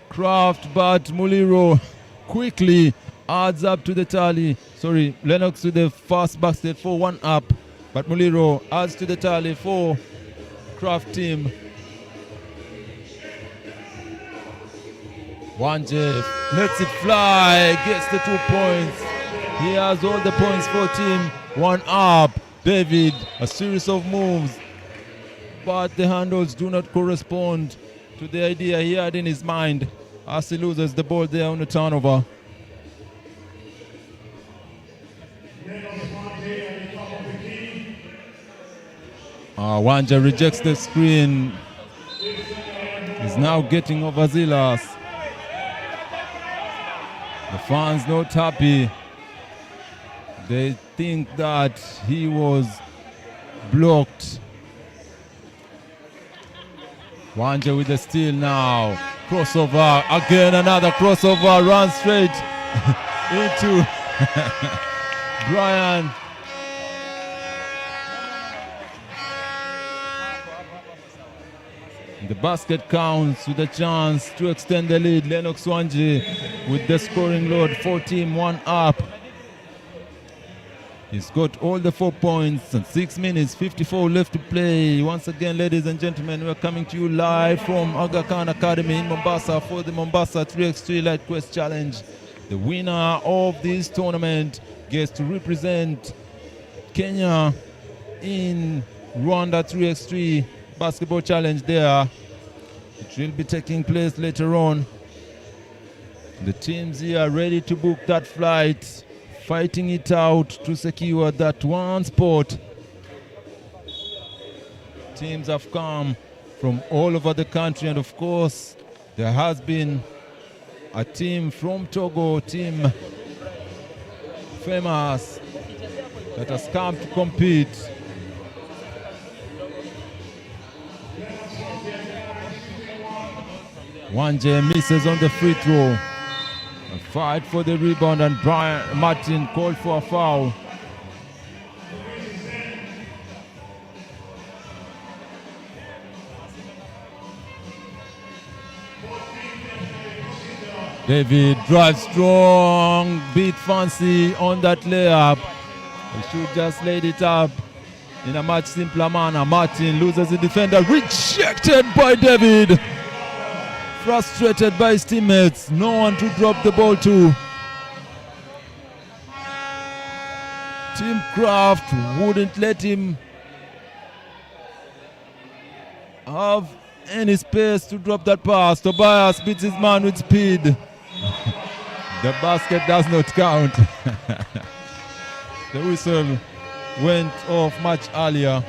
Kraft, but Muliro quickly adds up to the tally. Sorry, Lennox with the first basket for 1 up, but Muliro adds to the tally for Kraft team. Wanje lets it fly, gets the 2 points. He has all the points for team. 1 up. David, a series of moves, but the handles do not correspond to the idea he had in his mind as he loses the ball there on the turnover. Wanje rejects the screen. He's now getting overzealous. The fans not happy. They think that he was blocked. Wanje with the steal now. Crossover, again another crossover, runs straight into Brian. The basket counts with a chance to extend the lead. Lennox Wanje with the scoring load for team. 1 up. He's got all the 4 points and 6 minutes, 54 left to play. Once again, ladies and gentlemen, we're coming to you live from Aga Khan Academy in Mombasa for the Mombasa 3X3 Lite Quest Challenge. The winner of this tournament gets to represent Kenya in Rwanda 3x3 basketball challenge there. It will be taking place later on. The teams here are ready to book that flight, fighting it out to secure that one spot. Teams have come from all over the country, and of course there has been a team from Togo, team famous, that has come to compete. Wanje misses on the free throw. A fight for the rebound, and Brian Martin called for a foul. David drives strong, beat Fancy on that layup. He should just laid it up in a much simpler manner. Martin loses the defender, rejected by David. Frustrated by his teammates, no one to drop the ball to. Team Kraft wouldn't let him have any space to drop that pass. Tobias beats his man with speed. The basket does not count. The whistle went off much earlier.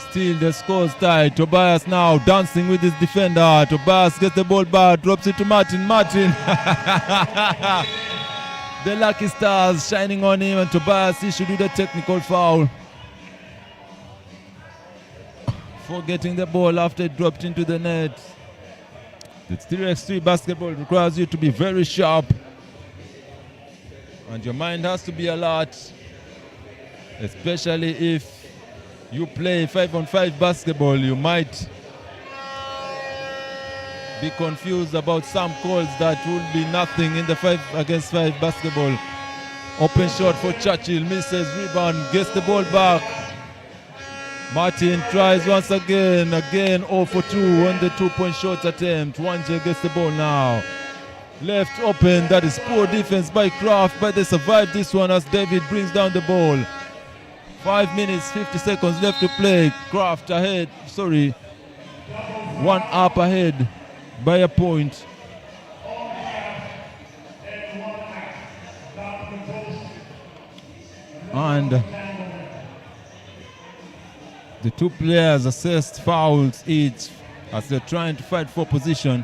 Still the score's tied. Tobias now dancing with his defender. Tobias gets the ball back, drops it to Martin. Martin. The lucky stars shining on him, and Tobias issued with a technical foul for getting the ball after it dropped into the net. The 3x3 basketball requires you to be very sharp, and your mind has to be alert, especially if you play 5-on-5 basketball. You might be confused about some calls that will be nothing in the 5-against-5 basketball. Open shot for Churchill, misses, rebound, gets the ball back. Martin tries once again 0 for 2 on the 2-point shot attempt. Wanje gets the ball now. Left open, that is poor defense by Kraft, but they survive this one as David brings down the ball. 5 minutes, 50 seconds left to play. Kraft ahead, one up ahead by a point. And the two players assessed fouls each as they're trying to fight for position.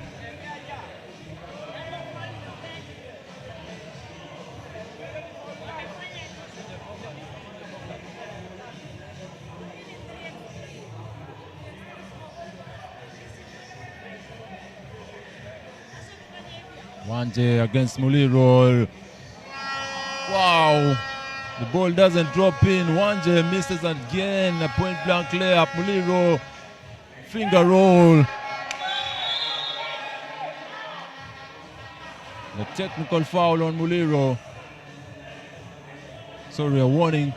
Wanje against Muliro. Wow. The ball doesn't drop in. Wanje misses again. A point blank layup. Muliro, finger roll. The technical foul on Muliro. A warning.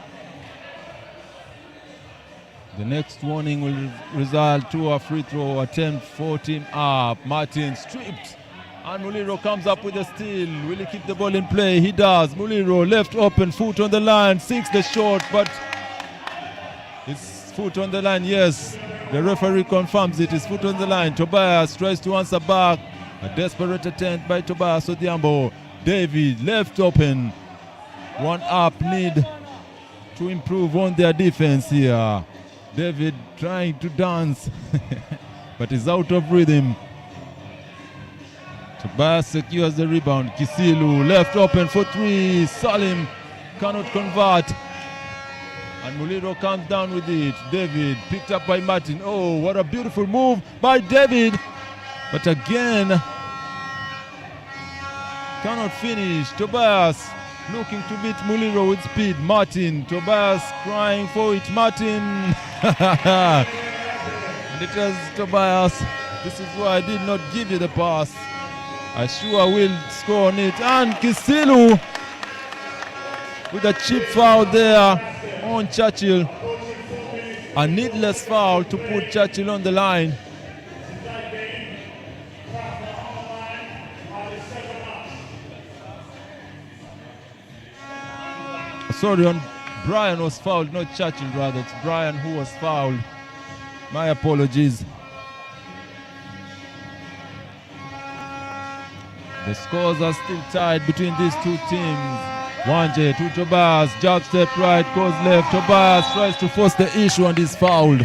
The next warning will result to a free throw attempt for team up. Martin stripped. And Muliro comes up with a steal. Will he keep the ball in play? He does. Muliro left open, foot on the line, sinks the shot, but his foot on the line, yes. The referee confirms it, his foot on the line. Tobias tries to answer back. A desperate attempt by Tobias Odiambo. David left open. One up, need to improve on their defense here. David trying to dance, but is out of rhythm. Tobias secures the rebound. Kisilu left open for 3. Salim cannot convert. And Muliro comes down with it. David picked up by Martin. Oh, what a beautiful move by David. But again, cannot finish. Tobias looking to beat Muliro with speed. Martin, Tobias crying for it. Martin. And it was Tobias. This is why I did not give you the pass. I sure will score on it. And Kisilu with a cheap foul there on Churchill. A needless foul to put Churchill on the line. sorry, on Brian was fouled, not Churchill rather. It's Brian who was fouled. My apologies. The scores are still tied between these two teams. Wanje to Tobias, jab step right, goes left. Tobias tries to force the issue and is fouled.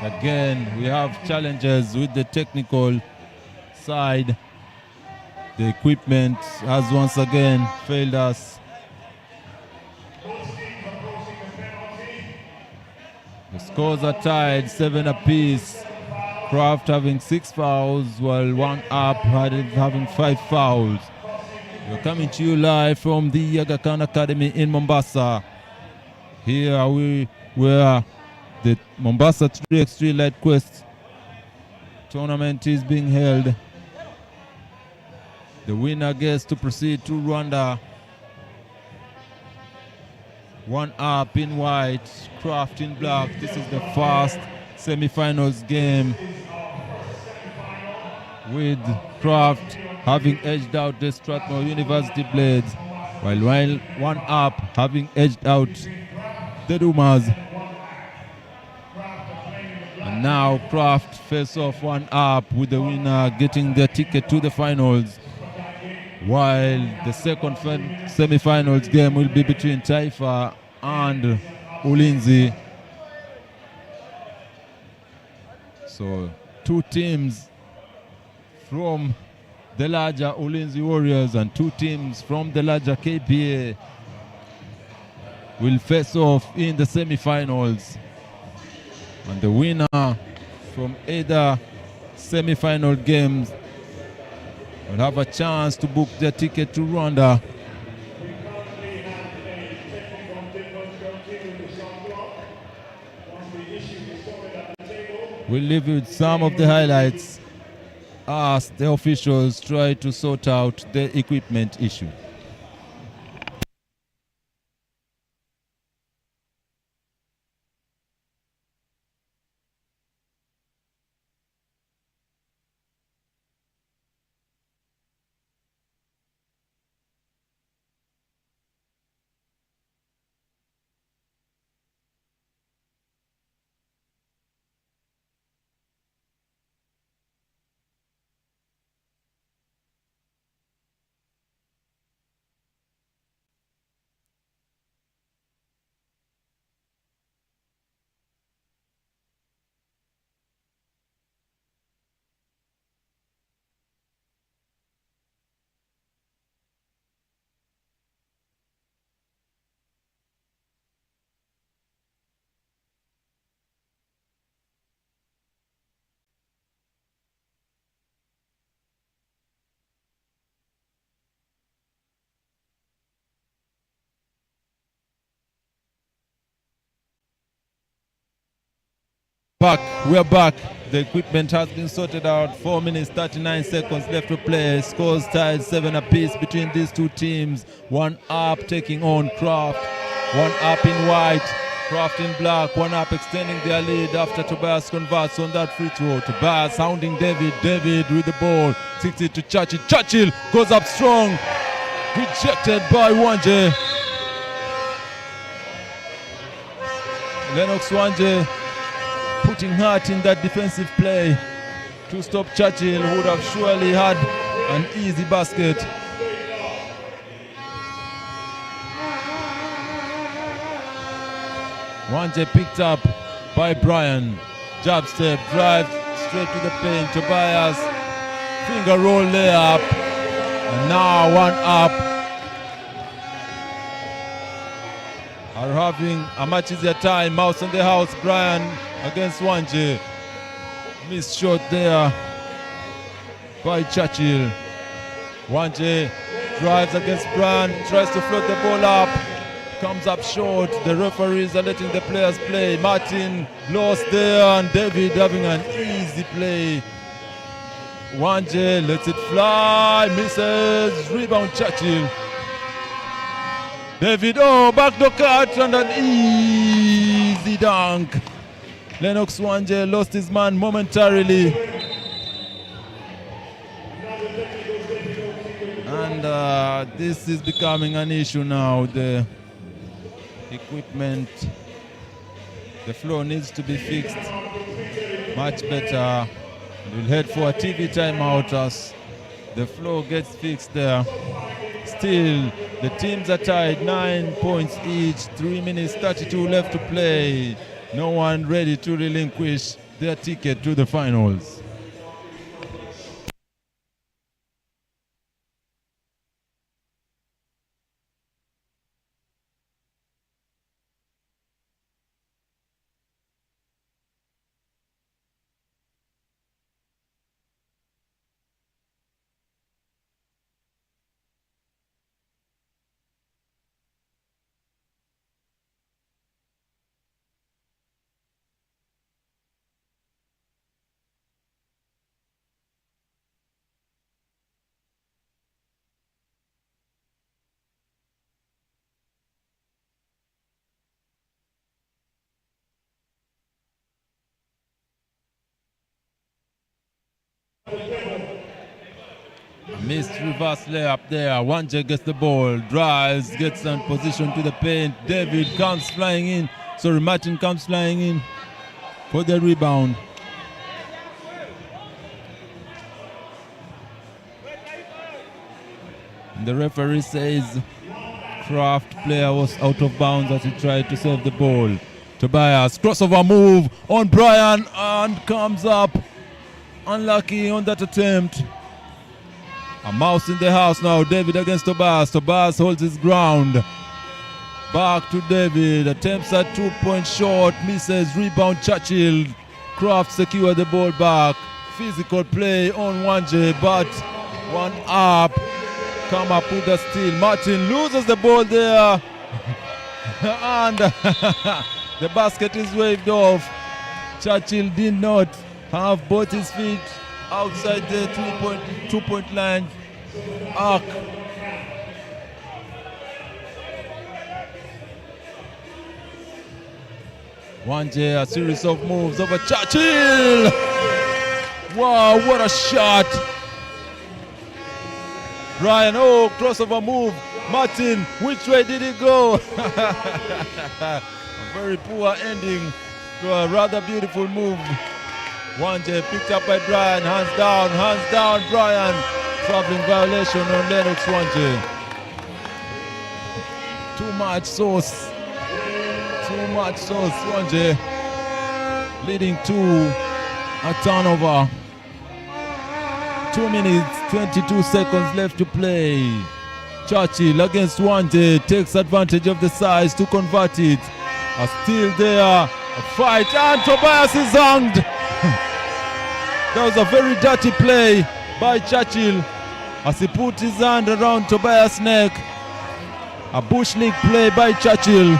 Again, we have challenges with the technical side. The equipment has once again failed us. The scores are tied, 7 apiece. Kraft having 6 fouls, while one up having 5 fouls. We're coming to you live from the Aga Khan Academy in Mombasa. Here we were. The Mombasa 3X3 Lite Quest tournament is being held. The winner gets to proceed to Rwanda. One up in white, Kraft in black. This is the first semi-finals game, with Kraft having edged out the Strathmore University Blades, while one up having edged out the Dumas. And now Kraft face off one up, with the winner getting their ticket to the finals, while the second semi-finals game will be between Taifa and Ulinzi. So 2 teams from the larger Ulinzi Warriors and 2 teams from the larger KPA will face off in the semi-finals. And the winner from either semi-final games will have a chance to book their ticket to Rwanda. We'll leave you with some of the highlights as the officials try to sort out the equipment issue. We are back. The equipment has been sorted out. 4 minutes, 39 seconds left to play. Scores tied 7 apiece between these 2 teams. One up taking on Kraft. One up in white, Kraft in black. One up extending their lead after Tobias converts on that free throw. Tobias hounding David. David with the ball. 60 to Churchill. Churchill goes up strong. Rejected by Wanje. Lennox Wanje putting heart in that defensive play to stop Churchill, who would have surely had an easy basket. Wanje picked up by Brian. Jab step, drive straight to the paint. Tobias, finger roll layup. And now one up. Are having a much easier time. Mouse in the house. Brian against Wanje. Missed shot there by Churchill. Wanje drives against Brian, tries to float the ball up, comes up short. The referees are letting the players play. Martin lost there, and David having an easy play. Wanje lets it fly, misses, rebound Churchill. David, backdoor cut and an easy dunk. Lennox Wanje lost his man momentarily. And this is becoming an issue now. The equipment, the floor needs to be fixed much better. We'll head for a TV timeout as the floor gets fixed there. Still, the teams are tied, 9 points each, 3 minutes 32 left to play. No one ready to relinquish their ticket to the finals. Missed reverse layup there. Wanje gets the ball, drives, gets in position to the paint. David comes flying in. Sorry, Martin comes flying in for the rebound. And the referee says Kraft player was out of bounds as he tried to save the ball. Tobias, crossover move on Brian and comes up. Unlucky on that attempt. A mouse in the house now. David against Tobias. Tobias holds his ground. Back to David. Attempts at 2-point shot. Misses. Rebound Churchill. Kraft secure the ball back. Physical play on Wanje, but one up. Come up with the steal. Martin loses the ball there. And the basket is waved off. Churchill did not have both his feet outside the two-point line arc. Wanje, a series of moves over Churchill. Wow, what a shot. Brian, oh, crossover move. Martin, which way did he go? A very poor ending to a rather beautiful move. Wanje picked up by Brian, hands down, Brian. Traveling violation on Lennox Wanje. Too much sauce, Wanje leading to a turnover. 2 minutes, 22 seconds left to play. Churchill against Wanje takes advantage of the size to convert it. A steal there, a fight, and Tobias is hanged. That was a very dirty play by Churchill as he put his hand around Tobias' neck. A bush league play by Churchill.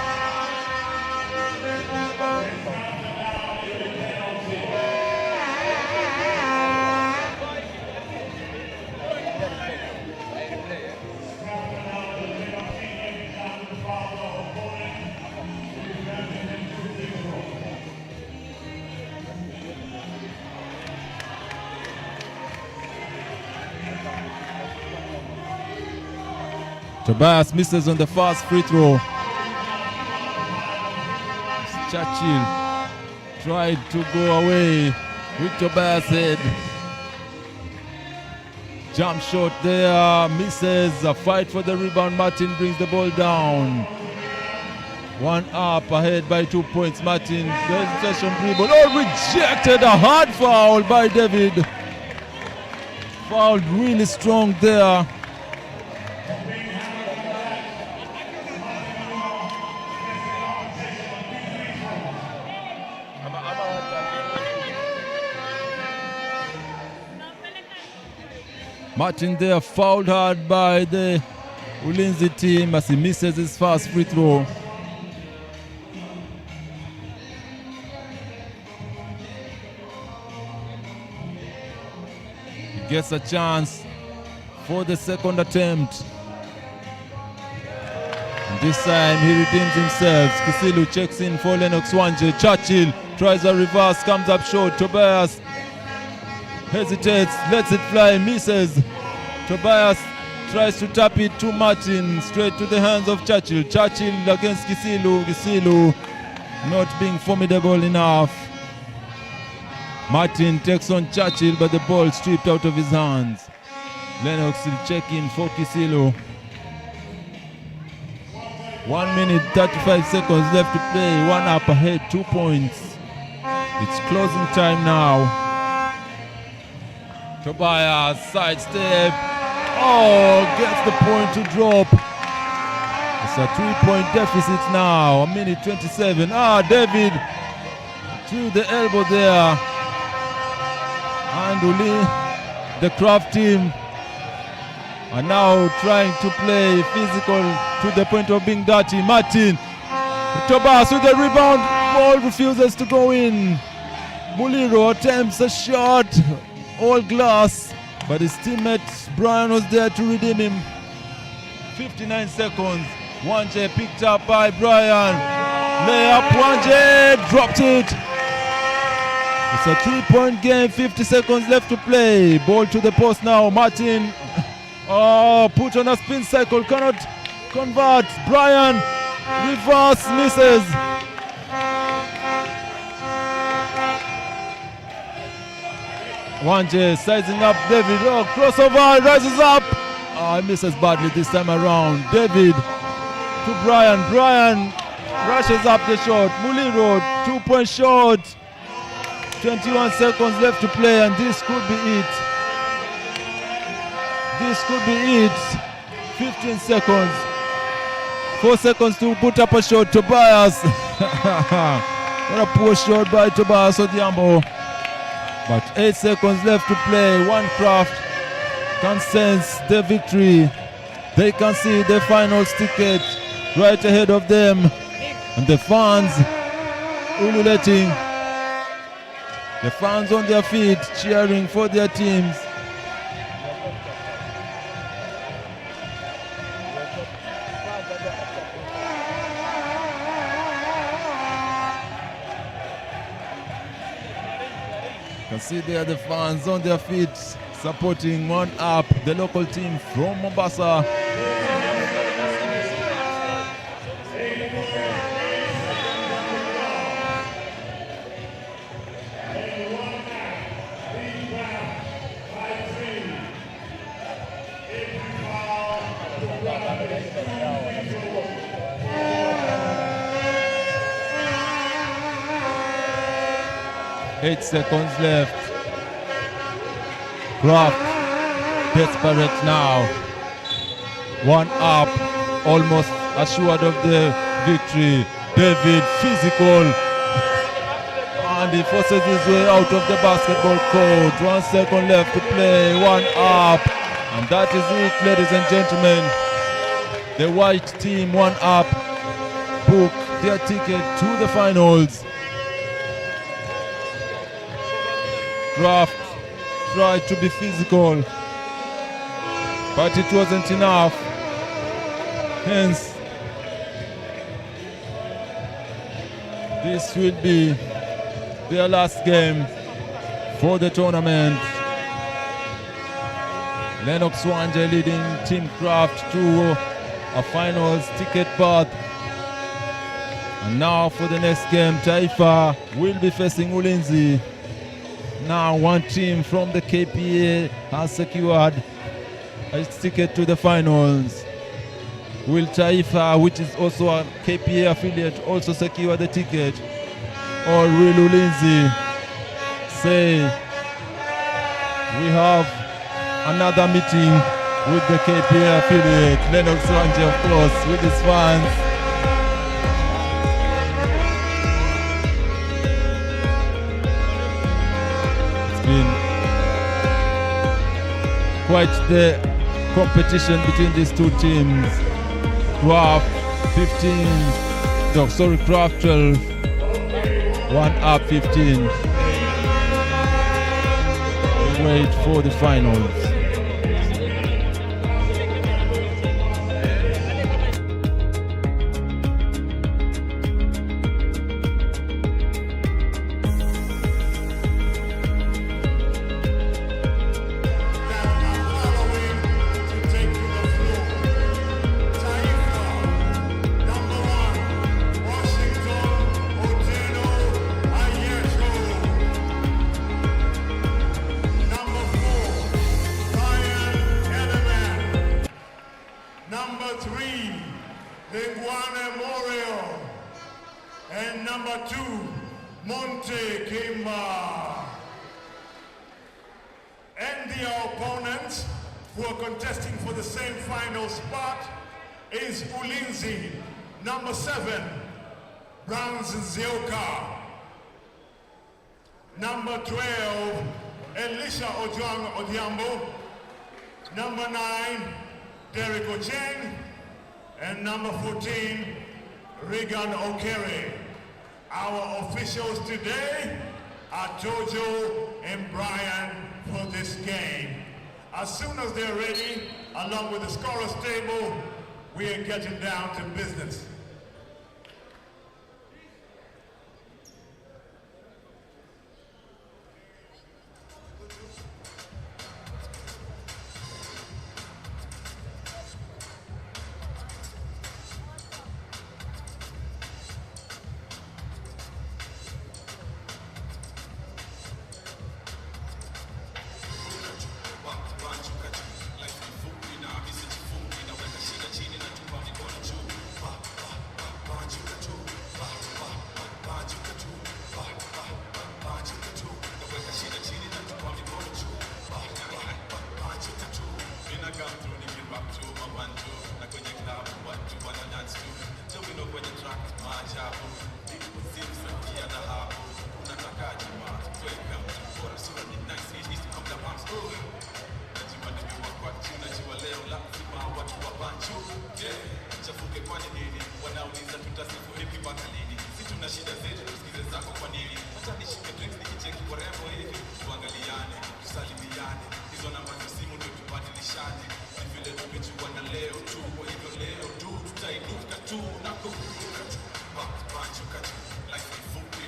Tobias misses on the first free throw. Churchill tried to go away with Tobias' head. Jump shot there, misses. A fight for the rebound. Martin brings the ball down. One up, ahead by 2 points. Martin, the hesitation dribble. Oh, rejected. A hard foul by David. Fouled really strong there. Martin there fouled hard by the Ulinzi team as he misses his first free throw. He gets a chance for the second attempt. And this time he redeems himself. Kisilu checks in for Lennox Wanje. Churchill tries a reverse, comes up short. Tobias hesitates, lets it fly, misses. Tobias tries to tap it to Martin, straight to the hands of Churchill. Churchill against Gisilu. Gisilu not being formidable enough. Martin takes on Churchill, but the ball stripped out of his hands. Lennox will check in for Gisilu. 1 minute 35 seconds left to play. One up ahead, 2 points. It's closing time now. Tobias sidestep. Oh, gets the point to drop. It's a 3-point deficit now. 1 minute 27. David to the elbow there. And Uli, the Kraft team, are now trying to play physical to the point of being dirty. Martin, Tobias with the rebound. Ball refuses to go in. Muliro attempts a shot. All glass. But his teammate Brian was there to redeem him. 59 seconds. Wanje picked up by Brian. Layup, Wanje dropped it. It's a 3-point game, 50 seconds left to play. Ball to the post now. Martin, put on a spin cycle, cannot convert. Brian, reverse, misses. Wanje sizing up David. Crossover, rises up. He misses badly this time around. David to Brian. Brian rushes up the shot. Muliro, 2-point shot. 21 seconds left to play, and this could be it. This could be it. 15 seconds. 4 seconds to put up a shot. Tobias. What a poor shot by Tobias Odhiambo. But 8 seconds left to play. One Kraft can sense the victory. They can see the finals ticket right ahead of them. And the fans ululating. The fans on their feet cheering for their teams. You can see there the fans on their feet supporting One Up, the local team from Mombasa. Eight seconds left. Kraft desperate now. One up, almost assured of the victory. David physical, and he forces his way out of the basketball court. 1 second left to play. One up, and that is it, ladies and gentlemen. The white team, One Up, book their ticket to the finals. Kraft tried to be physical, but it wasn't enough. Hence, this will be their last game for the tournament. Lennox Wanje leading Team Kraft to a finals ticket path. And now for the next game, Taifa will be facing Ulinzi. Now one team from the KPA has secured a ticket to the finals. Will Taifa, which is also a KPA affiliate, also secure the ticket? Or will Ulinzi say, we have another meeting with the KPA affiliate? Lennox Wanje, of course, with his fans. Been quite the competition between these two teams. Kraft 12, One Up 15. We wait for the finals.
Monte Kimba. And the opponents who are contesting for the same final spot is Ulinzi, number 7, Browns Zioka. Number 12, Elisha Ojwang Odhiambo. Number 9, Derek Ocheng. And number 14, Regan Okere. Our officials today are Jojo and Brian for this game. As soon as they're ready, along with the scorer's table, we are getting down to business.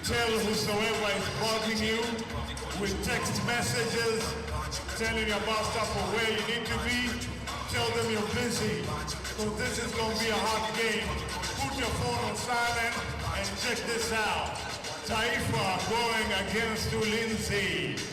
Tell whosoever is bugging you with text messages telling you about stuff or where you need to be, tell them you're busy. So this is going to be a hot game. Put your phone on silent and check this out. Taifa going against Ulinzi.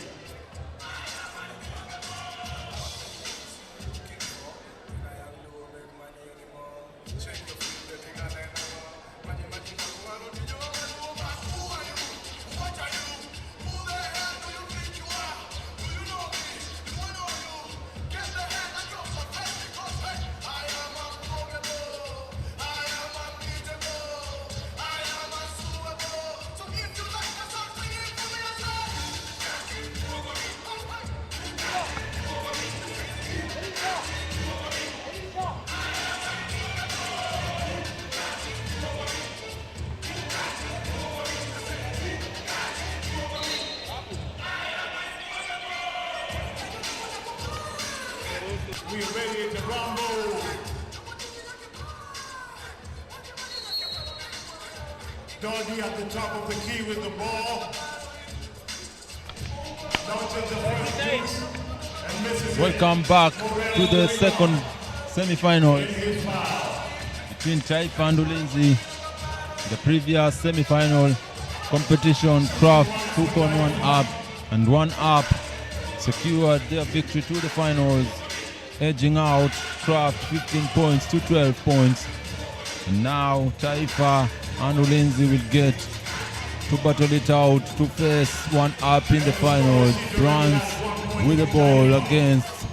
We're ready to rumble. Doggy at the top of the key with the ball. Launches the first piece and misses it.
Welcome back to the second semi-final between Taifa and Ulinzi. The previous semi-final competition, Kraft took on one up and one up secured their victory to the finals, edging out Kraft 15 points to 12 points. And now Taifa and Ulinzi will get to battle it out to face one up in the finals. Bronze with the ball against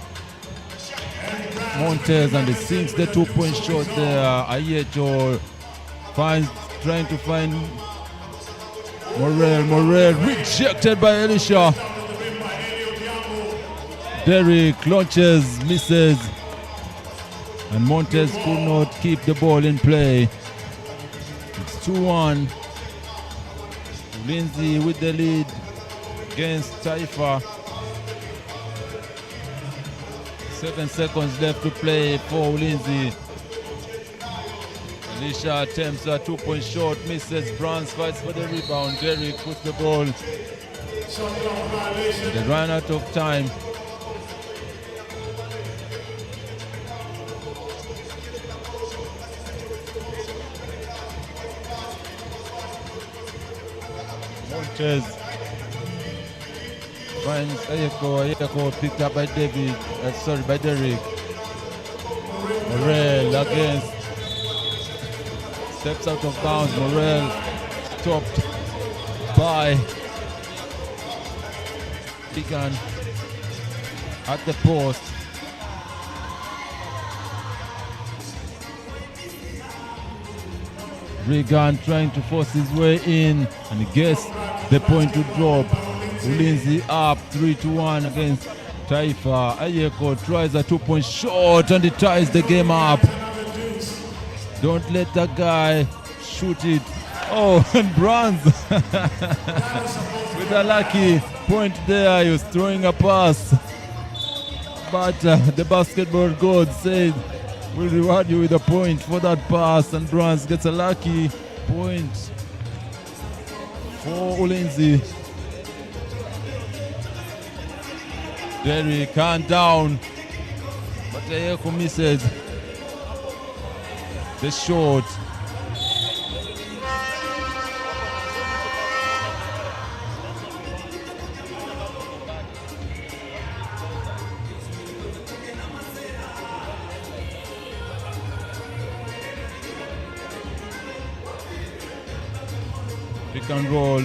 Montez, and he sinks the 2-point shot there. Ayecho trying to find Morel rejected by Elisha. Derek launches, misses, and Montez could not keep the ball in play. It's 2-1. Ulinzi with the lead against Taifa. 7 seconds left to play for Ulinzi. Elisha attempts a 2-point shot, misses. Browns fights for the rebound. Derek puts the ball. They ran out of time. Montez finds Ayeko picked up by by Derek. Morel against, steps out of bounds. Morel stopped by Regan at the post. Regan trying to force his way in and he gets the point to drop. Ulinzi up 3-1 against Taifa. Ayeko tries a 2-point shot and he ties the game up. Don't let that guy shoot it. Oh, and Bronze with a lucky point there. He was throwing a pass, but the basketball god said, "We'll reward you with a point for that pass," and Bronze gets a lucky point for Ulinzi. Derrick hand down, but Ayeko misses the shot. Pick and roll.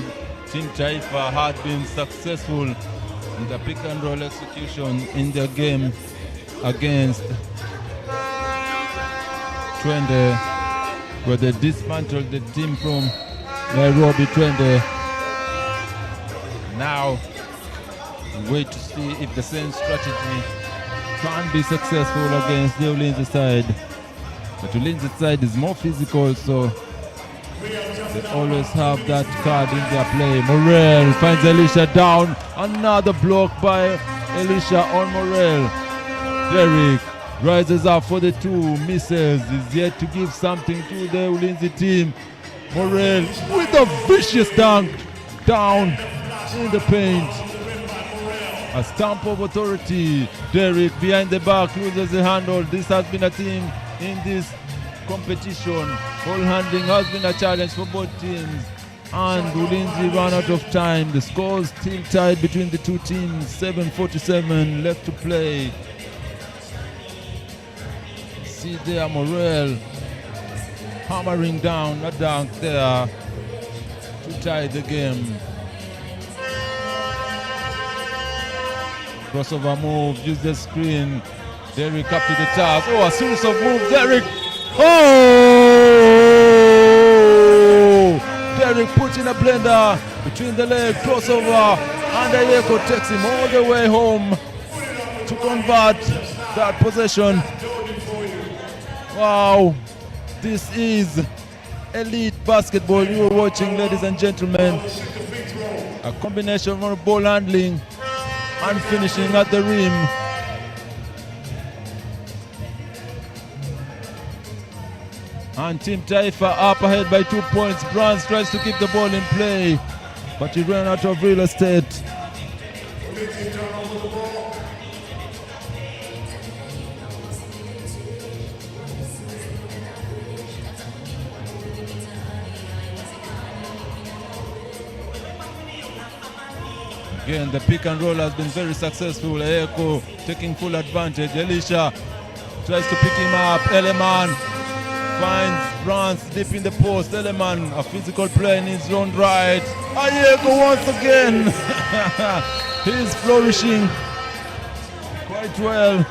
Team Taifa had been successful in the pick and roll execution in their game against Twende, where they dismantled the team from Nairobi. Twende. Now, wait to see if the same strategy can be successful against the Ulinzi side. But Ulinzi side is more physical, so they always have that card in their play. Morel finds Elisha down. Another block by Elisha on Morel. Derrick rises up for the two, misses. Is yet to give something to the Ulinzi team. Morel with a vicious dunk down in the paint. A stamp of authority. Derrick behind the back loses the handle. This has been a team in this competition. Ball handling has been a challenge for both teams, and Ulinzi ran out of time. The score still tied between the two teams. 7:47 left to play. See there Morel hammering down a dunk there to tie the game. Crossover move, use the screen. Derrick up to the task. Oh, a series of moves. Derrick. Oh! Derrick put in a blender between the leg, crossover, and Ayeko takes him all the way home to convert that possession. Wow, this is elite basketball you are watching, ladies and gentlemen. A combination of ball handling and finishing at the rim. And Team Taifa up ahead by 2 points. Bronze tries to keep the ball in play, but he ran out of real estate. Again, the pick and roll has been very successful. Ayeko taking full advantage. Elisha tries to pick him up. Eleman finds Bronze deep in the post. Eleman, a physical play in his own right. Ayeko once again. He's flourishing quite well.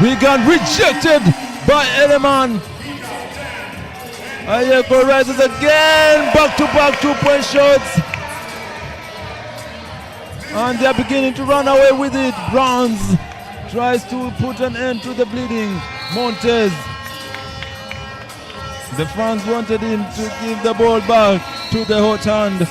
Regan rejected by Eleman. Ayeko rises again, back-to-back 2-point shots. And they're beginning to run away with it. Bronze tries to put an end to the bleeding. Montez. The fans wanted him to give the ball back to the hot hand.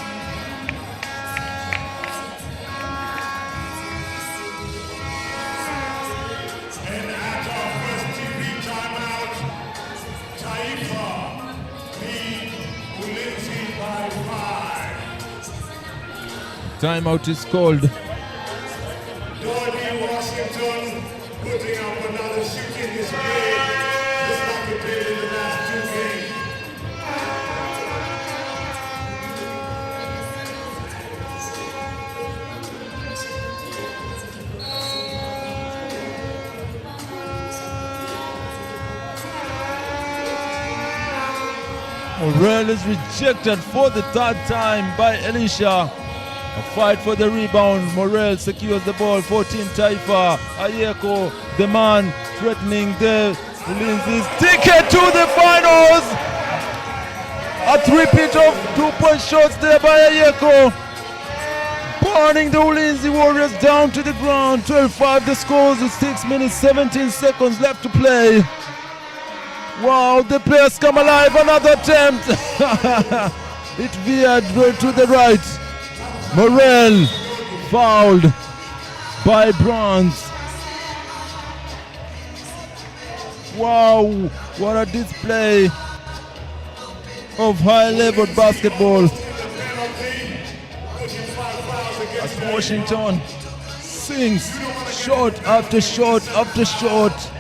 Timeout is called.
Washington putting up another shooting display, just like it did in the last two games.
Morel is rejected for the third time by Elisha. A fight for the rebound. Morel secures the ball for Team Taifa. Ayeko, the man threatening the Ulinzi's ticket to the finals. A repeat of 2-point shots there by Ayeko. Burning the Ulinzi Warriors down to the ground. 12-5 the scores with 6 minutes 17 seconds left to play. Wow, the players come alive. Another attempt. It veered to the right. Morel fouled by Bronze. Wow, what a display of high-level basketball. As Washington sings shot after shot after shot.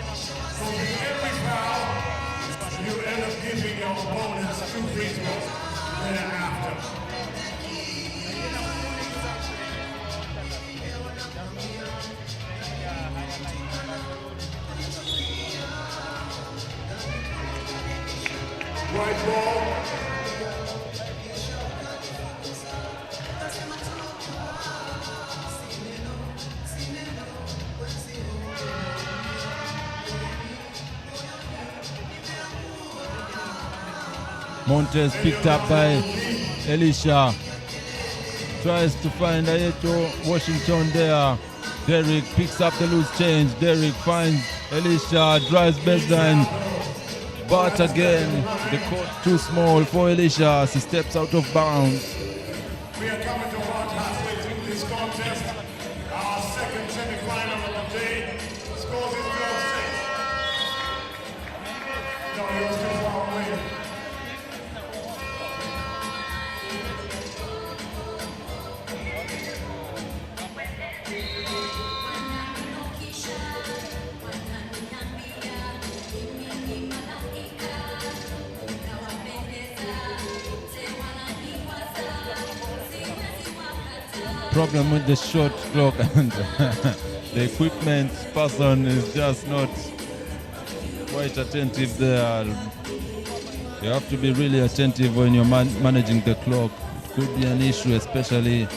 Right ball.
Montez picked up by Elisha. Tries to find Ayeto. Washington there. Derrick picks up the loose change. Derrick finds Elisha. Drives baseline. But again, the court too small for Elisha as he steps out of bounds.
We are coming to about halfway through this contest. Our second semi-final of the day. Scores is 12-6. No, he was too far away.
Problem with the shot clock and the equipment person is just not quite attentive there. You have to be really attentive when you're managing the clock. It could be an issue, especially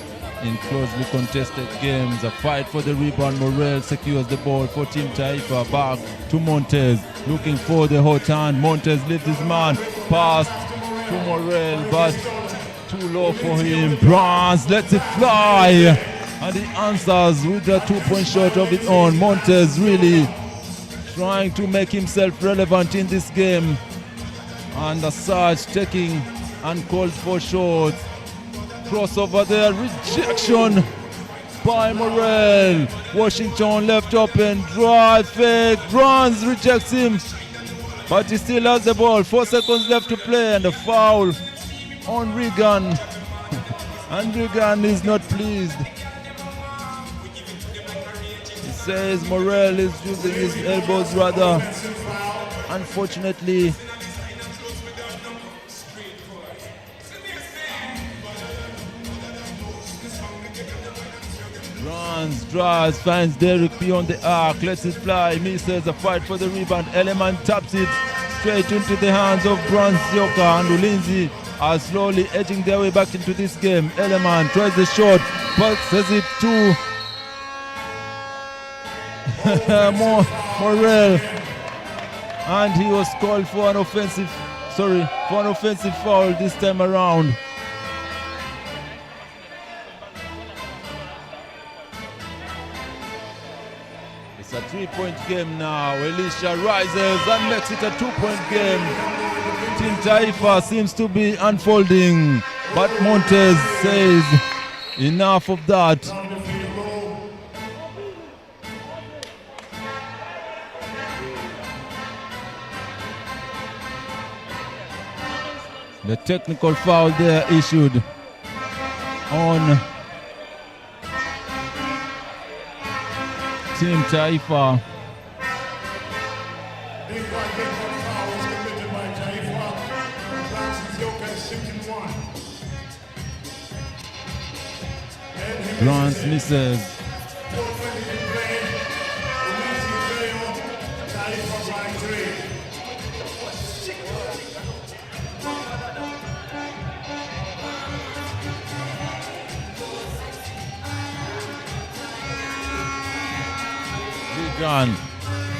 in closely contested games. A fight for the rebound. Morel secures the ball for Team Taifa. Back to Montez, looking for the hot hand. Montez lifts his man, pass to Morel, but too low for him. Bronze lets it fly, and he answers with a 2-point shot of his own. Montez really trying to make himself relevant in this game, and as such taking uncalled for shots. Crossover there, rejection by Morel. Washington left open, drive fake. Bronze rejects him, but he still has the ball. 4 seconds left to play, and a foul on Regan. And Regan is not pleased. He says Morel is using his elbows rather. Unfortunately, Bronze drives, finds Derrick beyond the arc, lets it fly, misses. A fight for the rebound. Eleman taps it straight into the hands of Bronze Yoka, and Ulinzi are slowly edging their way back into this game. Eleman tries the shot, passes it to Morel, and he was called for an offensive foul this time around. It's a 3-point game now. Elisha rises and makes it a 2-point game. Team Taifa seems to be unfolding, but Montez says enough of that. The technical foul there issued on Team Taifa. Bronze misses. Regan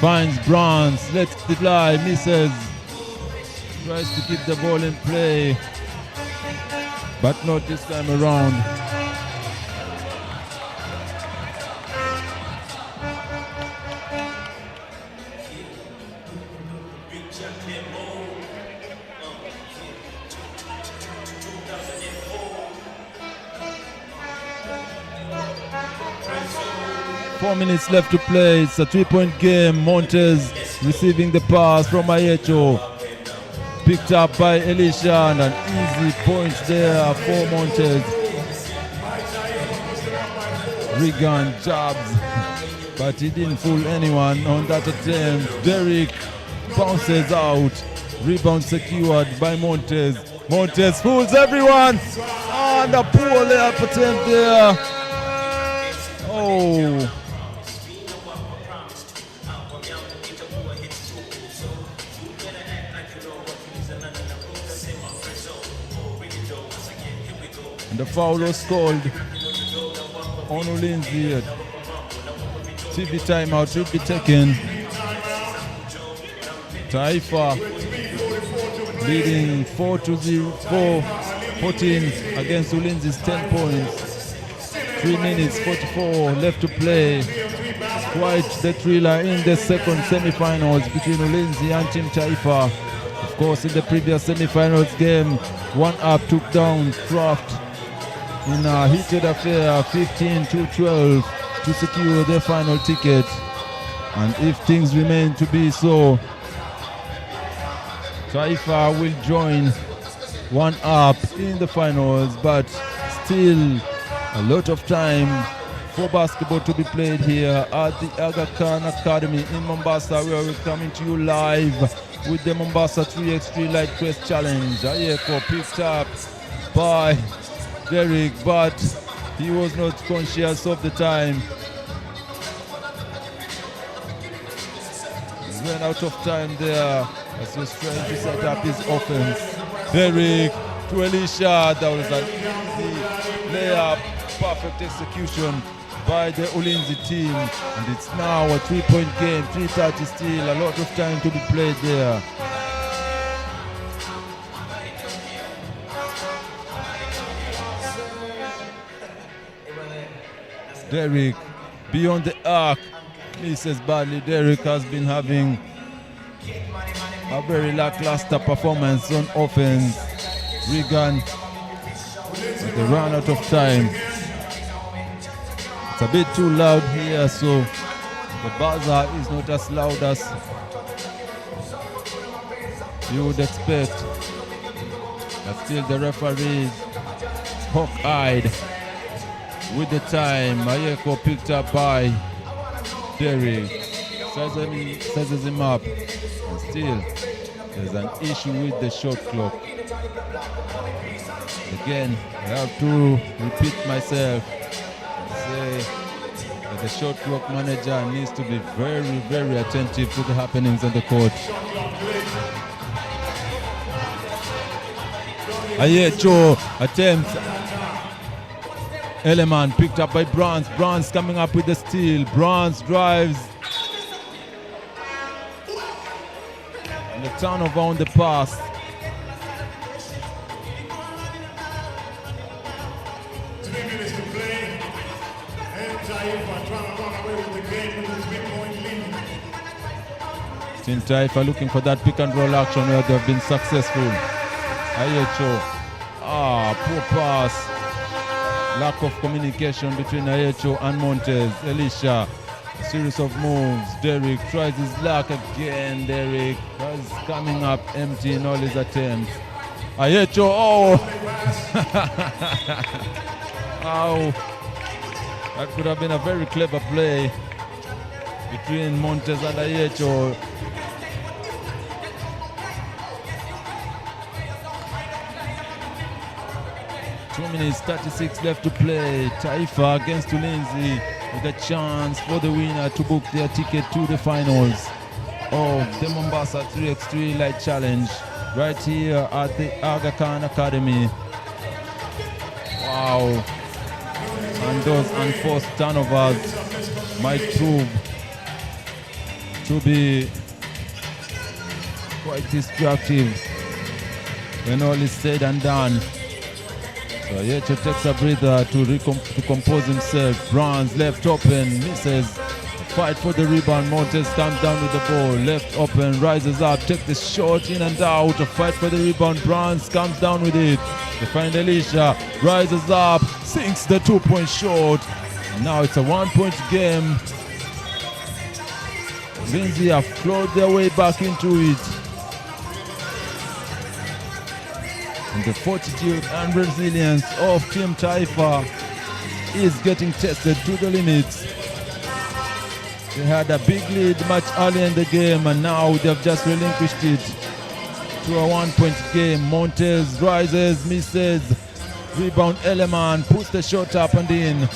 finds Bronze, lets it fly, misses. Tries to keep the ball in play, but not this time around. Four minutes left to play. It's a 3-point game. Montes receiving the pass from Ayecho. Picked up by Elisha, and an easy point there for Montes. Regan jabs, but he didn't fool anyone on that attempt. Derek bounces out. Rebound secured by Montes. Montes fools everyone. And a poor layup attempt there. Oh. And the foul was called on Ulinzi. TV timeout should be taken. Taifa leading 4-14 against Ulinzi's 10 points. 3 minutes 44 left to play. Quite the thriller in the second semi-finals between Ulinzi and Team Taifa. Of course, in the previous semi-finals game, One Up took down Craft in a heated affair, 15-12, to secure their final ticket. And if things remain to be so, Taifa will join One Up in the finals, but still a lot of time for basketball to be played here at the Aga Khan Academy in Mombasa, where we're coming to you live with the Mombasa 3X3 Lite Quest Challenge. Ayeko picked up by Derek, but he was not conscious of the time. He ran out of time there as he was trying to set up his offense. Derek to Elisha. That was an easy layup. Perfect execution by the Ulinzi team. And it's now a 3-point game. 3:30 still. A lot of time to be played there. Derek beyond the arc, misses badly. Derek has been having a very lackluster performance on offense. Regan, they ran out of time. It's a bit too loud here, so the buzzer is not as loud as you would expect. But still the referee is hawk-eyed with the time. Ayeko picked up by Derek. Sizes him up. And still, there's an issue with the shot clock. Again, I have to repeat myself. Say that the shot clock manager needs to be very, very attentive to the happenings on the court. Ayecho attempts. Eleman picked up by Bronze. Bronze coming up with the steal. Bronze drives. And the turnover on the pass. Team Taifa looking for that pick and roll action where they have been successful. Ayecho. Poor pass. Lack of communication between Ayecho and Montes. Elisha, a series of moves. Derek tries his luck again. Derek was coming up empty in all his attempts. Ayecho, Ow. That could have been a very clever play between Montes and Ayecho. Two minutes 36 left to play. Taifa against Ulinzi with a chance for the winner to book their ticket to the finals of the Mombasa 3x3 Lite Challenge right here at the Aga Khan Academy. Wow. And those unforced turnovers might prove to be quite destructive when all is said and done. So Yecho takes a breather to compose himself. Bronze left open, misses. Fight for the rebound. Montes comes down with the ball. Left open, rises up, takes the shot in and out. A fight for the rebound. Bronze comes down with it. They find Elisha, rises up, sinks the 2-point shot. Now it's a 1-point game. Lindsay have clawed their way back into it. And the fortitude and resilience of Team Taifa is getting tested to the limits. They had a big lead much earlier in the game, and now they've just relinquished it to a 1-point game. Montes rises, misses. Rebound Eleman puts the shot up and in.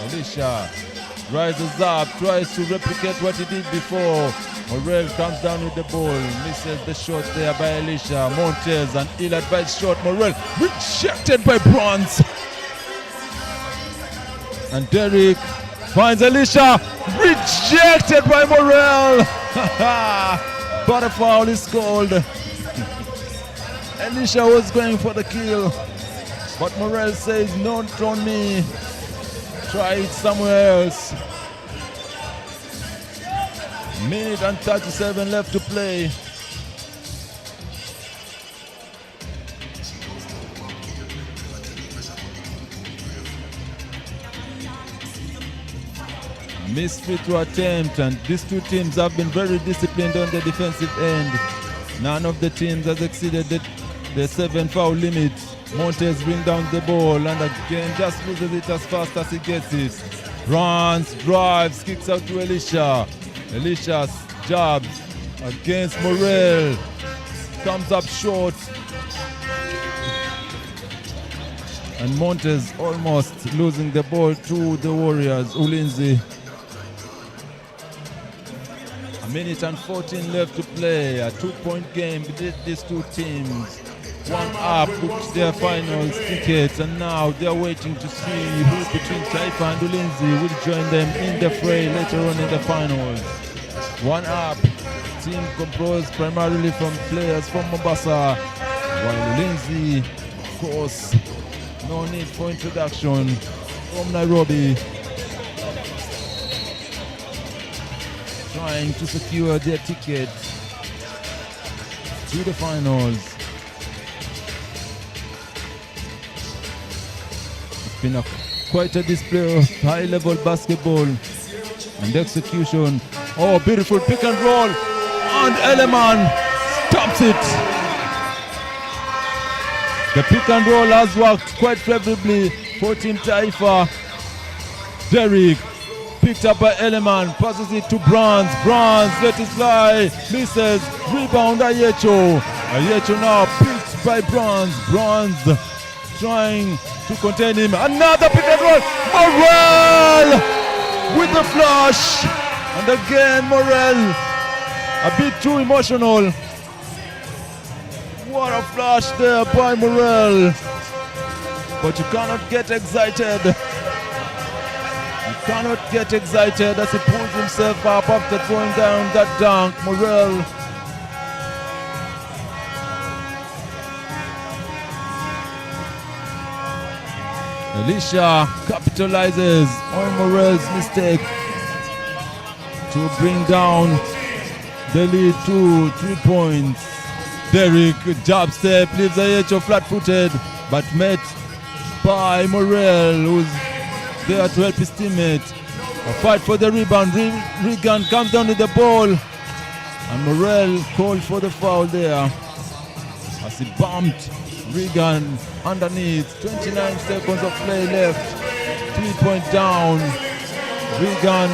Elisha rises up, tries to replicate what he did before. Morel comes down with the ball, misses the shot there by Elisha. Montes, an ill-advised shot. Morel rejected by Bronze. And Derek finds Elisha, rejected by Morel. But a foul is called. Elisha was going for the kill, but Morel says, "Not on me. Try it somewhere else." Minute and 37 left to play. Missed free throw attempt, and these two teams have been very disciplined on the defensive end. None of the teams has exceeded the 7 foul limit. Montes brings down the ball and again just loses it as fast as he gets it. Runs, drives, kicks out to Elisha. Elisha's jabs against Morel. Comes up short. And Montes almost losing the ball to the Warriors. Ulinzi. A minute and 14 left to play. A 2-point game between these two teams. One up booked their finals tickets, and now they're waiting to see who between Taifa and Ulinzi will join them in the fray later on in the finals. One up, team composed primarily from players from Mombasa, while Ulinzi, of course, no need for introduction, from Nairobi, trying to secure their ticket to the finals. It's been quite a display of high-level basketball and execution. Oh, beautiful pick and roll, and Eleman stops it. The pick and roll has worked quite favorably for Team Taifa. Derek picked up by Eleman, passes it to Bronze. Bronze let it fly, misses, rebound Ayecho. Ayecho now picked by Bronze. Bronze trying to contain him. Another pick and roll. Morel with the flush. And again Morel, a bit too emotional. What a flash there by Morel. But you cannot get excited. You cannot get excited as he pulls himself up after throwing down that dunk. Morel. Elisha capitalizes on Morel's mistake to bring down the lead to 3 points. Derek jab step leaves Ayecho flat-footed, but met by Morel, who's there to help his teammate. A fight for the rebound. Regan comes down with the ball, and Morel called for the foul there as he bumped Regan underneath. 29 seconds of play left. 3 point down. Regan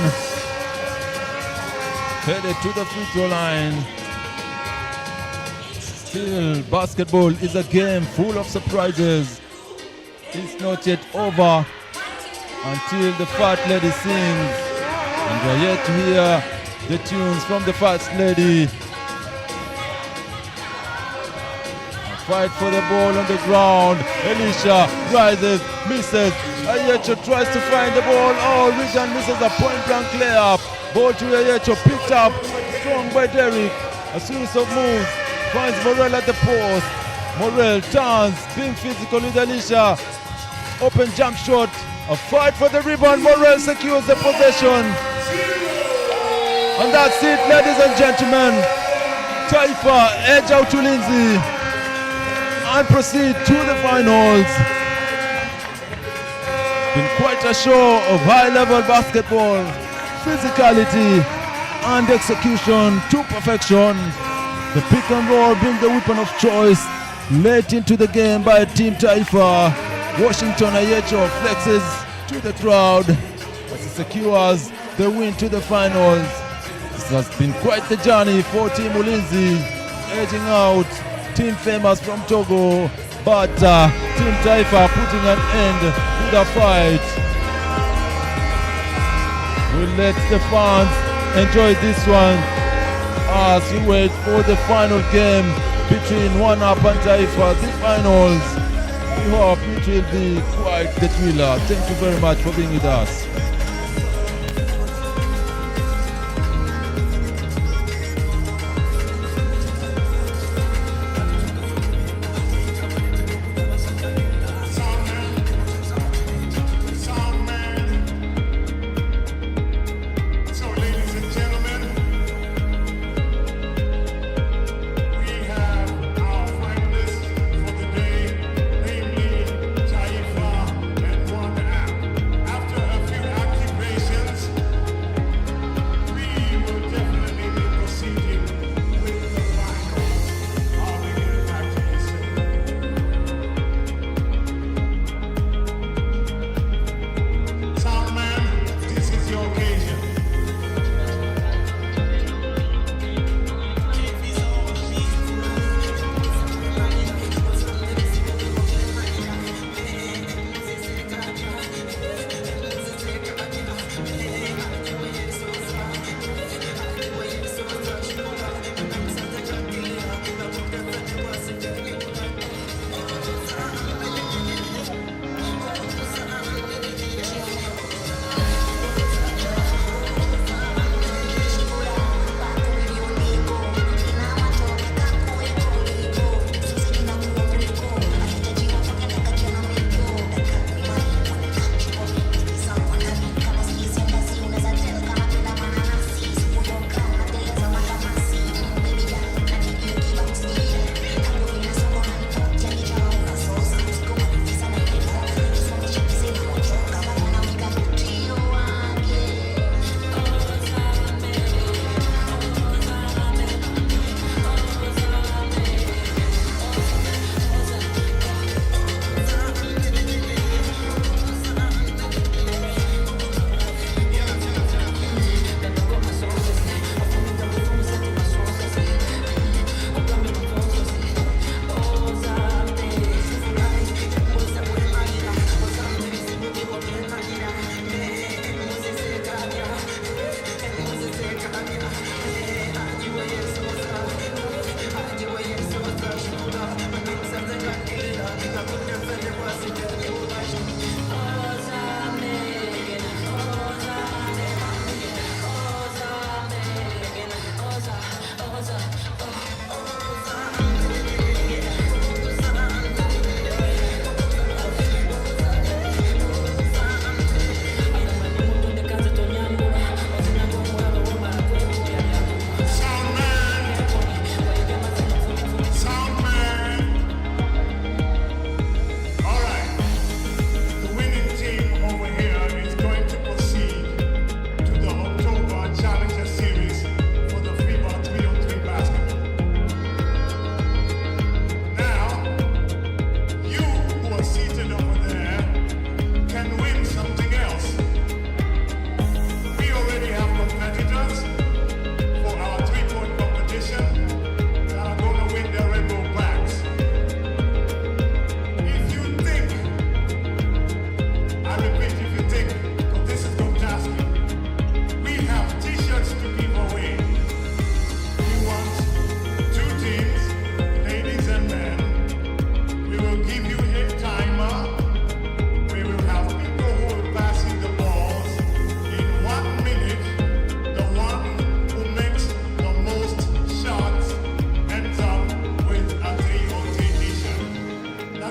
headed to the free throw line. Still, basketball is a game full of surprises. It's not yet over until the Fat Lady sings. And we're yet to hear the tunes from the Fat Lady. A fight for the ball on the ground. Elisha rises, misses. Ayecho tries to find the ball. Oh, Regan misses a point blank layup. Ball to Ayecho, picked up, strong by Derek. A series of moves, finds Morel at the post. Morel turns, being physical with Elisha. Open jump shot, a fight for the rebound. Morel secures the possession. And that's it, ladies and gentlemen. Taifa edge out to Lindsay and proceed to the finals. Been quite a show of high-level basketball, physicality and execution to perfection. The pick and roll being the weapon of choice late into the game by Team Taifa. Washington Ayecho flexes to the crowd as he secures the win to the finals. This has been quite the journey for Team Ulinzi, edging out Team Famous from Togo, but Team Taifa putting an end to the fight. We'll let the fans enjoy this one as we wait for the final game between One Up and Taifa, the finals. We hope it will be quite the thriller. Thank you very much for being with us.
After a few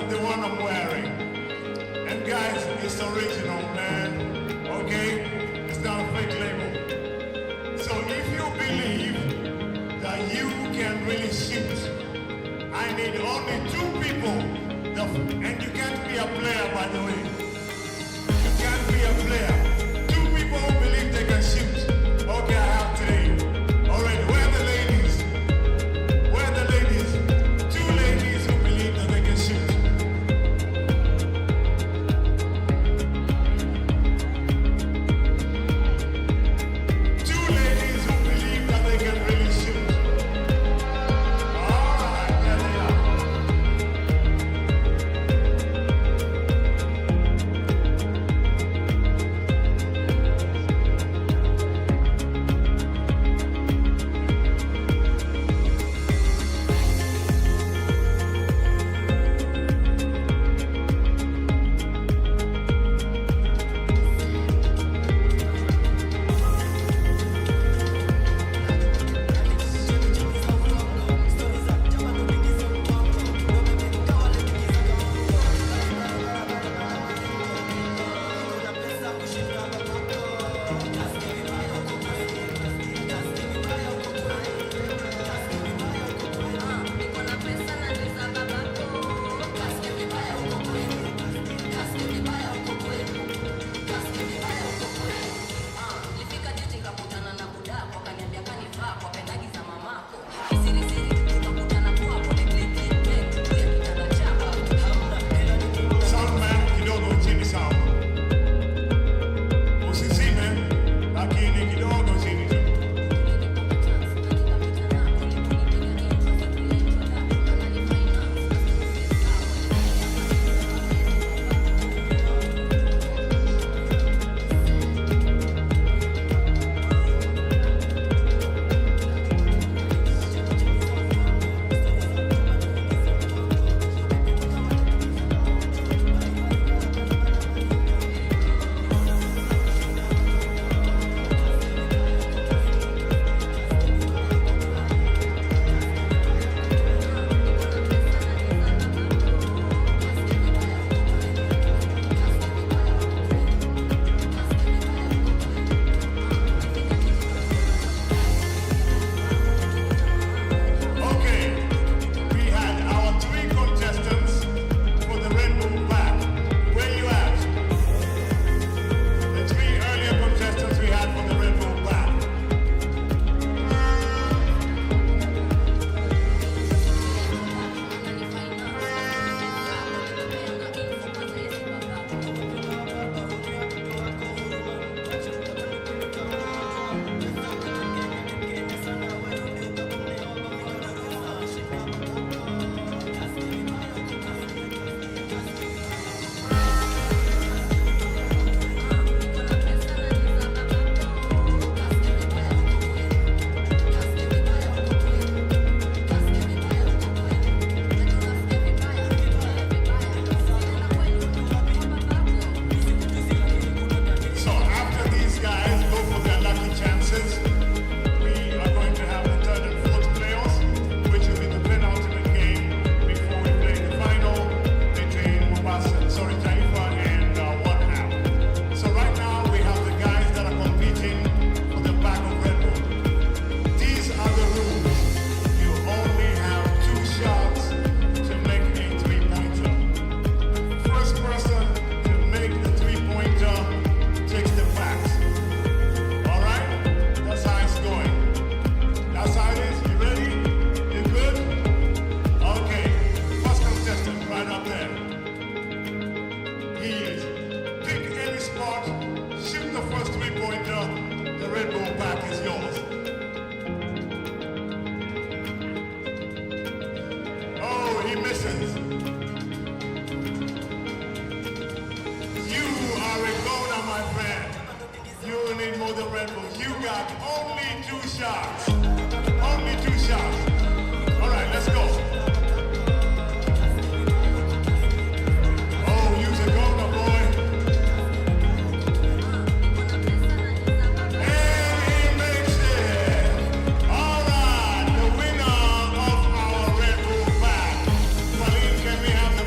like the one I'm wearing. And guys, it's original, man. Okay? It's not a fake label. So if you believe that you can really shoot, I need only 2 people. And you can't be a player, by the way. You can't be a player. 2 people who believe they can shoot. Okay, I have 3. All right, where are the ladies? Where are the ladies? 2 ladies who believe that they can shoot.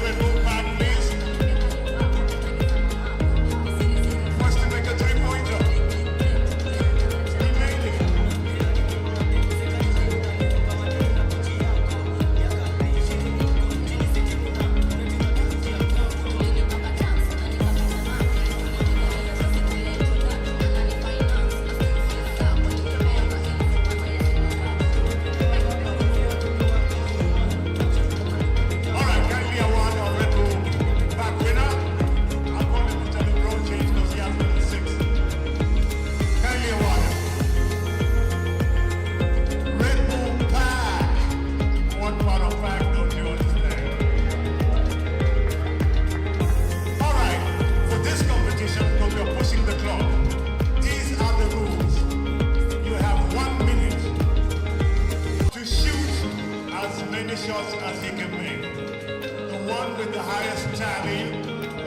Red Bull
highest tally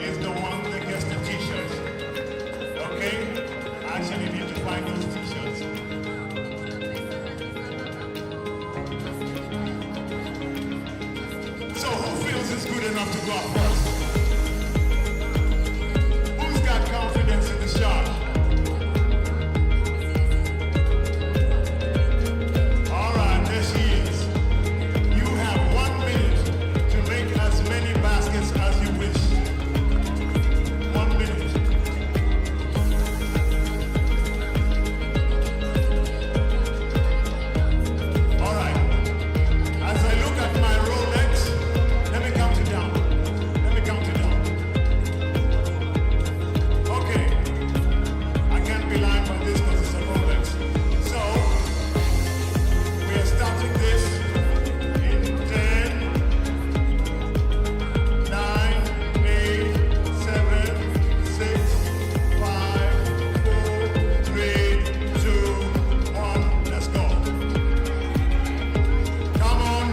is the one that gets the t-shirts. Okay? I actually need to find those t-shirts. So who feels it's good enough to go up first? Who's got confidence in the shot? All right, there she is. You have 1 minute to make as many baskets as you wish. 1 minute. All right. As I look at my Rolex, let me count it down. Let me count it down. Okay. I can't be lying by this because it's a Rolex. So, we are starting this in 10, 9, 8, 7, 6, 5, 4, 3, 2, 1. Let's go. Come on,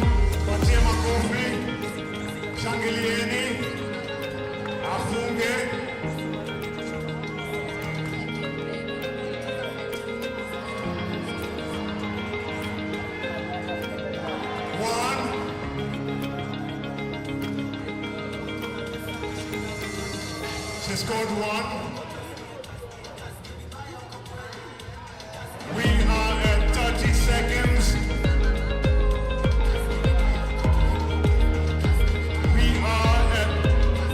patie makofi, shangilieni, afunge. One. She scored 1. We are at 30 seconds. We are at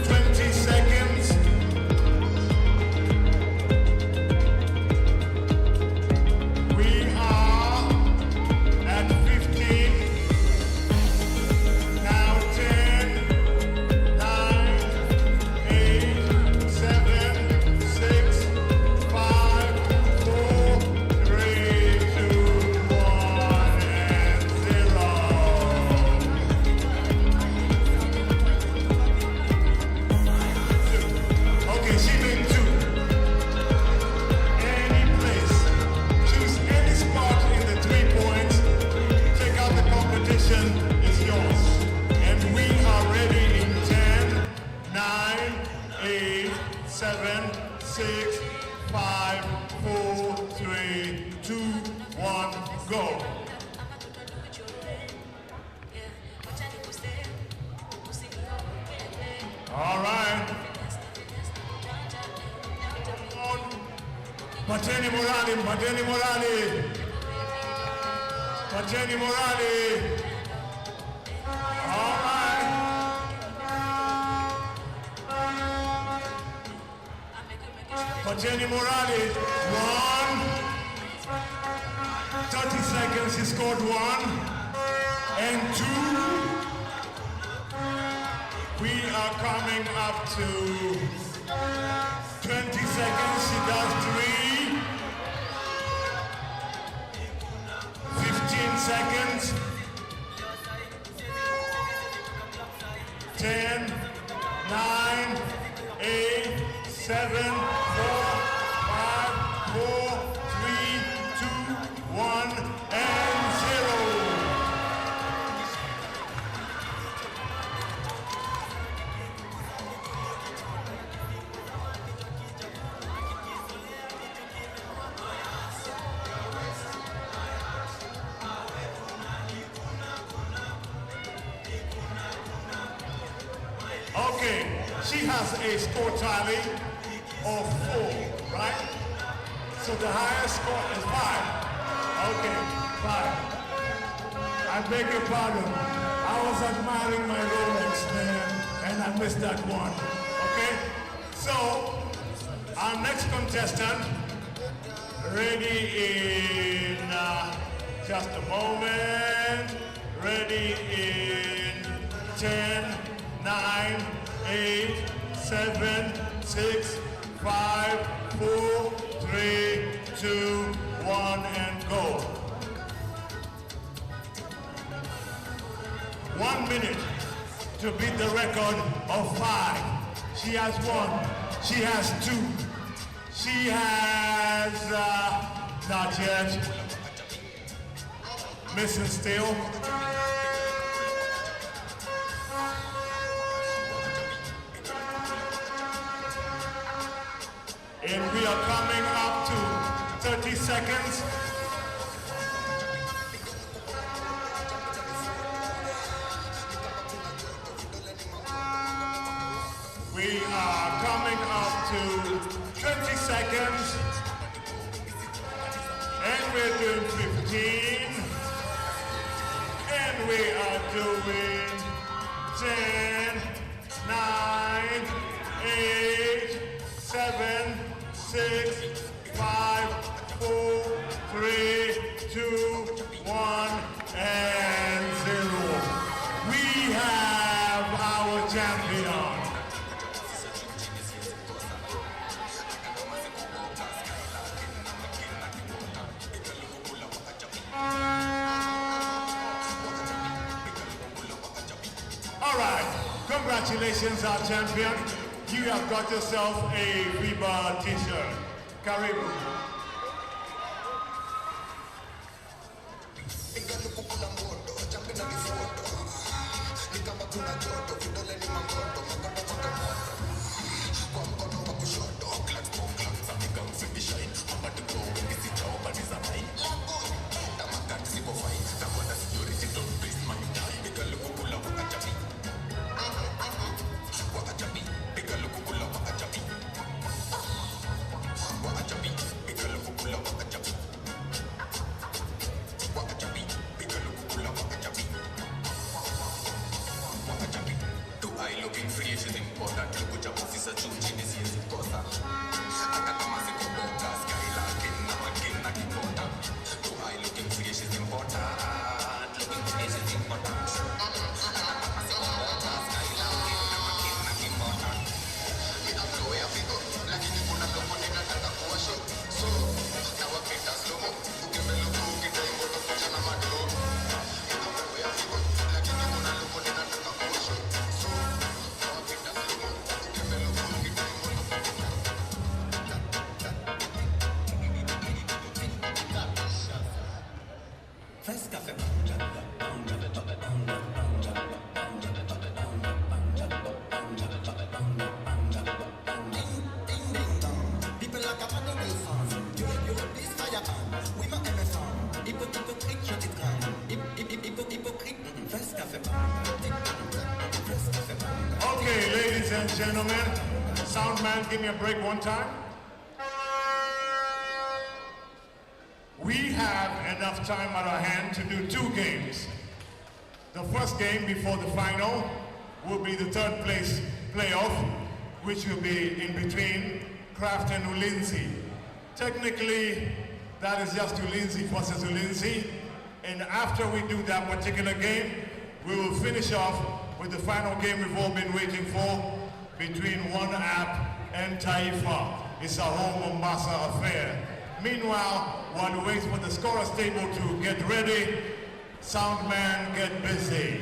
20 seconds. We are at 15. Now 10, 9, 8, 7, 6, 5, 4, 3, 2, 1, and 0. Okay, she made 2. Any place. Choose any spot in the 3 points. Check out the competition. It's yours. And we are ready in 10, 9, 8, 7, 6, 5, 4, 3, 2, 1, go. All right. Pateni morali, pateni morali. Pateni morali. All right. Pateni morali. 1. 30 seconds, he scored 1. And 2. We are coming up to 20 seconds, she does 3. 15 seconds. 10, 9, 8, 7, 4, 5, 4, 3, 2, 1, and 0. Okay, she has a score tally of 4, right? So the highest score is 5. Okay, 5. I beg your pardon. I was admiring my Rolex, man, and I missed that one. Okay? So, our next contestant, ready in just a moment. Ready in 10, 9, 8, 7, 6, 5, 4, 3, 2, 1, and go. 1 minute to beat the record of 5. She has 1. She has 2. She has, not yet. Missing still. And we are coming up to 30 seconds. We are coming up to 20 seconds. And we're doing 15. And we are doing 10, 9, 8, 7, 6, 5, 4, 3, 2, 1, and 0. We have our champion. All right, congratulations, our champion. You have got yourself a Viva t-shirt. Karibu. Okay, ladies and gentlemen, sound man, give me a break one time. We have enough time at our hand to do 2 games. The first game before the final will be the 3rd place playoff, which will be in between Kraft and Ulinzi. Technically, that is just Ulinzi versus Ulinzi. And after we do that particular game, we will finish off with the final game we've all been waiting for between One App and Taifa. It's a whole Mombasa affair. Meanwhile, while we wait for the scorers table to get ready, sound man, get busy.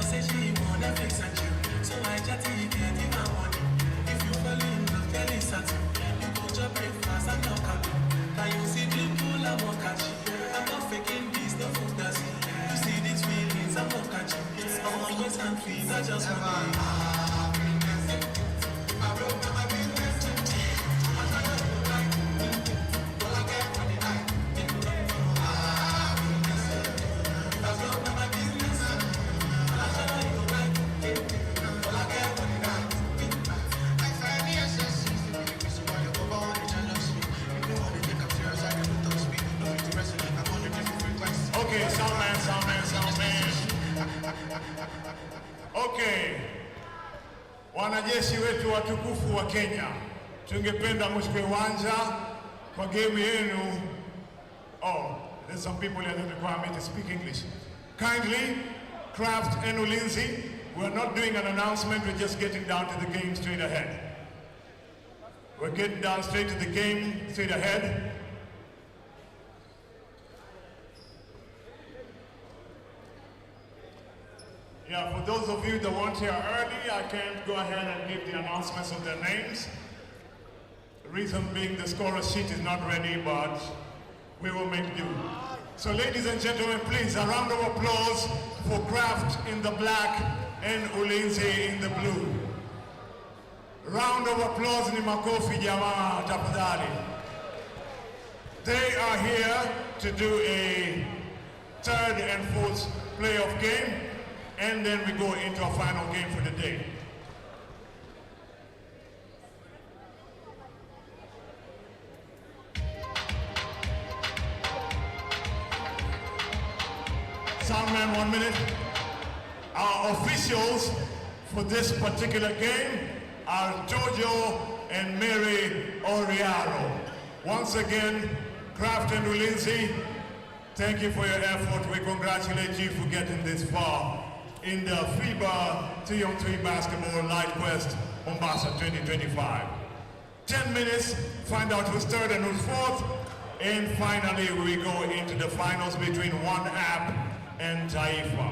Say she wanna fix and you, so I chatty, get in my money.
Okay, soundman. Okay. Wanajeshi wetu watukufu wa Kenya, tungependa mchukue uwanja kwa game yenu. Oh, there's some people here that require me to speak English. Kindly, Kraft and Ulinzi, we're not doing an announcement, we're just getting down to the game straight ahead. We're getting down straight to the game, straight ahead. Yeah, for those of you that weren't here early, I can't go ahead and give the announcements of their names. The reason being the scorer sheet is not ready, but we will make do. So ladies and gentlemen, please, a round of applause for Kraft in the black and Ulinzi in the blue. Round of applause ni makofi jamaa tafadhali. They are here to do a third and fourth playoff game, and then we go into a final game for the day. Soundman, 1 minute. Our officials for this particular game are Jojo and Mary Oriaro. Once again, Kraft and Ulinzi, thank you for your effort. We congratulate you for getting this far in the FIBA 3-on-3 basketball Lite Quest Mombasa 2025. 10 minutes, find out who's third and who's fourth, and finally we go into the finals between One App and Taifa.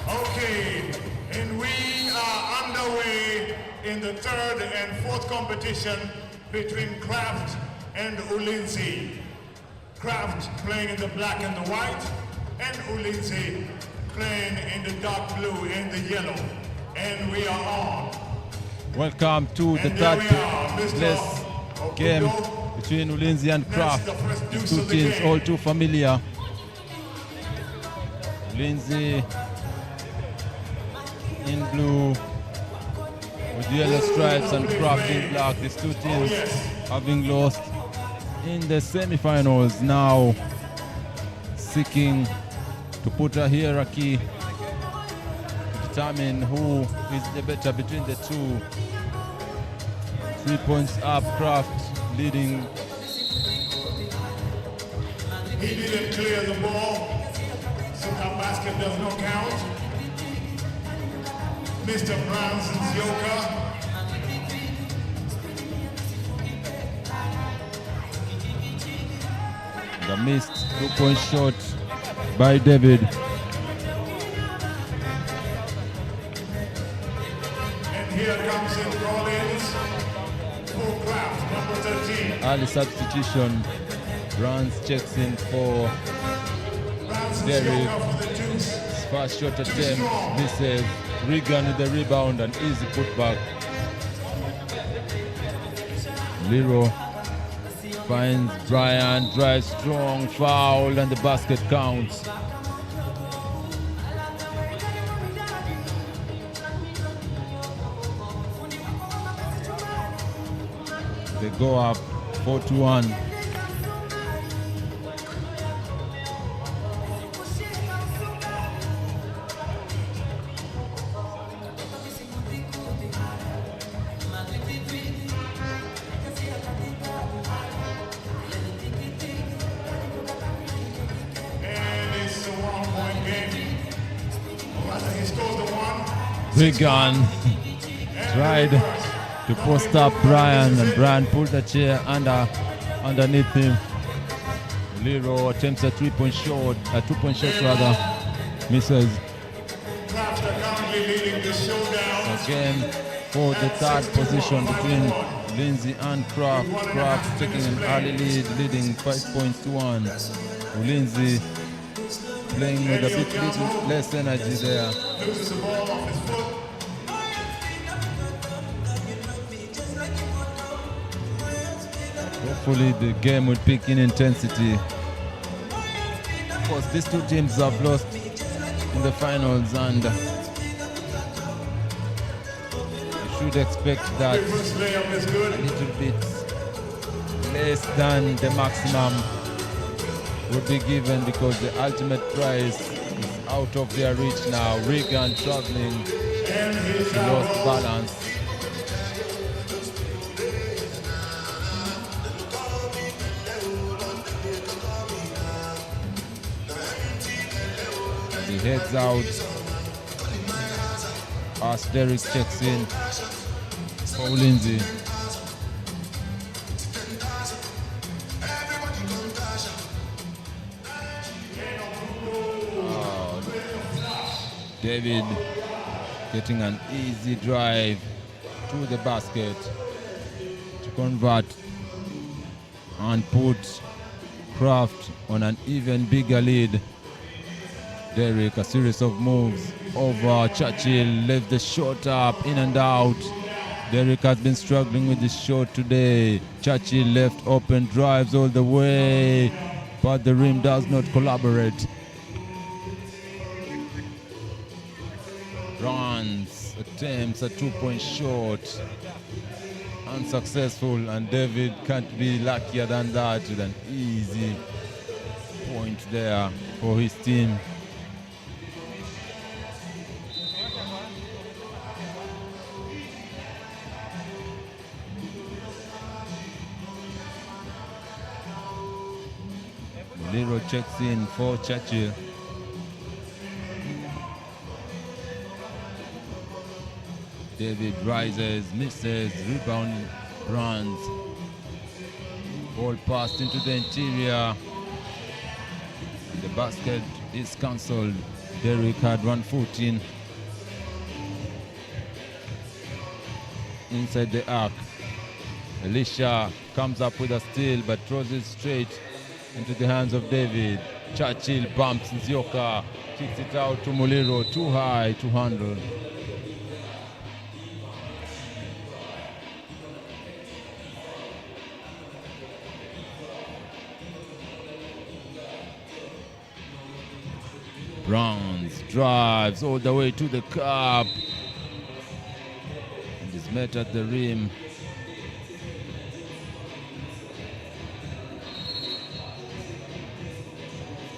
Okay, and we are underway in the third and fourth competition between Kraft and Ulinzi. Kraft playing in the black and the white, and Ulinzi playing in the dark blue and the yellow. And we are on.
Welcome to the
And there
third
we are, Mr.
place game between Ulinzi and Kraft.
That's the first
These
deuce
two
of the
teams
game.
all too familiar. Ulinzi in blue with yellow stripes and Kraft in black. These two teams having lost in the semi-finals, now seeking to put a hierarchy to determine who is the better between the two. 3 points up, Kraft leading.
He didn't clear the ball, so that basket does not count. Mr. Branson's Yoka.
The missed 2-point shot by David.
And here comes in Collins for Kraft, number 13.
Early substitution. Brands checks in for
Branson's
Derrick.
Yoka for the deuce.
His first shot attempt misses. Regan with the rebound and easy putback. Lero finds Brian, drives strong, foul, and the basket counts. They go up 4-1.
And it's a 1-point game. After he scores the one,
Regan tried to post up Brian, and Brian pulled the chair underneath him. Lero attempts a 3-point shot, a 2-point shot rather, misses.
Kraft are currently leading the showdown.
Again for the third position between Lindsay and Kraft. Kraft taking an early lead, leading 5 points to 1. Lindsay playing with a bit little less energy there.
Loses the ball off his foot.
Hopefully the game will pick in intensity. Of course, these two teams have lost in the finals, and you should expect that
First layup is good.
a little bit less than the maximum would be given, because the ultimate prize is out of their reach now. Regan traveling,
And he's
he lost balance. He heads out as Derrick checks in for Lindsay. David getting an easy drive to the basket to convert and put Kraft on an even bigger lead. Derrick, a series of moves over Churchill, left the shot up, in and out. Derrick has been struggling with this shot today. Churchill left open, drives all the way, but the rim does not collaborate. Runs, attempts a 2-point shot, unsuccessful, and David can't be luckier than that with an easy point there for his team. Lero checks in for Churchill. David rises, misses, rebound, runs. Ball passed into the interior. The basket is cancelled. Derrick had 1 foot in. Inside the arc. Elisha comes up with a steal but throws it straight into the hands of David. Churchill bumps Nzioka, kicks it out to Muliro, too high to handle. Bronze drives all the way to the cup and is met at the rim.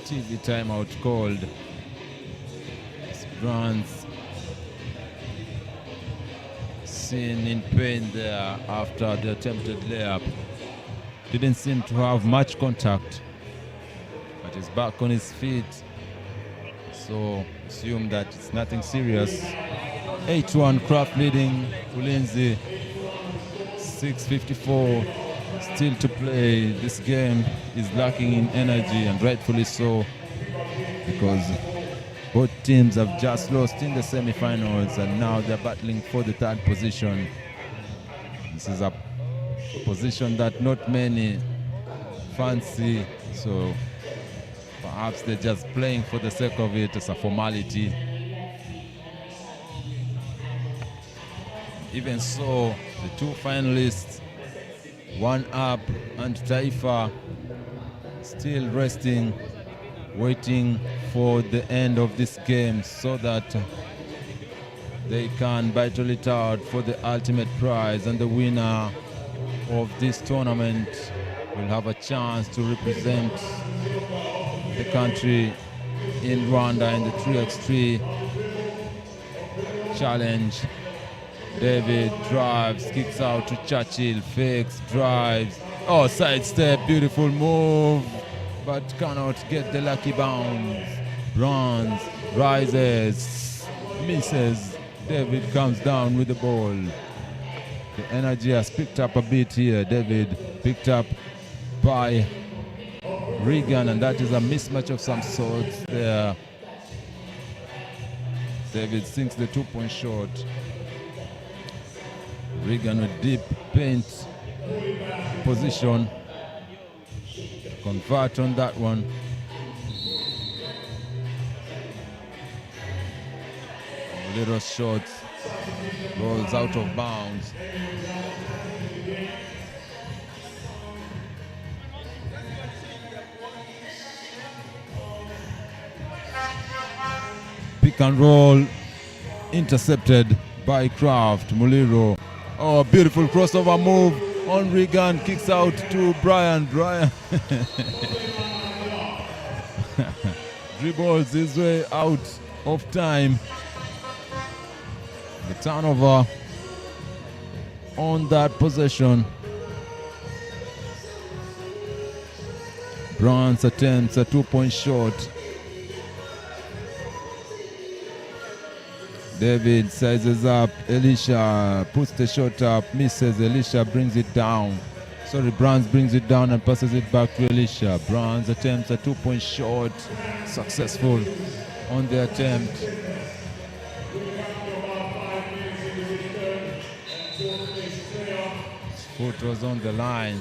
TV timeout called. Bronze seen in pain there after the attempted layup. Didn't seem to have much contact, but he's back on his feet, so assume that it's nothing serious. 8-1 Kraft leading Ulinzi. 6:54 still to play. This game is lacking in energy, and rightfully so, because both teams have just lost in the semifinals and now they're battling for the third position. This is a position that not many fancy, so perhaps they're just playing for the sake of it as a formality. Even so, the two finalists, One Up and Taifa, still resting, waiting for the end of this game so that they can battle it out for the ultimate prize, and the winner of this tournament will have a chance to represent the country in Rwanda in the 3x3 challenge. David drives, kicks out to Churchill, fakes, drives, oh, sidestep, beautiful move, but cannot get the lucky bounce. Bronze rises, misses. David comes down with the ball. The energy has picked up a bit here. David picked up by Regan, and that is a mismatch of some sorts there. David sinks the 2-point shot. Regan with deep paint position. Convert on that one. Little shot rolls out of bounds. Pick and roll intercepted by Kraft. Muliro. Oh, beautiful crossover move on Regan. Kicks out to Brian. Brian dribbles his way out of time. The turnover on that possession. Bronze attempts a 2-point shot. David sizes up. Elisha puts the shot up, misses. Elisha brings it down. Bronze brings it down and passes it back to Elisha. Bronze attempts a 2-point shot. Successful on the attempt. His foot was on the line.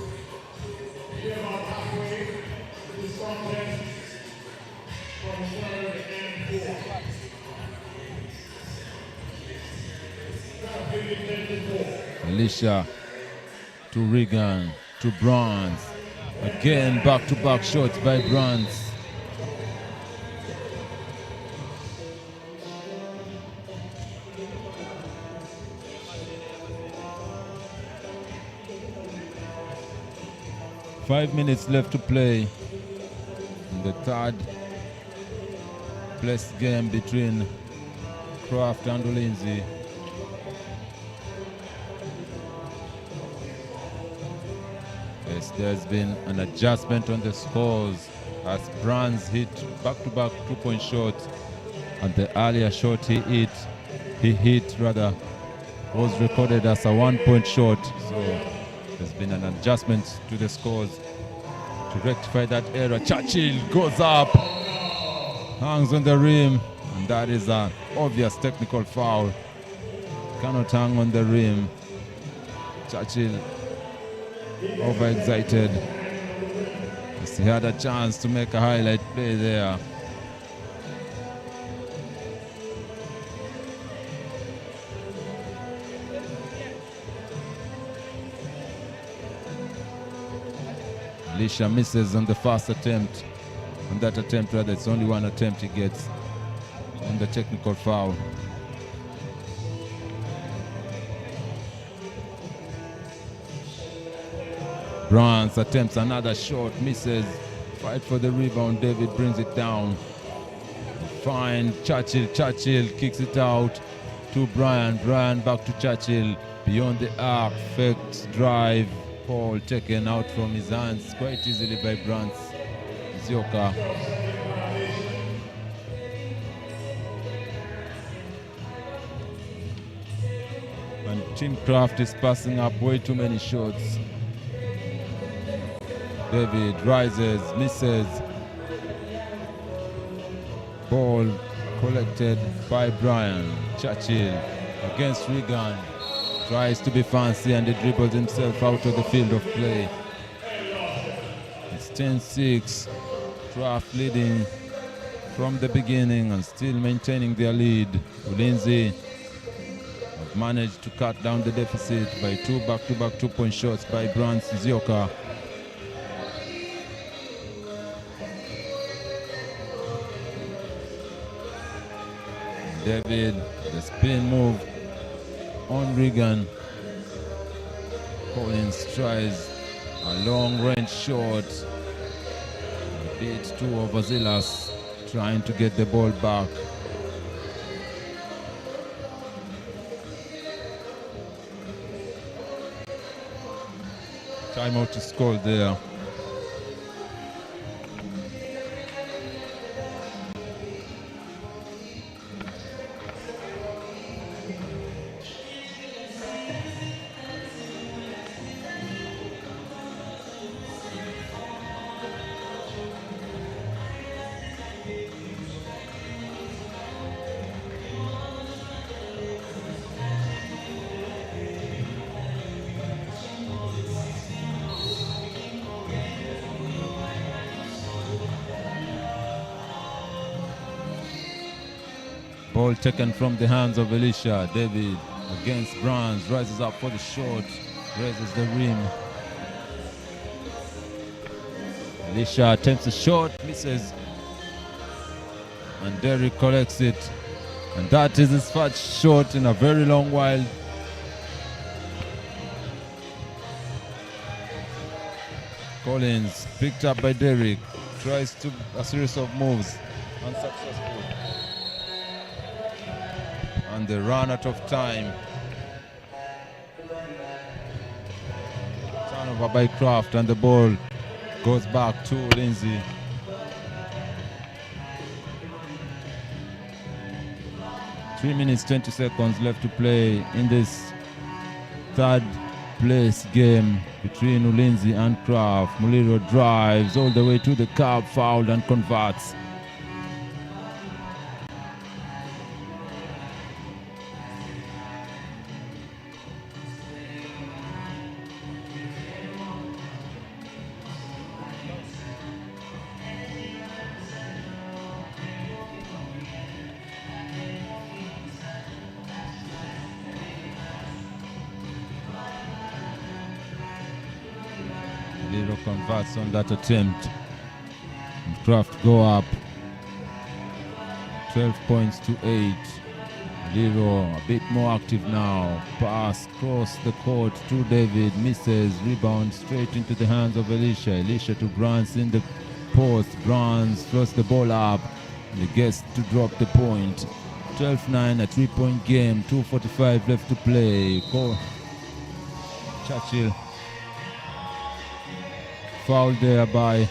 Elisha to Regan to Bronze. Again, back-to-back shots by Bronze. Five minutes left to play in the third place game between Kraft and Ulinzi. Yes, there's been an adjustment on the scores as Bronze hit back-to-back 2-point shots, and the earlier shot he hit was recorded as a 1-point shot. So there's been an adjustment to the scores to rectify that error. Churchill goes up, hangs on the rim, and that is an obvious technical foul. Cannot hang on the rim. Churchill overexcited. He had a chance to make a highlight play there. Elisha misses on the first attempt. On that attempt, rather, it's only one attempt he gets. And the technical foul. Bronze attempts another shot, misses. Fight for the rebound. David brings it down. Fine. Churchill kicks it out to Brian. Brian back to Churchill. Beyond the arc. Faked drive. Ball taken out from his hands quite easily by Brans Zioka. And Team Craft is passing up way too many shots. David rises, misses. Ball collected by Brian. Churchill against Regan. Tries to be fancy and he dribbles himself out of the field of play. It's 10-6. Craft leading from the beginning and still maintaining their lead. Ulinzi have managed to cut down the deficit by two back-to-back two-point shots by Brans Zioka. David, the spin move on Regan. Collins tries a long-range shot. Beats two of Vazilas, trying to get the ball back. Timeout is called there. Ball taken from the hands of Elisha. David against Brans, rises up for the shot, raises the rim. Elisha attempts a shot, misses. And Derrick collects it. And that is his first shot in a very long while. Collins picked up by Derrick, tries to a series of moves, unsuccessful. And they run out of time. Turnover by Craft and the ball goes back to Lindsay. Three minutes, 20 seconds left to play in this third place game between Ulinzi and Craft. Muliro drives all the way to the curb, fouled and converts. Muliro converts on that attempt. And Craft go up 12 points to 8. Muliro a bit more active now. Pass across the court to David, misses, rebound straight into the hands of Elisha. Elisha to Brans in the post. Brans throws the ball up and he gets to drop the point. 12-9, a 3-point game, 2:45 left to play. Churchill fouled there by